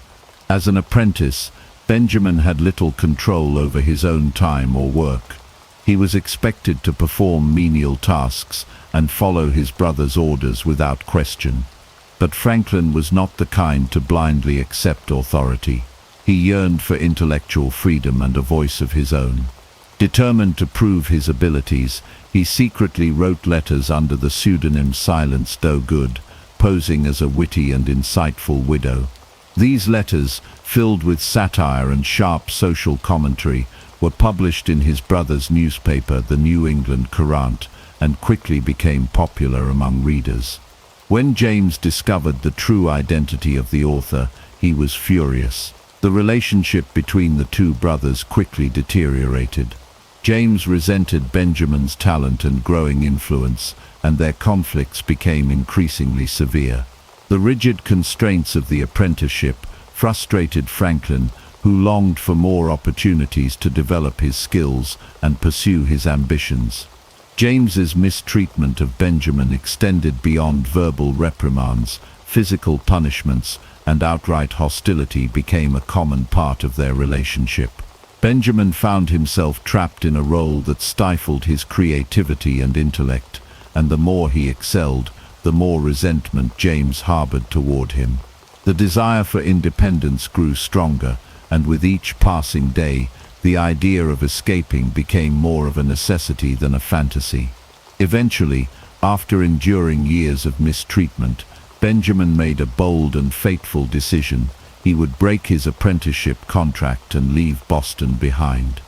A: As an apprentice, Benjamin had little control over his own time or work. He was expected to perform menial tasks and follow his brother's orders without question. But Franklin was not the kind to blindly accept authority. He yearned for intellectual freedom and a voice of his own. Determined to prove his abilities, He secretly wrote letters under the pseudonym Silence Do Good, posing as a witty and insightful widow. These letters, filled with satire and sharp social commentary, were published in his brother's newspaper, the New England Courant, and quickly became popular among readers. When James discovered the true identity of the author, he was furious. The relationship between the two brothers quickly deteriorated. James resented Benjamin's talent and growing influence, and their conflicts became increasingly severe. The rigid constraints of the apprenticeship frustrated Franklin, who longed for more opportunities to develop his skills and pursue his ambitions. James's mistreatment of Benjamin extended beyond verbal reprimands. Physical punishments and outright hostility became a common part of their relationship. Benjamin found himself trapped in a role that stifled his creativity and intellect, and the more he excelled, the more resentment James harbored toward him. The desire for independence grew stronger, and with each passing day, the idea of escaping became more of a necessity than a fantasy. Eventually, after enduring years of mistreatment, Benjamin made a bold and fateful decision. He would break his apprenticeship contract and leave Boston behind.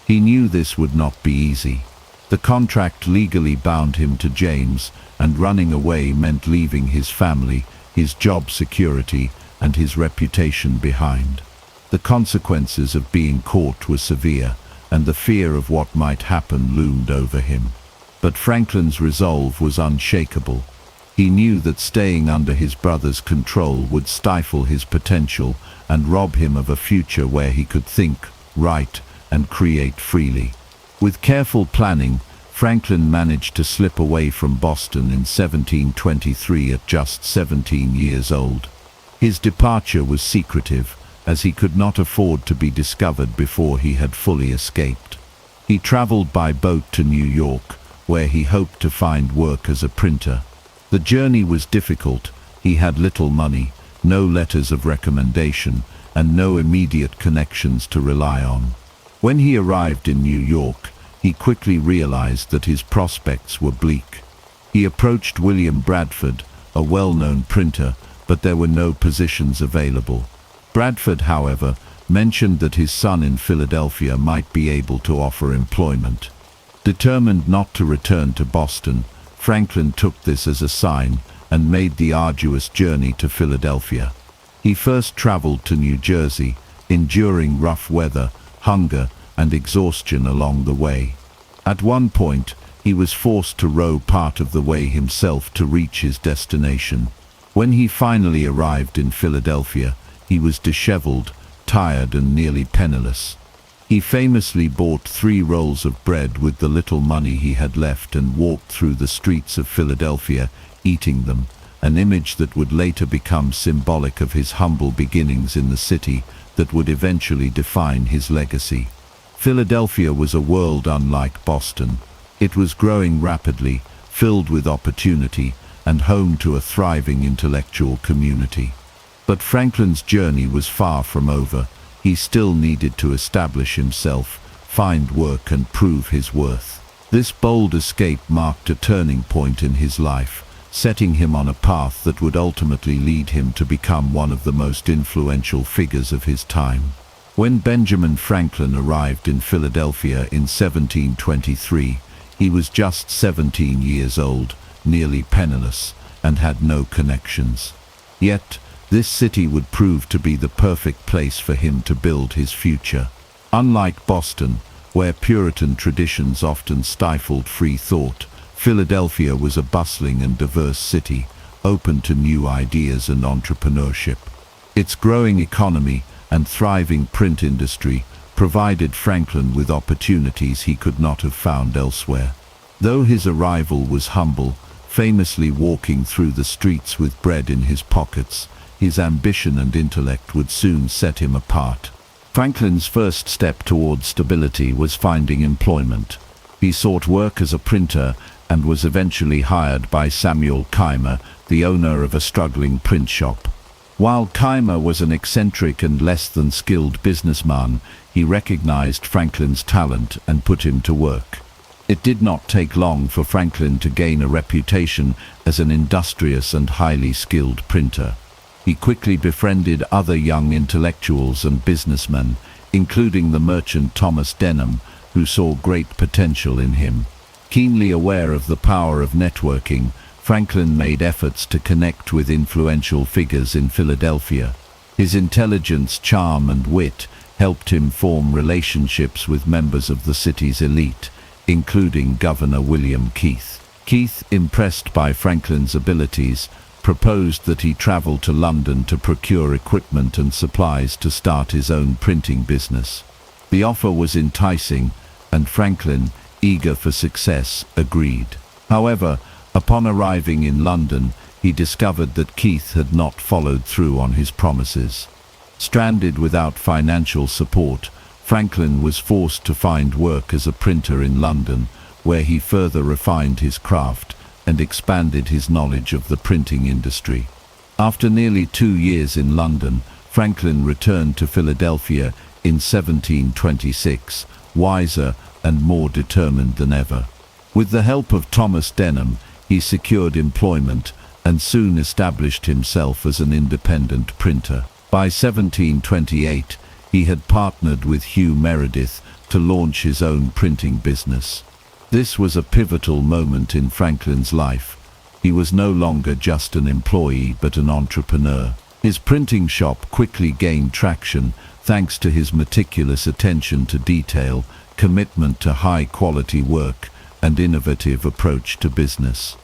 A: He knew this would not be easy. The contract legally bound him to James, and running away meant leaving his family, his job security, and his reputation behind. The consequences of being caught were severe, and the fear of what might happen loomed over him. But Franklin's resolve was unshakable. He knew that staying under his brother's control would stifle his potential and rob him of a future where he could think, write, and create freely. With careful planning, Franklin managed to slip away from Boston in 1723 at just 17 years old. His departure was secretive, as he could not afford to be discovered before he had fully escaped. He traveled by boat to New York, where he hoped to find work as a printer. The journey was difficult. He had little money, no letters of recommendation, and no immediate connections to rely on. When he arrived in New York, he quickly realized that his prospects were bleak. He approached William Bradford, a well-known printer, but there were no positions available. Bradford, however, mentioned that his son in Philadelphia might be able to offer employment. Determined not to return to Boston, Franklin took this as a sign and made the arduous journey to Philadelphia. He first traveled to New Jersey, enduring rough weather, hunger, and exhaustion along the way. At one point, he was forced to row part of the way himself to reach his destination. When he finally arrived in Philadelphia, he was disheveled, tired, and nearly penniless. He famously bought 3 rolls of bread with the little money he had left and walked through the streets of Philadelphia, eating them, an image that would later become symbolic of his humble beginnings in the city that would eventually define his legacy. Philadelphia was a world unlike Boston. It was growing rapidly, filled with opportunity, and home to a thriving intellectual community. But Franklin's journey was far from over. He still needed to establish himself, find work, and prove his worth. This bold escape marked a turning point in his life, setting him on a path that would ultimately lead him to become one of the most influential figures of his time. When Benjamin Franklin arrived in Philadelphia in 1723, he was just 17 years old, nearly penniless, and had no connections. Yet, this city would prove to be the perfect place for him to build his future. Unlike Boston, where Puritan traditions often stifled free thought, Philadelphia was a bustling and diverse city, open to new ideas and entrepreneurship. Its growing economy and thriving print industry provided Franklin with opportunities he could not have found elsewhere. Though his arrival was humble, famously walking through the streets with bread in his pockets, his ambition and intellect would soon set him apart. Franklin's first step toward stability was finding employment. He sought work as a printer and was eventually hired by Samuel Keimer, the owner of a struggling print shop. While Keimer was an eccentric and less than skilled businessman, he recognized Franklin's talent and put him to work. It did not take long for Franklin to gain a reputation as an industrious and highly skilled printer. He quickly befriended other young intellectuals and businessmen, including the merchant Thomas Denham, who saw great potential in him. Keenly aware of the power of networking, Franklin made efforts to connect with influential figures in Philadelphia. His intelligence, charm, and wit helped him form relationships with members of the city's elite, including Governor William Keith. Keith, impressed by Franklin's abilities, proposed that he travel to London to procure equipment and supplies to start his own printing business. The offer was enticing, and Franklin, eager for success, agreed. However, upon arriving in London, he discovered that Keith had not followed through on his promises. Stranded without financial support, Franklin was forced to find work as a printer in London, where he further refined his craft and expanded his knowledge of the printing industry. After nearly 2 years in London, Franklin returned to Philadelphia in 1726, wiser and more determined than ever. With the help of Thomas Denham, he secured employment and soon established himself as an independent printer. By 1728, he had partnered with Hugh Meredith to launch his own printing business. This was a pivotal moment in Franklin's life. He was no longer just an employee but an entrepreneur. His printing shop quickly gained traction thanks to his meticulous attention to detail, commitment to high-quality work, and innovative approach to business.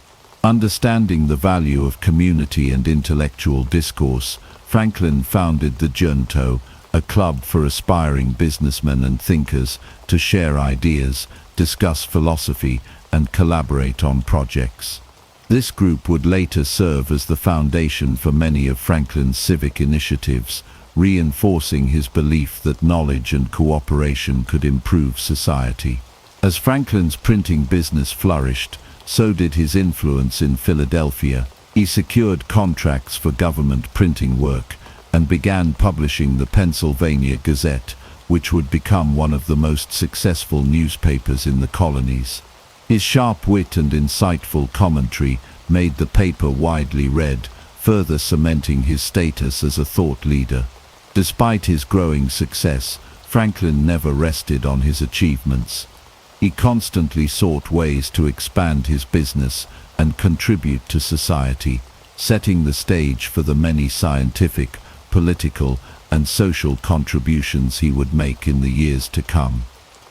A: Understanding the value of community and intellectual discourse, Franklin founded the Junto, a club for aspiring businessmen and thinkers to share ideas, discuss philosophy, and collaborate on projects. This group would later serve as the foundation for many of Franklin's civic initiatives, reinforcing his belief that knowledge and cooperation could improve society. As Franklin's printing business flourished, so did his influence in Philadelphia. He secured contracts for government printing work and began publishing the Pennsylvania Gazette, which would become one of the most successful newspapers in the colonies. His sharp wit and insightful commentary made the paper widely read, further cementing his status as a thought leader. Despite his growing success, Franklin never rested on his achievements. He constantly sought ways to expand his business and contribute to society, setting the stage for the many scientific, political, and social contributions he would make in the years to come.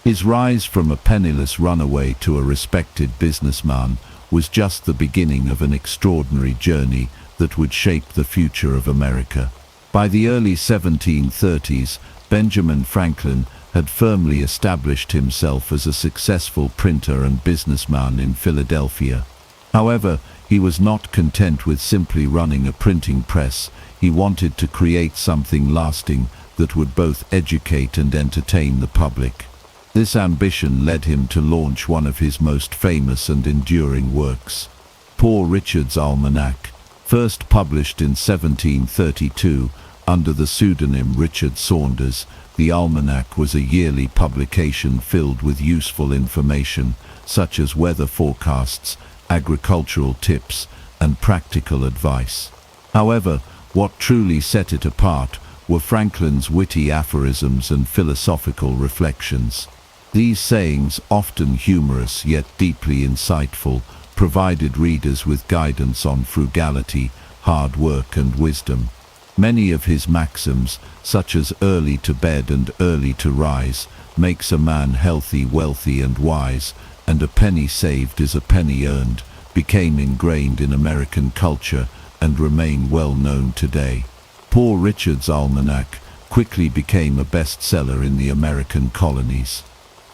A: His rise from a penniless runaway to a respected businessman was just the beginning of an extraordinary journey that would shape the future of America. By the early 1730s, Benjamin Franklin had firmly established himself as a successful printer and businessman in Philadelphia. However, he was not content with simply running a printing press. He wanted to create something lasting that would both educate and entertain the public. This ambition led him to launch one of his most famous and enduring works, Poor Richard's Almanac. First published in 1732 under the pseudonym Richard Saunders, the almanac was a yearly publication filled with useful information such as weather forecasts, agricultural tips, and practical advice. However, what truly set it apart were Franklin's witty aphorisms and philosophical reflections. These sayings, often humorous yet deeply insightful, provided readers with guidance on frugality, hard work, and wisdom. Many of his maxims, such as early to bed and early to rise, makes a man healthy, wealthy, and wise, and a penny saved is a penny earned, became ingrained in American culture and remain well known today. Poor Richard's Almanac quickly became a bestseller in the American colonies.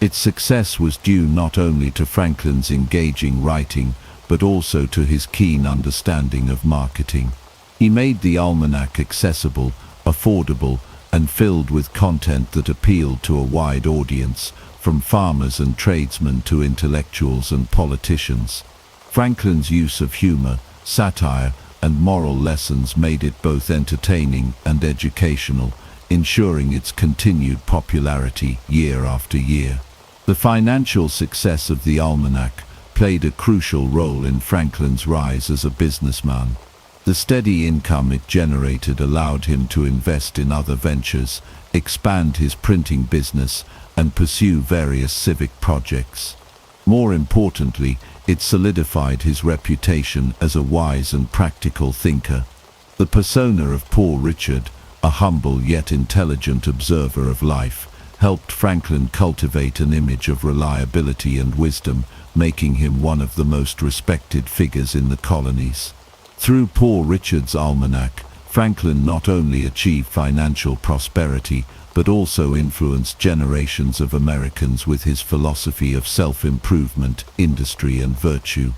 A: Its success was due not only to Franklin's engaging writing, but also to his keen understanding of marketing. He made the almanac accessible, affordable, and filled with content that appealed to a wide audience, from farmers and tradesmen to intellectuals and politicians. Franklin's use of humor, satire, and moral lessons made it both entertaining and educational, ensuring its continued popularity year after year. The financial success of the almanac played a crucial role in Franklin's rise as a businessman. The steady income it generated allowed him to invest in other ventures, expand his printing business, and pursue various civic projects. More importantly, it solidified his reputation as a wise and practical thinker. The persona of Poor Richard, a humble yet intelligent observer of life, helped Franklin cultivate an image of reliability and wisdom, making him one of the most respected figures in the colonies. Through Poor Richard's Almanac, Franklin not only achieved financial prosperity, but also influenced generations of Americans with his philosophy of self-improvement, industry, and virtue.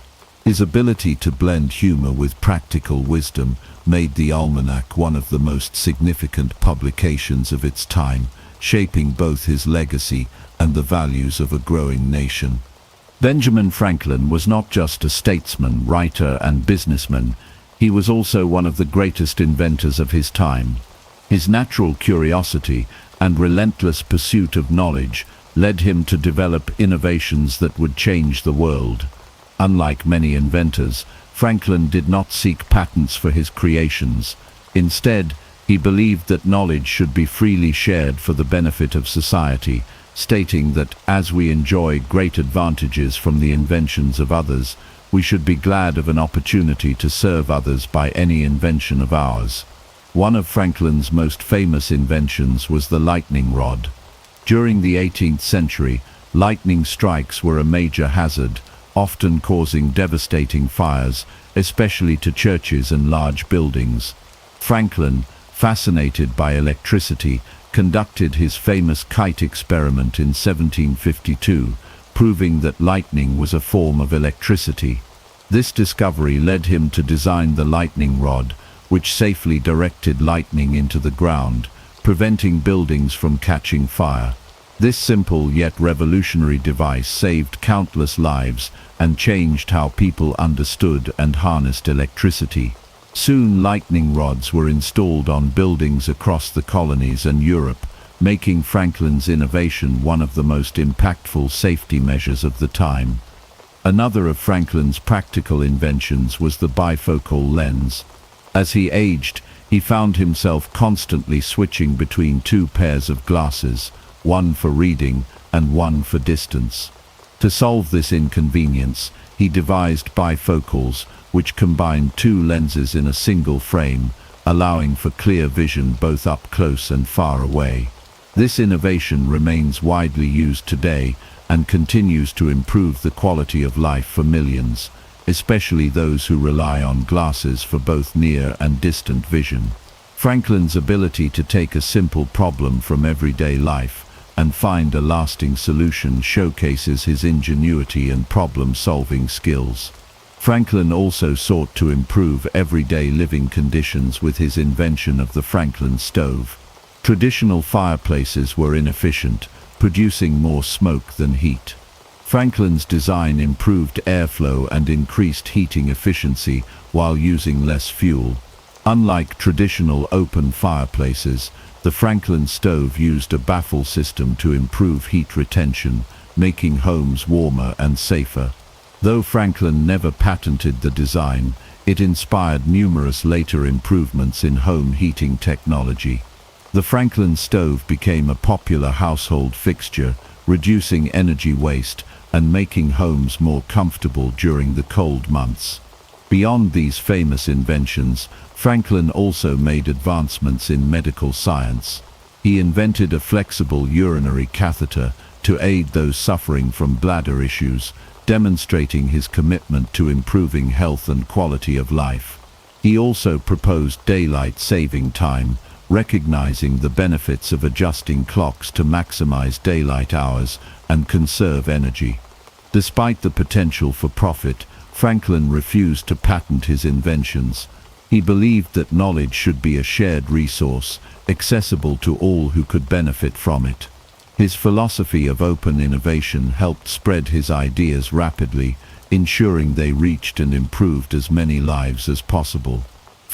A: His ability to blend humor with practical wisdom made the Almanac one of the most significant publications of its time, shaping both his legacy and the values of a growing nation. Benjamin Franklin was not just a statesman, writer, and businessman. He was also one of the greatest inventors of his time. His natural curiosity and relentless pursuit of knowledge led him to develop innovations that would change the world. Unlike many inventors, Franklin did not seek patents for his creations. Instead, he believed that knowledge should be freely shared for the benefit of society, stating that as we enjoy great advantages from the inventions of others, we should be glad of an opportunity to serve others by any invention of ours. One of Franklin's most famous inventions was the lightning rod. During the 18th century, lightning strikes were a major hazard, often causing devastating fires, especially to churches and large buildings. Franklin, fascinated by electricity, conducted his famous kite experiment in 1752, proving that lightning was a form of electricity. This discovery led him to design the lightning rod, which safely directed lightning into the ground, preventing buildings from catching fire. This simple yet revolutionary device saved countless lives and changed how people understood and harnessed electricity. Soon lightning rods were installed on buildings across the colonies and Europe, making Franklin's innovation one of the most impactful safety measures of the time. Another of Franklin's practical inventions was the bifocal lens. As he aged, he found himself constantly switching between two pairs of glasses, one for reading and one for distance. To solve this inconvenience, he devised bifocals, which combined two lenses in a single frame, allowing for clear vision both up close and far away. This innovation remains widely used today and continues to improve the quality of life for millions, especially those who rely on glasses for both near and distant vision. Franklin's ability to take a simple problem from everyday life and find a lasting solution showcases his ingenuity and problem-solving skills. Franklin also sought to improve everyday living conditions with his invention of the Franklin stove. Traditional fireplaces were inefficient, producing more smoke than heat. Franklin's design improved airflow and increased heating efficiency while using less fuel. Unlike traditional open fireplaces, the Franklin stove used a baffle system to improve heat retention, making homes warmer and safer. Though Franklin never patented the design, it inspired numerous later improvements in home heating technology. The Franklin stove became a popular household fixture, reducing energy waste and making homes more comfortable during the cold months. Beyond these famous inventions, Franklin also made advancements in medical science. He invented a flexible urinary catheter to aid those suffering from bladder issues, demonstrating his commitment to improving health and quality of life. He also proposed daylight saving time, recognizing the benefits of adjusting clocks to maximize daylight hours and conserve energy. Despite the potential for profit, Franklin refused to patent his inventions. He believed that knowledge should be a shared resource, accessible to all who could benefit from it. His philosophy of open innovation helped spread his ideas rapidly, ensuring they reached and improved as many lives as possible.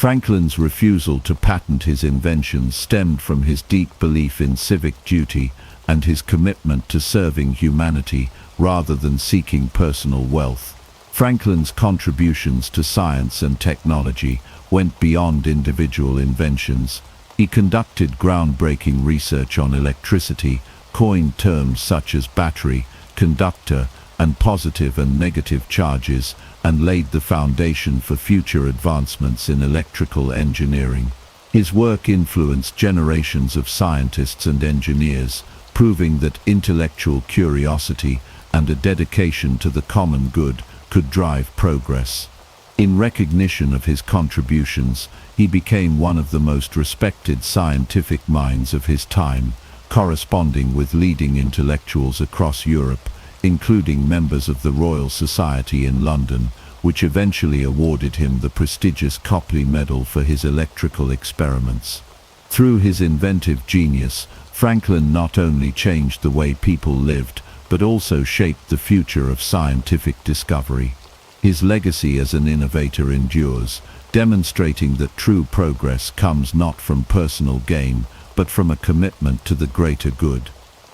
A: Franklin's refusal to patent his inventions stemmed from his deep belief in civic duty and his commitment to serving humanity rather than seeking personal wealth. Franklin's contributions to science and technology went beyond individual inventions. He conducted groundbreaking research on electricity, coined terms such as battery, conductor, and positive and negative charges, and laid the foundation for future advancements in electrical engineering. His work influenced generations of scientists and engineers, proving that intellectual curiosity and a dedication to the common good could drive progress. In recognition of his contributions, he became one of the most respected scientific minds of his time, corresponding with leading intellectuals across Europe, including members of the Royal Society in London, which eventually awarded him the prestigious Copley Medal for his electrical experiments. Through his inventive genius, Franklin not only changed the way people lived, but also shaped the future of scientific discovery. His legacy as an innovator endures, demonstrating that true progress comes not from personal gain, but from a commitment to the greater good.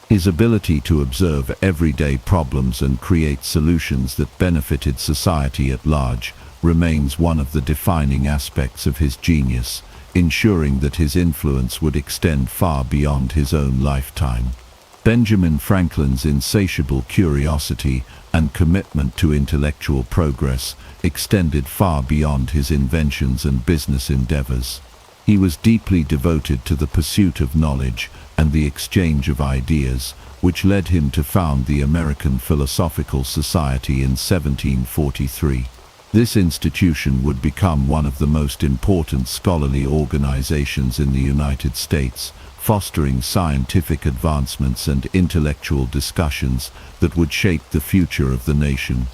A: His ability to observe everyday problems and create solutions that benefited society at large remains one of the defining aspects of his genius, ensuring that his influence would extend far beyond his own lifetime. Benjamin Franklin's insatiable curiosity and commitment to intellectual progress extended far beyond his inventions and business endeavors. He was deeply devoted to the pursuit of knowledge and the exchange of ideas, which led him to found the American Philosophical Society in 1743. This institution would become one of the most important scholarly organizations in the United States, fostering scientific advancements and intellectual discussions that would shape the future of the nation.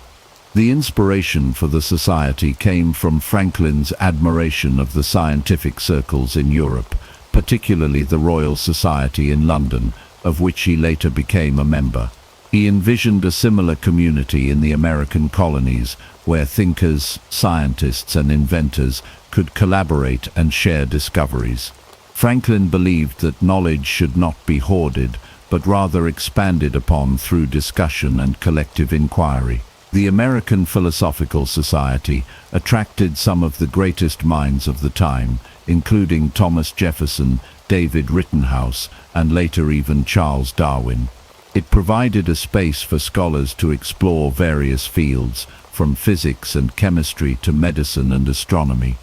A: The inspiration for the society came from Franklin's admiration of the scientific circles in Europe, particularly the Royal Society in London, of which he later became a member. He envisioned a similar community in the American colonies, where thinkers, scientists, and inventors could collaborate and share discoveries. Franklin believed that knowledge should not be hoarded, but rather expanded upon through discussion and collective inquiry. The American Philosophical Society attracted some of the greatest minds of the time, including Thomas Jefferson, David Rittenhouse, and later even Charles Darwin. It provided a space for scholars to explore various fields, from physics and chemistry to medicine and astronomy.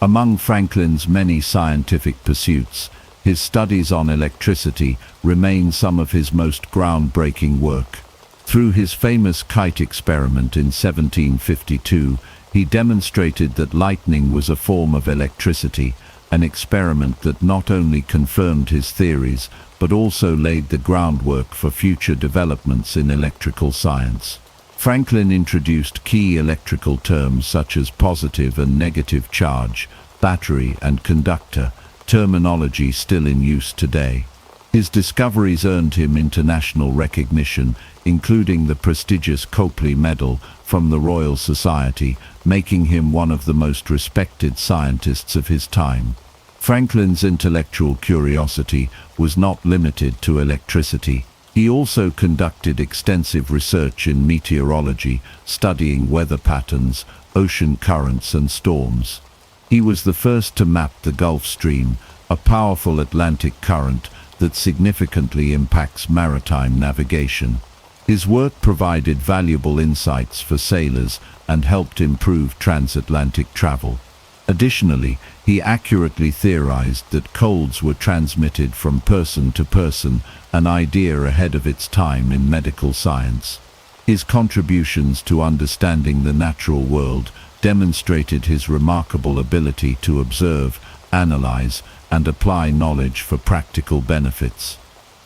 A: Among Franklin's many scientific pursuits, his studies on electricity remain some of his most groundbreaking work. Through his famous kite experiment in 1752, he demonstrated that lightning was a form of electricity, an experiment that not only confirmed his theories, but also laid the groundwork for future developments in electrical science. Franklin introduced key electrical terms such as positive and negative charge, battery and conductor, terminology still in use today. His discoveries earned him international recognition, including the prestigious Copley Medal from the Royal Society, making him one of the most respected scientists of his time. Franklin's intellectual curiosity was not limited to electricity. He also conducted extensive research in meteorology, studying weather patterns, ocean currents, and storms. He was the first to map the Gulf Stream, a powerful Atlantic current that significantly impacts maritime navigation. His work provided valuable insights for sailors and helped improve transatlantic travel. Additionally, he accurately theorized that colds were transmitted from person to person, an idea ahead of its time in medical science. His contributions to understanding the natural world demonstrated his remarkable ability to observe, analyze, and apply knowledge for practical benefits.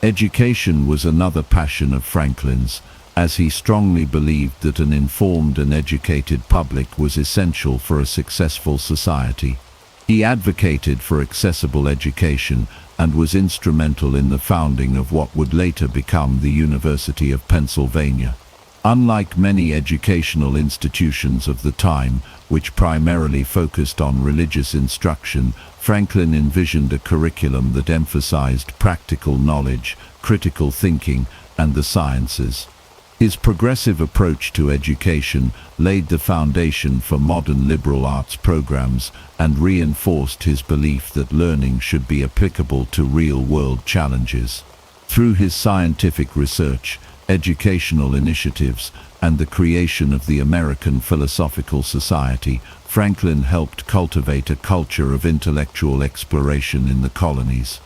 A: Education was another passion of Franklin's, as he strongly believed that an informed and educated public was essential for a successful society. He advocated for accessible education and was instrumental in the founding of what would later become the University of Pennsylvania. Unlike many educational institutions of the time, which primarily focused on religious instruction, Franklin envisioned a curriculum that emphasized practical knowledge, critical thinking, and the sciences. His progressive approach to education laid the foundation for modern liberal arts programs and reinforced his belief that learning should be applicable to real-world challenges. Through his scientific research, educational initiatives, and the creation of the American Philosophical Society, Franklin helped cultivate a culture of intellectual exploration in the colonies.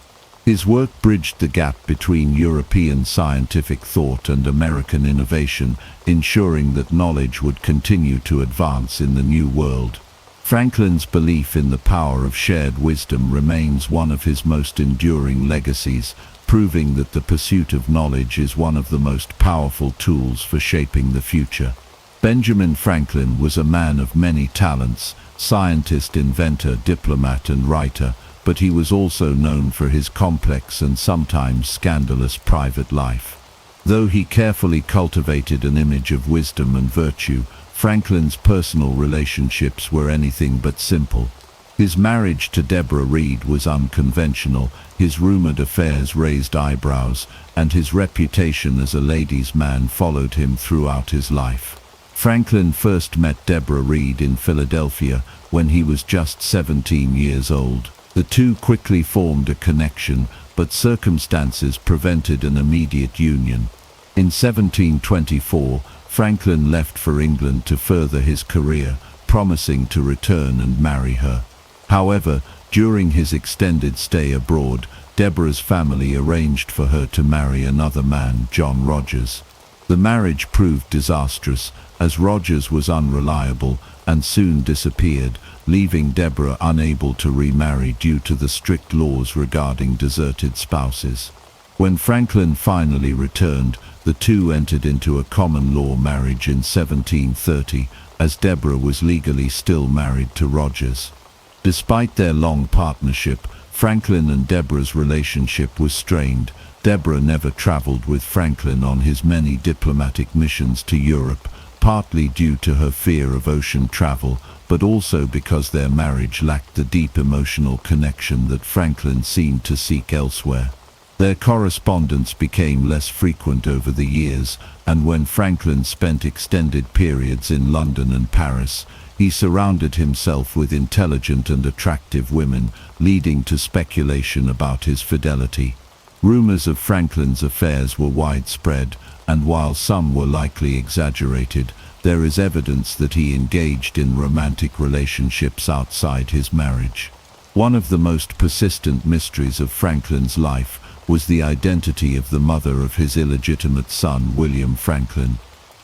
A: His work bridged the gap between European scientific thought and American innovation, ensuring that knowledge would continue to advance in the New World. Franklin's belief in the power of shared wisdom remains one of his most enduring legacies, proving that the pursuit of knowledge is one of the most powerful tools for shaping the future. Benjamin Franklin was a man of many talents, scientist, inventor, diplomat, and writer, but he was also known for his complex and sometimes scandalous private life. Though he carefully cultivated an image of wisdom and virtue, Franklin's personal relationships were anything but simple. His marriage to Deborah Reed was unconventional, his rumored affairs raised eyebrows, and his reputation as a ladies' man followed him throughout his life. Franklin first met Deborah Reed in Philadelphia when he was just 17 years old. The two quickly formed a connection, but circumstances prevented an immediate union. In 1724, Franklin left for England to further his career, promising to return and marry her. However, during his extended stay abroad, Deborah's family arranged for her to marry another man, John Rogers. The marriage proved disastrous, as Rogers was unreliable and soon disappeared, leaving Deborah unable to remarry due to the strict laws regarding deserted spouses. When Franklin finally returned, the two entered into a common-law marriage in 1730, as Deborah was legally still married to Rogers. Despite their long partnership, Franklin and Deborah's relationship was strained. Deborah never traveled with Franklin on his many diplomatic missions to Europe, partly due to her fear of ocean travel, but also because their marriage lacked the deep emotional connection that Franklin seemed to seek elsewhere. Their correspondence became less frequent over the years, and when Franklin spent extended periods in London and Paris, he surrounded himself with intelligent and attractive women, leading to speculation about his fidelity. Rumors of Franklin's affairs were widespread, and while some were likely exaggerated, there is evidence that he engaged in romantic relationships outside his marriage. One of the most persistent mysteries of Franklin's life was the identity of the mother of his illegitimate son, William Franklin.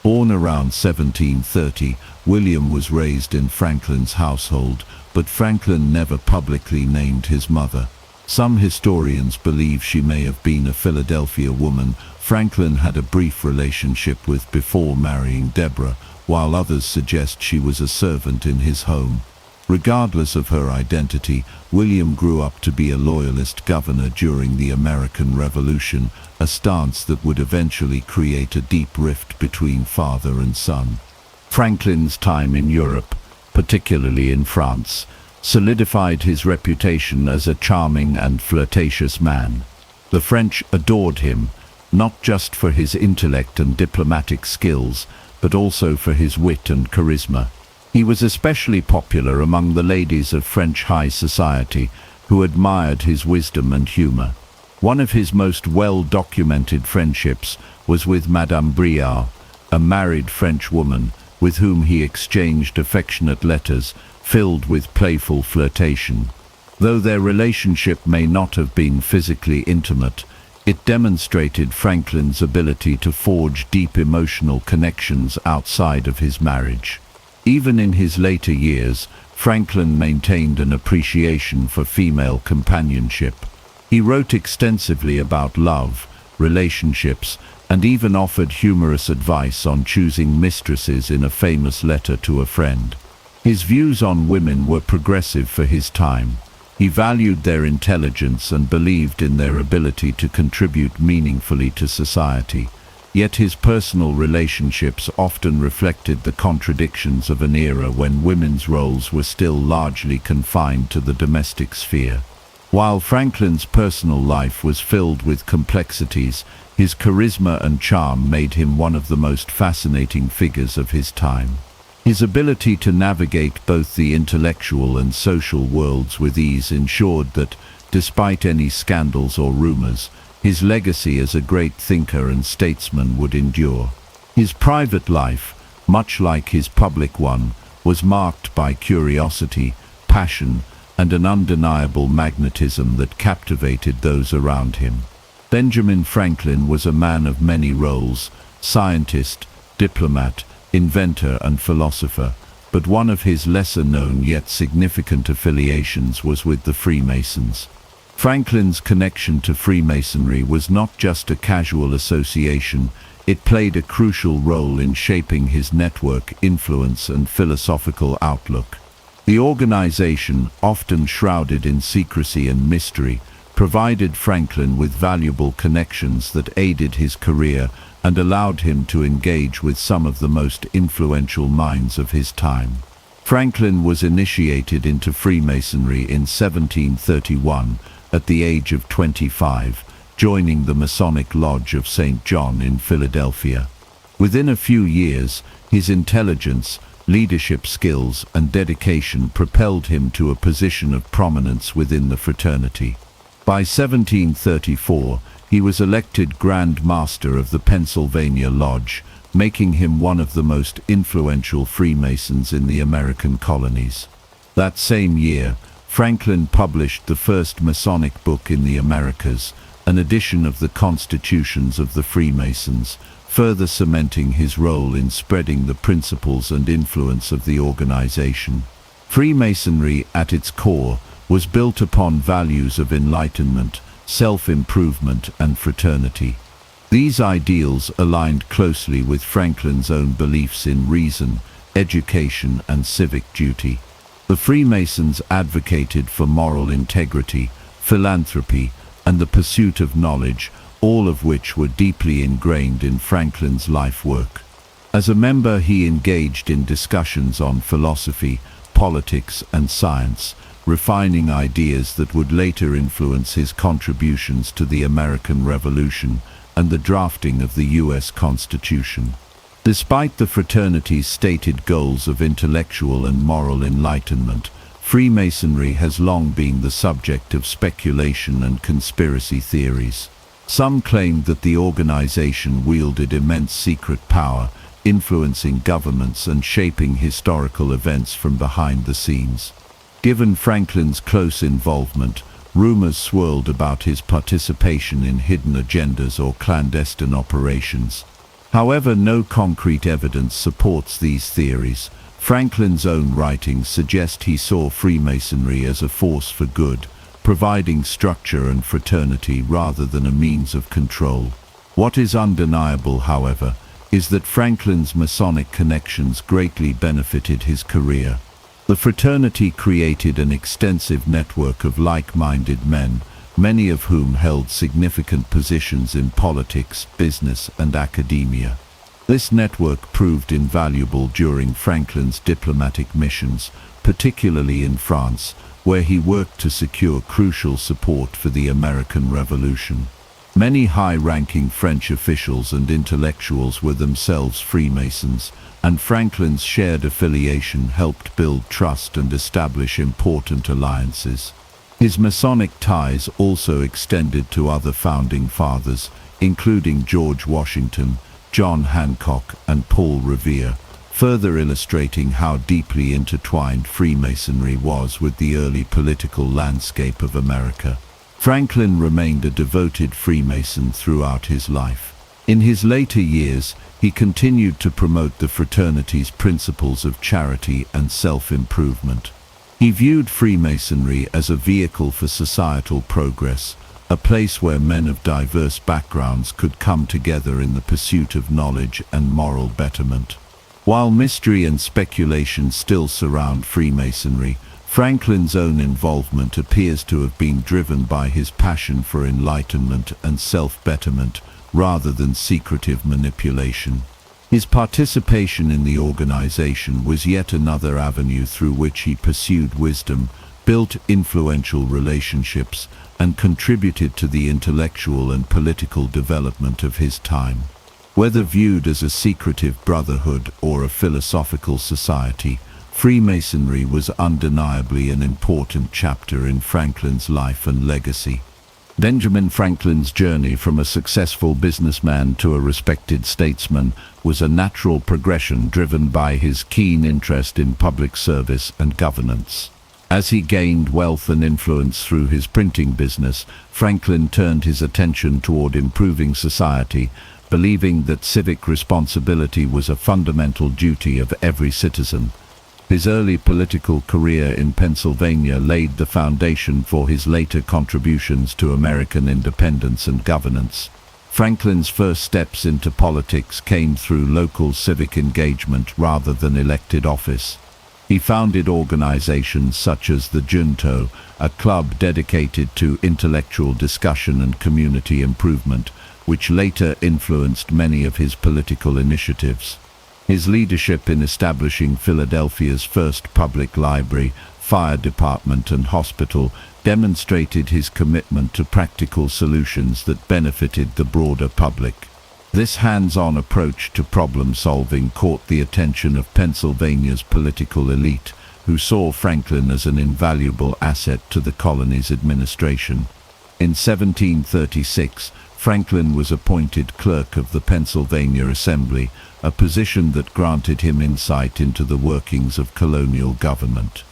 A: Born around 1730, William was raised in Franklin's household, but Franklin never publicly named his mother. Some historians believe she may have been a Philadelphia woman Franklin had a brief relationship with before marrying Deborah, while others suggest she was a servant in his home. Regardless of her identity, William grew up to be a loyalist governor during the American Revolution, a stance that would eventually create a deep rift between father and son. Franklin's time in Europe, particularly in France, solidified his reputation as a charming and flirtatious man. The French adored him, not just for his intellect and diplomatic skills, but also for his wit and charisma. He was especially popular among the ladies of French high society, who admired his wisdom and humor. One of his most well-documented friendships was with Madame Briard, a married French woman, with whom he exchanged affectionate letters filled with playful flirtation. Though their relationship may not have been physically intimate, it demonstrated Franklin's ability to forge deep emotional connections outside of his marriage. Even in his later years, Franklin maintained an appreciation for female companionship. He wrote extensively about love, relationships, and even offered humorous advice on choosing mistresses in a famous letter to a friend. His views on women were progressive for his time. He valued their intelligence and believed in their ability to contribute meaningfully to society. Yet his personal relationships often reflected the contradictions of an era when women's roles were still largely confined to the domestic sphere. While Franklin's personal life was filled with complexities, his charisma and charm made him one of the most fascinating figures of his time. His ability to navigate both the intellectual and social worlds with ease ensured that, despite any scandals or rumors, his legacy as a great thinker and statesman would endure. His private life, much like his public one, was marked by curiosity, passion, and an undeniable magnetism that captivated those around him. Benjamin Franklin was a man of many roles: scientist, diplomat, inventor, and philosopher, but one of his lesser-known yet significant affiliations was with the Freemasons. Franklin's connection to Freemasonry was not just a casual association, it played a crucial role in shaping his network, influence, and philosophical outlook. The organization, often shrouded in secrecy and mystery, provided Franklin with valuable connections that aided his career and allowed him to engage with some of the most influential minds of his time. Franklin was initiated into Freemasonry in 1731, at the age of 25, joining the Masonic Lodge of St. John in Philadelphia. Within a few years, his intelligence, leadership skills, and dedication propelled him to a position of prominence within the fraternity. By 1734, he was elected Grand Master of the Pennsylvania Lodge, making him one of the most influential Freemasons in the American colonies. That same year, Franklin published the first Masonic book in the Americas, an edition of the Constitutions of the Freemasons, further cementing his role in spreading the principles and influence of the organization. Freemasonry, at its core, was built upon values of enlightenment, self-improvement, and fraternity. These ideals aligned closely with Franklin's own beliefs in reason, education, and civic duty. The Freemasons advocated for moral integrity, philanthropy, and the pursuit of knowledge, all of which were deeply ingrained in Franklin's life work. As a member, he engaged in discussions on philosophy, politics, and science, refining ideas that would later influence his contributions to the American Revolution and the drafting of the U.S. Constitution. Despite the fraternity's stated goals of intellectual and moral enlightenment, Freemasonry has long been the subject of speculation and conspiracy theories. Some claimed that the organization wielded immense secret power, influencing governments and shaping historical events from behind the scenes. Given Franklin's close involvement, rumors swirled about his participation in hidden agendas or clandestine operations. However, no concrete evidence supports these theories. Franklin's own writings suggest he saw Freemasonry as a force for good, providing structure and fraternity rather than a means of control. What is undeniable, however, is that Franklin's Masonic connections greatly benefited his career. The fraternity created an extensive network of like-minded men, many of whom held significant positions in politics, business, and academia. This network proved invaluable during Franklin's diplomatic missions, particularly in France, where he worked to secure crucial support for the American Revolution. Many high-ranking French officials and intellectuals were themselves Freemasons, and Franklin's shared affiliation helped build trust and establish important alliances. His Masonic ties also extended to other founding fathers, including George Washington, John Hancock, and Paul Revere, further illustrating how deeply intertwined Freemasonry was with the early political landscape of America. Franklin remained a devoted Freemason throughout his life. In his later years, he continued to promote the fraternity's principles of charity and self-improvement. He viewed Freemasonry as a vehicle for societal progress, a place where men of diverse backgrounds could come together in the pursuit of knowledge and moral betterment. While mystery and speculation still surround Freemasonry, Franklin's own involvement appears to have been driven by his passion for enlightenment and self-betterment, rather than secretive manipulation. His participation in the organization was yet another avenue through which he pursued wisdom, built influential relationships, and contributed to the intellectual and political development of his time. Whether viewed as a secretive brotherhood or a philosophical society, Freemasonry was undeniably an important chapter in Franklin's life and legacy. Benjamin Franklin's journey from a successful businessman to a respected statesman was a natural progression driven by his keen interest in public service and governance. As he gained wealth and influence through his printing business, Franklin turned his attention toward improving society, believing that civic responsibility was a fundamental duty of every citizen. His early political career in Pennsylvania laid the foundation for his later contributions to American independence and governance. Franklin's first steps into politics came through local civic engagement rather than elected office. He founded organizations such as the Junto, a club dedicated to intellectual discussion and community improvement, which later influenced many of his political initiatives. His leadership in establishing Philadelphia's first public library, fire department, and hospital demonstrated his commitment to practical solutions that benefited the broader public. This hands-on approach to problem-solving caught the attention of Pennsylvania's political elite, who saw Franklin as an invaluable asset to the colony's administration. In 1736, Franklin was appointed clerk of the Pennsylvania Assembly, a position that granted him insight into the workings of colonial government.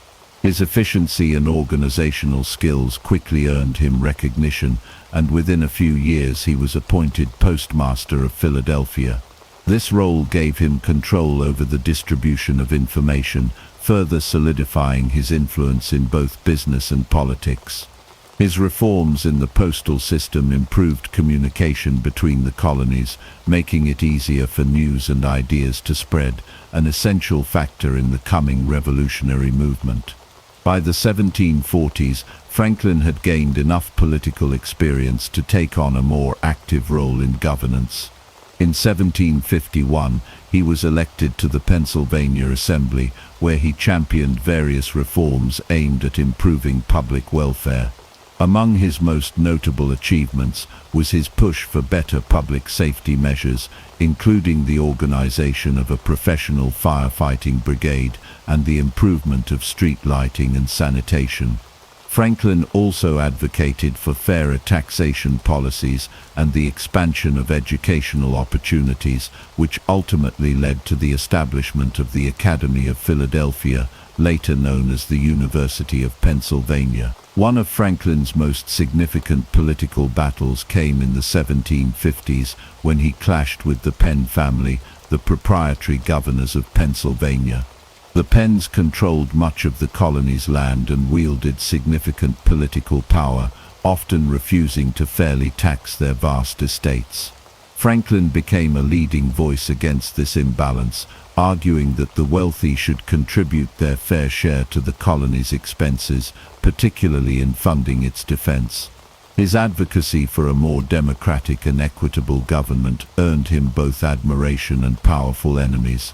A: His efficiency and organizational skills quickly earned him recognition, and within a few years he was appointed postmaster of Philadelphia. This role gave him control over the distribution of information, further solidifying his influence in both business and politics. His reforms in the postal system improved communication between the colonies, making it easier for news and ideas to spread, an essential factor in the coming revolutionary movement. By the 1740s, Franklin had gained enough political experience to take on a more active role in governance. In 1751, he was elected to the Pennsylvania Assembly, where he championed various reforms aimed at improving public welfare. Among his most notable achievements was his push for better public safety measures, including the organization of a professional firefighting brigade and the improvement of street lighting and sanitation. Franklin also advocated for fairer taxation policies and the expansion of educational opportunities, which ultimately led to the establishment of the Academy of Philadelphia, later known as the University of Pennsylvania. One of Franklin's most significant political battles came in the 1750s when he clashed with the Penn family, the proprietary governors of Pennsylvania. The Penns controlled much of the colony's land and wielded significant political power, often refusing to fairly tax their vast estates. Franklin became a leading voice against this imbalance, arguing that the wealthy should contribute their fair share to the colony's expenses, particularly in funding its defense. His advocacy for a more democratic and equitable government earned him both admiration and powerful enemies.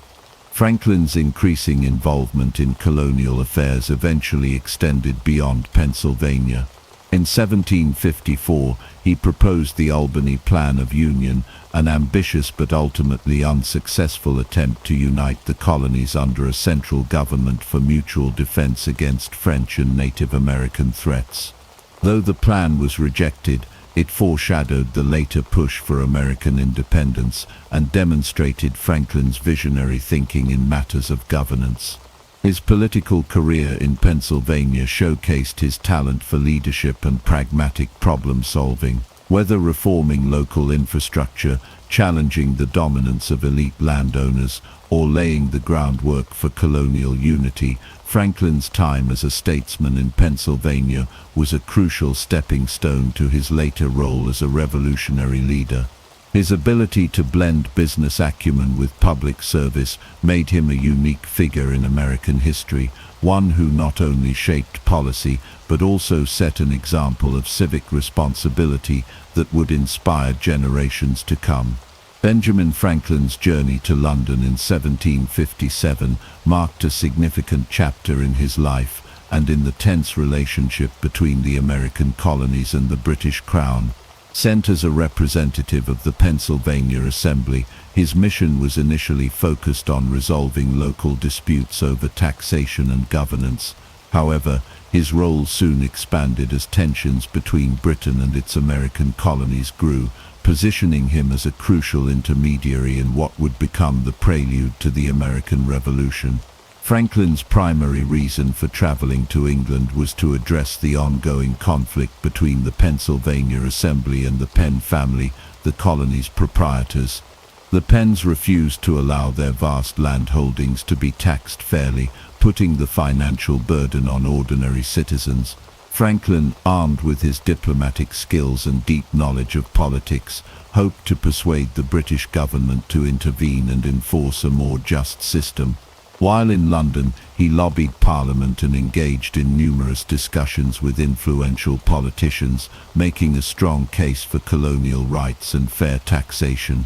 A: Franklin's increasing involvement in colonial affairs eventually extended beyond Pennsylvania. In 1754, he proposed the Albany Plan of Union, an ambitious but ultimately unsuccessful attempt to unite the colonies under a central government for mutual defense against French and Native American threats. Though the plan was rejected, it foreshadowed the later push for American independence and demonstrated Franklin's visionary thinking in matters of governance. His political career in Pennsylvania showcased his talent for leadership and pragmatic problem-solving. Whether reforming local infrastructure, challenging the dominance of elite landowners, or laying the groundwork for colonial unity, Franklin's time as a statesman in Pennsylvania was a crucial stepping stone to his later role as a revolutionary leader. His ability to blend business acumen with public service made him a unique figure in American history, one who not only shaped policy but also set an example of civic responsibility that would inspire generations to come. Benjamin Franklin's journey to London in 1757 marked a significant chapter in his life and in the tense relationship between the American colonies and the British Crown. Sent as a representative of the Pennsylvania Assembly, his mission was initially focused on resolving local disputes over taxation and governance. However, his role soon expanded as tensions between Britain and its American colonies grew, positioning him as a crucial intermediary in what would become the prelude to the American Revolution. Franklin's primary reason for traveling to England was to address the ongoing conflict between the Pennsylvania Assembly and the Penn family, the colony's proprietors. The Penns refused to allow their vast land holdings to be taxed fairly, putting the financial burden on ordinary citizens. Franklin, armed with his diplomatic skills and deep knowledge of politics, hoped to persuade the British government to intervene and enforce a more just system. While in London, he lobbied Parliament and engaged in numerous discussions with influential politicians, making a strong case for colonial rights and fair taxation.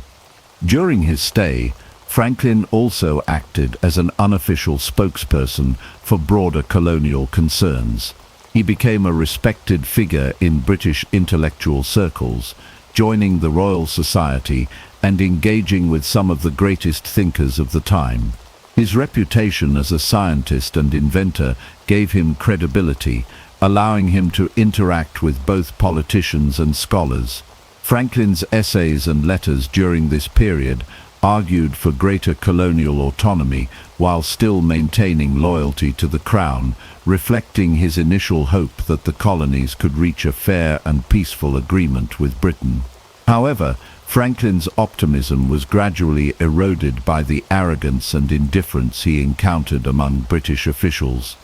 A: During his stay, Franklin also acted as an unofficial spokesperson for broader colonial concerns. He became a respected figure in British intellectual circles, joining the Royal Society and engaging with some of the greatest thinkers of the time. His reputation as a scientist and inventor gave him credibility, allowing him to interact with both politicians and scholars. Franklin's essays and letters during this period argued for greater colonial autonomy while still maintaining loyalty to the Crown, reflecting his initial hope that the colonies could reach a fair and peaceful agreement with Britain. However, Franklin's optimism was gradually eroded by the arrogance and indifference he encountered among British officials.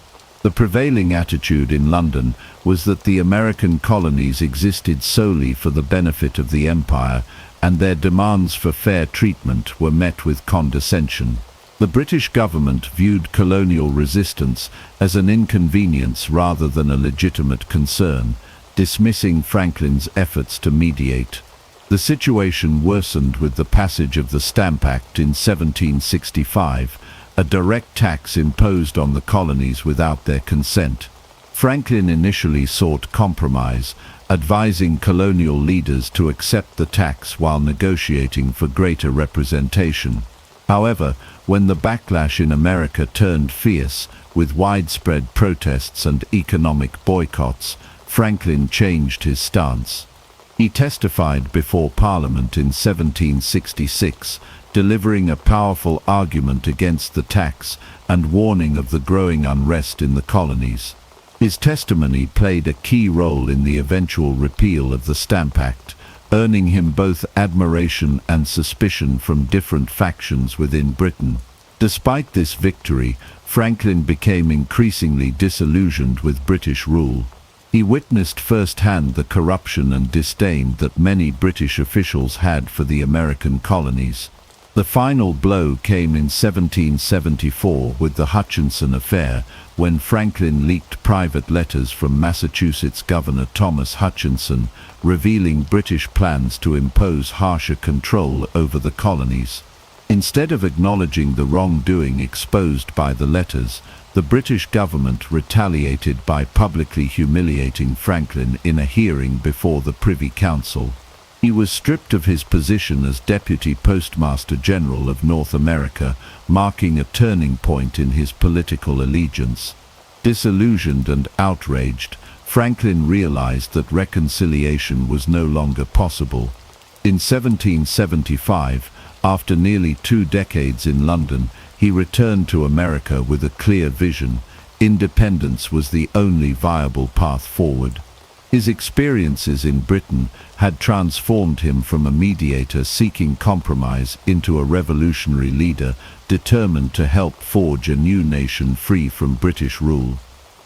A: The prevailing attitude in London was that the American colonies existed solely for the benefit of the Empire, and their demands for fair treatment were met with condescension. The British government viewed colonial resistance as an inconvenience rather than a legitimate concern, dismissing Franklin's efforts to mediate. The situation worsened with the passage of the Stamp Act in 1765, a direct tax imposed on the colonies without their consent. Franklin initially sought compromise, advising colonial leaders to accept the tax while negotiating for greater representation. However, when the backlash in America turned fierce, with widespread protests and economic boycotts, Franklin changed his stance. He testified before Parliament in 1766, delivering a powerful argument against the tax and warning of the growing unrest in the colonies. His testimony played a key role in the eventual repeal of the Stamp Act, earning him both admiration and suspicion from different factions within Britain. Despite this victory, Franklin became increasingly disillusioned with British rule. He witnessed firsthand the corruption and disdain that many British officials had for the American colonies. The final blow came in 1774 with the Hutchinson affair, when Franklin leaked private letters from Massachusetts Governor Thomas Hutchinson, revealing British plans to impose harsher control over the colonies. Instead of acknowledging the wrongdoing exposed by the letters, the British government retaliated by publicly humiliating Franklin in a hearing before the Privy Council. He was stripped of his position as Deputy Postmaster General of North America, marking a turning point in his political allegiance. Disillusioned and outraged, Franklin realized that reconciliation was no longer possible. In 1775, after nearly 2 decades in London, he returned to America with a clear vision. Independence was the only viable path forward. His experiences in Britain had transformed him from a mediator seeking compromise into a revolutionary leader determined to help forge a new nation free from British rule.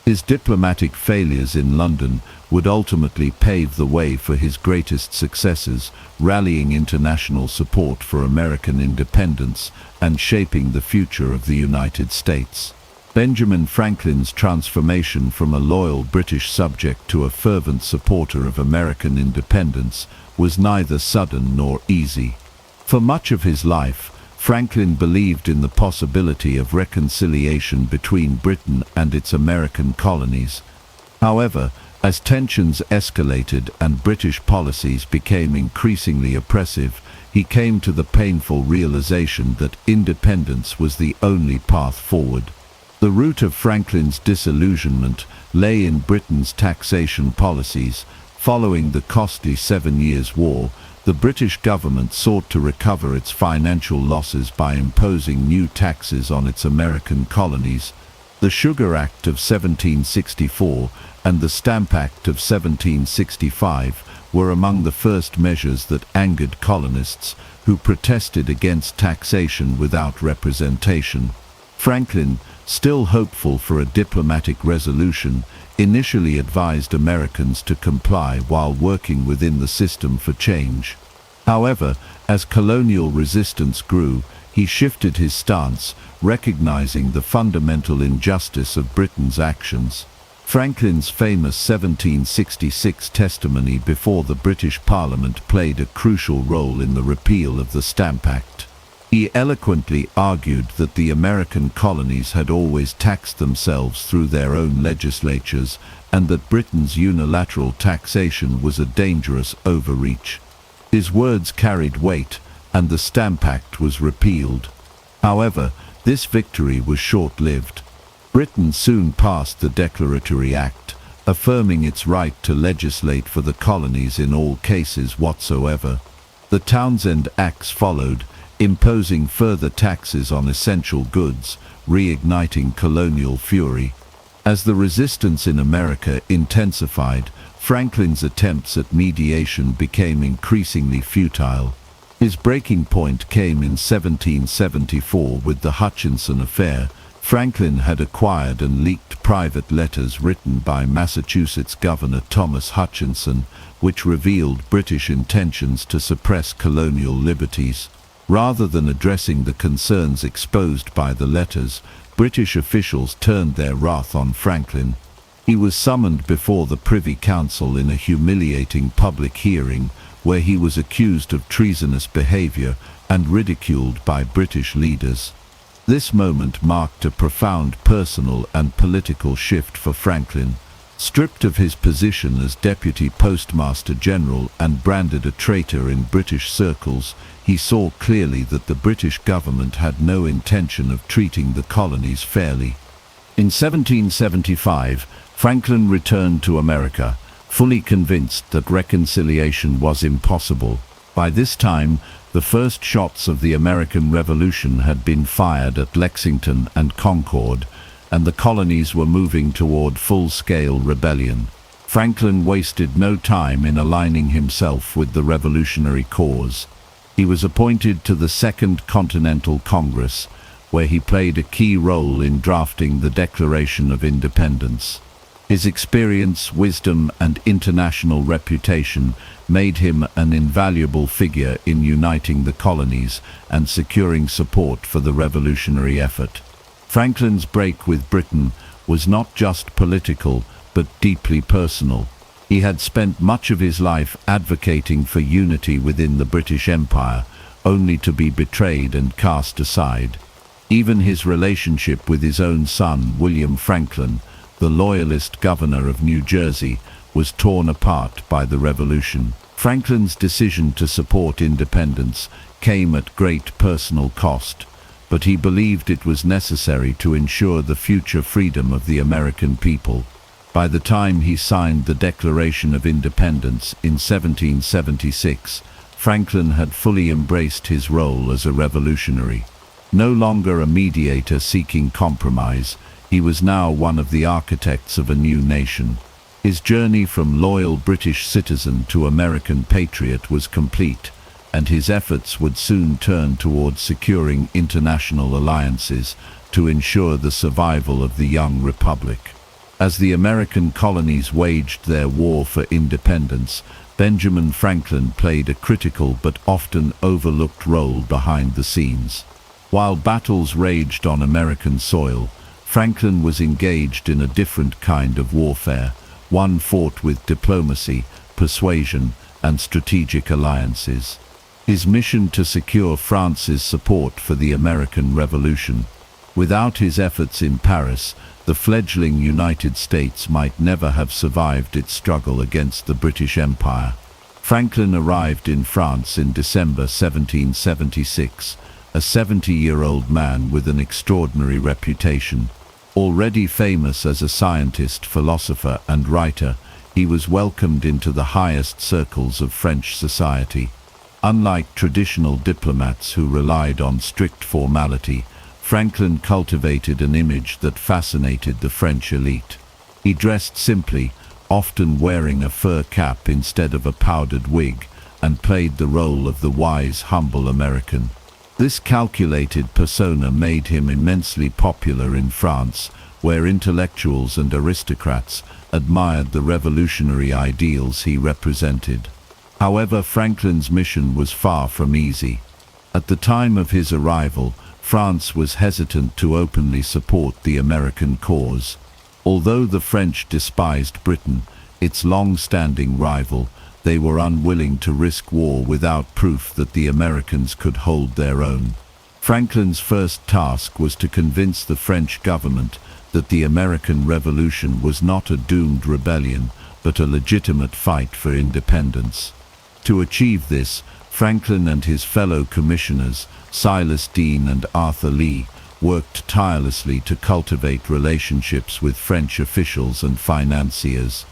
A: His diplomatic failures in London would ultimately pave the way for his greatest successes, rallying international support for American independence and shaping the future of the United States. Benjamin Franklin's transformation from a loyal British subject to a fervent supporter of American independence was neither sudden nor easy. For much of his life, Franklin believed in the possibility of reconciliation between Britain and its American colonies. However, as tensions escalated and British policies became increasingly oppressive, he came to the painful realization that independence was the only path forward. The root of Franklin's disillusionment lay in Britain's taxation policies. Following the costly 7 Years' War, the British government sought to recover its financial losses by imposing new taxes on its American colonies. The Sugar Act of 1764 and the Stamp Act of 1765 were among the first measures that angered colonists who protested against taxation without representation. Franklin, still hopeful for a diplomatic resolution, initially advised Americans to comply while working within the system for change. However, as colonial resistance grew, he shifted his stance, recognizing the fundamental injustice of Britain's actions. Franklin's famous 1766 testimony before the British Parliament played a crucial role in the repeal of the Stamp Act. He eloquently argued that the American colonies had always taxed themselves through their own legislatures and that Britain's unilateral taxation was a dangerous overreach. His words carried weight, and the Stamp Act was repealed. However, this victory was short-lived. Britain soon passed the Declaratory Act, affirming its right to legislate for the colonies in all cases whatsoever. The Townshend Acts followed, imposing further taxes on essential goods, reigniting colonial fury. As the resistance in America intensified, Franklin's attempts at mediation became increasingly futile. His breaking point came in 1774 with the Hutchinson Affair. Franklin had acquired and leaked private letters written by Massachusetts Governor Thomas Hutchinson, which revealed British intentions to suppress colonial liberties. Rather than addressing the concerns exposed by the letters, British officials turned their wrath on Franklin. He was summoned before the Privy Council in a humiliating public hearing, where he was accused of treasonous behavior and ridiculed by British leaders. This moment marked a profound personal and political shift for Franklin. Stripped of his position as Deputy Postmaster General and branded a traitor in British circles, he saw clearly that the British government had no intention of treating the colonies fairly. In 1775, Franklin returned to America, fully convinced that reconciliation was impossible. By this time, the first shots of the American Revolution had been fired at Lexington and Concord, and the colonies were moving toward full-scale rebellion. Franklin wasted no time in aligning himself with the revolutionary cause. He was appointed to the Second Continental Congress, where he played a key role in drafting the Declaration of Independence. His experience, wisdom, and international reputation made him an invaluable figure in uniting the colonies and securing support for the revolutionary effort. Franklin's break with Britain was not just political, but deeply personal. He had spent much of his life advocating for unity within the British Empire, only to be betrayed and cast aside. Even his relationship with his own son, William Franklin, the Loyalist governor of New Jersey, was torn apart by the revolution. Franklin's decision to support independence came at great personal cost, but he believed it was necessary to ensure the future freedom of the American people. By the time he signed the Declaration of Independence in 1776, Franklin had fully embraced his role as a revolutionary. No longer a mediator seeking compromise, he was now one of the architects of a new nation. His journey from loyal British citizen to American patriot was complete, and his efforts would soon turn towards securing international alliances to ensure the survival of the young republic. As the American colonies waged their war for independence, Benjamin Franklin played a critical but often overlooked role behind the scenes. While battles raged on American soil, Franklin was engaged in a different kind of warfare, one fought with diplomacy, persuasion, and strategic alliances. His mission to secure France's support for the American Revolution. Without his efforts in Paris, the fledgling United States might never have survived its struggle against the British Empire. Franklin arrived in France in December 1776, a 70-year-old man with an extraordinary reputation. Already famous as a scientist, philosopher, and writer, he was welcomed into the highest circles of French society. Unlike traditional diplomats who relied on strict formality, Franklin cultivated an image that fascinated the French elite. He dressed simply, often wearing a fur cap instead of a powdered wig, and played the role of the wise, humble American. This calculated persona made him immensely popular in France, where intellectuals and aristocrats admired the revolutionary ideals he represented. However, Franklin's mission was far from easy. At the time of his arrival, France was hesitant to openly support the American cause. Although the French despised Britain, its long-standing rival, they were unwilling to risk war without proof that the Americans could hold their own. Franklin's first task was to convince the French government that the American Revolution was not a doomed rebellion, but a legitimate fight for independence. To achieve this, Franklin and his fellow commissioners, Silas Deane and Arthur Lee, worked tirelessly to cultivate relationships with French officials and financiers.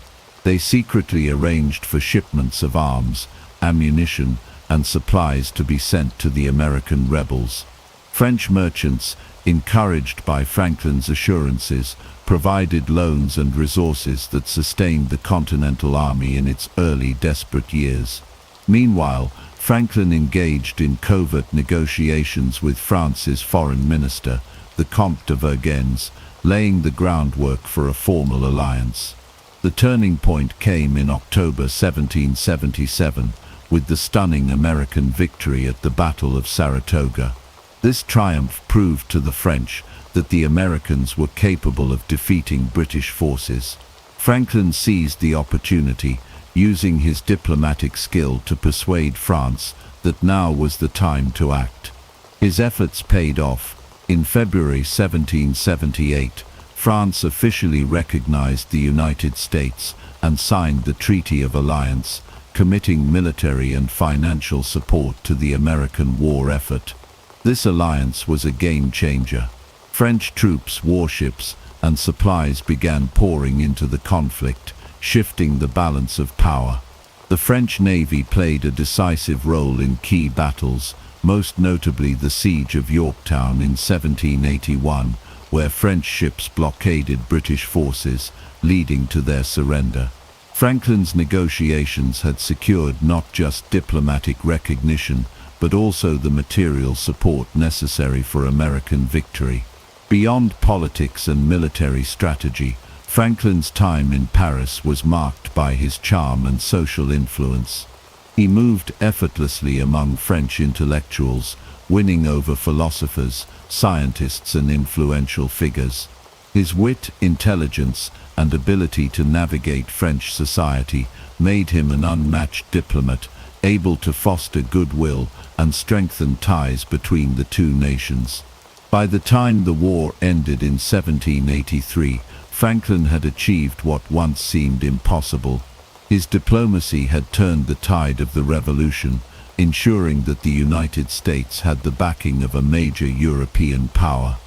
A: They secretly arranged for shipments of arms, ammunition, and supplies to be sent to the American rebels. French merchants, encouraged by Franklin's assurances, provided loans and resources that sustained the Continental Army in its early desperate years. Meanwhile, Franklin engaged in covert negotiations with France's foreign minister, the Comte de Vergennes, laying the groundwork for a formal alliance. The turning point came in October 1777, with the stunning American victory at the Battle of Saratoga. This triumph proved to the French that the Americans were capable of defeating British forces. Franklin seized the opportunity, using his diplomatic skill to persuade France that now was the time to act. His efforts paid off. In February 1778, France officially recognized the United States and signed the Treaty of Alliance, committing military and financial support to the American war effort. This alliance was a game-changer. French troops, warships, and supplies began pouring into the conflict, shifting the balance of power. The French Navy played a decisive role in key battles, most notably the Siege of Yorktown in 1781, where French ships blockaded British forces, leading to their surrender. Franklin's negotiations had secured not just diplomatic recognition, but also the material support necessary for American victory. Beyond politics and military strategy, Franklin's time in Paris was marked by his charm and social influence. He moved effortlessly among French intellectuals, winning over philosophers, scientists, and influential figures. His wit, intelligence, and ability to navigate French society made him an unmatched diplomat, able to foster goodwill and strengthen ties between the two nations. By the time the war ended in 1783, Franklin had achieved what once seemed impossible. His diplomacy had turned the tide of the revolution, ensuring that the United States had the backing of a major European power.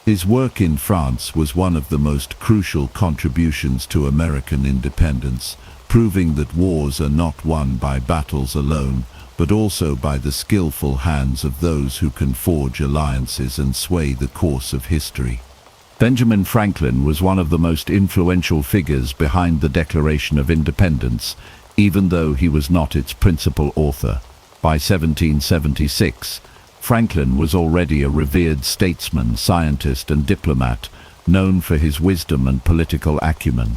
A: His work in France was one of the most crucial contributions to American independence, proving that wars are not won by battles alone, but also by the skillful hands of those who can forge alliances and sway the course of history. Benjamin Franklin was one of the most influential figures behind the Declaration of Independence, even though he was not its principal author. By 1776, Franklin was already a revered statesman, scientist, and diplomat, known for his wisdom and political acumen.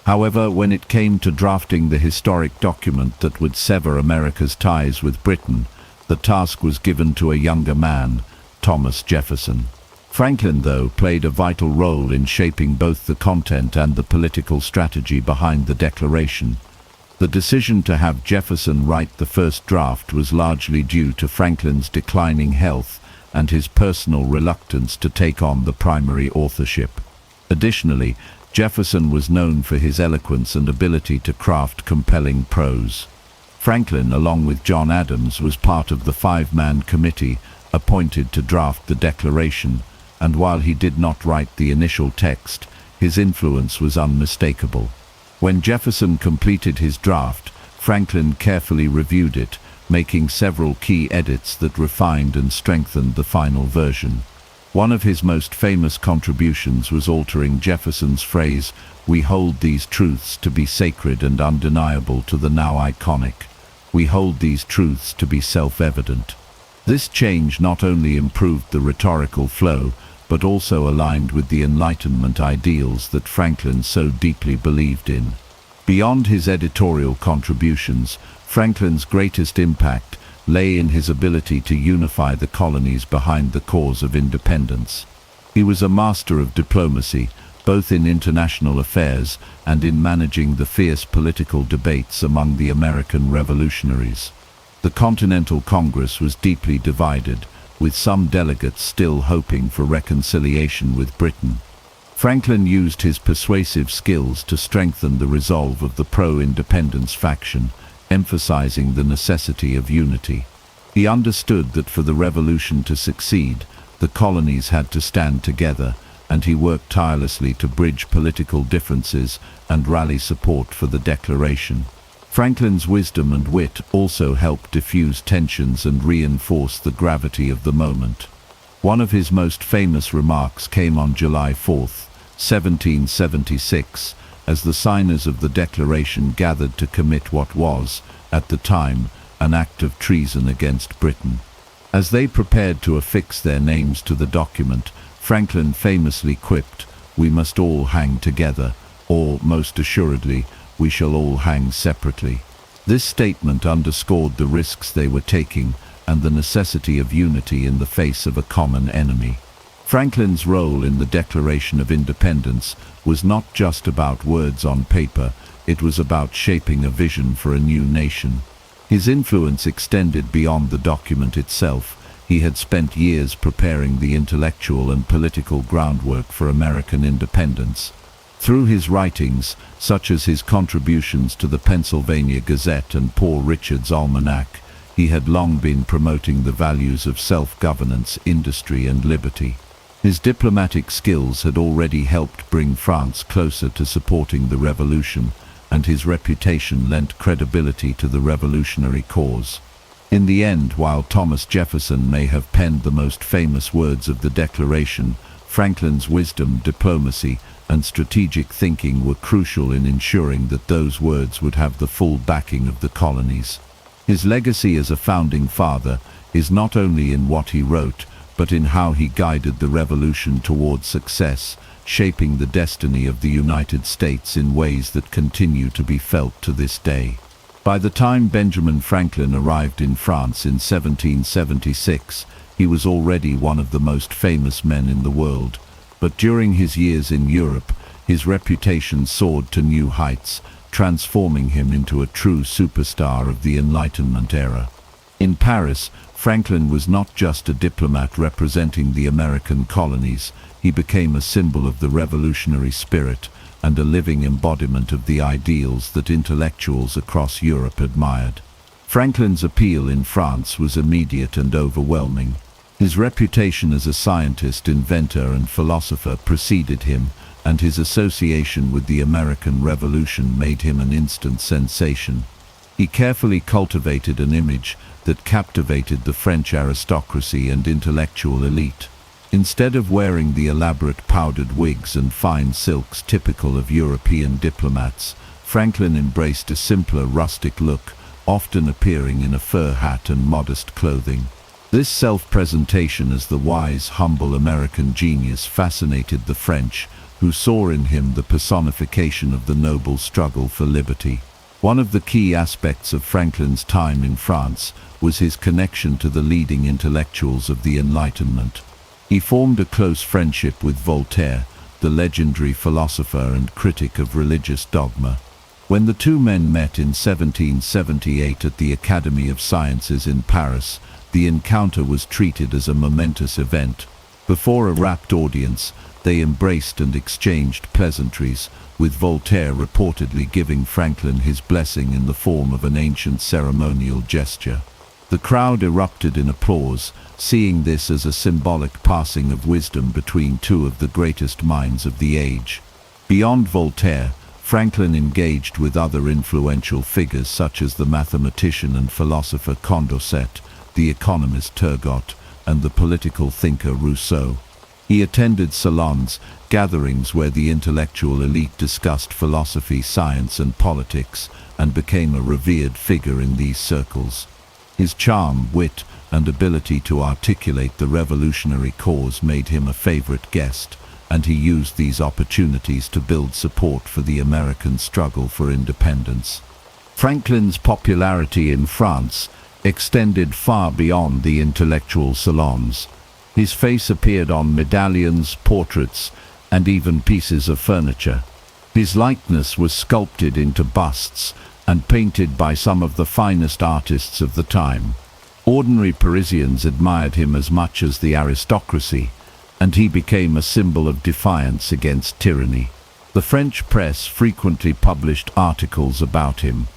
A: However, when it came to drafting the historic document that would sever America's ties with Britain, the task was given to a younger man, Thomas Jefferson. Franklin, though, played a vital role in shaping both the content and the political strategy behind the Declaration. The decision to have Jefferson write the first draft was largely due to Franklin's declining health and his personal reluctance to take on the primary authorship. Additionally, Jefferson was known for his eloquence and ability to craft compelling prose. Franklin, along with John Adams, was part of the five-man committee appointed to draft the Declaration, and while he did not write the initial text, his influence was unmistakable. When Jefferson completed his draft, Franklin carefully reviewed it, making several key edits that refined and strengthened the final version. One of his most famous contributions was altering Jefferson's phrase, "We hold these truths to be sacred and undeniable to the now iconic. We hold these truths to be self-evident." This change not only improved the rhetorical flow, but also aligned with the Enlightenment ideals that Franklin so deeply believed in. Beyond his editorial contributions, Franklin's greatest impact lay in his ability to unify the colonies behind the cause of independence. He was a master of diplomacy, both in international affairs and in managing the fierce political debates among the American revolutionaries. The Continental Congress was deeply divided, with some delegates still hoping for reconciliation with Britain. Franklin used his persuasive skills to strengthen the resolve of the pro-independence faction, emphasizing the necessity of unity. He understood that for the revolution to succeed, the colonies had to stand together, and he worked tirelessly to bridge political differences and rally support for the Declaration. Franklin's wisdom and wit also helped diffuse tensions and reinforce the gravity of the moment. One of his most famous remarks came on July 4, 1776, as the signers of the Declaration gathered to commit what was, at the time, an act of treason against Britain. As they prepared to affix their names to the document, Franklin famously quipped, "We must all hang together," or, most assuredly, "We shall all hang separately." This statement underscored the risks they were taking and the necessity of unity in the face of a common enemy. Franklin's role in the Declaration of Independence was not just about words on paper, it was about shaping a vision for a new nation. His influence extended beyond the document itself. He had spent years preparing the intellectual and political groundwork for American independence. Through his writings, such as his contributions to the Pennsylvania Gazette and Poor Richard's Almanac, he had long been promoting the values of self-governance, industry, and liberty. His diplomatic skills had already helped bring France closer to supporting the revolution, and his reputation lent credibility to the revolutionary cause. In the end, while Thomas Jefferson may have penned the most famous words of the Declaration, Franklin's wisdom, diplomacy, and strategic thinking were crucial in ensuring that those words would have the full backing of the colonies. His legacy as a founding father is not only in what he wrote, but in how he guided the revolution towards success, shaping the destiny of the United States in ways that continue to be felt to this day. By the time Benjamin Franklin arrived in France in 1776, he was already one of the most famous men in the world. But during his years in Europe, his reputation soared to new heights, transforming him into a true superstar of the Enlightenment era. In Paris, Franklin was not just a diplomat representing the American colonies, he became a symbol of the revolutionary spirit and a living embodiment of the ideals that intellectuals across Europe admired. Franklin's appeal in France was immediate and overwhelming. His reputation as a scientist, inventor, and philosopher preceded him, and his association with the American Revolution made him an instant sensation. He carefully cultivated an image that captivated the French aristocracy and intellectual elite. Instead of wearing the elaborate powdered wigs and fine silks typical of European diplomats, Franklin embraced a simpler, rustic look, often appearing in a fur hat and modest clothing. This self-presentation as the wise, humble American genius fascinated the French, who saw in him the personification of the noble struggle for liberty. One of the key aspects of Franklin's time in France was his connection to the leading intellectuals of the Enlightenment. He formed a close friendship with Voltaire, the legendary philosopher and critic of religious dogma. When the two men met in 1778 at the Academy of Sciences in Paris, the encounter was treated as a momentous event. Before a rapt audience, they embraced and exchanged pleasantries, with Voltaire reportedly giving Franklin his blessing in the form of an ancient ceremonial gesture. The crowd erupted in applause, seeing this as a symbolic passing of wisdom between two of the greatest minds of the age. Beyond Voltaire, Franklin engaged with other influential figures such as the mathematician and philosopher Condorcet, the economist Turgot, and the political thinker Rousseau. He attended salons, gatherings where the intellectual elite discussed philosophy, science, and politics, and became a revered figure in these circles. His charm, wit, and ability to articulate the revolutionary cause made him a favorite guest, and he used these opportunities to build support for the American struggle for independence. Franklin's popularity in France extended far beyond the intellectual salons. His face appeared on medallions, portraits, and even pieces of furniture. His likeness was sculpted into busts and painted by some of the finest artists of the time. Ordinary Parisians admired him as much as the aristocracy, and he became a symbol of defiance against tyranny. The French press frequently published articles about him,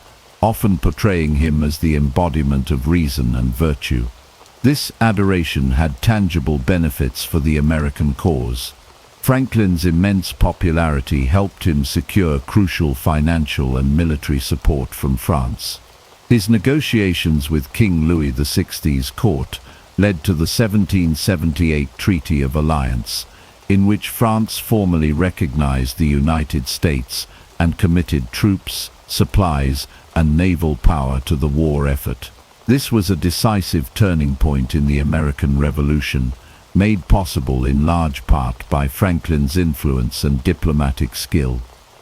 A: often portraying him as the embodiment of reason and virtue. This adoration had tangible benefits for the American cause. Franklin's immense popularity helped him secure crucial financial and military support from France. His negotiations with King Louis XVI's court led to the 1778 Treaty of Alliance, in which France formally recognized the United States and committed troops, supplies, and naval power to the war effort. This was a decisive turning point in the American Revolution, made possible in large part by Franklin's influence and diplomatic skill.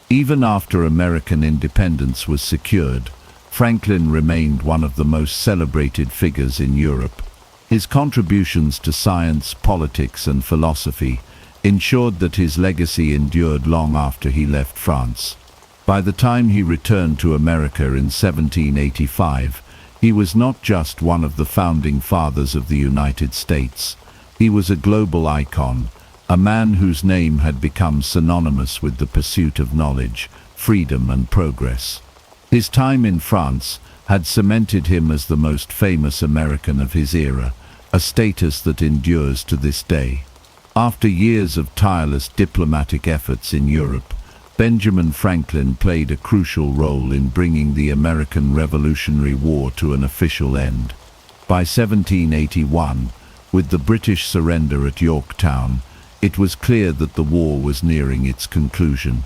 A: Even after American independence was secured, Franklin remained one of the most celebrated figures in Europe. His contributions to science, politics, and philosophy ensured that his legacy endured long after he left France. By the time he returned to America in 1785, he was not just one of the founding fathers of the United States. He was a global icon, a man whose name had become synonymous with the pursuit of knowledge, freedom, and progress. His time in France had cemented him as the most famous American of his era, a status that endures to this day. After years of tireless diplomatic efforts in Europe, Benjamin Franklin played a crucial role in bringing the American Revolutionary War to an official end. By 1781, with the British surrender at Yorktown, it was clear that the war was nearing its conclusion.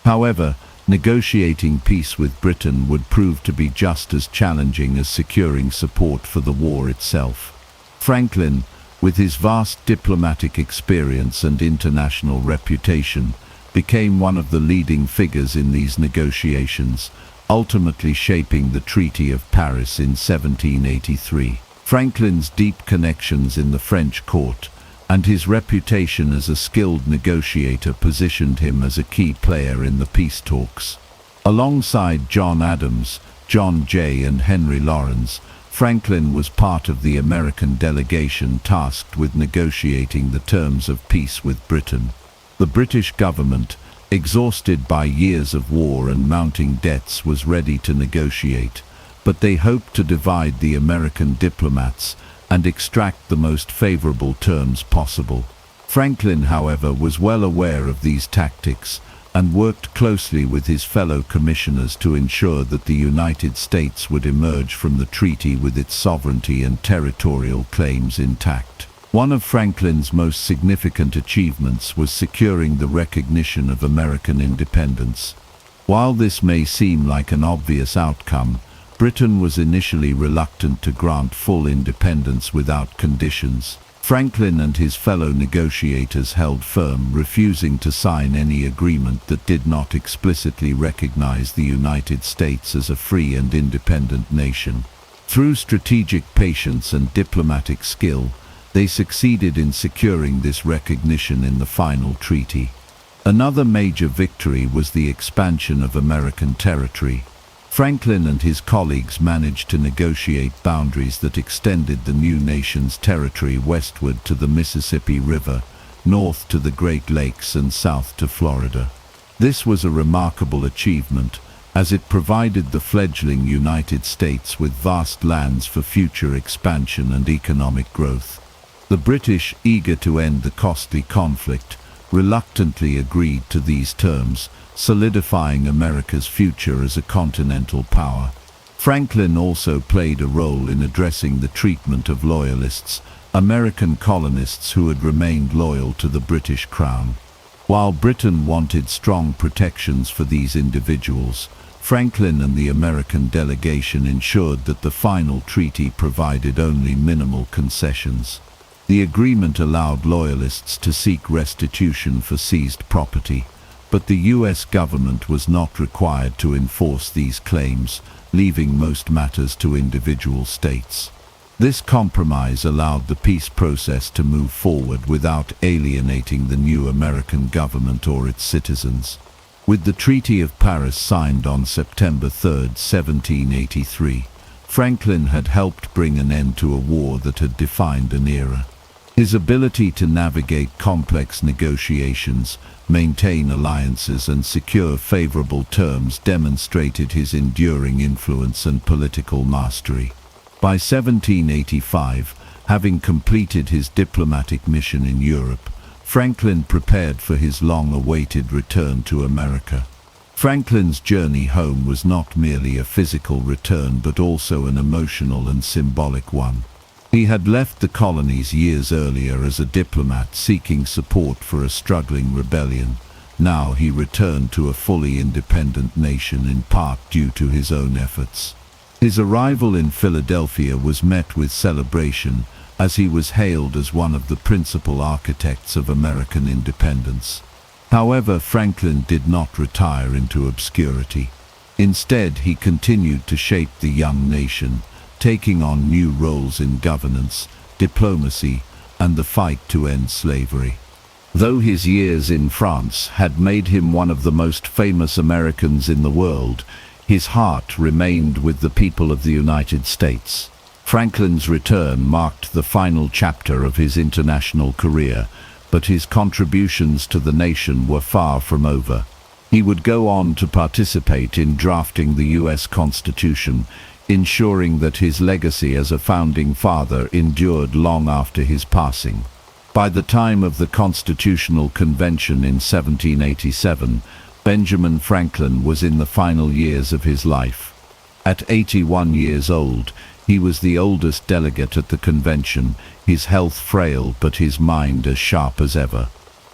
A: However, negotiating peace with Britain would prove to be just as challenging as securing support for the war itself. Franklin, with his vast diplomatic experience and international reputation, became one of the leading figures in these negotiations, ultimately shaping the Treaty of Paris in 1783. Franklin's deep connections in the French court and his reputation as a skilled negotiator positioned him as a key player in the peace talks. Alongside John Adams, John Jay, and Henry Lawrence, Franklin was part of the American delegation tasked with negotiating the terms of peace with Britain. The British government, exhausted by years of war and mounting debts, was ready to negotiate, but they hoped to divide the American diplomats and extract the most favorable terms possible. Franklin, however, was well aware of these tactics and worked closely with his fellow commissioners to ensure that the United States would emerge from the treaty with its sovereignty and territorial claims intact. One of Franklin's most significant achievements was securing the recognition of American independence. While this may seem like an obvious outcome, Britain was initially reluctant to grant full independence without conditions. Franklin and his fellow negotiators held firm, refusing to sign any agreement that did not explicitly recognize the United States as a free and independent nation. Through strategic patience and diplomatic skill, they succeeded in securing this recognition in the final treaty. Another major victory was the expansion of American territory. Franklin and his colleagues managed to negotiate boundaries that extended the new nation's territory westward to the Mississippi River, north to the Great Lakes and south to Florida. This was a remarkable achievement, as it provided the fledgling United States with vast lands for future expansion and economic growth. The British, eager to end the costly conflict, reluctantly agreed to these terms, solidifying America's future as a continental power. Franklin also played a role in addressing the treatment of loyalists, American colonists who had remained loyal to the British Crown. While Britain wanted strong protections for these individuals, Franklin and the American delegation ensured that the final treaty provided only minimal concessions. The agreement allowed loyalists to seek restitution for seized property, but the U.S. government was not required to enforce these claims, leaving most matters to individual states. This compromise allowed the peace process to move forward without alienating the new American government or its citizens. With the Treaty of Paris signed on September 3, 1783, Franklin had helped bring an end to a war that had defined an era. His ability to navigate complex negotiations, maintain alliances and secure favorable terms demonstrated his enduring influence and political mastery. By 1785, having completed his diplomatic mission in Europe, Franklin prepared for his long-awaited return to America. Franklin's journey home was not merely a physical return but also an emotional and symbolic one. He had left the colonies years earlier as a diplomat seeking support for a struggling rebellion. Now he returned to a fully independent nation in part due to his own efforts. His arrival in Philadelphia was met with celebration, as he was hailed as one of the principal architects of American independence. However, Franklin did not retire into obscurity. Instead, he continued to shape the young nation, taking on new roles in governance, diplomacy, and the fight to end slavery. Though his years in France had made him one of the most famous Americans in the world, his heart remained with the people of the United States. Franklin's return marked the final chapter of his international career, but his contributions to the nation were far from over. He would go on to participate in drafting the U.S. Constitution, ensuring that his legacy as a founding father endured long after his passing. By the time of the Constitutional Convention in 1787, Benjamin Franklin was in the final years of his life. At 81 years old, he was the oldest delegate at the convention, his health frail but his mind as sharp as ever.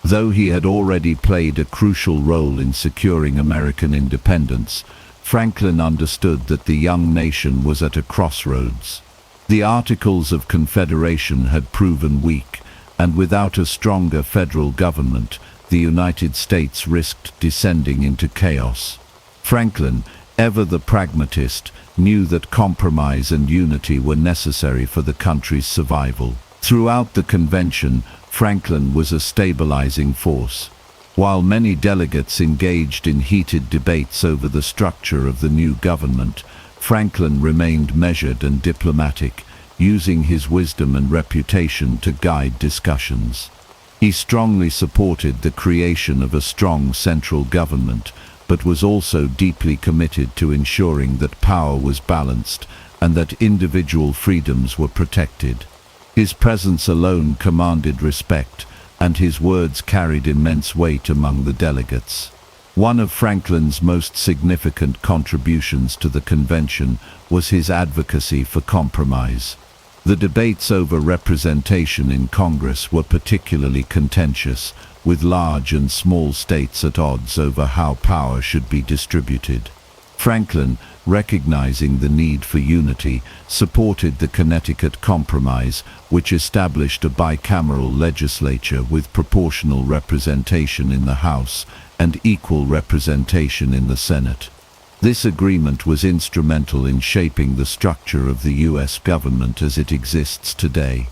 A: Though he had already played a crucial role in securing American independence, Franklin understood that the young nation was at a crossroads. The Articles of Confederation had proven weak, and without a stronger federal government, the United States risked descending into chaos. Franklin, ever the pragmatist, knew that compromise and unity were necessary for the country's survival. Throughout the convention, Franklin was a stabilizing force. While many delegates engaged in heated debates over the structure of the new government, Franklin remained measured and diplomatic, using his wisdom and reputation to guide discussions. He strongly supported the creation of a strong central government, but was also deeply committed to ensuring that power was balanced and that individual freedoms were protected. His presence alone commanded respect, and his words carried immense weight among the delegates. One of Franklin's most significant contributions to the convention was his advocacy for compromise. The debates over representation in Congress were particularly contentious, with large and small states at odds over how power should be distributed. Franklin, recognizing the need for unity, supported the Connecticut Compromise, which established a bicameral legislature with proportional representation in the House and equal representation in the Senate. This agreement was instrumental in shaping the structure of the U.S. government as it exists today.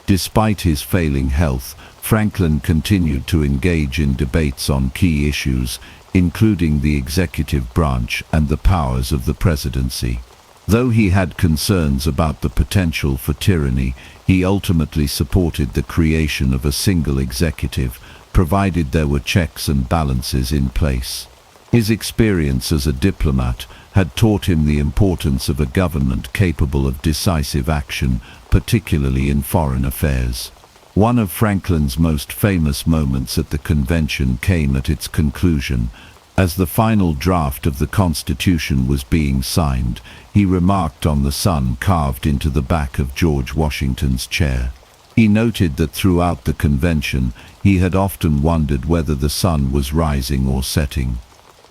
A: Despite his failing health, Franklin continued to engage in debates on key issues, including the executive branch and the powers of the presidency. Though he had concerns about the potential for tyranny, he ultimately supported the creation of a single executive, provided there were checks and balances in place. His experience as a diplomat had taught him the importance of a government capable of decisive action, particularly in foreign affairs. One of Franklin's most famous moments at the convention came at its conclusion. As the final draft of the Constitution was being signed, he remarked on the sun carved into the back of George Washington's chair. He noted that throughout the convention, he had often wondered whether the sun was rising or setting.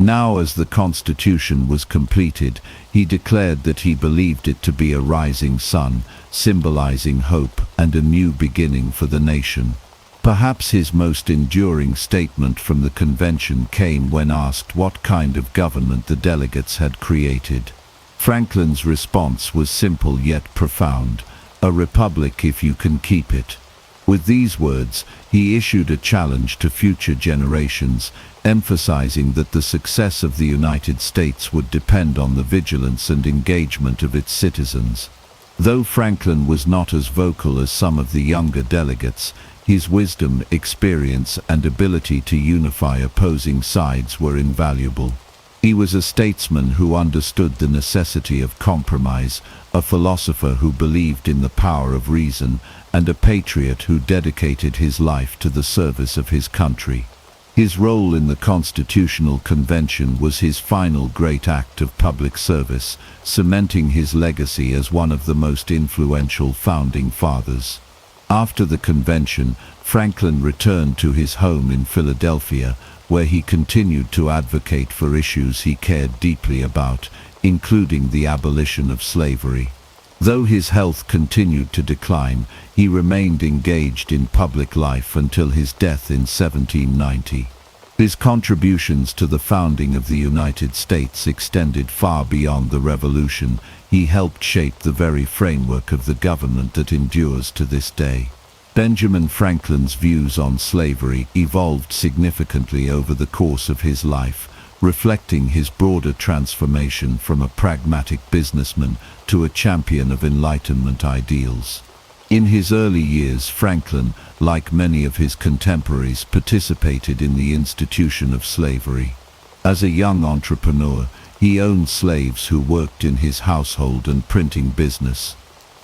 A: Now, as the Constitution was completed, he declared that he believed it to be a rising sun, symbolizing hope and a new beginning for the nation. Perhaps his most enduring statement from the convention came when asked what kind of government the delegates had created. Franklin's response was simple yet profound: "A republic if you can keep it." With these words, he issued a challenge to future generations, emphasizing that the success of the United States would depend on the vigilance and engagement of its citizens. Though Franklin was not as vocal as some of the younger delegates, his wisdom, experience, and ability to unify opposing sides were invaluable. He was a statesman who understood the necessity of compromise, a philosopher who believed in the power of reason, and a patriot who dedicated his life to the service of his country. His role in the Constitutional Convention was his final great act of public service, cementing his legacy as one of the most influential founding fathers. After the convention, Franklin returned to his home in Philadelphia, where he continued to advocate for issues he cared deeply about, including the abolition of slavery. Though his health continued to decline, he remained engaged in public life until his death in 1790. His contributions to the founding of the United States extended far beyond the Revolution. He helped shape the very framework of the government that endures to this day. Benjamin Franklin's views on slavery evolved significantly over the course of his life, reflecting his broader transformation from a pragmatic businessman to a champion of Enlightenment ideals. In his early years, Franklin, like many of his contemporaries, participated in the institution of slavery. As a young entrepreneur, he owned slaves who worked in his household and printing business.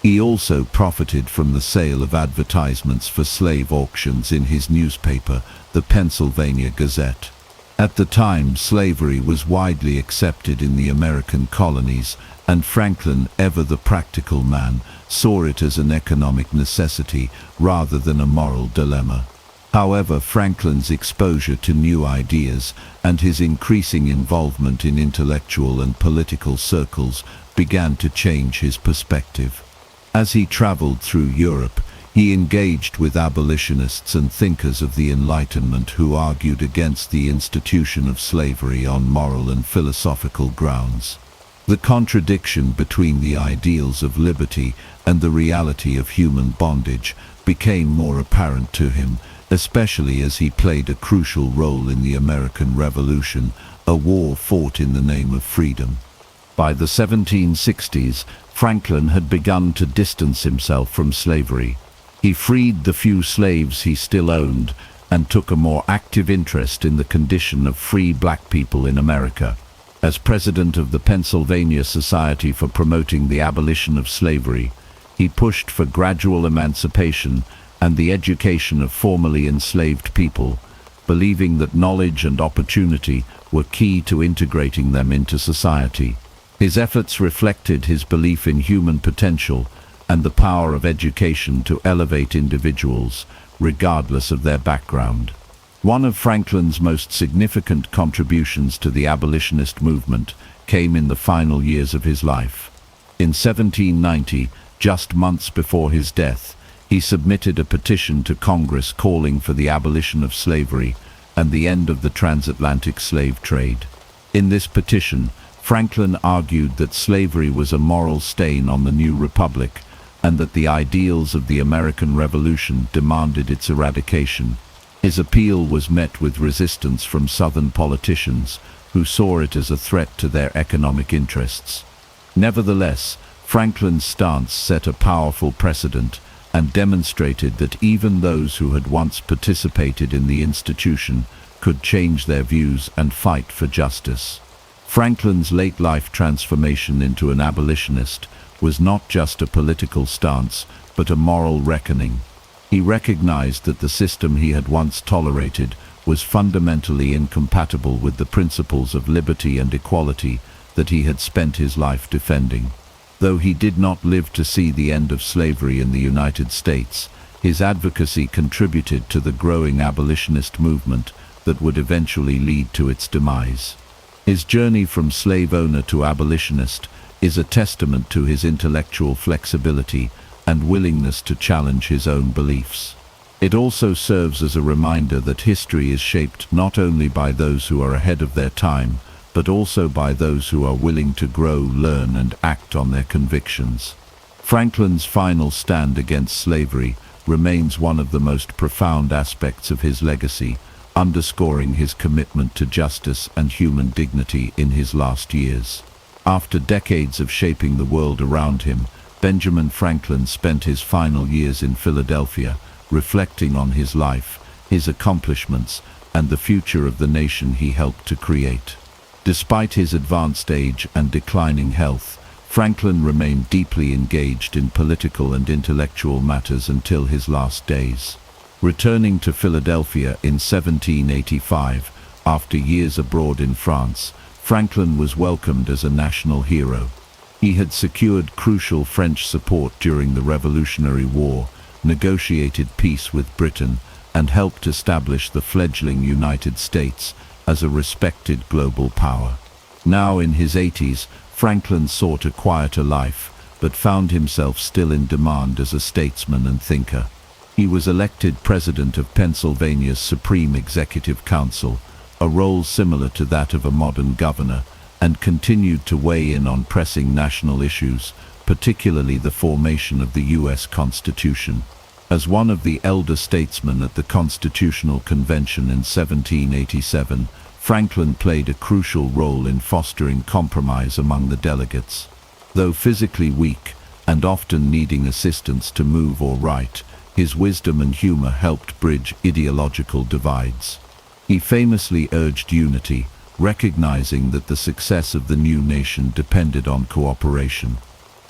A: He also profited from the sale of advertisements for slave auctions in his newspaper, the Pennsylvania Gazette. At the time, slavery was widely accepted in the American colonies, and Franklin, ever the practical man, saw it as an economic necessity rather than a moral dilemma. However, Franklin's exposure to new ideas and his increasing involvement in intellectual and political circles began to change his perspective. As he traveled through Europe, he engaged with abolitionists and thinkers of the Enlightenment who argued against the institution of slavery on moral and philosophical grounds. The contradiction between the ideals of liberty and the reality of human bondage became more apparent to him, especially as he played a crucial role in the American Revolution, a war fought in the name of freedom. By the 1760s, Franklin had begun to distance himself from slavery. He freed the few slaves he still owned and took a more active interest in the condition of free black people in America. As president of the Pennsylvania Society for Promoting the Abolition of Slavery, he pushed for gradual emancipation and the education of formerly enslaved people, believing that knowledge and opportunity were key to integrating them into society. His efforts reflected his belief in human potential and the power of education to elevate individuals, regardless of their background. One of Franklin's most significant contributions to the abolitionist movement came in the final years of his life. In 1790, just months before his death, he submitted a petition to Congress calling for the abolition of slavery and the end of the transatlantic slave trade. In this petition, Franklin argued that slavery was a moral stain on the new republic and that the ideals of the American Revolution demanded its eradication. His appeal was met with resistance from Southern politicians who saw it as a threat to their economic interests. Nevertheless, Franklin's stance set a powerful precedent and demonstrated that even those who had once participated in the institution could change their views and fight for justice. Franklin's late-life transformation into an abolitionist was not just a political stance, but a moral reckoning. He recognized that the system he had once tolerated was fundamentally incompatible with the principles of liberty and equality that he had spent his life defending. Though he did not live to see the end of slavery in the United States, his advocacy contributed to the growing abolitionist movement that would eventually lead to its demise. His journey from slave owner to abolitionist is a testament to his intellectual flexibility and willingness to challenge his own beliefs. It also serves as a reminder that history is shaped not only by those who are ahead of their time, but also by those who are willing to grow, learn, and act on their convictions. Franklin's final stand against slavery remains one of the most profound aspects of his legacy, underscoring his commitment to justice and human dignity in his last years. After decades of shaping the world around him, Benjamin Franklin spent his final years in Philadelphia, reflecting on his life, his accomplishments, and the future of the nation he helped to create. Despite his advanced age and declining health, Franklin remained deeply engaged in political and intellectual matters until his last days. Returning to Philadelphia in 1785, after years abroad in France, Franklin was welcomed as a national hero. He had secured crucial French support during the Revolutionary War, negotiated peace with Britain, and helped establish the fledgling United States as a respected global power. Now in his 80s, Franklin sought a quieter life, but found himself still in demand as a statesman and thinker. He was elected president of Pennsylvania's Supreme Executive Council, a role similar to that of a modern governor, and continued to weigh in on pressing national issues, particularly the formation of the U.S. Constitution. As one of the elder statesmen at the Constitutional Convention in 1787, Franklin played a crucial role in fostering compromise among the delegates. Though physically weak and often needing assistance to move or write, his wisdom and humor helped bridge ideological divides. He famously urged unity, recognizing that the success of the new nation depended on cooperation.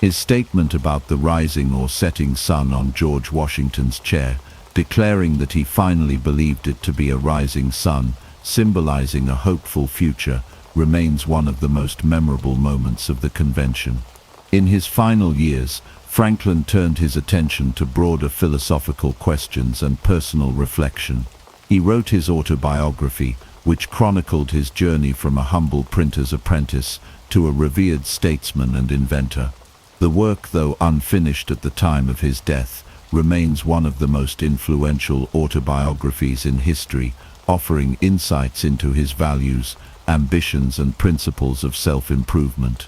A: His statement about the rising or setting sun on George Washington's chair, declaring that he finally believed it to be a rising sun, symbolizing a hopeful future, remains one of the most memorable moments of the convention. In his final years, Franklin turned his attention to broader philosophical questions and personal reflection. He wrote his autobiography, which chronicled his journey from a humble printer's apprentice to a revered statesman and inventor. The work, though unfinished at the time of his death, remains one of the most influential autobiographies in history, offering insights into his values, ambitions, and principles of self-improvement.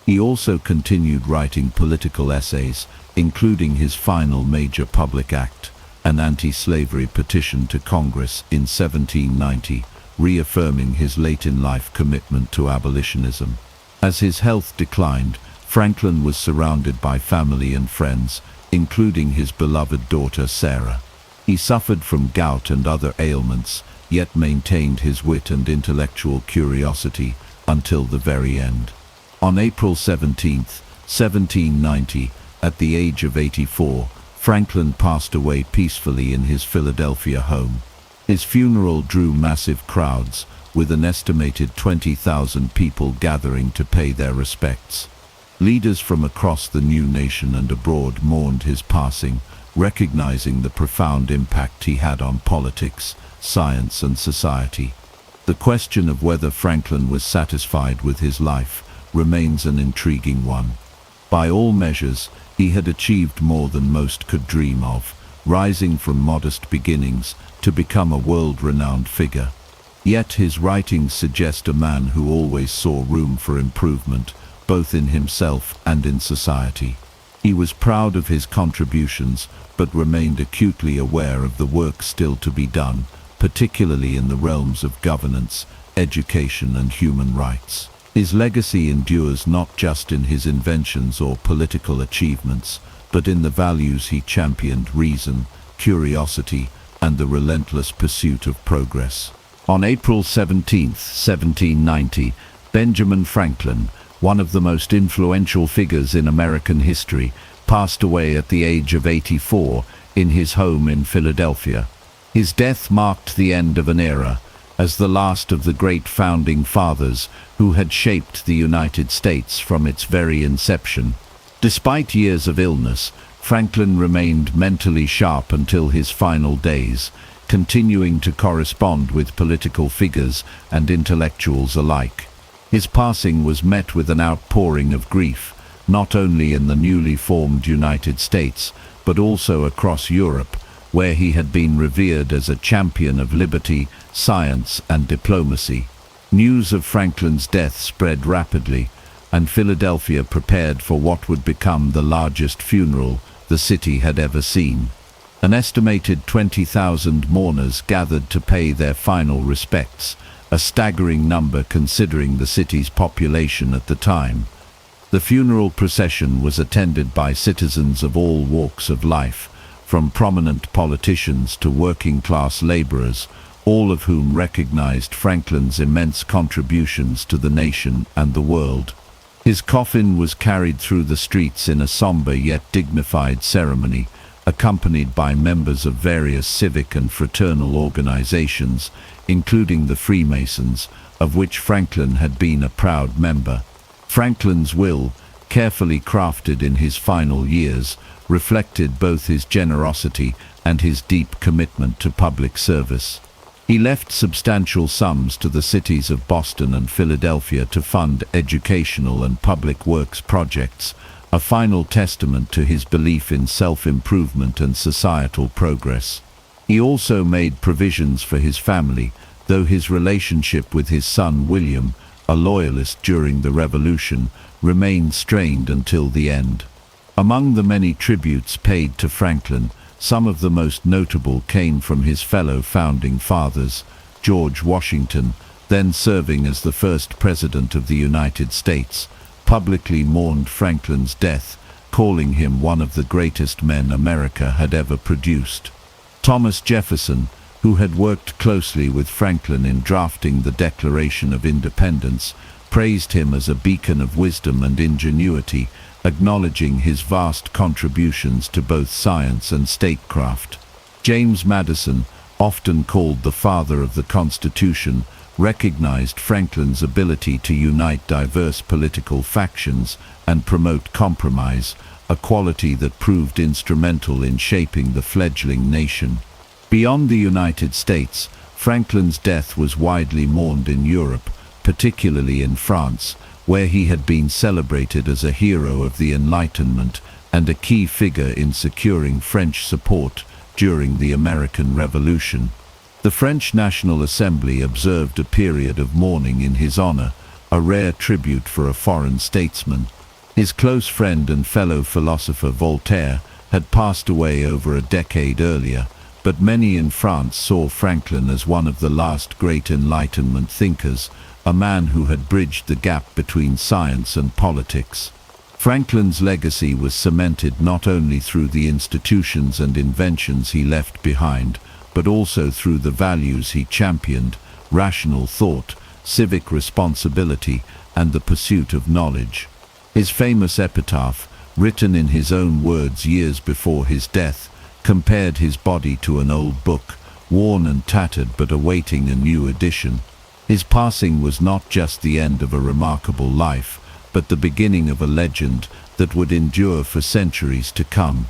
A: He also continued writing political essays, including his final major public act, an anti-slavery petition to Congress in 1790, reaffirming his late-in-life commitment to abolitionism. As his health declined, Franklin was surrounded by family and friends, including his beloved daughter Sarah. He suffered from gout and other ailments, yet maintained his wit and intellectual curiosity until the very end. On April 17, 1790, at the age of 84, Franklin passed away peacefully in his Philadelphia home. His funeral drew massive crowds, with an estimated 20,000 people gathering to pay their respects. Leaders from across the new nation and abroad mourned his passing, recognizing the profound impact he had on politics, science, and society. The question of whether Franklin was satisfied with his life remains an intriguing one. By all measures, he had achieved more than most could dream of, rising from modest beginnings to become a world-renowned figure. Yet his writings suggest a man who always saw room for improvement, both in himself and in society. He was proud of his contributions, but remained acutely aware of the work still to be done, particularly in the realms of governance, education, and human rights. His legacy endures not just in his inventions or political achievements, but in the values he championed: reason, curiosity, and the relentless pursuit of progress. On April 17, 1790, Benjamin Franklin, one of the most influential figures in American history, passed away at the age of 84 in his home in Philadelphia. His death marked the end of an era, as the last of the great founding fathers who had shaped the United States from its very inception. Despite years of illness, Franklin remained mentally sharp until his final days, continuing to correspond with political figures and intellectuals alike. His passing was met with an outpouring of grief, not only in the newly formed United States, but also across Europe, where he had been revered as a champion of liberty, science, and diplomacy. News of Franklin's death spread rapidly, and Philadelphia prepared for what would become the largest funeral the city had ever seen. An estimated 20,000 mourners gathered to pay their final respects, a staggering number considering the city's population at the time. The funeral procession was attended by citizens of all walks of life, from prominent politicians to working-class laborers, all of whom recognized Franklin's immense contributions to the nation and the world. His coffin was carried through the streets in a somber yet dignified ceremony, accompanied by members of various civic and fraternal organizations, including the Freemasons, of which Franklin had been a proud member. Franklin's will, carefully crafted in his final years, reflected both his generosity and his deep commitment to public service. He left substantial sums to the cities of Boston and Philadelphia to fund educational and public works projects, a final testament to his belief in self-improvement and societal progress. He also made provisions for his family, though his relationship with his son William, a loyalist during the Revolution, remained strained until the end. Among the many tributes paid to Franklin, some of the most notable came from his fellow founding fathers. George Washington, then serving as the first President of the United States, publicly mourned Franklin's death, calling him one of the greatest men America had ever produced. Thomas Jefferson, who had worked closely with Franklin in drafting the Declaration of Independence, praised him as a beacon of wisdom and ingenuity, acknowledging his vast contributions to both science and statecraft. James Madison, often called the father of the Constitution, recognized Franklin's ability to unite diverse political factions and promote compromise, a quality that proved instrumental in shaping the fledgling nation. Beyond the United States, Franklin's death was widely mourned in Europe, particularly in France, where he had been celebrated as a hero of the Enlightenment and a key figure in securing French support during the American Revolution. The French National Assembly observed a period of mourning in his honor, a rare tribute for a foreign statesman. His close friend and fellow philosopher Voltaire had passed away over a decade earlier, but many in France saw Franklin as one of the last great Enlightenment thinkers, a man who had bridged the gap between science and politics. Franklin's legacy was cemented not only through the institutions and inventions he left behind, but also through the values he championed: rational thought, civic responsibility, and the pursuit of knowledge. His famous epitaph, written in his own words years before his death, compared his body to an old book, worn and tattered but awaiting a new edition. His passing was not just the end of a remarkable life, but the beginning of a legend that would endure for centuries to come.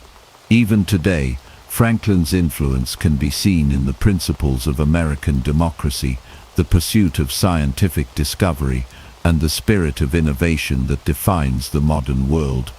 A: Even today, Franklin's influence can be seen in the principles of American democracy, the pursuit of scientific discovery, and the spirit of innovation that defines the modern world.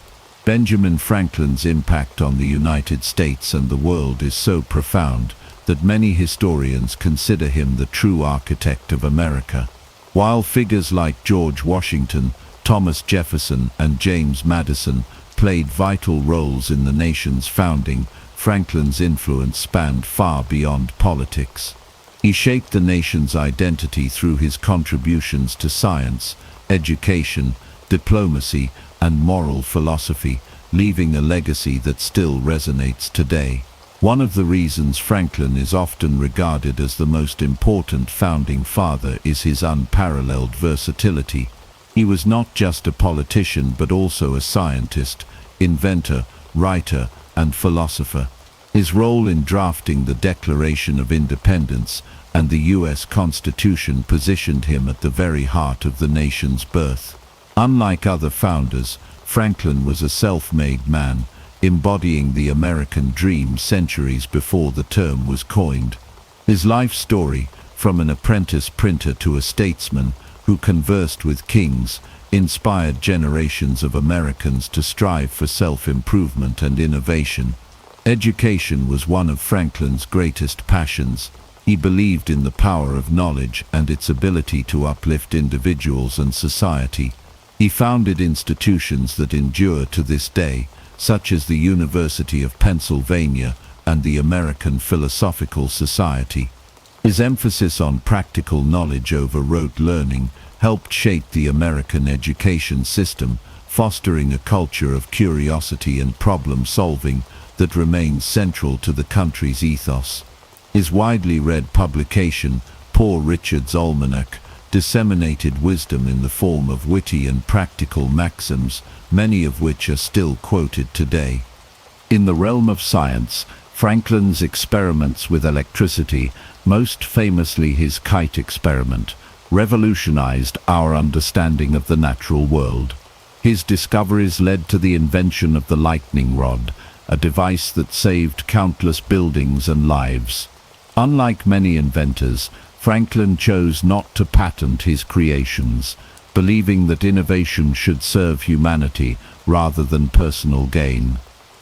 A: Benjamin Franklin's impact on the United States and the world is so profound that many historians consider him the true architect of America. While figures like George Washington, Thomas Jefferson, and James Madison played vital roles in the nation's founding, Franklin's influence spanned far beyond politics. He shaped the nation's identity through his contributions to science, education, diplomacy, and moral philosophy, leaving a legacy that still resonates today. One of the reasons Franklin is often regarded as the most important founding father is his unparalleled versatility. He was not just a politician but also a scientist, inventor, writer, and philosopher. His role in drafting the Declaration of Independence and the U.S. Constitution positioned him at the very heart of the nation's birth. Unlike other founders, Franklin was a self-made man, embodying the American dream centuries before the term was coined. His life story, from an apprentice printer to a statesman who conversed with kings, inspired generations of Americans to strive for self-improvement and innovation. Education was one of Franklin's greatest passions. He believed in the power of knowledge and its ability to uplift individuals and society. He founded institutions that endure to this day, such as the University of Pennsylvania and the American Philosophical Society. His emphasis on practical knowledge over rote learning helped shape the American education system, fostering a culture of curiosity and problem-solving that remains central to the country's ethos. His widely read publication, Poor Richard's Almanac, disseminated wisdom in the form of witty and practical maxims, many of which are still quoted today. In the realm of science, Franklin's experiments with electricity, most famously his kite experiment, revolutionized our understanding of the natural world. His discoveries led to the invention of the lightning rod, a device that saved countless buildings and lives. Unlike many inventors, Franklin chose not to patent his creations, believing that innovation should serve humanity rather than personal gain.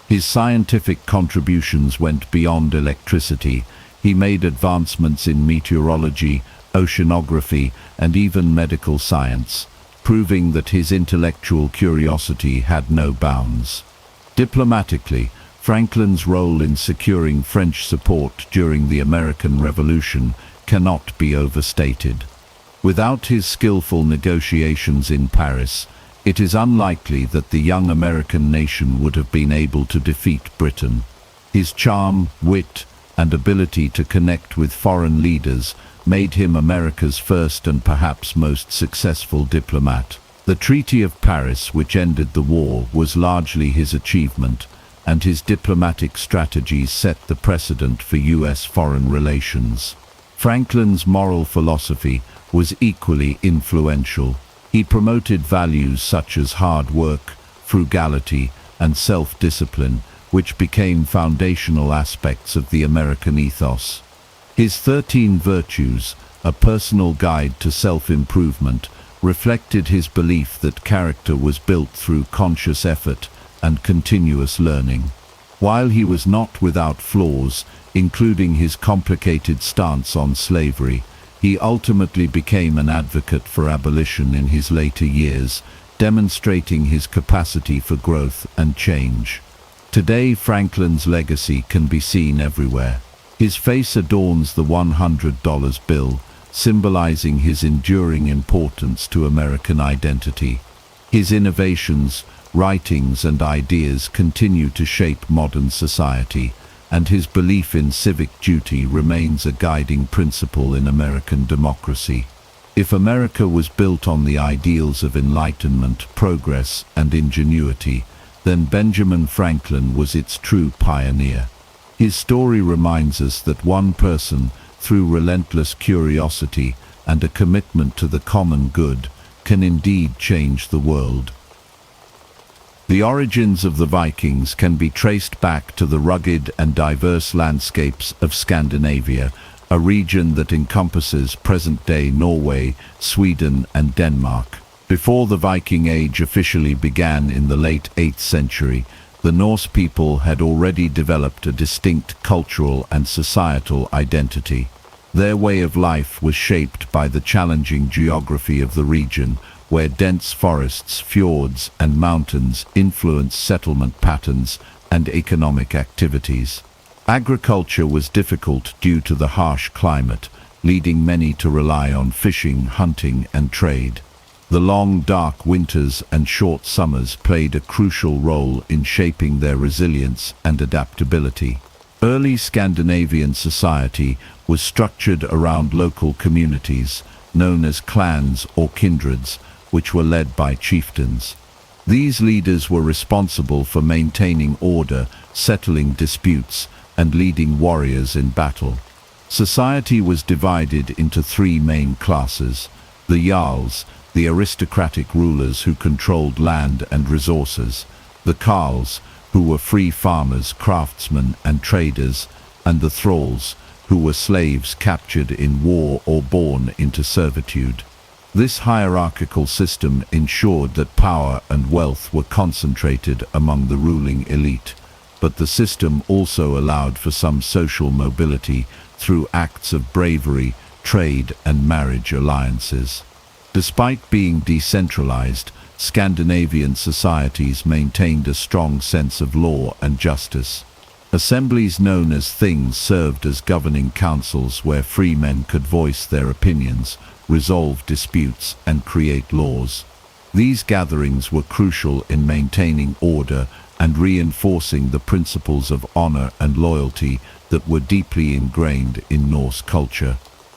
A: His scientific contributions went beyond electricity. He made advancements in meteorology, oceanography, and even medical science, proving that his intellectual curiosity had no bounds. Diplomatically, Franklin's role in securing French support during the American Revolution cannot be overstated. Without his skillful negotiations in Paris, it is unlikely that the young American nation would have been able to defeat Britain. His charm, wit, and ability to connect with foreign leaders made him America's first and perhaps most successful diplomat. The Treaty of Paris, which ended the war, was largely his achievement, and his diplomatic strategies set the precedent for U.S. foreign relations. Franklin's moral philosophy was equally influential. He promoted values such as hard work, frugality, and self-discipline, which became foundational aspects of the American ethos. His 13 Virtues, a personal guide to self-improvement, reflected his belief that character was built through conscious effort and continuous learning. While he was not without flaws, including his complicated stance on slavery, he ultimately became an advocate for abolition in his later years, demonstrating his capacity for growth and change. Today, Franklin's legacy can be seen everywhere. His face adorns the $100 bill, symbolizing his enduring importance to American identity. His innovations, writings, and ideas continue to shape modern society, and his belief in civic duty remains a guiding principle in American democracy. If America was built on the ideals of enlightenment, progress, and ingenuity, then Benjamin Franklin was its true pioneer. His story reminds us that one person, through relentless curiosity and a commitment to the common good, can indeed change the world. The origins of the Vikings can be traced back to the rugged and diverse landscapes of Scandinavia, a region that encompasses present-day Norway, Sweden, and Denmark. Before the Viking Age officially began in the late 8th century, the Norse people had already developed a distinct cultural and societal identity. Their way of life was shaped by the challenging geography of the region, where dense forests, fjords, and mountains influenced settlement patterns and economic activities. Agriculture was difficult due to the harsh climate, leading many to rely on fishing, hunting, and trade. The long, dark winters and short summers played a crucial role in shaping their resilience and adaptability. Early Scandinavian society was structured around local communities, known as clans or kindreds, which were led by chieftains. These leaders were responsible for maintaining order, settling disputes, and leading warriors in battle. Society was divided into three main classes: the Jarls, the aristocratic rulers who controlled land and resources; the Carls, who were free farmers, craftsmen, and traders; and the Thralls, who were slaves captured in war or born into servitude. This hierarchical system ensured that power and wealth were concentrated among the ruling elite, but the system also allowed for some social mobility through acts of bravery, trade, and marriage alliances. Despite being decentralized, Scandinavian societies maintained a strong sense of law and justice. Assemblies known as things served as governing councils where free men could voice their opinions, resolve disputes, and create laws. These gatherings were crucial in maintaining order and reinforcing the principles of honor and loyalty that were deeply ingrained in Norse culture.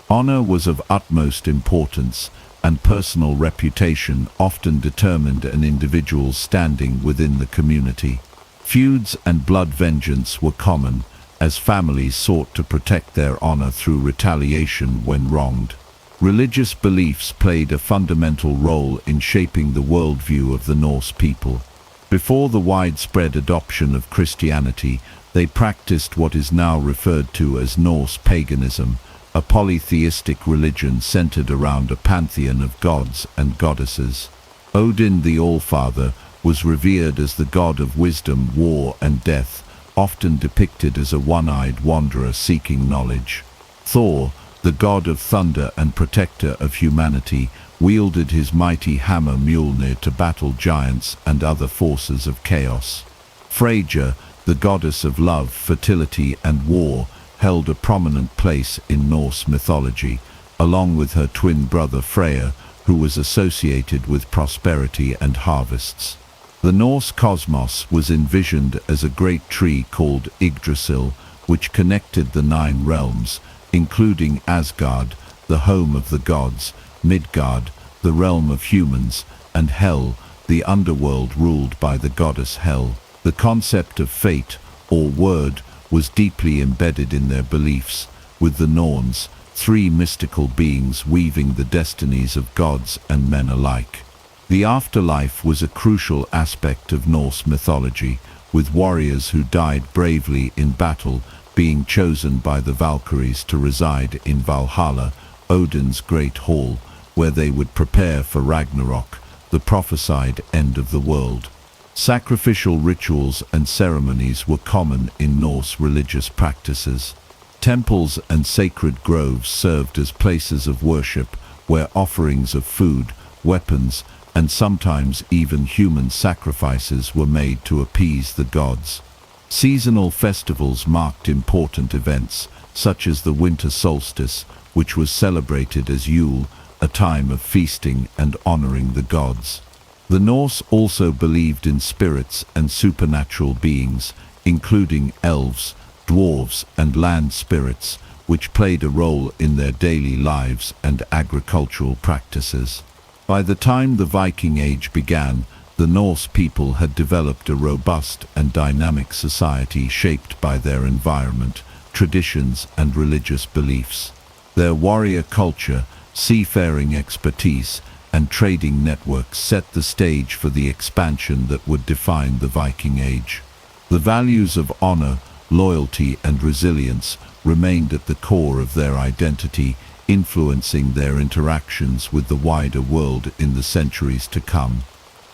A: Honor was of utmost importance, and personal reputation often determined an individual's standing within the community. Feuds and blood vengeance were common, as families sought to protect their honor through retaliation when wronged. Religious beliefs played a fundamental role in shaping the worldview of the Norse people. Before the widespread adoption of Christianity, they practiced what is now referred to as Norse paganism, a polytheistic religion centered around a pantheon of gods and goddesses. Odin, the Allfather, was revered as the god of wisdom, war, and death, often depicted as a one-eyed wanderer seeking knowledge. Thor, the god of thunder and protector of humanity, wielded his mighty hammer Mjolnir to battle giants and other forces of chaos. Freyja, the goddess of love, fertility, and war, held a prominent place in Norse mythology, along with her twin brother Freyr, who was associated with prosperity and harvests. The Norse cosmos was envisioned as a great tree called Yggdrasil, which connected the 9 realms, including Asgard, the home of the gods, Midgard, the realm of humans, and Hel, the underworld ruled by the goddess Hel. The concept of fate, or word, was deeply embedded in their beliefs, with the Norns, 3 mystical beings weaving the destinies of gods and men alike. The afterlife was a crucial aspect of Norse mythology, with warriors who died bravely in battle being chosen by the Valkyries to reside in Valhalla, Odin's great hall, where they would prepare for Ragnarok, the prophesied end of the world. Sacrificial rituals and ceremonies were common in Norse religious practices. Temples and sacred groves served as places of worship where offerings of food, weapons, and sometimes even human sacrifices were made to appease the gods. Seasonal festivals marked important events, such as the winter solstice, which was celebrated as Yule, a time of feasting and honoring the gods. The Norse also believed in spirits and supernatural beings, including elves, dwarves, and land spirits, which played a role in their daily lives and agricultural practices. By the time the Viking Age began, the Norse people had developed a robust and dynamic society shaped by their environment, traditions, and religious beliefs. Their warrior culture, seafaring expertise, and trading networks set the stage for the expansion that would define the Viking Age. The values of honor, loyalty, and resilience remained at the core of their identity, influencing their interactions with the wider world in the centuries to come.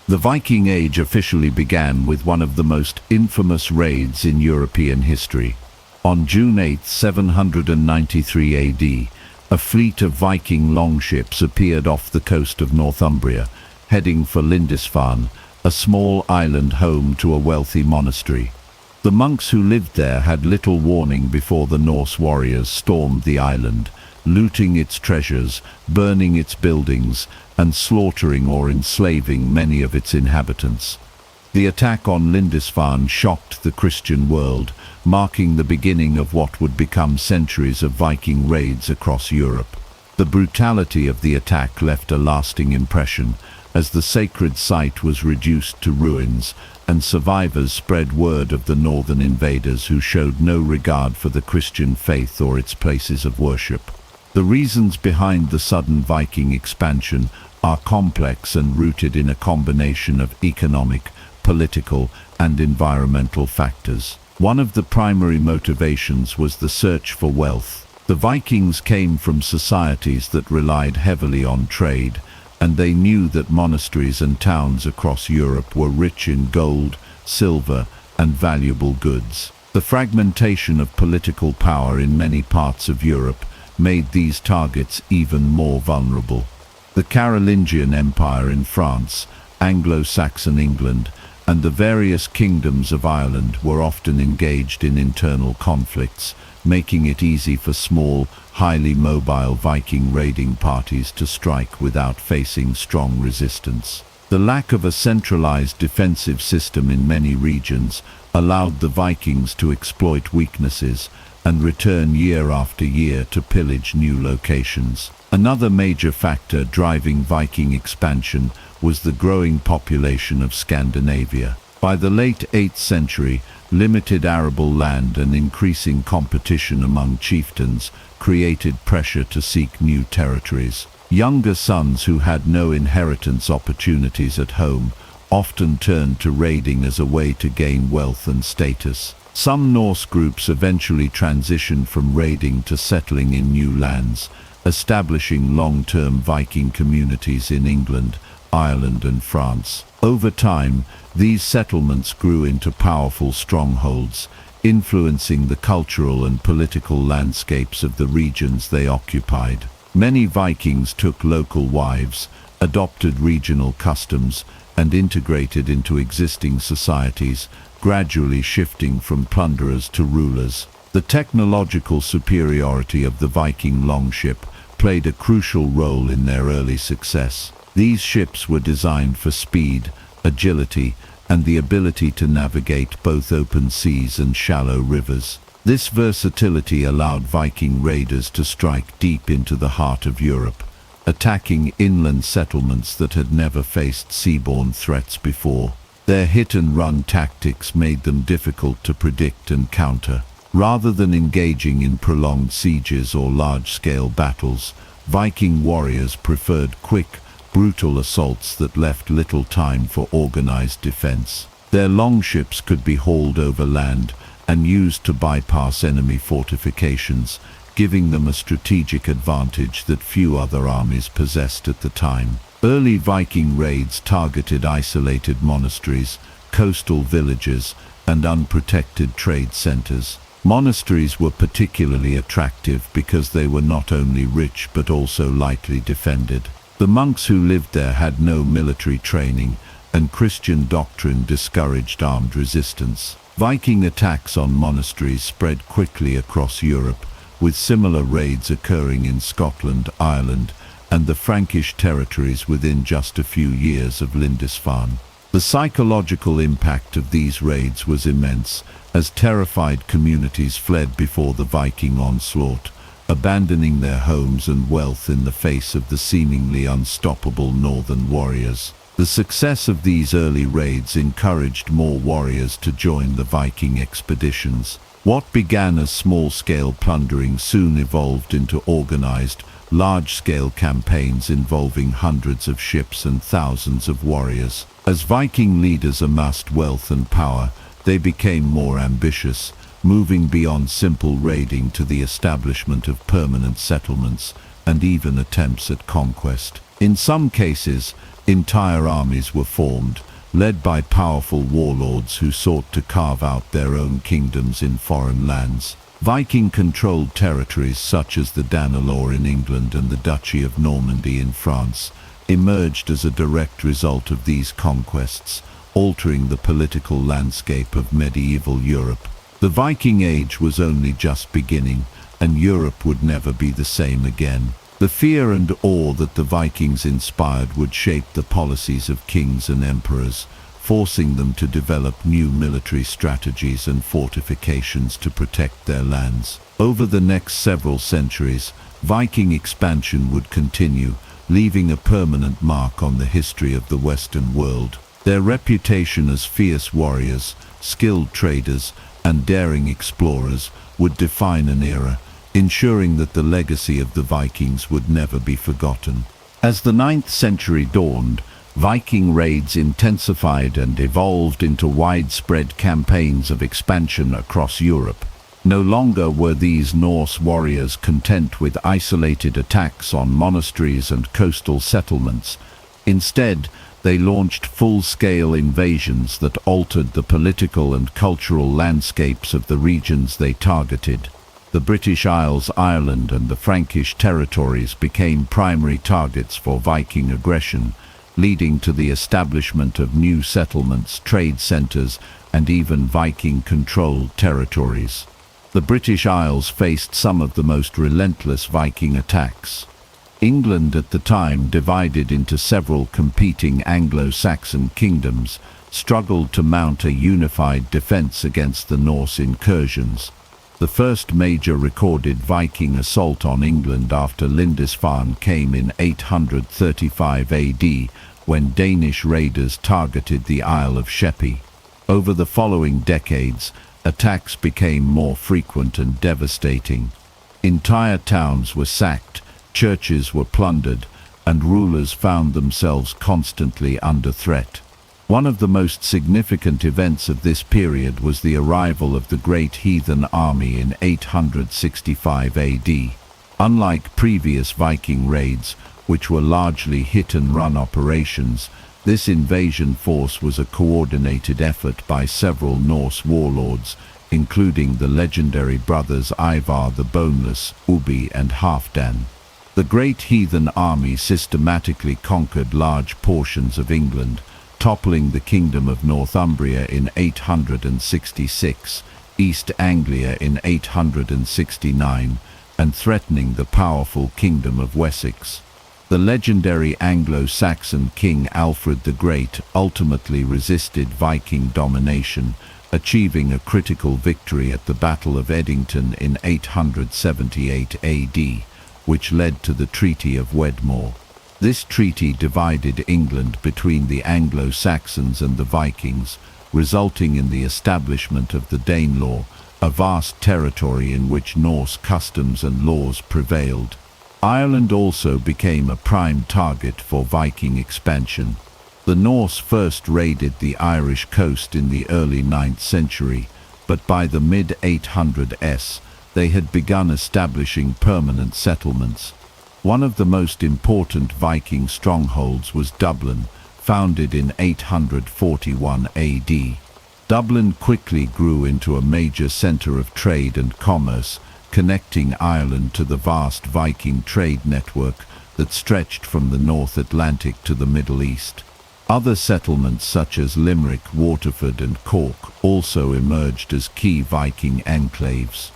A: The Viking Age officially began with one of the most infamous raids in European history. On June 8, 793 AD, a fleet of Viking longships appeared off the coast of Northumbria, heading for Lindisfarne, a small island home to a wealthy monastery. The monks who lived there had little warning before the Norse warriors stormed the island, looting its treasures, burning its buildings, and slaughtering or enslaving many of its inhabitants. The attack on Lindisfarne shocked the Christian world, marking the beginning of what would become centuries of Viking raids across Europe. The brutality of the attack left a lasting impression, as the sacred site was reduced to ruins, and survivors spread word of the northern invaders who showed no regard for the Christian faith or its places of worship. The reasons behind the sudden Viking expansion are complex and rooted in a combination of economic, political, and environmental factors. One of the primary motivations was the search for wealth. The Vikings came from societies that relied heavily on trade, and they knew that monasteries and towns across Europe were rich in gold, silver, and valuable goods. The fragmentation of political power in many parts of Europe made these targets even more vulnerable. The Carolingian Empire in France, Anglo-Saxon England, and the various kingdoms of Ireland were often engaged in internal conflicts, making it easy for small, highly mobile Viking raiding parties to strike without facing strong resistance. The lack of a centralized defensive system in many regions allowed the Vikings to exploit weaknesses and return year after year to pillage new locations. Another major factor driving Viking expansion was the growing population of Scandinavia. By the late 8th century, limited arable land and increasing competition among chieftains created pressure to seek new territories. Younger sons who had no inheritance opportunities at home often turned to raiding as a way to gain wealth and status. Some Norse groups eventually transitioned from raiding to settling in new lands, establishing long-term Viking communities in England, Ireland, and France. Over time, these settlements grew into powerful strongholds, influencing the cultural and political landscapes of the regions they occupied. Many Vikings took local wives, adopted regional customs, and integrated into existing societies, gradually shifting from plunderers to rulers. The technological superiority of the Viking longship played a crucial role in their early success. These ships were designed for speed, agility, and the ability to navigate both open seas and shallow rivers. This versatility allowed Viking raiders to strike deep into the heart of Europe, attacking inland settlements that had never faced seaborne threats before. Their hit-and-run tactics made them difficult to predict and counter. Rather than engaging in prolonged sieges or large-scale battles, Viking warriors preferred quick, brutal assaults that left little time for organized defense. Their longships could be hauled over land and used to bypass enemy fortifications, giving them a strategic advantage that few other armies possessed at the time. Early Viking raids targeted isolated monasteries, coastal villages, and unprotected trade centers. Monasteries were particularly attractive because they were not only rich but also lightly defended. The monks who lived there had no military training, and Christian doctrine discouraged armed resistance. Viking attacks on monasteries spread quickly across Europe, with similar raids occurring in Scotland, Ireland, and the Frankish territories within just a few years of Lindisfarne. The psychological impact of these raids was immense, as terrified communities fled before the Viking onslaught, abandoning their homes and wealth in the face of the seemingly unstoppable northern warriors. The success of these early raids encouraged more warriors to join the Viking expeditions. What began as small-scale plundering soon evolved into organized, large-scale campaigns involving hundreds of ships and thousands of warriors. As Viking leaders amassed wealth and power, they became more ambitious, moving beyond simple raiding to the establishment of permanent settlements and even attempts at conquest. In some cases, entire armies were formed, led by powerful warlords who sought to carve out their own kingdoms in foreign lands. Viking-controlled territories such as the Danelaw in England and the Duchy of Normandy in France emerged as a direct result of these conquests, altering the political landscape of medieval Europe. The Viking Age was only just beginning, and Europe would never be the same again. The fear and awe that the Vikings inspired would shape the policies of kings and emperors, forcing them to develop new military strategies and fortifications to protect their lands. Over the next several centuries, Viking expansion would continue, leaving a permanent mark on the history of the Western world. Their reputation as fierce warriors, skilled traders, and daring explorers would define an era, ensuring that the legacy of the Vikings would never be forgotten. As the 9th century dawned, Viking raids intensified and evolved into widespread campaigns of expansion across Europe. No longer were these Norse warriors content with isolated attacks on monasteries and coastal settlements. Instead, they launched full-scale invasions that altered the political and cultural landscapes of the regions they targeted. The British Isles, Ireland, and the Frankish territories became primary targets for Viking aggression, leading to the establishment of new settlements, trade centers, and even Viking-controlled territories. The British Isles faced some of the most relentless Viking attacks. England at the time, divided into several competing Anglo-Saxon kingdoms, struggled to mount a unified defense against the Norse incursions. The first major recorded Viking assault on England after Lindisfarne came in 835 AD, when Danish raiders targeted the Isle of Sheppey. Over the following decades, attacks became more frequent and devastating. Entire towns were sacked, churches were plundered, and rulers found themselves constantly under threat. One of the most significant events of this period was the arrival of the Great Heathen Army in 865 AD. Unlike previous Viking raids, which were largely hit-and-run operations, this invasion force was a coordinated effort by several Norse warlords, including the legendary brothers Ivar the Boneless, Ubbi, and Halfdan. The Great Heathen Army systematically conquered large portions of England, toppling the Kingdom of Northumbria in 866, East Anglia in 869, and threatening the powerful Kingdom of Wessex. The legendary Anglo-Saxon King Alfred the Great ultimately resisted Viking domination, achieving a critical victory at the Battle of Edington in 878 AD, which led to the Treaty of Wedmore. This treaty divided England between the Anglo-Saxons and the Vikings, resulting in the establishment of the Danelaw, a vast territory in which Norse customs and laws prevailed. Ireland also became a prime target for Viking expansion. The Norse first raided the Irish coast in the early 9th century, but by the mid-800s, they had begun establishing permanent settlements. One of the most important Viking strongholds was Dublin, founded in 841 AD. Dublin quickly grew into a major center of trade and commerce, connecting Ireland to the vast Viking trade network that stretched from the North Atlantic to the Middle East. Other settlements such as Limerick, Waterford, and Cork also emerged as key Viking enclaves.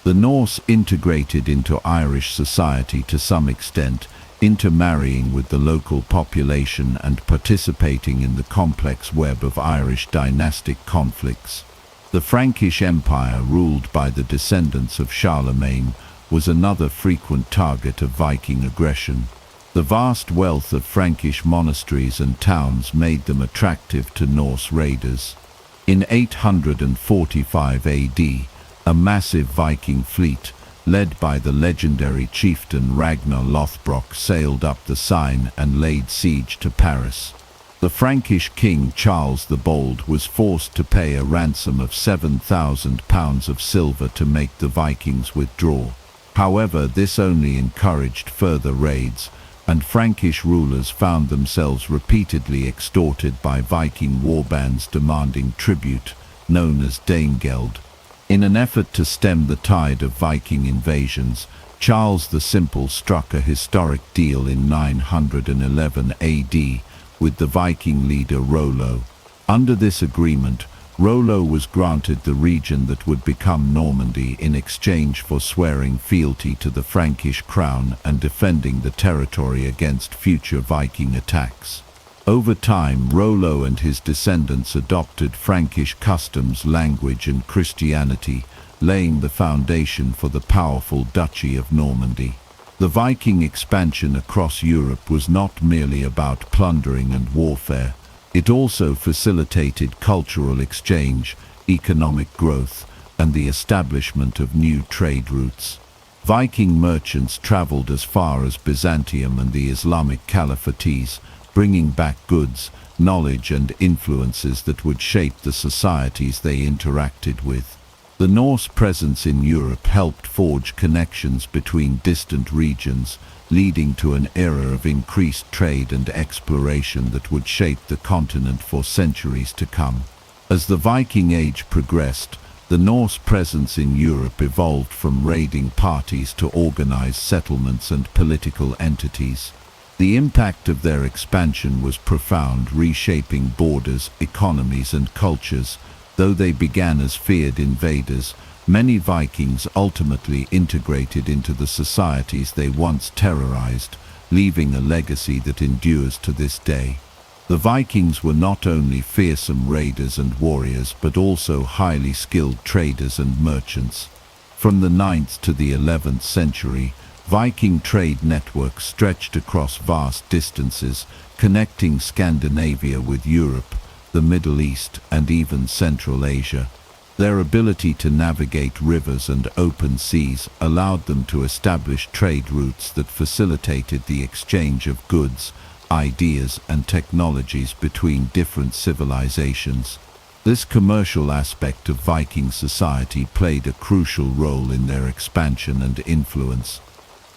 A: The Norse integrated into Irish society to some extent, intermarrying with the local population and participating in the complex web of Irish dynastic conflicts. The Frankish Empire, ruled by the descendants of Charlemagne, was another frequent target of Viking aggression. The vast wealth of Frankish monasteries and towns made them attractive to Norse raiders. In 845 AD, a massive Viking fleet, led by the legendary chieftain Ragnar Lothbrok, sailed up the Seine and laid siege to Paris. The Frankish king Charles the Bold was forced to pay a ransom of 7,000 pounds of silver to make the Vikings withdraw. However, this only encouraged further raids, and Frankish rulers found themselves repeatedly extorted by Viking warbands demanding tribute, known as Danegeld. In an effort to stem the tide of Viking invasions, Charles the Simple struck a historic deal in 911 AD with the Viking leader Rollo. Under this agreement, Rollo was granted the region that would become Normandy in exchange for swearing fealty to the Frankish crown and defending the territory against future Viking attacks. Over time, Rollo and his descendants adopted Frankish customs, language, and Christianity, laying the foundation for the powerful Duchy of Normandy. The Viking expansion across Europe was not merely about plundering and warfare. It also facilitated cultural exchange, economic growth, and the establishment of new trade routes. Viking merchants traveled as far as Byzantium and the Islamic Caliphates, bringing back goods, knowledge, and influences that would shape the societies they interacted with. The Norse presence in Europe helped forge connections between distant regions, leading to an era of increased trade and exploration that would shape the continent for centuries to come. As the Viking Age progressed, the Norse presence in Europe evolved from raiding parties to organized settlements and political entities. The impact of their expansion was profound, reshaping borders, economies, and cultures. Though they began as feared invaders, many Vikings ultimately integrated into the societies they once terrorized, leaving a legacy that endures to this day. The Vikings were not only fearsome raiders and warriors, but also highly skilled traders and merchants. From the 9th to the 11th century, Viking trade networks stretched across vast distances, connecting Scandinavia with Europe, the Middle East, and even Central Asia. Their ability to navigate rivers and open seas allowed them to establish trade routes that facilitated the exchange of goods, ideas, and technologies between different civilizations. This commercial aspect of Viking society played a crucial role in their expansion and influence.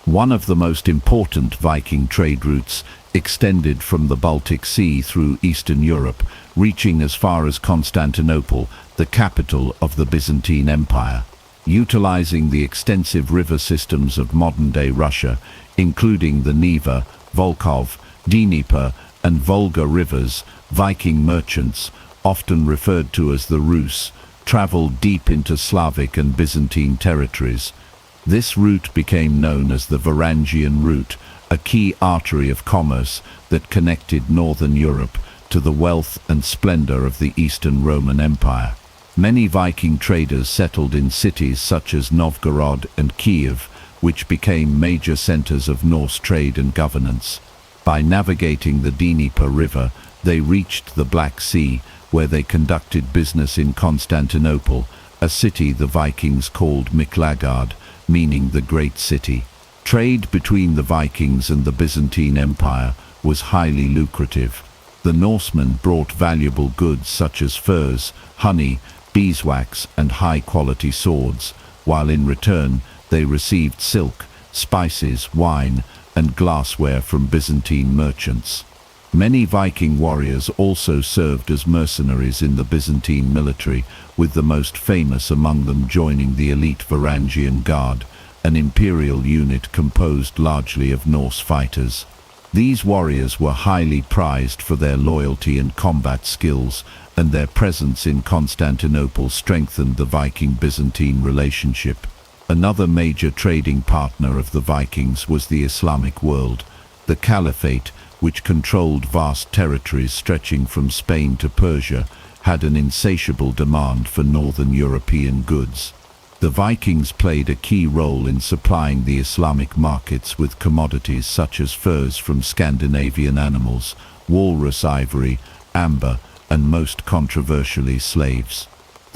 A: One of the most important Viking trade routes extended from the Baltic Sea through Eastern Europe, reaching as far as Constantinople, the capital of the Byzantine Empire. Utilizing the extensive river systems of modern-day Russia, including the Neva, Volkhov, Dnieper, and Volga rivers, Viking merchants, often referred to as the Rus, traveled deep into Slavic and Byzantine territories. This route became known as the Varangian route, a key artery of commerce that connected northern Europe to the wealth and splendor of the Eastern Roman Empire. Many Viking traders settled in cities such as Novgorod and Kiev, which became major centers of Norse trade and governance. By navigating the Dnieper River, they reached the Black Sea, where they conducted business in Constantinople, a city the Vikings called Miklagard, meaning the Great City. Trade between the Vikings and the Byzantine Empire was highly lucrative. The Norsemen brought valuable goods such as furs, honey, beeswax, and high-quality swords, while in return they received silk, spices, wine, and glassware from Byzantine merchants. Many Viking warriors also served as mercenaries in the Byzantine military, with the most famous among them joining the elite Varangian Guard, an imperial unit composed largely of Norse fighters. These warriors were highly prized for their loyalty and combat skills, and their presence in Constantinople strengthened the Viking-Byzantine relationship. Another major trading partner of the Vikings was the Islamic world. The Caliphate, which controlled vast territories stretching from Spain to Persia, had an insatiable demand for northern European goods. The Vikings played a key role in supplying the Islamic markets with commodities such as furs from Scandinavian animals, walrus ivory, amber, and most controversially slaves.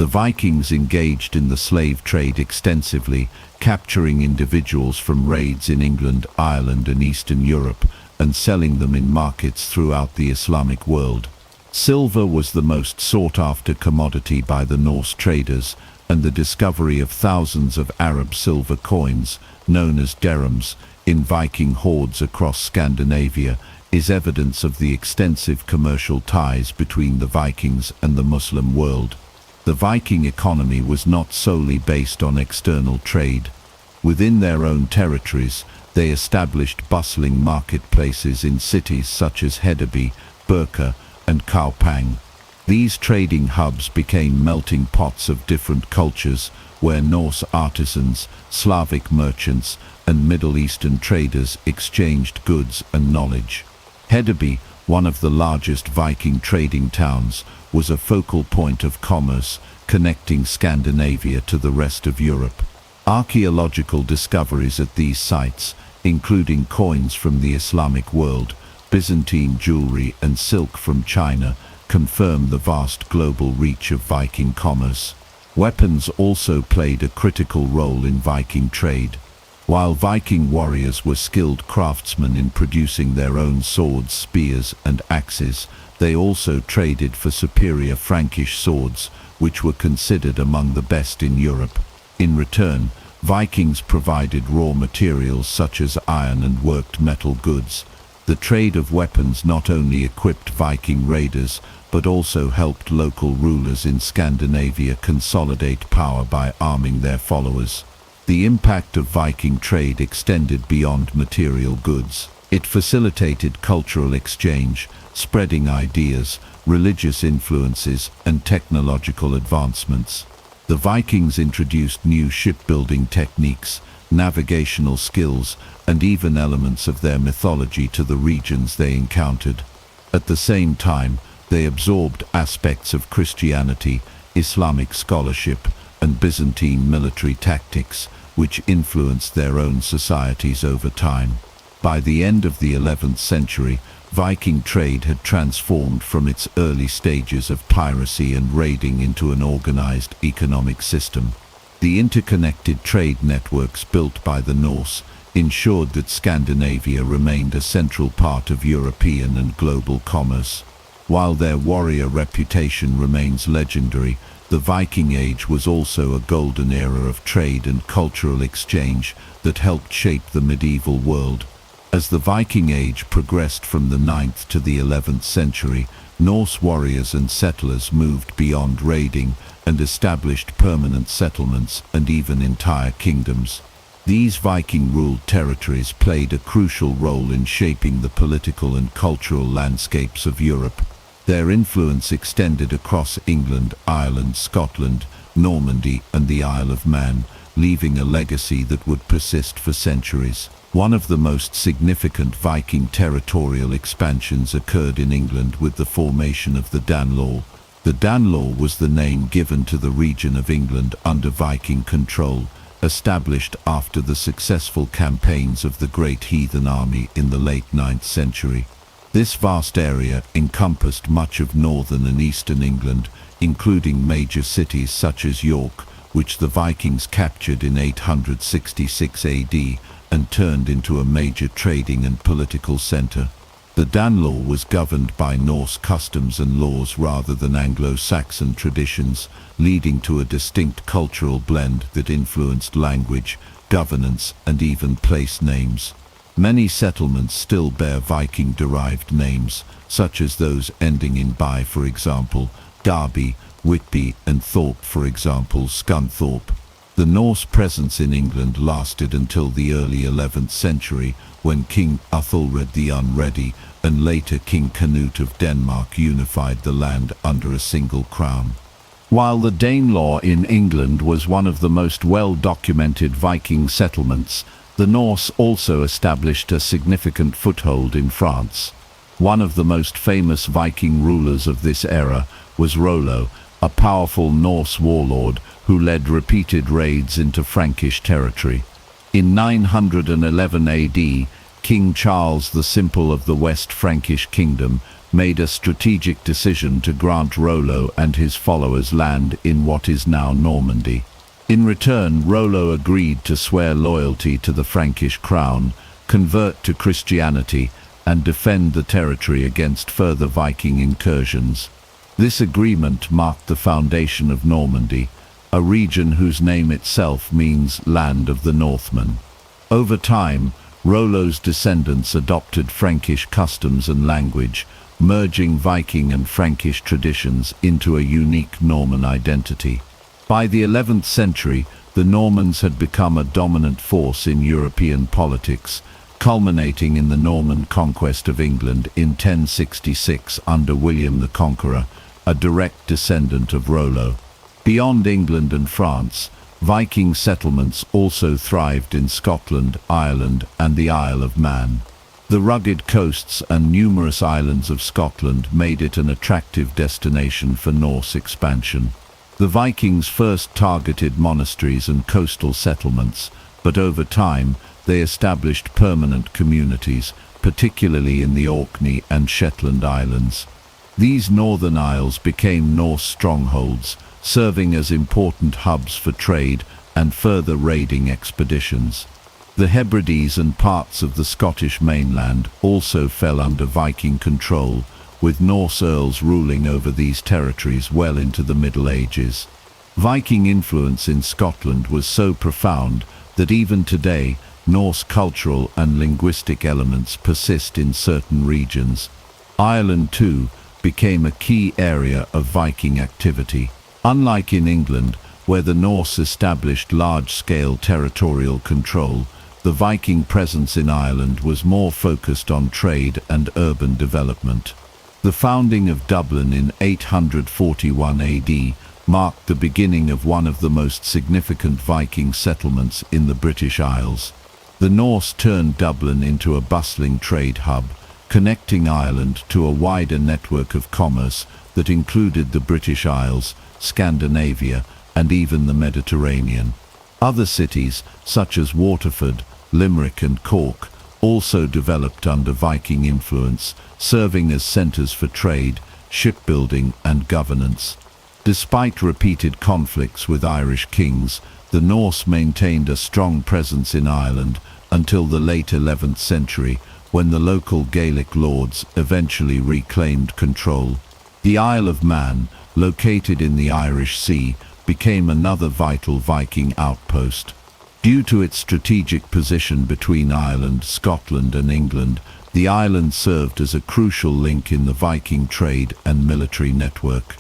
A: The Vikings engaged in the slave trade extensively, capturing individuals from raids in England, Ireland and Eastern Europe, and selling them in markets throughout the Islamic world. Silver was the most sought-after commodity by the Norse traders, and the discovery of thousands of Arab silver coins, known as dirhams, in Viking hordes across Scandinavia is evidence of the extensive commercial ties between the Vikings and the Muslim world. The Viking economy was not solely based on external trade. Within their own territories, they established bustling marketplaces in cities such as Hedeby, Birka, and Kaupang. These trading hubs became melting pots of different cultures, where Norse artisans, Slavic merchants, and Middle Eastern traders exchanged goods and knowledge. Hedeby, one of the largest Viking trading towns, was a focal point of commerce, connecting Scandinavia to the rest of Europe. Archaeological discoveries at these sites, including coins from the Islamic world, Byzantine jewelry and silk from China, confirm the vast global reach of Viking commerce. Weapons also played a critical role in Viking trade. While Viking warriors were skilled craftsmen in producing their own swords, spears and axes, they also traded for superior Frankish swords, which were considered among the best in Europe. In return, Vikings provided raw materials such as iron and worked metal goods. The trade of weapons not only equipped Viking raiders, but also helped local rulers in Scandinavia consolidate power by arming their followers. The impact of Viking trade extended beyond material goods. It facilitated cultural exchange, spreading ideas, religious influences, and technological advancements. The Vikings introduced new shipbuilding techniques, navigational skills, and even elements of their mythology to the regions they encountered. At the same time, they absorbed aspects of Christianity, Islamic scholarship, and Byzantine military tactics, which influenced their own societies over time. By the end of the 11th century, Viking trade had transformed from its early stages of piracy and raiding into an organized economic system. The interconnected trade networks built by the Norse ensured that Scandinavia remained a central part of European and global commerce. While their warrior reputation remains legendary, the Viking Age was also a golden era of trade and cultural exchange that helped shape the medieval world. As the Viking Age progressed from the 9th to the 11th century, Norse warriors and settlers moved beyond raiding and established permanent settlements and even entire kingdoms. These Viking-ruled territories played a crucial role in shaping the political and cultural landscapes of Europe. Their influence extended across England, Ireland, Scotland, Normandy, and the Isle of Man, leaving a legacy that would persist for centuries. One of the most significant Viking territorial expansions occurred in England with the formation of the Danelaw. The Danelaw was the name given to the region of England under Viking control, established after the successful campaigns of the Great Heathen Army in the late 9th century. This vast area encompassed much of northern and eastern England, including major cities such as York, which the Vikings captured in 866 AD and turned into a major trading and political centre. The Danelaw was governed by Norse customs and laws rather than Anglo-Saxon traditions, leading to a distinct cultural blend that influenced language, governance, and even place names. Many settlements still bear Viking-derived names, such as those ending in by, for example, Derby, Whitby, and Thorpe, for example, Scunthorpe. The Norse presence in England lasted until the early 11th century, when King Athelred the Unready and later King Canute of Denmark unified the land under a single crown. While the Danelaw in England was one of the most well-documented Viking settlements, the Norse also established a significant foothold in France. One of the most famous Viking rulers of this era was Rollo, a powerful Norse warlord who led repeated raids into Frankish territory. In 911 AD, King Charles the Simple of the West Frankish Kingdom made a strategic decision to grant Rollo and his followers land in what is now Normandy. In return, Rollo agreed to swear loyalty to the Frankish crown, convert to Christianity, and defend the territory against further Viking incursions. This agreement marked the foundation of Normandy, a region whose name itself means Land of the Northmen. Over time, Rollo's descendants adopted Frankish customs and language, merging Viking and Frankish traditions into a unique Norman identity. By the 11th century, the Normans had become a dominant force in European politics, culminating in the Norman conquest of England in 1066 under William the Conqueror, a direct descendant of Rollo. Beyond England and France, Viking settlements also thrived in Scotland, Ireland, and the Isle of Man. The rugged coasts and numerous islands of Scotland made it an attractive destination for Norse expansion. The Vikings first targeted monasteries and coastal settlements, but over time they established permanent communities, particularly in the Orkney and Shetland Islands. These northern isles became Norse strongholds, serving as important hubs for trade and further raiding expeditions. The Hebrides and parts of the Scottish mainland also fell under Viking control, with Norse earls ruling over these territories well into the Middle Ages. Viking influence in Scotland was so profound that even today, Norse cultural and linguistic elements persist in certain regions. Ireland, too, became a key area of Viking activity. Unlike in England, where the Norse established large-scale territorial control, the Viking presence in Ireland was more focused on trade and urban development. The founding of Dublin in 841 AD marked the beginning of one of the most significant Viking settlements in the British Isles. The Norse turned Dublin into a bustling trade hub, connecting Ireland to a wider network of commerce that included the British Isles, Scandinavia, and even the Mediterranean. Other cities, such as Waterford, Limerick and Cork, also developed under Viking influence, serving as centres for trade, shipbuilding and governance. Despite repeated conflicts with Irish kings, the Norse maintained a strong presence in Ireland until the late 11th century, when the local Gaelic lords eventually reclaimed control. The Isle of Man, located in the Irish Sea, became another vital Viking outpost. Due to its strategic position between Ireland, Scotland and England, the island served as a crucial link in the Viking trade and military network.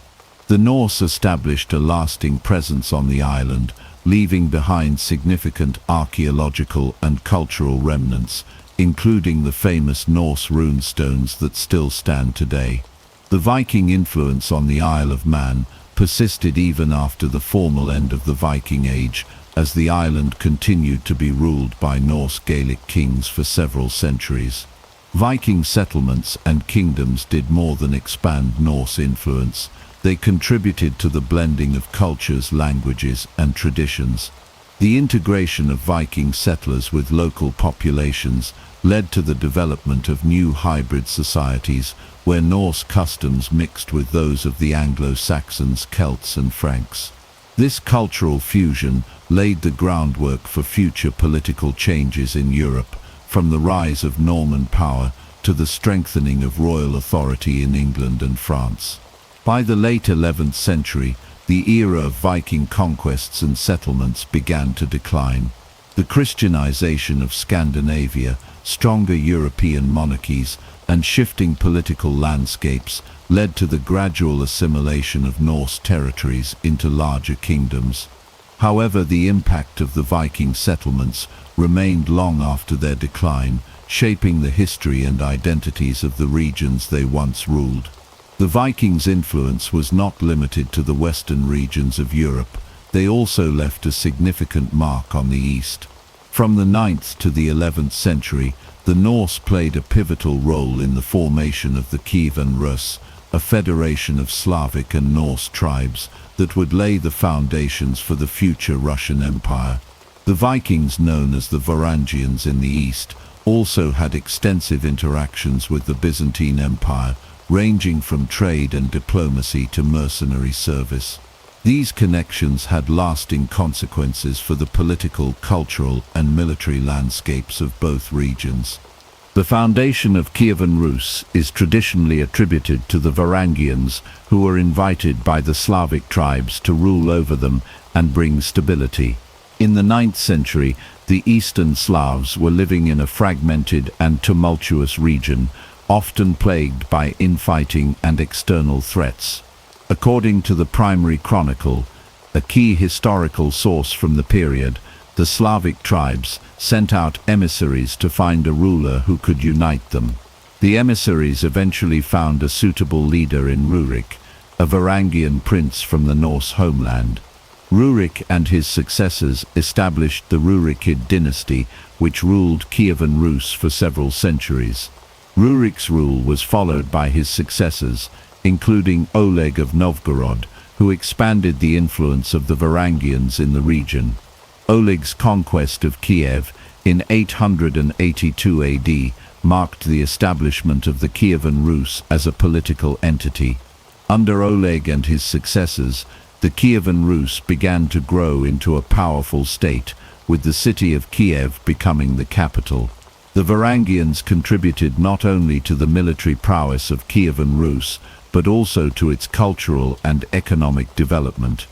A: The Norse established a lasting presence on the island, leaving behind significant archaeological and cultural remnants, including the famous Norse runestones that still stand today. The Viking influence on the Isle of Man persisted even after the formal end of the Viking Age, as the island continued to be ruled by Norse Gaelic kings for several centuries. Viking settlements and kingdoms did more than expand Norse influence. They contributed to the blending of cultures, languages, and traditions. The integration of Viking settlers with local populations led to the development of new hybrid societies, where Norse customs mixed with those of the Anglo-Saxons, Celts, and Franks. This cultural fusion laid the groundwork for future political changes in Europe, from the rise of Norman power to the strengthening of royal authority in England and France. By the late 11th century, the era of Viking conquests and settlements began to decline. The Christianization of Scandinavia, stronger European monarchies, and shifting political landscapes led to the gradual assimilation of Norse territories into larger kingdoms. However, the impact of the Viking settlements remained long after their decline, shaping the history and identities of the regions they once ruled. The Vikings' influence was not limited to the western regions of Europe. They also left a significant mark on the east. From the 9th to the 11th century, the Norse played a pivotal role in the formation of the Kievan Rus, a federation of Slavic and Norse tribes that would lay the foundations for the future Russian Empire. The Vikings, known as the Varangians in the east, also had extensive interactions with the Byzantine Empire, ranging from trade and diplomacy to mercenary service. These connections had lasting consequences for the political, cultural, and military landscapes of both regions. The foundation of Kievan Rus is traditionally attributed to the Varangians, who were invited by the Slavic tribes to rule over them and bring stability. In the 9th century, the Eastern Slavs were living in a fragmented and tumultuous region, often plagued by infighting and external threats. According to the primary chronicle, a key historical source from the period, the Slavic tribes sent out emissaries to find a ruler who could unite them. The emissaries eventually found a suitable leader in Rurik, a Varangian prince from the Norse homeland. Rurik and his successors established the Rurikid dynasty, which ruled Kievan Rus for several centuries. Rurik's rule was followed by his successors, including Oleg of Novgorod, who expanded the influence of the Varangians in the region. Oleg's conquest of Kiev in 882 AD marked the establishment of the Kievan Rus as a political entity. Under Oleg and his successors, the Kievan Rus began to grow into a powerful state, with the city of Kiev becoming the capital. The Varangians contributed not only to the military prowess of Kievan Rus, but also to its cultural and economic development.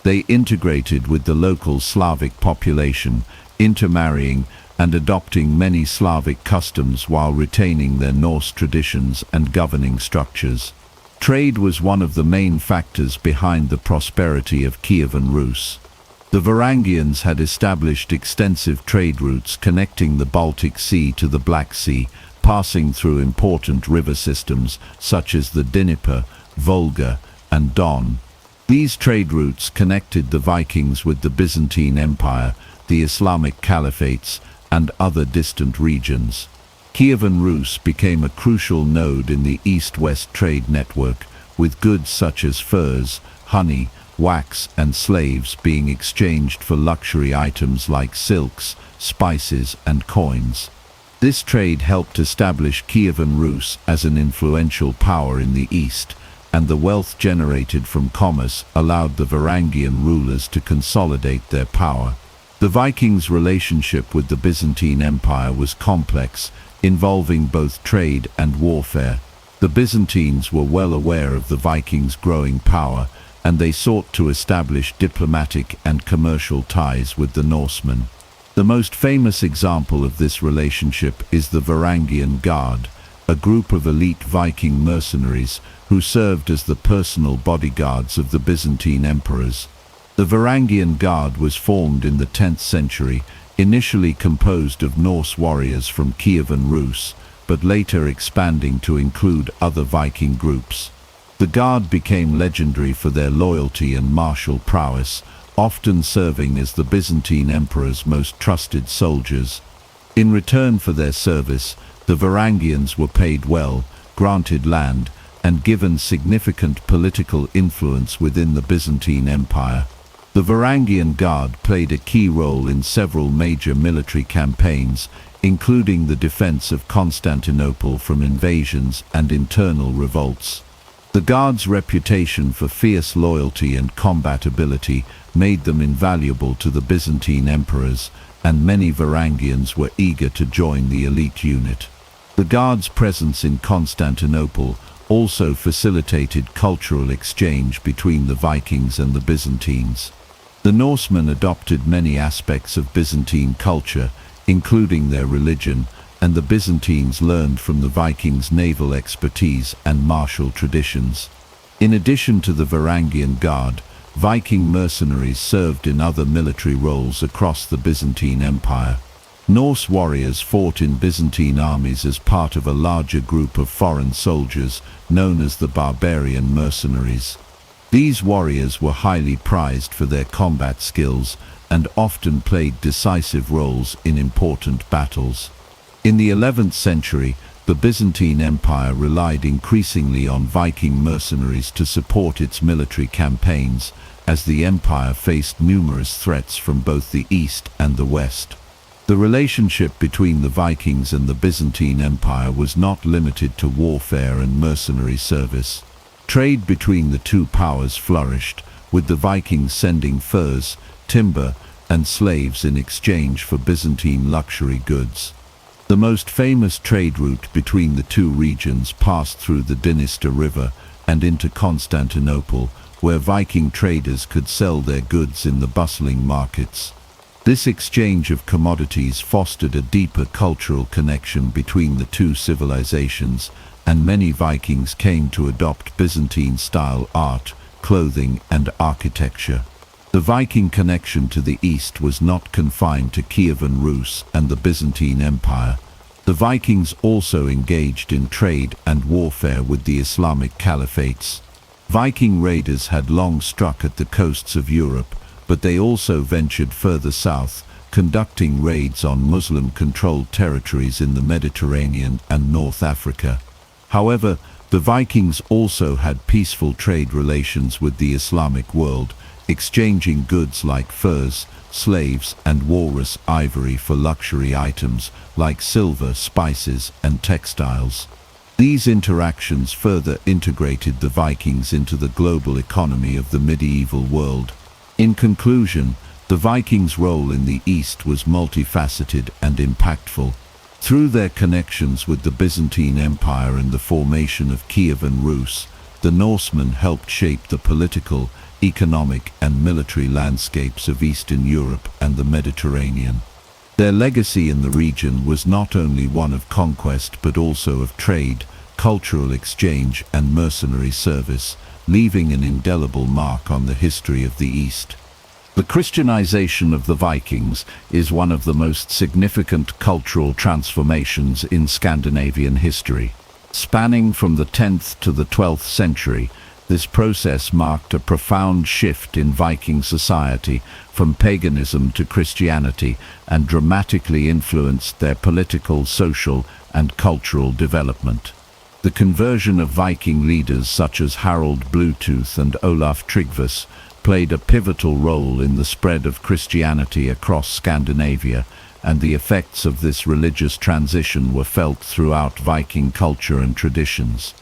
A: They integrated with the local Slavic population, intermarrying and adopting many Slavic customs while retaining their Norse traditions and governing structures. Trade was one of the main factors behind the prosperity of Kievan Rus. The Varangians had established extensive trade routes connecting the Baltic Sea to the Black Sea, passing through important river systems such as the Dnieper, Volga, and Don. These trade routes connected the Vikings with the Byzantine Empire, the Islamic caliphates, and other distant regions. Kievan Rus became a crucial node in the east-west trade network, with goods such as furs, honey, wax, and slaves being exchanged for luxury items like silks, spices, and coins. This trade helped establish Kievan Rus as an influential power in the east, and the wealth generated from commerce allowed the Varangian rulers to consolidate their power. The Vikings' relationship with the Byzantine Empire was complex, involving both trade and warfare. The Byzantines were well aware of the Vikings' growing power, and they sought to establish diplomatic and commercial ties with the Norsemen. The most famous example of this relationship is the Varangian Guard, a group of elite Viking mercenaries who served as the personal bodyguards of the Byzantine emperors. The Varangian Guard was formed in the 10th century, initially composed of Norse warriors from Kievan Rus, but later expanding to include other Viking groups. The Guard became legendary for their loyalty and martial prowess, often serving as the Byzantine emperor's most trusted soldiers. In return for their service, the Varangians were paid well, granted land, and given significant political influence within the Byzantine Empire. The Varangian Guard played a key role in several major military campaigns, including the defense of Constantinople from invasions and internal revolts. The Guard's reputation for fierce loyalty and combat ability made them invaluable to the Byzantine emperors, and many Varangians were eager to join the elite unit. The Guard's presence in Constantinople also facilitated cultural exchange between the Vikings and the Byzantines. The Norsemen adopted many aspects of Byzantine culture, including their religion, and the Byzantines learned from the Vikings' naval expertise and martial traditions. In addition to the Varangian Guard, Viking mercenaries served in other military roles across the Byzantine Empire. Norse warriors fought in Byzantine armies as part of a larger group of foreign soldiers known as the barbarian mercenaries. These warriors were highly prized for their combat skills and often played decisive roles in important battles. In the 11th century, the Byzantine Empire relied increasingly on Viking mercenaries to support its military campaigns, as the empire faced numerous threats from both the east and the west. The relationship between the Vikings and the Byzantine Empire was not limited to warfare and mercenary service. Trade between the two powers flourished, with the Vikings sending furs, timber, and slaves in exchange for Byzantine luxury goods. The most famous trade route between the two regions passed through the Dniester River and into Constantinople, where Viking traders could sell their goods in the bustling markets. This exchange of commodities fostered a deeper cultural connection between the two civilizations, and many Vikings came to adopt Byzantine-style art, clothing, and architecture. The Viking connection to the East was not confined to Kievan Rus and the Byzantine Empire. The Vikings also engaged in trade and warfare with the Islamic caliphates. Viking raiders had long struck at the coasts of Europe, but they also ventured further south, conducting raids on Muslim-controlled territories in the Mediterranean and North Africa. However, the Vikings also had peaceful trade relations with the Islamic world, exchanging goods like furs, slaves, and walrus ivory for luxury items like silver, spices, and textiles. These interactions further integrated the Vikings into the global economy of the medieval world. In conclusion, the Vikings' role in the East was multifaceted and impactful. Through their connections with the Byzantine Empire and the formation of Kievan Rus, the Norsemen helped shape the political, economic, and military landscapes of Eastern Europe and the Mediterranean. Their legacy in the region was not only one of conquest but also of trade, cultural exchange, and mercenary service, leaving an indelible mark on the history of the East. The Christianization of the Vikings is one of the most significant cultural transformations in Scandinavian history. Spanning from the 10th to the 12th century, this process marked a profound shift in Viking society from paganism to Christianity and dramatically influenced their political, social, and cultural development. The conversion of Viking leaders such as Harald Bluetooth and Olaf Tryggvason played a pivotal role in the spread of Christianity across Scandinavia, and the effects of this religious transition were felt throughout Viking culture and traditions.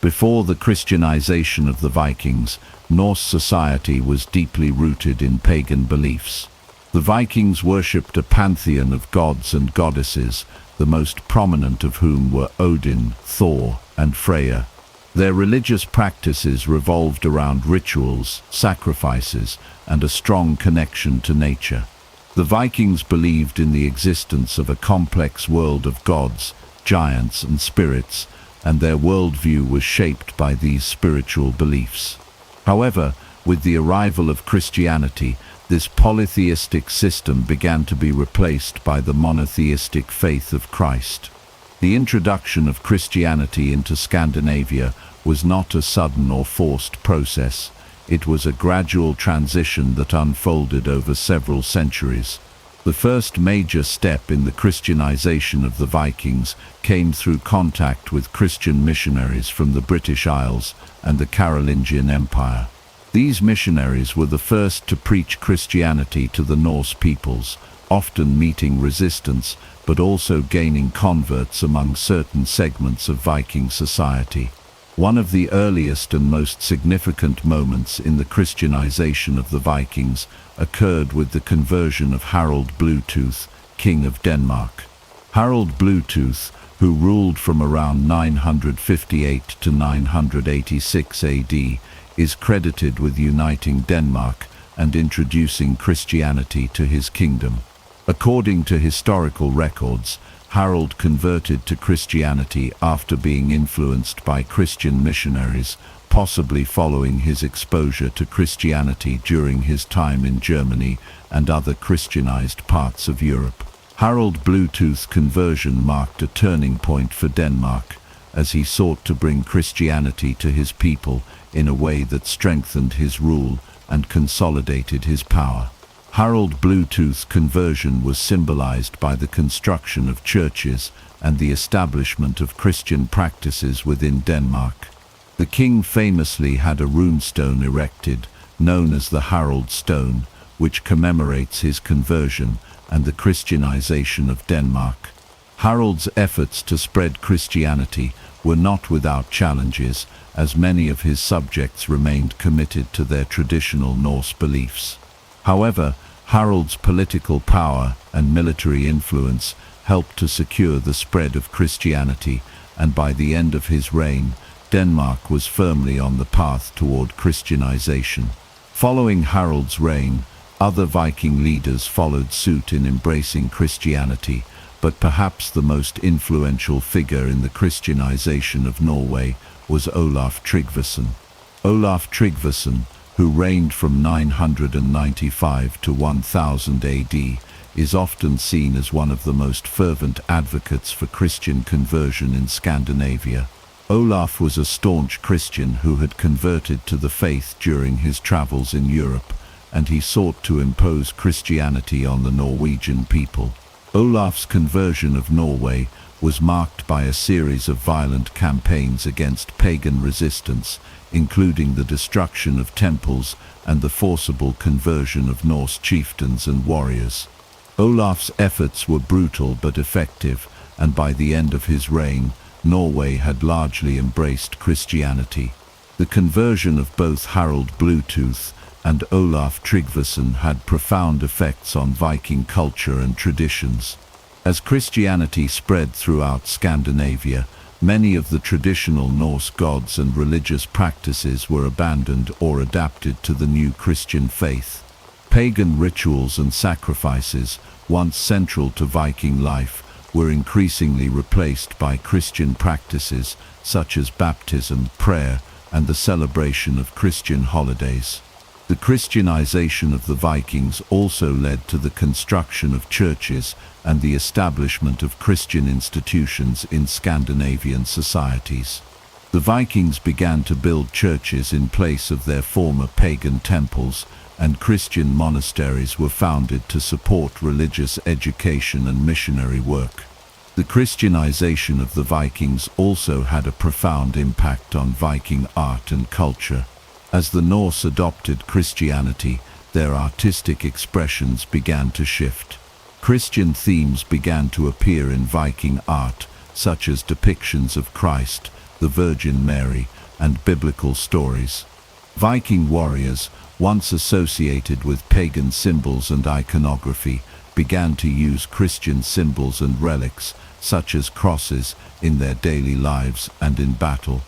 A: Before the Christianization of the Vikings, Norse society was deeply rooted in pagan beliefs. The Vikings worshipped a pantheon of gods and goddesses, the most prominent of whom were Odin, Thor, and Freya. Their religious practices revolved around rituals, sacrifices, and a strong connection to nature. The Vikings believed in the existence of a complex world of gods, giants, and spirits, and their worldview was shaped by these spiritual beliefs. However, with the arrival of Christianity, this polytheistic system began to be replaced by the monotheistic faith of Christ. The introduction of Christianity into Scandinavia was not a sudden or forced process. It was a gradual transition that unfolded over several centuries. The first major step in the Christianization of the Vikings came through contact with Christian missionaries from the British Isles and the Carolingian Empire. These missionaries were the first to preach Christianity to the Norse peoples, often meeting resistance but also gaining converts among certain segments of Viking society. One of the earliest and most significant moments in the Christianization of the Vikings occurred with the conversion of Harald Bluetooth, King of Denmark. Harald Bluetooth, who ruled from around 958 to 986 AD, is credited with uniting Denmark and introducing Christianity to his kingdom. According to historical records, Harald converted to Christianity after being influenced by Christian missionaries, possibly following his exposure to Christianity during his time in Germany and other Christianized parts of Europe. Harald Bluetooth's conversion marked a turning point for Denmark, as he sought to bring Christianity to his people in a way that strengthened his rule and consolidated his power. Harald Bluetooth's conversion was symbolized by the construction of churches and the establishment of Christian practices within Denmark. The king famously had a runestone erected, known as the Harald Stone, which commemorates his conversion and the Christianization of Denmark. Harald's efforts to spread Christianity were not without challenges, as many of his subjects remained committed to their traditional Norse beliefs. However, Harald's political power and military influence helped to secure the spread of Christianity, and by the end of his reign, Denmark was firmly on the path toward Christianization. Following Harald's reign, other Viking leaders followed suit in embracing Christianity, but perhaps the most influential figure in the Christianization of Norway was Olaf Tryggvason. Olaf Tryggvason, who reigned from 995 to 1000 AD, is often seen as one of the most fervent advocates for Christian conversion in Scandinavia. Olaf was a staunch Christian who had converted to the faith during his travels in Europe, and he sought to impose Christianity on the Norwegian people. Olaf's conversion of Norway was marked by a series of violent campaigns against pagan resistance, including the destruction of temples and the forcible conversion of Norse chieftains and warriors. Olaf's efforts were brutal but effective, and by the end of his reign, Norway had largely embraced Christianity. The conversion of both Harald Bluetooth and Olaf Tryggvason had profound effects on Viking culture and traditions. As Christianity spread throughout Scandinavia, many of the traditional Norse gods and religious practices were abandoned or adapted to the new Christian faith. Pagan rituals and sacrifices, once central to Viking life, were increasingly replaced by Christian practices such as baptism, prayer, and the celebration of Christian holidays. The Christianization of the Vikings also led to the construction of churches and the establishment of Christian institutions in Scandinavian societies. The Vikings began to build churches in place of their former pagan temples, and Christian monasteries were founded to support religious education and missionary work. The Christianization of the Vikings also had a profound impact on Viking art and culture. As the Norse adopted Christianity, their artistic expressions began to shift. Christian themes began to appear in Viking art, such as depictions of Christ, the Virgin Mary, and biblical stories. Viking warriors, once associated with pagan symbols and iconography, began to use Christian symbols and relics, such as crosses, in their daily lives and in battle.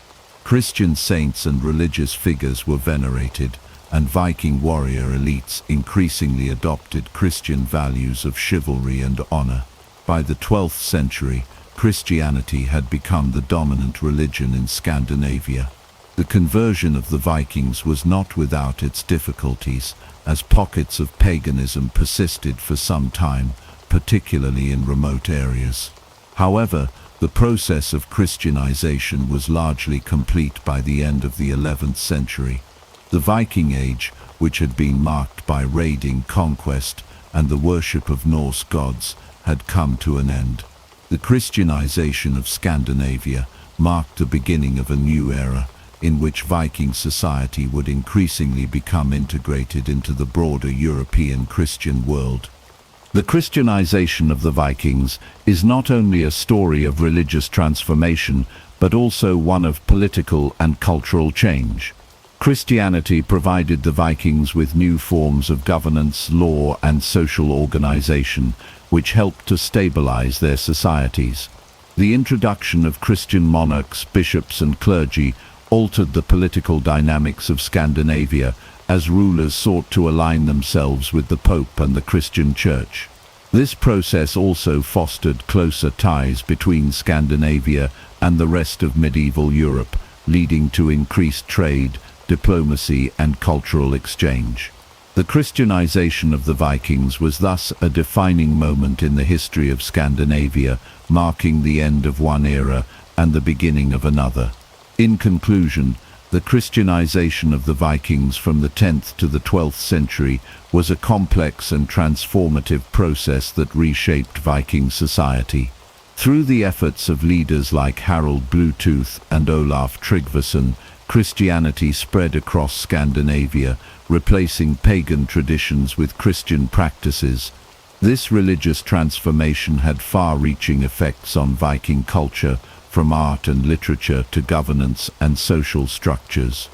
A: Christian saints and religious figures were venerated, and Viking warrior elites increasingly adopted Christian values of chivalry and honor. By the 12th century, Christianity had become the dominant religion in Scandinavia. The conversion of the Vikings was not without its difficulties, as pockets of paganism persisted for some time, particularly in remote areas. However, the process of Christianization was largely complete by the end of the 11th century. The Viking Age, which had been marked by raiding, conquest, and the worship of Norse gods, had come to an end. The Christianization of Scandinavia marked the beginning of a new era, in which Viking society would increasingly become integrated into the broader European Christian world. The Christianization of the Vikings is not only a story of religious transformation, but also one of political and cultural change. Christianity provided the Vikings with new forms of governance, law, and social organization, which helped to stabilize their societies. The introduction of Christian monarchs, bishops, and clergy altered the political dynamics of Scandinavia, as rulers sought to align themselves with the Pope and the Christian Church. This process also fostered closer ties between Scandinavia and the rest of medieval Europe, leading to increased trade, diplomacy, and cultural exchange. The Christianization of the Vikings was thus a defining moment in the history of Scandinavia, marking the end of one era and the beginning of another. In conclusion, the Christianization of the Vikings from the 10th to the 12th century was a complex and transformative process that reshaped Viking society. Through the efforts of leaders like Harald Bluetooth and Olaf Tryggvason, Christianity spread across Scandinavia, replacing pagan traditions with Christian practices. This religious transformation had far-reaching effects on Viking culture, from art and literature to governance and social structures.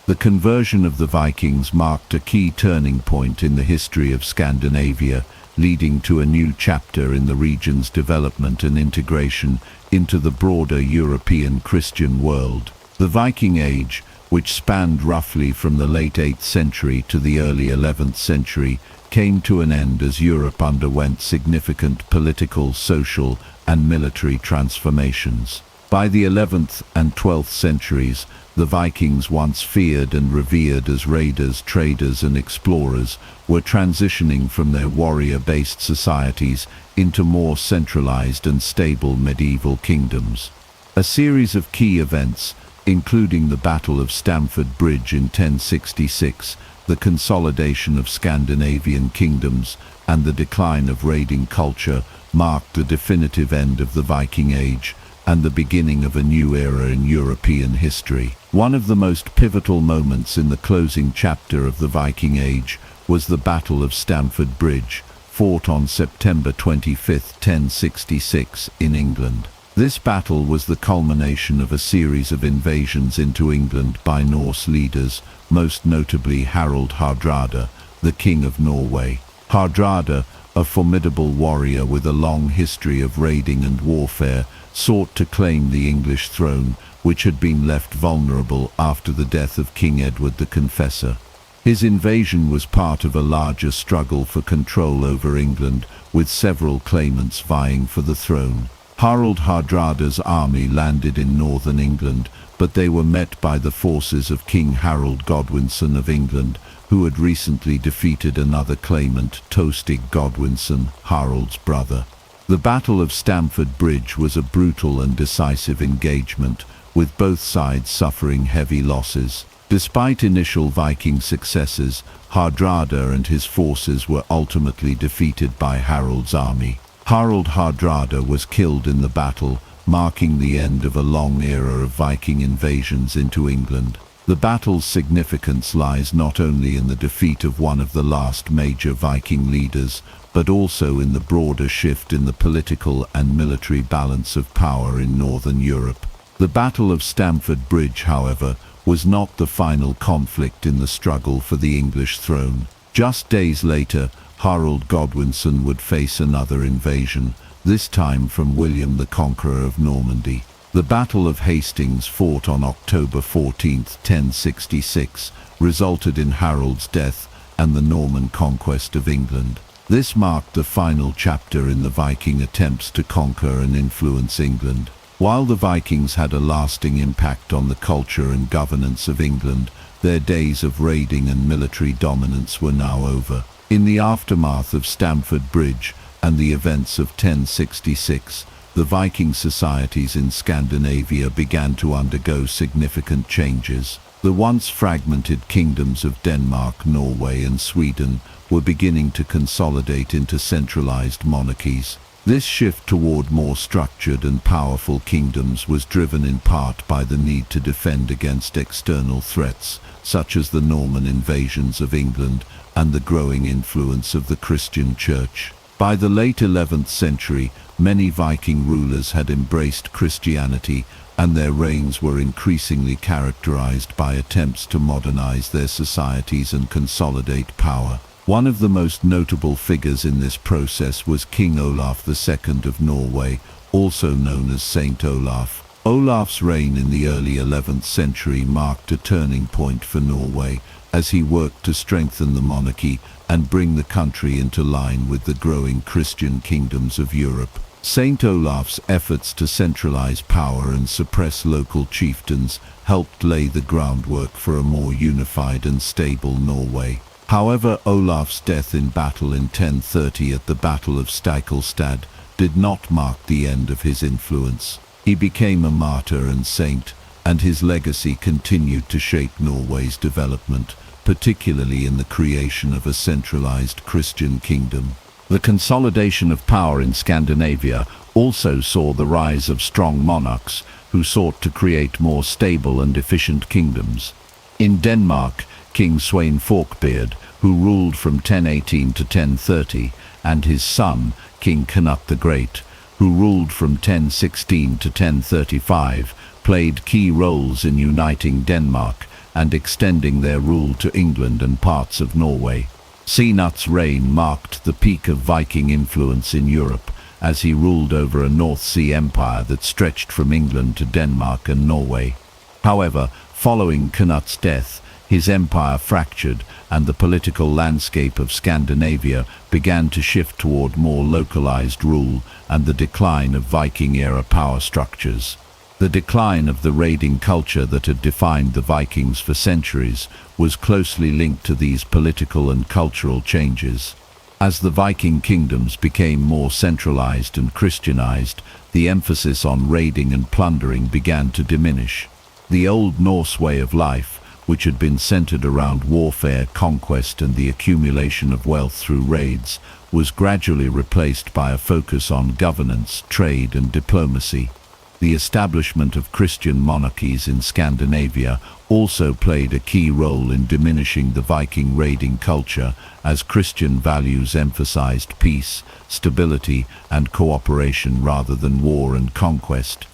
A: The conversion of the Vikings marked a key turning point in the history of Scandinavia, leading to a new chapter in the region's development and integration into the broader European Christian world. The Viking Age, which spanned roughly from the late 8th century to the early 11th century, came to an end as Europe underwent significant political, social, and military transformations. By the 11th and 12th centuries, the Vikings, once feared and revered as raiders, traders, and explorers, were transitioning from their warrior-based societies into more centralized and stable medieval kingdoms. A series of key events, including the Battle of Stamford Bridge in 1066, the consolidation of Scandinavian kingdoms, and the decline of raiding culture, marked the definitive end of the Viking Age and the beginning of a new era in European history. One of the most pivotal moments in the closing chapter of the Viking Age was the Battle of Stamford Bridge, fought on September 25, 1066, in England. This battle was the culmination of a series of invasions into England by Norse leaders, most notably Harald Hardrada, the King of Norway. Hardrada, a formidable warrior with a long history of raiding and warfare, sought to claim the English throne, which had been left vulnerable after the death of King Edward the Confessor. His invasion was part of a larger struggle for control over England, with several claimants vying for the throne. Harald Hardrada's army landed in northern England, but they were met by the forces of King Harold Godwinson of England, who had recently defeated another claimant, Tostig Godwinson, Harald's brother. The Battle of Stamford Bridge was a brutal and decisive engagement, with both sides suffering heavy losses. Despite initial Viking successes, Hardrada and his forces were ultimately defeated by Harold's army. Harald Hardrada was killed in the battle, marking the end of a long era of Viking invasions into England. The battle's significance lies not only in the defeat of one of the last major Viking leaders, but also in the broader shift in the political and military balance of power in Northern Europe. The Battle of Stamford Bridge, however, was not the final conflict in the struggle for the English throne. Just days later, Harold Godwinson would face another invasion, this time from William the Conqueror of Normandy. The Battle of Hastings, fought on October 14, 1066, resulted in Harold's death and the Norman conquest of England. This marked the final chapter in the Viking attempts to conquer and influence England. While the Vikings had a lasting impact on the culture and governance of England, their days of raiding and military dominance were now over. In the aftermath of Stamford Bridge and the events of 1066, the Viking societies in Scandinavia began to undergo significant changes. The once fragmented kingdoms of Denmark, Norway, and Sweden were beginning to consolidate into centralized monarchies. This shift toward more structured and powerful kingdoms was driven in part by the need to defend against external threats, such as the Norman invasions of England and the growing influence of the Christian Church. By the late 11th century, many Viking rulers had embraced Christianity, and their reigns were increasingly characterized by attempts to modernize their societies and consolidate power. One of the most notable figures in this process was King Olaf II of Norway, also known as Saint Olaf. Olaf's reign in the early 11th century marked a turning point for Norway, as he worked to strengthen the monarchy and bring the country into line with the growing Christian kingdoms of Europe. Saint Olaf's efforts to centralize power and suppress local chieftains helped lay the groundwork for a more unified and stable Norway. However, Olaf's death in battle in 1030 at the Battle of Stiklestad did not mark the end of his influence. He became a martyr and saint, and his legacy continued to shape Norway's development, particularly in the creation of a centralized Christian kingdom. The consolidation of power in Scandinavia also saw the rise of strong monarchs who sought to create more stable and efficient kingdoms. In Denmark, King Sweyn Forkbeard, who ruled from 1018 to 1030, and his son, King Canute the Great, who ruled from 1016 to 1035, played key roles in uniting Denmark and extending their rule to England and parts of Norway. Canute's reign marked the peak of Viking influence in Europe, as he ruled over a North Sea empire that stretched from England to Denmark and Norway. However, following Canute's death, his empire fractured, and the political landscape of Scandinavia began to shift toward more localized rule and the decline of Viking-era power structures. The decline of the raiding culture that had defined the Vikings for centuries was closely linked to these political and cultural changes. As the Viking kingdoms became more centralized and Christianized, the emphasis on raiding and plundering began to diminish. The Old Norse way of life, which had been centered around warfare, conquest, and the accumulation of wealth through raids, was gradually replaced by a focus on governance, trade, and diplomacy. The establishment of Christian monarchies in Scandinavia also played a key role in diminishing the Viking raiding culture, as Christian values emphasized peace, stability, and cooperation rather than war and conquest.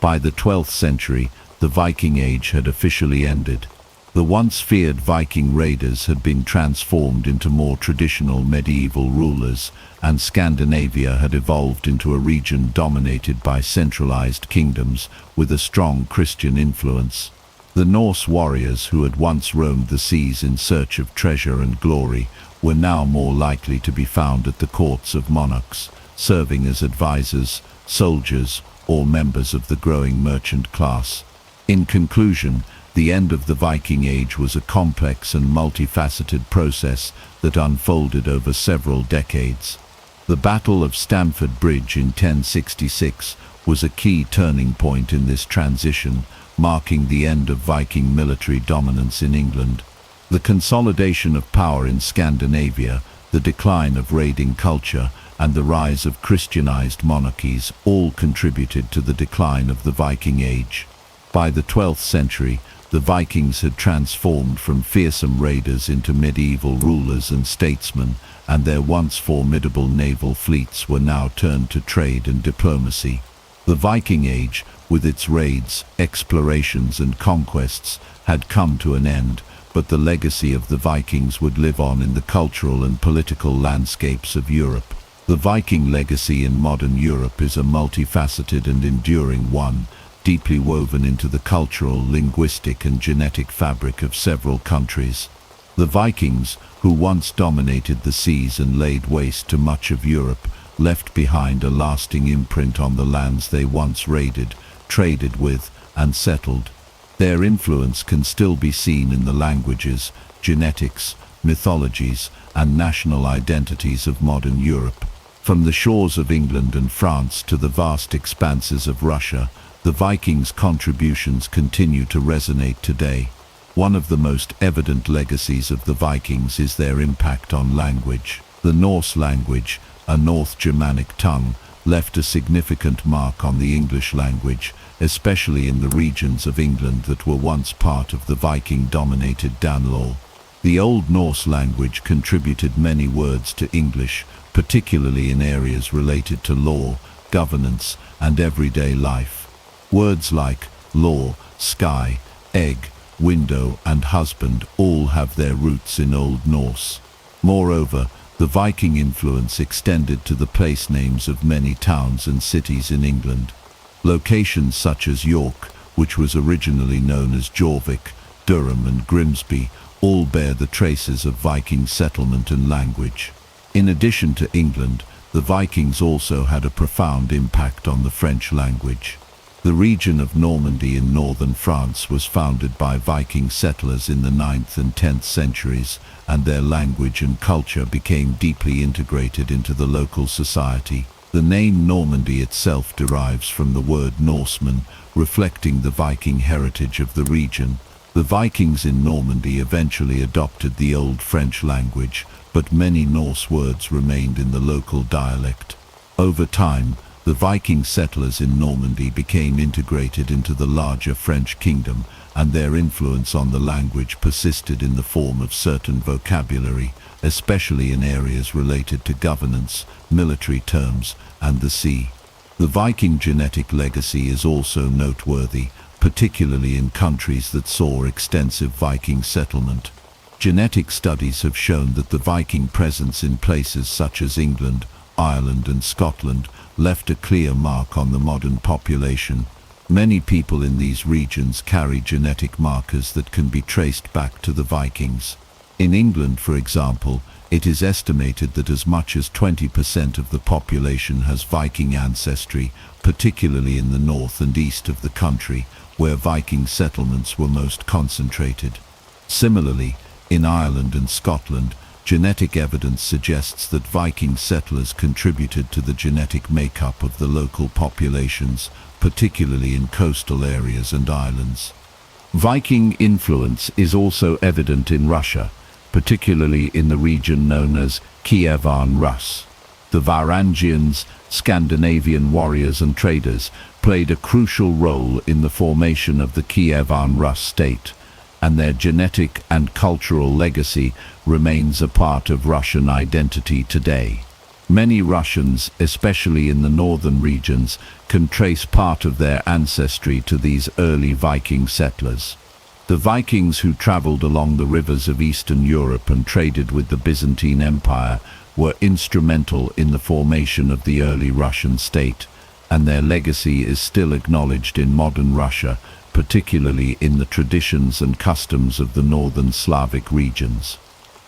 A: By the 12th century, the Viking Age had officially ended. The once feared Viking raiders had been transformed into more traditional medieval rulers, and Scandinavia had evolved into a region dominated by centralized kingdoms with a strong Christian influence. The Norse warriors who had once roamed the seas in search of treasure and glory were now more likely to be found at the courts of monarchs, serving as advisors, soldiers, or members of the growing merchant class. In conclusion, the end of the Viking Age was a complex and multifaceted process that unfolded over several decades. The Battle of Stamford Bridge in 1066 was a key turning point in this transition, marking the end of Viking military dominance in England. The consolidation of power in Scandinavia, the decline of raiding culture, and the rise of Christianized monarchies all contributed to the decline of the Viking Age. By the 12th century, the Vikings had transformed from fearsome raiders into medieval rulers and statesmen, and their once formidable naval fleets were now turned to trade and diplomacy. The Viking Age, with its raids, explorations, and conquests, had come to an end, but the legacy of the Vikings would live on in the cultural and political landscapes of Europe. The Viking legacy in modern Europe is a multifaceted and enduring one, deeply woven into the cultural, linguistic, and genetic fabric of several countries. The Vikings, who once dominated the seas and laid waste to much of Europe, left behind a lasting imprint on the lands they once raided, traded with, and settled. Their influence can still be seen in the languages, genetics, mythologies, and national identities of modern Europe. From the shores of England and France to the vast expanses of Russia, the Vikings' contributions continue to resonate today. One of the most evident legacies of the Vikings is their impact on language. The Norse language, a North Germanic tongue, left a significant mark on the English language, especially in the regions of England that were once part of the Viking-dominated Danelaw. The Old Norse language contributed many words to English, particularly in areas related to law, governance, and everyday life. Words like law, sky, egg, window, and husband all have their roots in Old Norse. Moreover, the Viking influence extended to the place names of many towns and cities in England. Locations such as York, which was originally known as Jorvik, Durham, and Grimsby, all bear the traces of Viking settlement and language. In addition to England, the Vikings also had a profound impact on the French language. The region of Normandy in northern France was founded by Viking settlers in the 9th and 10th centuries, and their language and culture became deeply integrated into the local society. The name Normandy itself derives from the word Norseman, reflecting the Viking heritage of the region. The Vikings in Normandy eventually adopted the Old French language, but many Norse words remained in the local dialect. Over time, The Viking settlers in Normandy became integrated into the larger French kingdom, and their influence on the language persisted in the form of certain vocabulary, especially in areas related to governance, military terms, and the sea. The Viking genetic legacy is also noteworthy, particularly in countries that saw extensive Viking settlement. Genetic studies have shown that the Viking presence in places such as England, Ireland, and Scotland left a clear mark on the modern population. Many people in these regions carry genetic markers that can be traced back to the Vikings. In England, for example, it is estimated that as much as 20% of the population has Viking ancestry, particularly in the north and east of the country, where Viking settlements were most concentrated. Similarly, in Ireland and Scotland, genetic evidence suggests that Viking settlers contributed to the genetic makeup of the local populations, particularly in coastal areas and islands. Viking influence is also evident in Russia, particularly in the region known as Kievan Rus. The Varangians, Scandinavian warriors and traders, played a crucial role in the formation of the Kievan Rus state, and their genetic and cultural legacy remains a part of Russian identity today. Many Russians, especially in the northern regions, can trace part of their ancestry to these early Viking settlers. The Vikings who traveled along the rivers of Eastern Europe and traded with the Byzantine Empire were instrumental in the formation of the early Russian state, and their legacy is still acknowledged in modern Russia, particularly in the traditions and customs of the northern Slavic regions.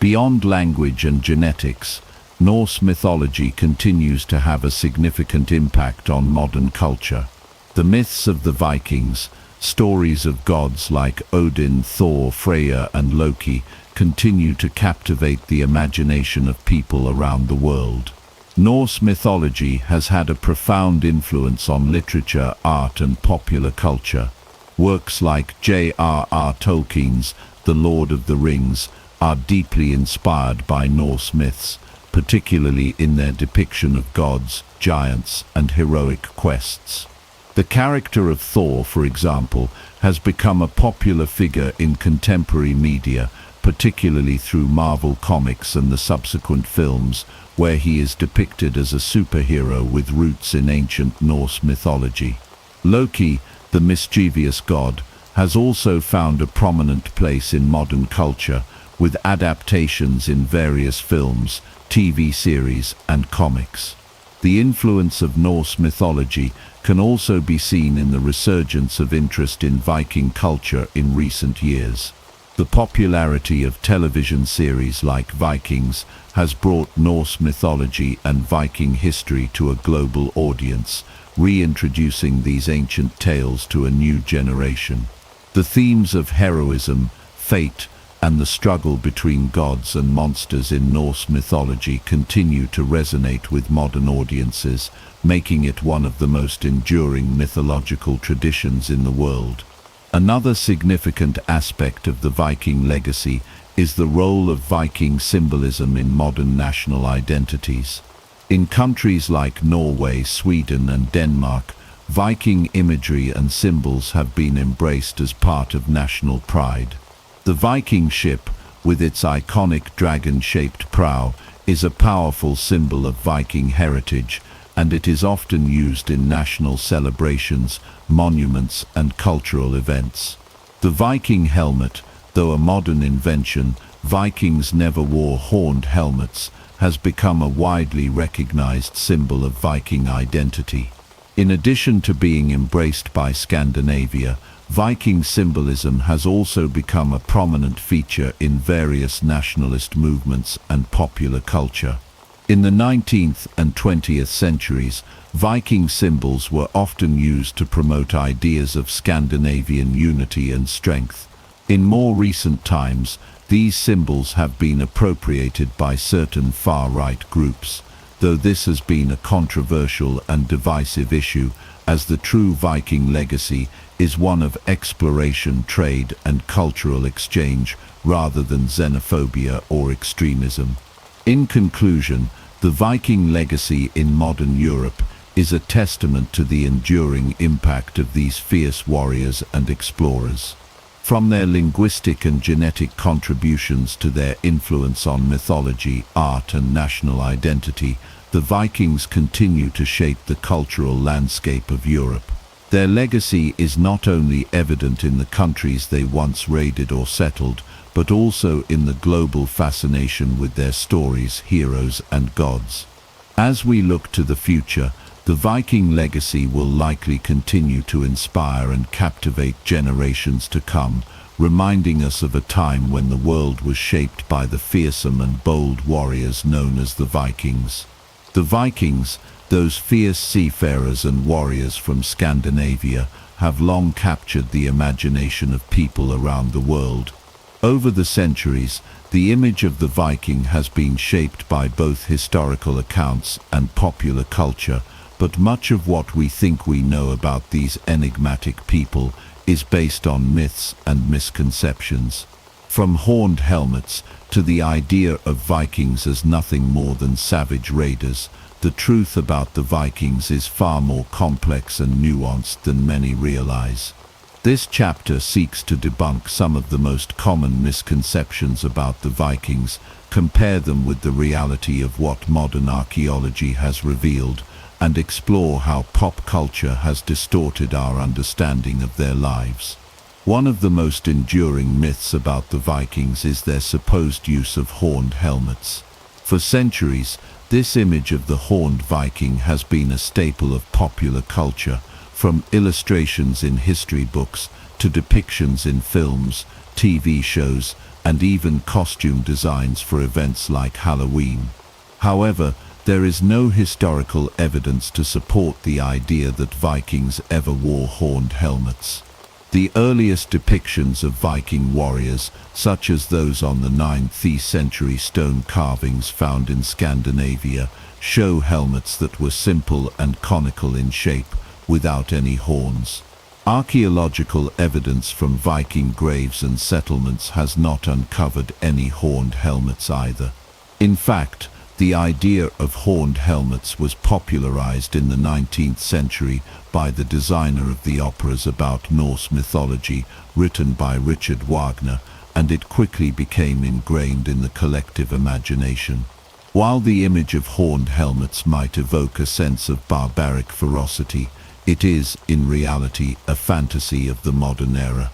A: Beyond language and genetics, Norse mythology continues to have a significant impact on modern culture. The myths of the Vikings, stories of gods like Odin, Thor, Freya, and Loki, continue to captivate the imagination of people around the world. Norse mythology has had a profound influence on literature, art, and popular culture. Works like J.R.R. Tolkien's The Lord of the Rings are deeply inspired by Norse myths, particularly in their depiction of gods, giants, and heroic quests. The character of Thor, for example, has become a popular figure in contemporary media, particularly through Marvel Comics and the subsequent films, where he is depicted as a superhero with roots in ancient Norse mythology. Loki, the mischievous god, has also found a prominent place in modern culture, with adaptations in various films, TV series, and comics. The influence of Norse mythology can also be seen in the resurgence of interest in Viking culture in recent years. The popularity of television series like Vikings has brought Norse mythology and Viking history to a global audience, reintroducing these ancient tales to a new generation. The themes of heroism, fate, and the struggle between gods and monsters in Norse mythology continue to resonate with modern audiences, making it one of the most enduring mythological traditions in the world. Another significant aspect of the Viking legacy is the role of Viking symbolism in modern national identities. In countries like Norway, Sweden, and Denmark, Viking imagery and symbols have been embraced as part of national pride. The Viking ship, with its iconic dragon-shaped prow, is a powerful symbol of Viking heritage, and it is often used in national celebrations, monuments, and cultural events. The Viking helmet, though a modern invention, Vikings never wore horned helmets, has become a widely recognized symbol of Viking identity. In addition to being embraced by Scandinavia, Viking symbolism has also become a prominent feature in various nationalist movements and popular culture. In the 19th and 20th centuries, Viking symbols were often used to promote ideas of Scandinavian unity and strength. In more recent times, these symbols have been appropriated by certain far-right groups, though this has been a controversial and divisive issue, as the true Viking legacy is one of exploration, trade, and cultural exchange rather than xenophobia or extremism. In conclusion, the Viking legacy in modern Europe is a testament to the enduring impact of these fierce warriors and explorers. From their linguistic and genetic contributions to their influence on mythology, art, and national identity, the Vikings continue to shape the cultural landscape of Europe. Their legacy is not only evident in the countries they once raided or settled, but also in the global fascination with their stories, heroes, and gods. As we look to the future, the Viking legacy will likely continue to inspire and captivate generations to come, reminding us of a time when the world was shaped by the fearsome and bold warriors known as the Vikings. The Vikings, those fierce seafarers and warriors from Scandinavia, have long captured the imagination of people around the world. Over the centuries, the image of the Viking has been shaped by both historical accounts and popular culture, but much of what we think we know about these enigmatic people is based on myths and misconceptions. From horned helmets to the idea of Vikings as nothing more than savage raiders, the truth about the Vikings is far more complex and nuanced than many realize. This chapter seeks to debunk some of the most common misconceptions about the Vikings, compare them with the reality of what modern archaeology has revealed, and explore how pop culture has distorted our understanding of their lives. One of the most enduring myths about the Vikings is their supposed use of horned helmets. For centuries, this image of the horned Viking has been a staple of popular culture, from illustrations in history books to depictions in films, TV shows, and even costume designs for events like Halloween. However, there is no historical evidence to support the idea that Vikings ever wore horned helmets. The earliest depictions of Viking warriors, such as those on the 9th century stone carvings found in Scandinavia, show helmets that were simple and conical in shape, without any horns. Archaeological evidence from Viking graves and settlements has not uncovered any horned helmets either. In fact, the idea of horned helmets was popularized in the 19th century by the designer of the operas about Norse mythology, written by Richard Wagner, and it quickly became ingrained in the collective imagination. While the image of horned helmets might evoke a sense of barbaric ferocity, it is, in reality, a fantasy of the modern era.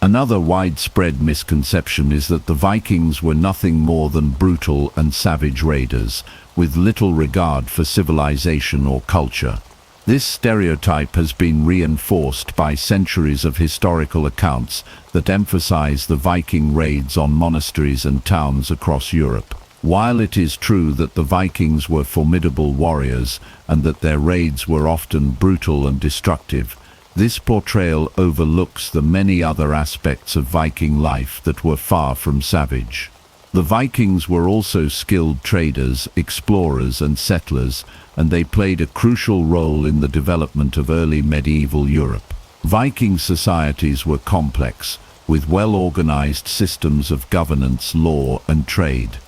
A: Another widespread misconception is that the Vikings were nothing more than brutal and savage raiders, with little regard for civilization or culture. This stereotype has been reinforced by centuries of historical accounts that emphasize the Viking raids on monasteries and towns across Europe. While it is true that the Vikings were formidable warriors and that their raids were often brutal and destructive, this portrayal overlooks the many other aspects of Viking life that were far from savage. The Vikings were also skilled traders, explorers, and settlers, and they played a crucial role in the development of early medieval Europe. Viking societies were complex, with well-organized systems of governance, law, and trade.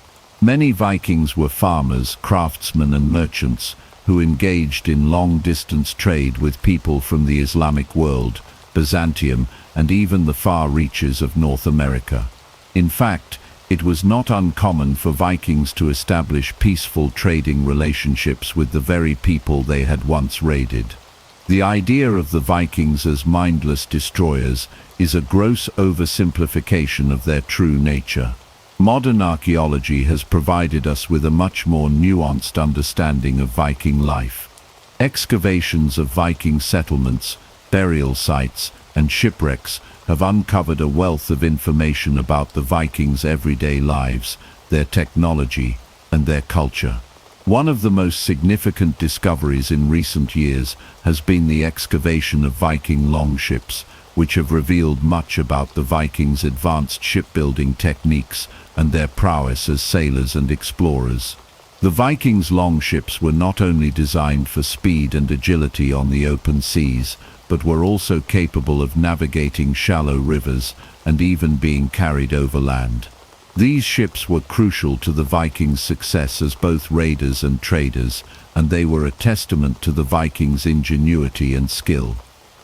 A: Many Vikings were farmers, craftsmen, and merchants, who engaged in long-distance trade with people from the Islamic world, Byzantium, and even the far reaches of North America. In fact, it was not uncommon for Vikings to establish peaceful trading relationships with the very people they had once raided. The idea of the Vikings as mindless destroyers is a gross oversimplification of their true nature. Modern archaeology has provided us with a much more nuanced understanding of Viking life. Excavations of Viking settlements, burial sites, and shipwrecks have uncovered a wealth of information about the Vikings' everyday lives, their technology, and their culture. One of the most significant discoveries in recent years has been the excavation of Viking longships, which have revealed much about the Vikings' advanced shipbuilding techniques and their prowess as sailors and explorers. The Vikings' longships were not only designed for speed and agility on the open seas, but were also capable of navigating shallow rivers and even being carried overland. These ships were crucial to the Vikings' success as both raiders and traders, and they were a testament to the Vikings' ingenuity and skill.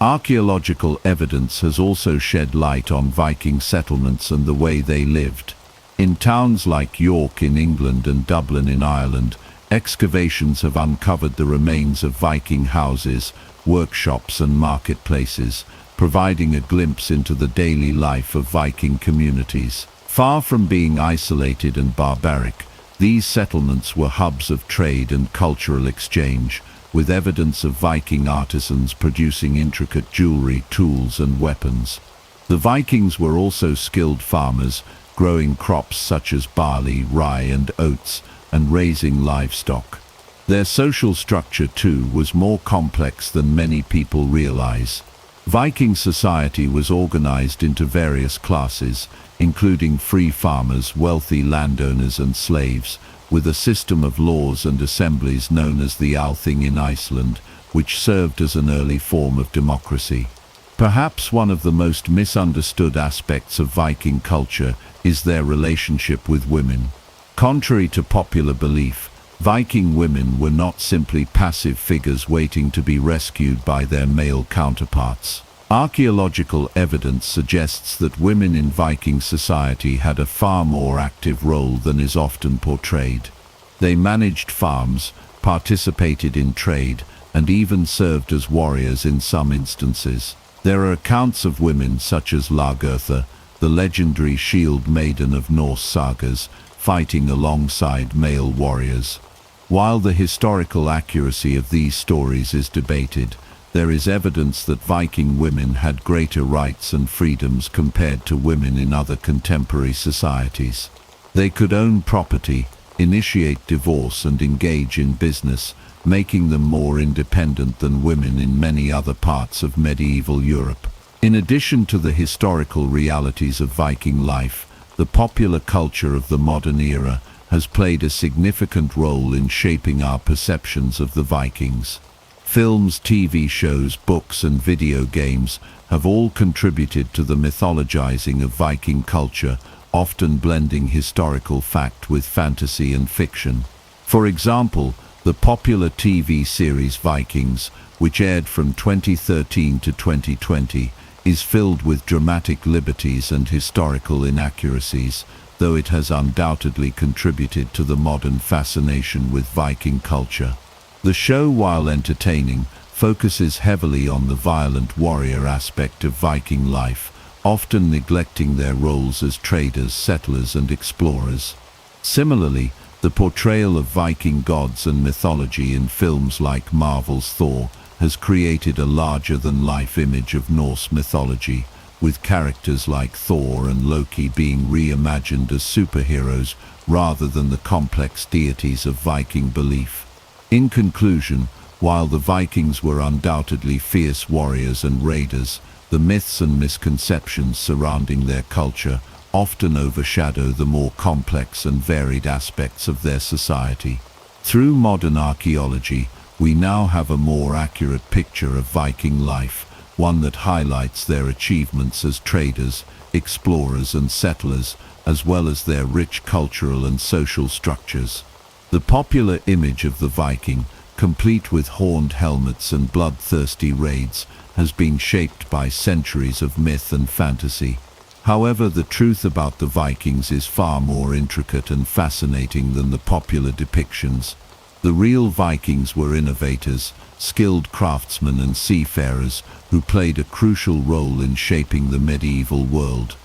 A: Archaeological evidence has also shed light on Viking settlements and the way they lived. In towns like York in England and Dublin in Ireland, excavations have uncovered the remains of Viking houses, workshops and marketplaces, providing a glimpse into the daily life of Viking communities. Far from being isolated and barbaric, these settlements were hubs of trade and cultural exchange, with evidence of Viking artisans producing intricate jewelry, tools and weapons. The Vikings were also skilled farmers, growing crops such as barley, rye and oats, and raising livestock. Their social structure, too, was more complex than many people realize. Viking society was organized into various classes, including free farmers, wealthy landowners and slaves, with a system of laws and assemblies known as the Althing in Iceland, which served as an early form of democracy. Perhaps one of the most misunderstood aspects of Viking culture is their relationship with women. Contrary to popular belief, Viking women were not simply passive figures waiting to be rescued by their male counterparts. Archaeological evidence suggests that women in Viking society had a far more active role than is often portrayed. They managed farms, participated in trade, and even served as warriors in some instances. There are accounts of women such as Lagertha, the legendary shield maiden of Norse sagas, fighting alongside male warriors. While the historical accuracy of these stories is debated, there is evidence that Viking women had greater rights and freedoms compared to women in other contemporary societies. They could own property, initiate divorce and engage in business, making them more independent than women in many other parts of medieval Europe. In addition to the historical realities of Viking life, the popular culture of the modern era has played a significant role in shaping our perceptions of the Vikings. Films, TV shows, books and video games have all contributed to the mythologizing of Viking culture, often blending historical fact with fantasy and fiction. For example, the popular TV series Vikings, which aired from 2013 to 2020, is filled with dramatic liberties and historical inaccuracies, though it has undoubtedly contributed to the modern fascination with Viking culture. The show, while entertaining, focuses heavily on the violent warrior aspect of Viking life, often neglecting their roles as traders, settlers and explorers. Similarly, the portrayal of Viking gods and mythology in films like Marvel's Thor has created a larger-than-life image of Norse mythology, with characters like Thor and Loki being reimagined as superheroes rather than the complex deities of Viking belief. In conclusion, while the Vikings were undoubtedly fierce warriors and raiders, the myths and misconceptions surrounding their culture often overshadow the more complex and varied aspects of their society. Through modern archaeology, we now have a more accurate picture of Viking life, one that highlights their achievements as traders, explorers and settlers, as well as their rich cultural and social structures. The popular image of the Viking, complete with horned helmets and bloodthirsty raids, has been shaped by centuries of myth and fantasy. However, the truth about the Vikings is far more intricate and fascinating than the popular depictions. The real Vikings were innovators, skilled craftsmen and seafarers who played a crucial role in shaping the medieval world.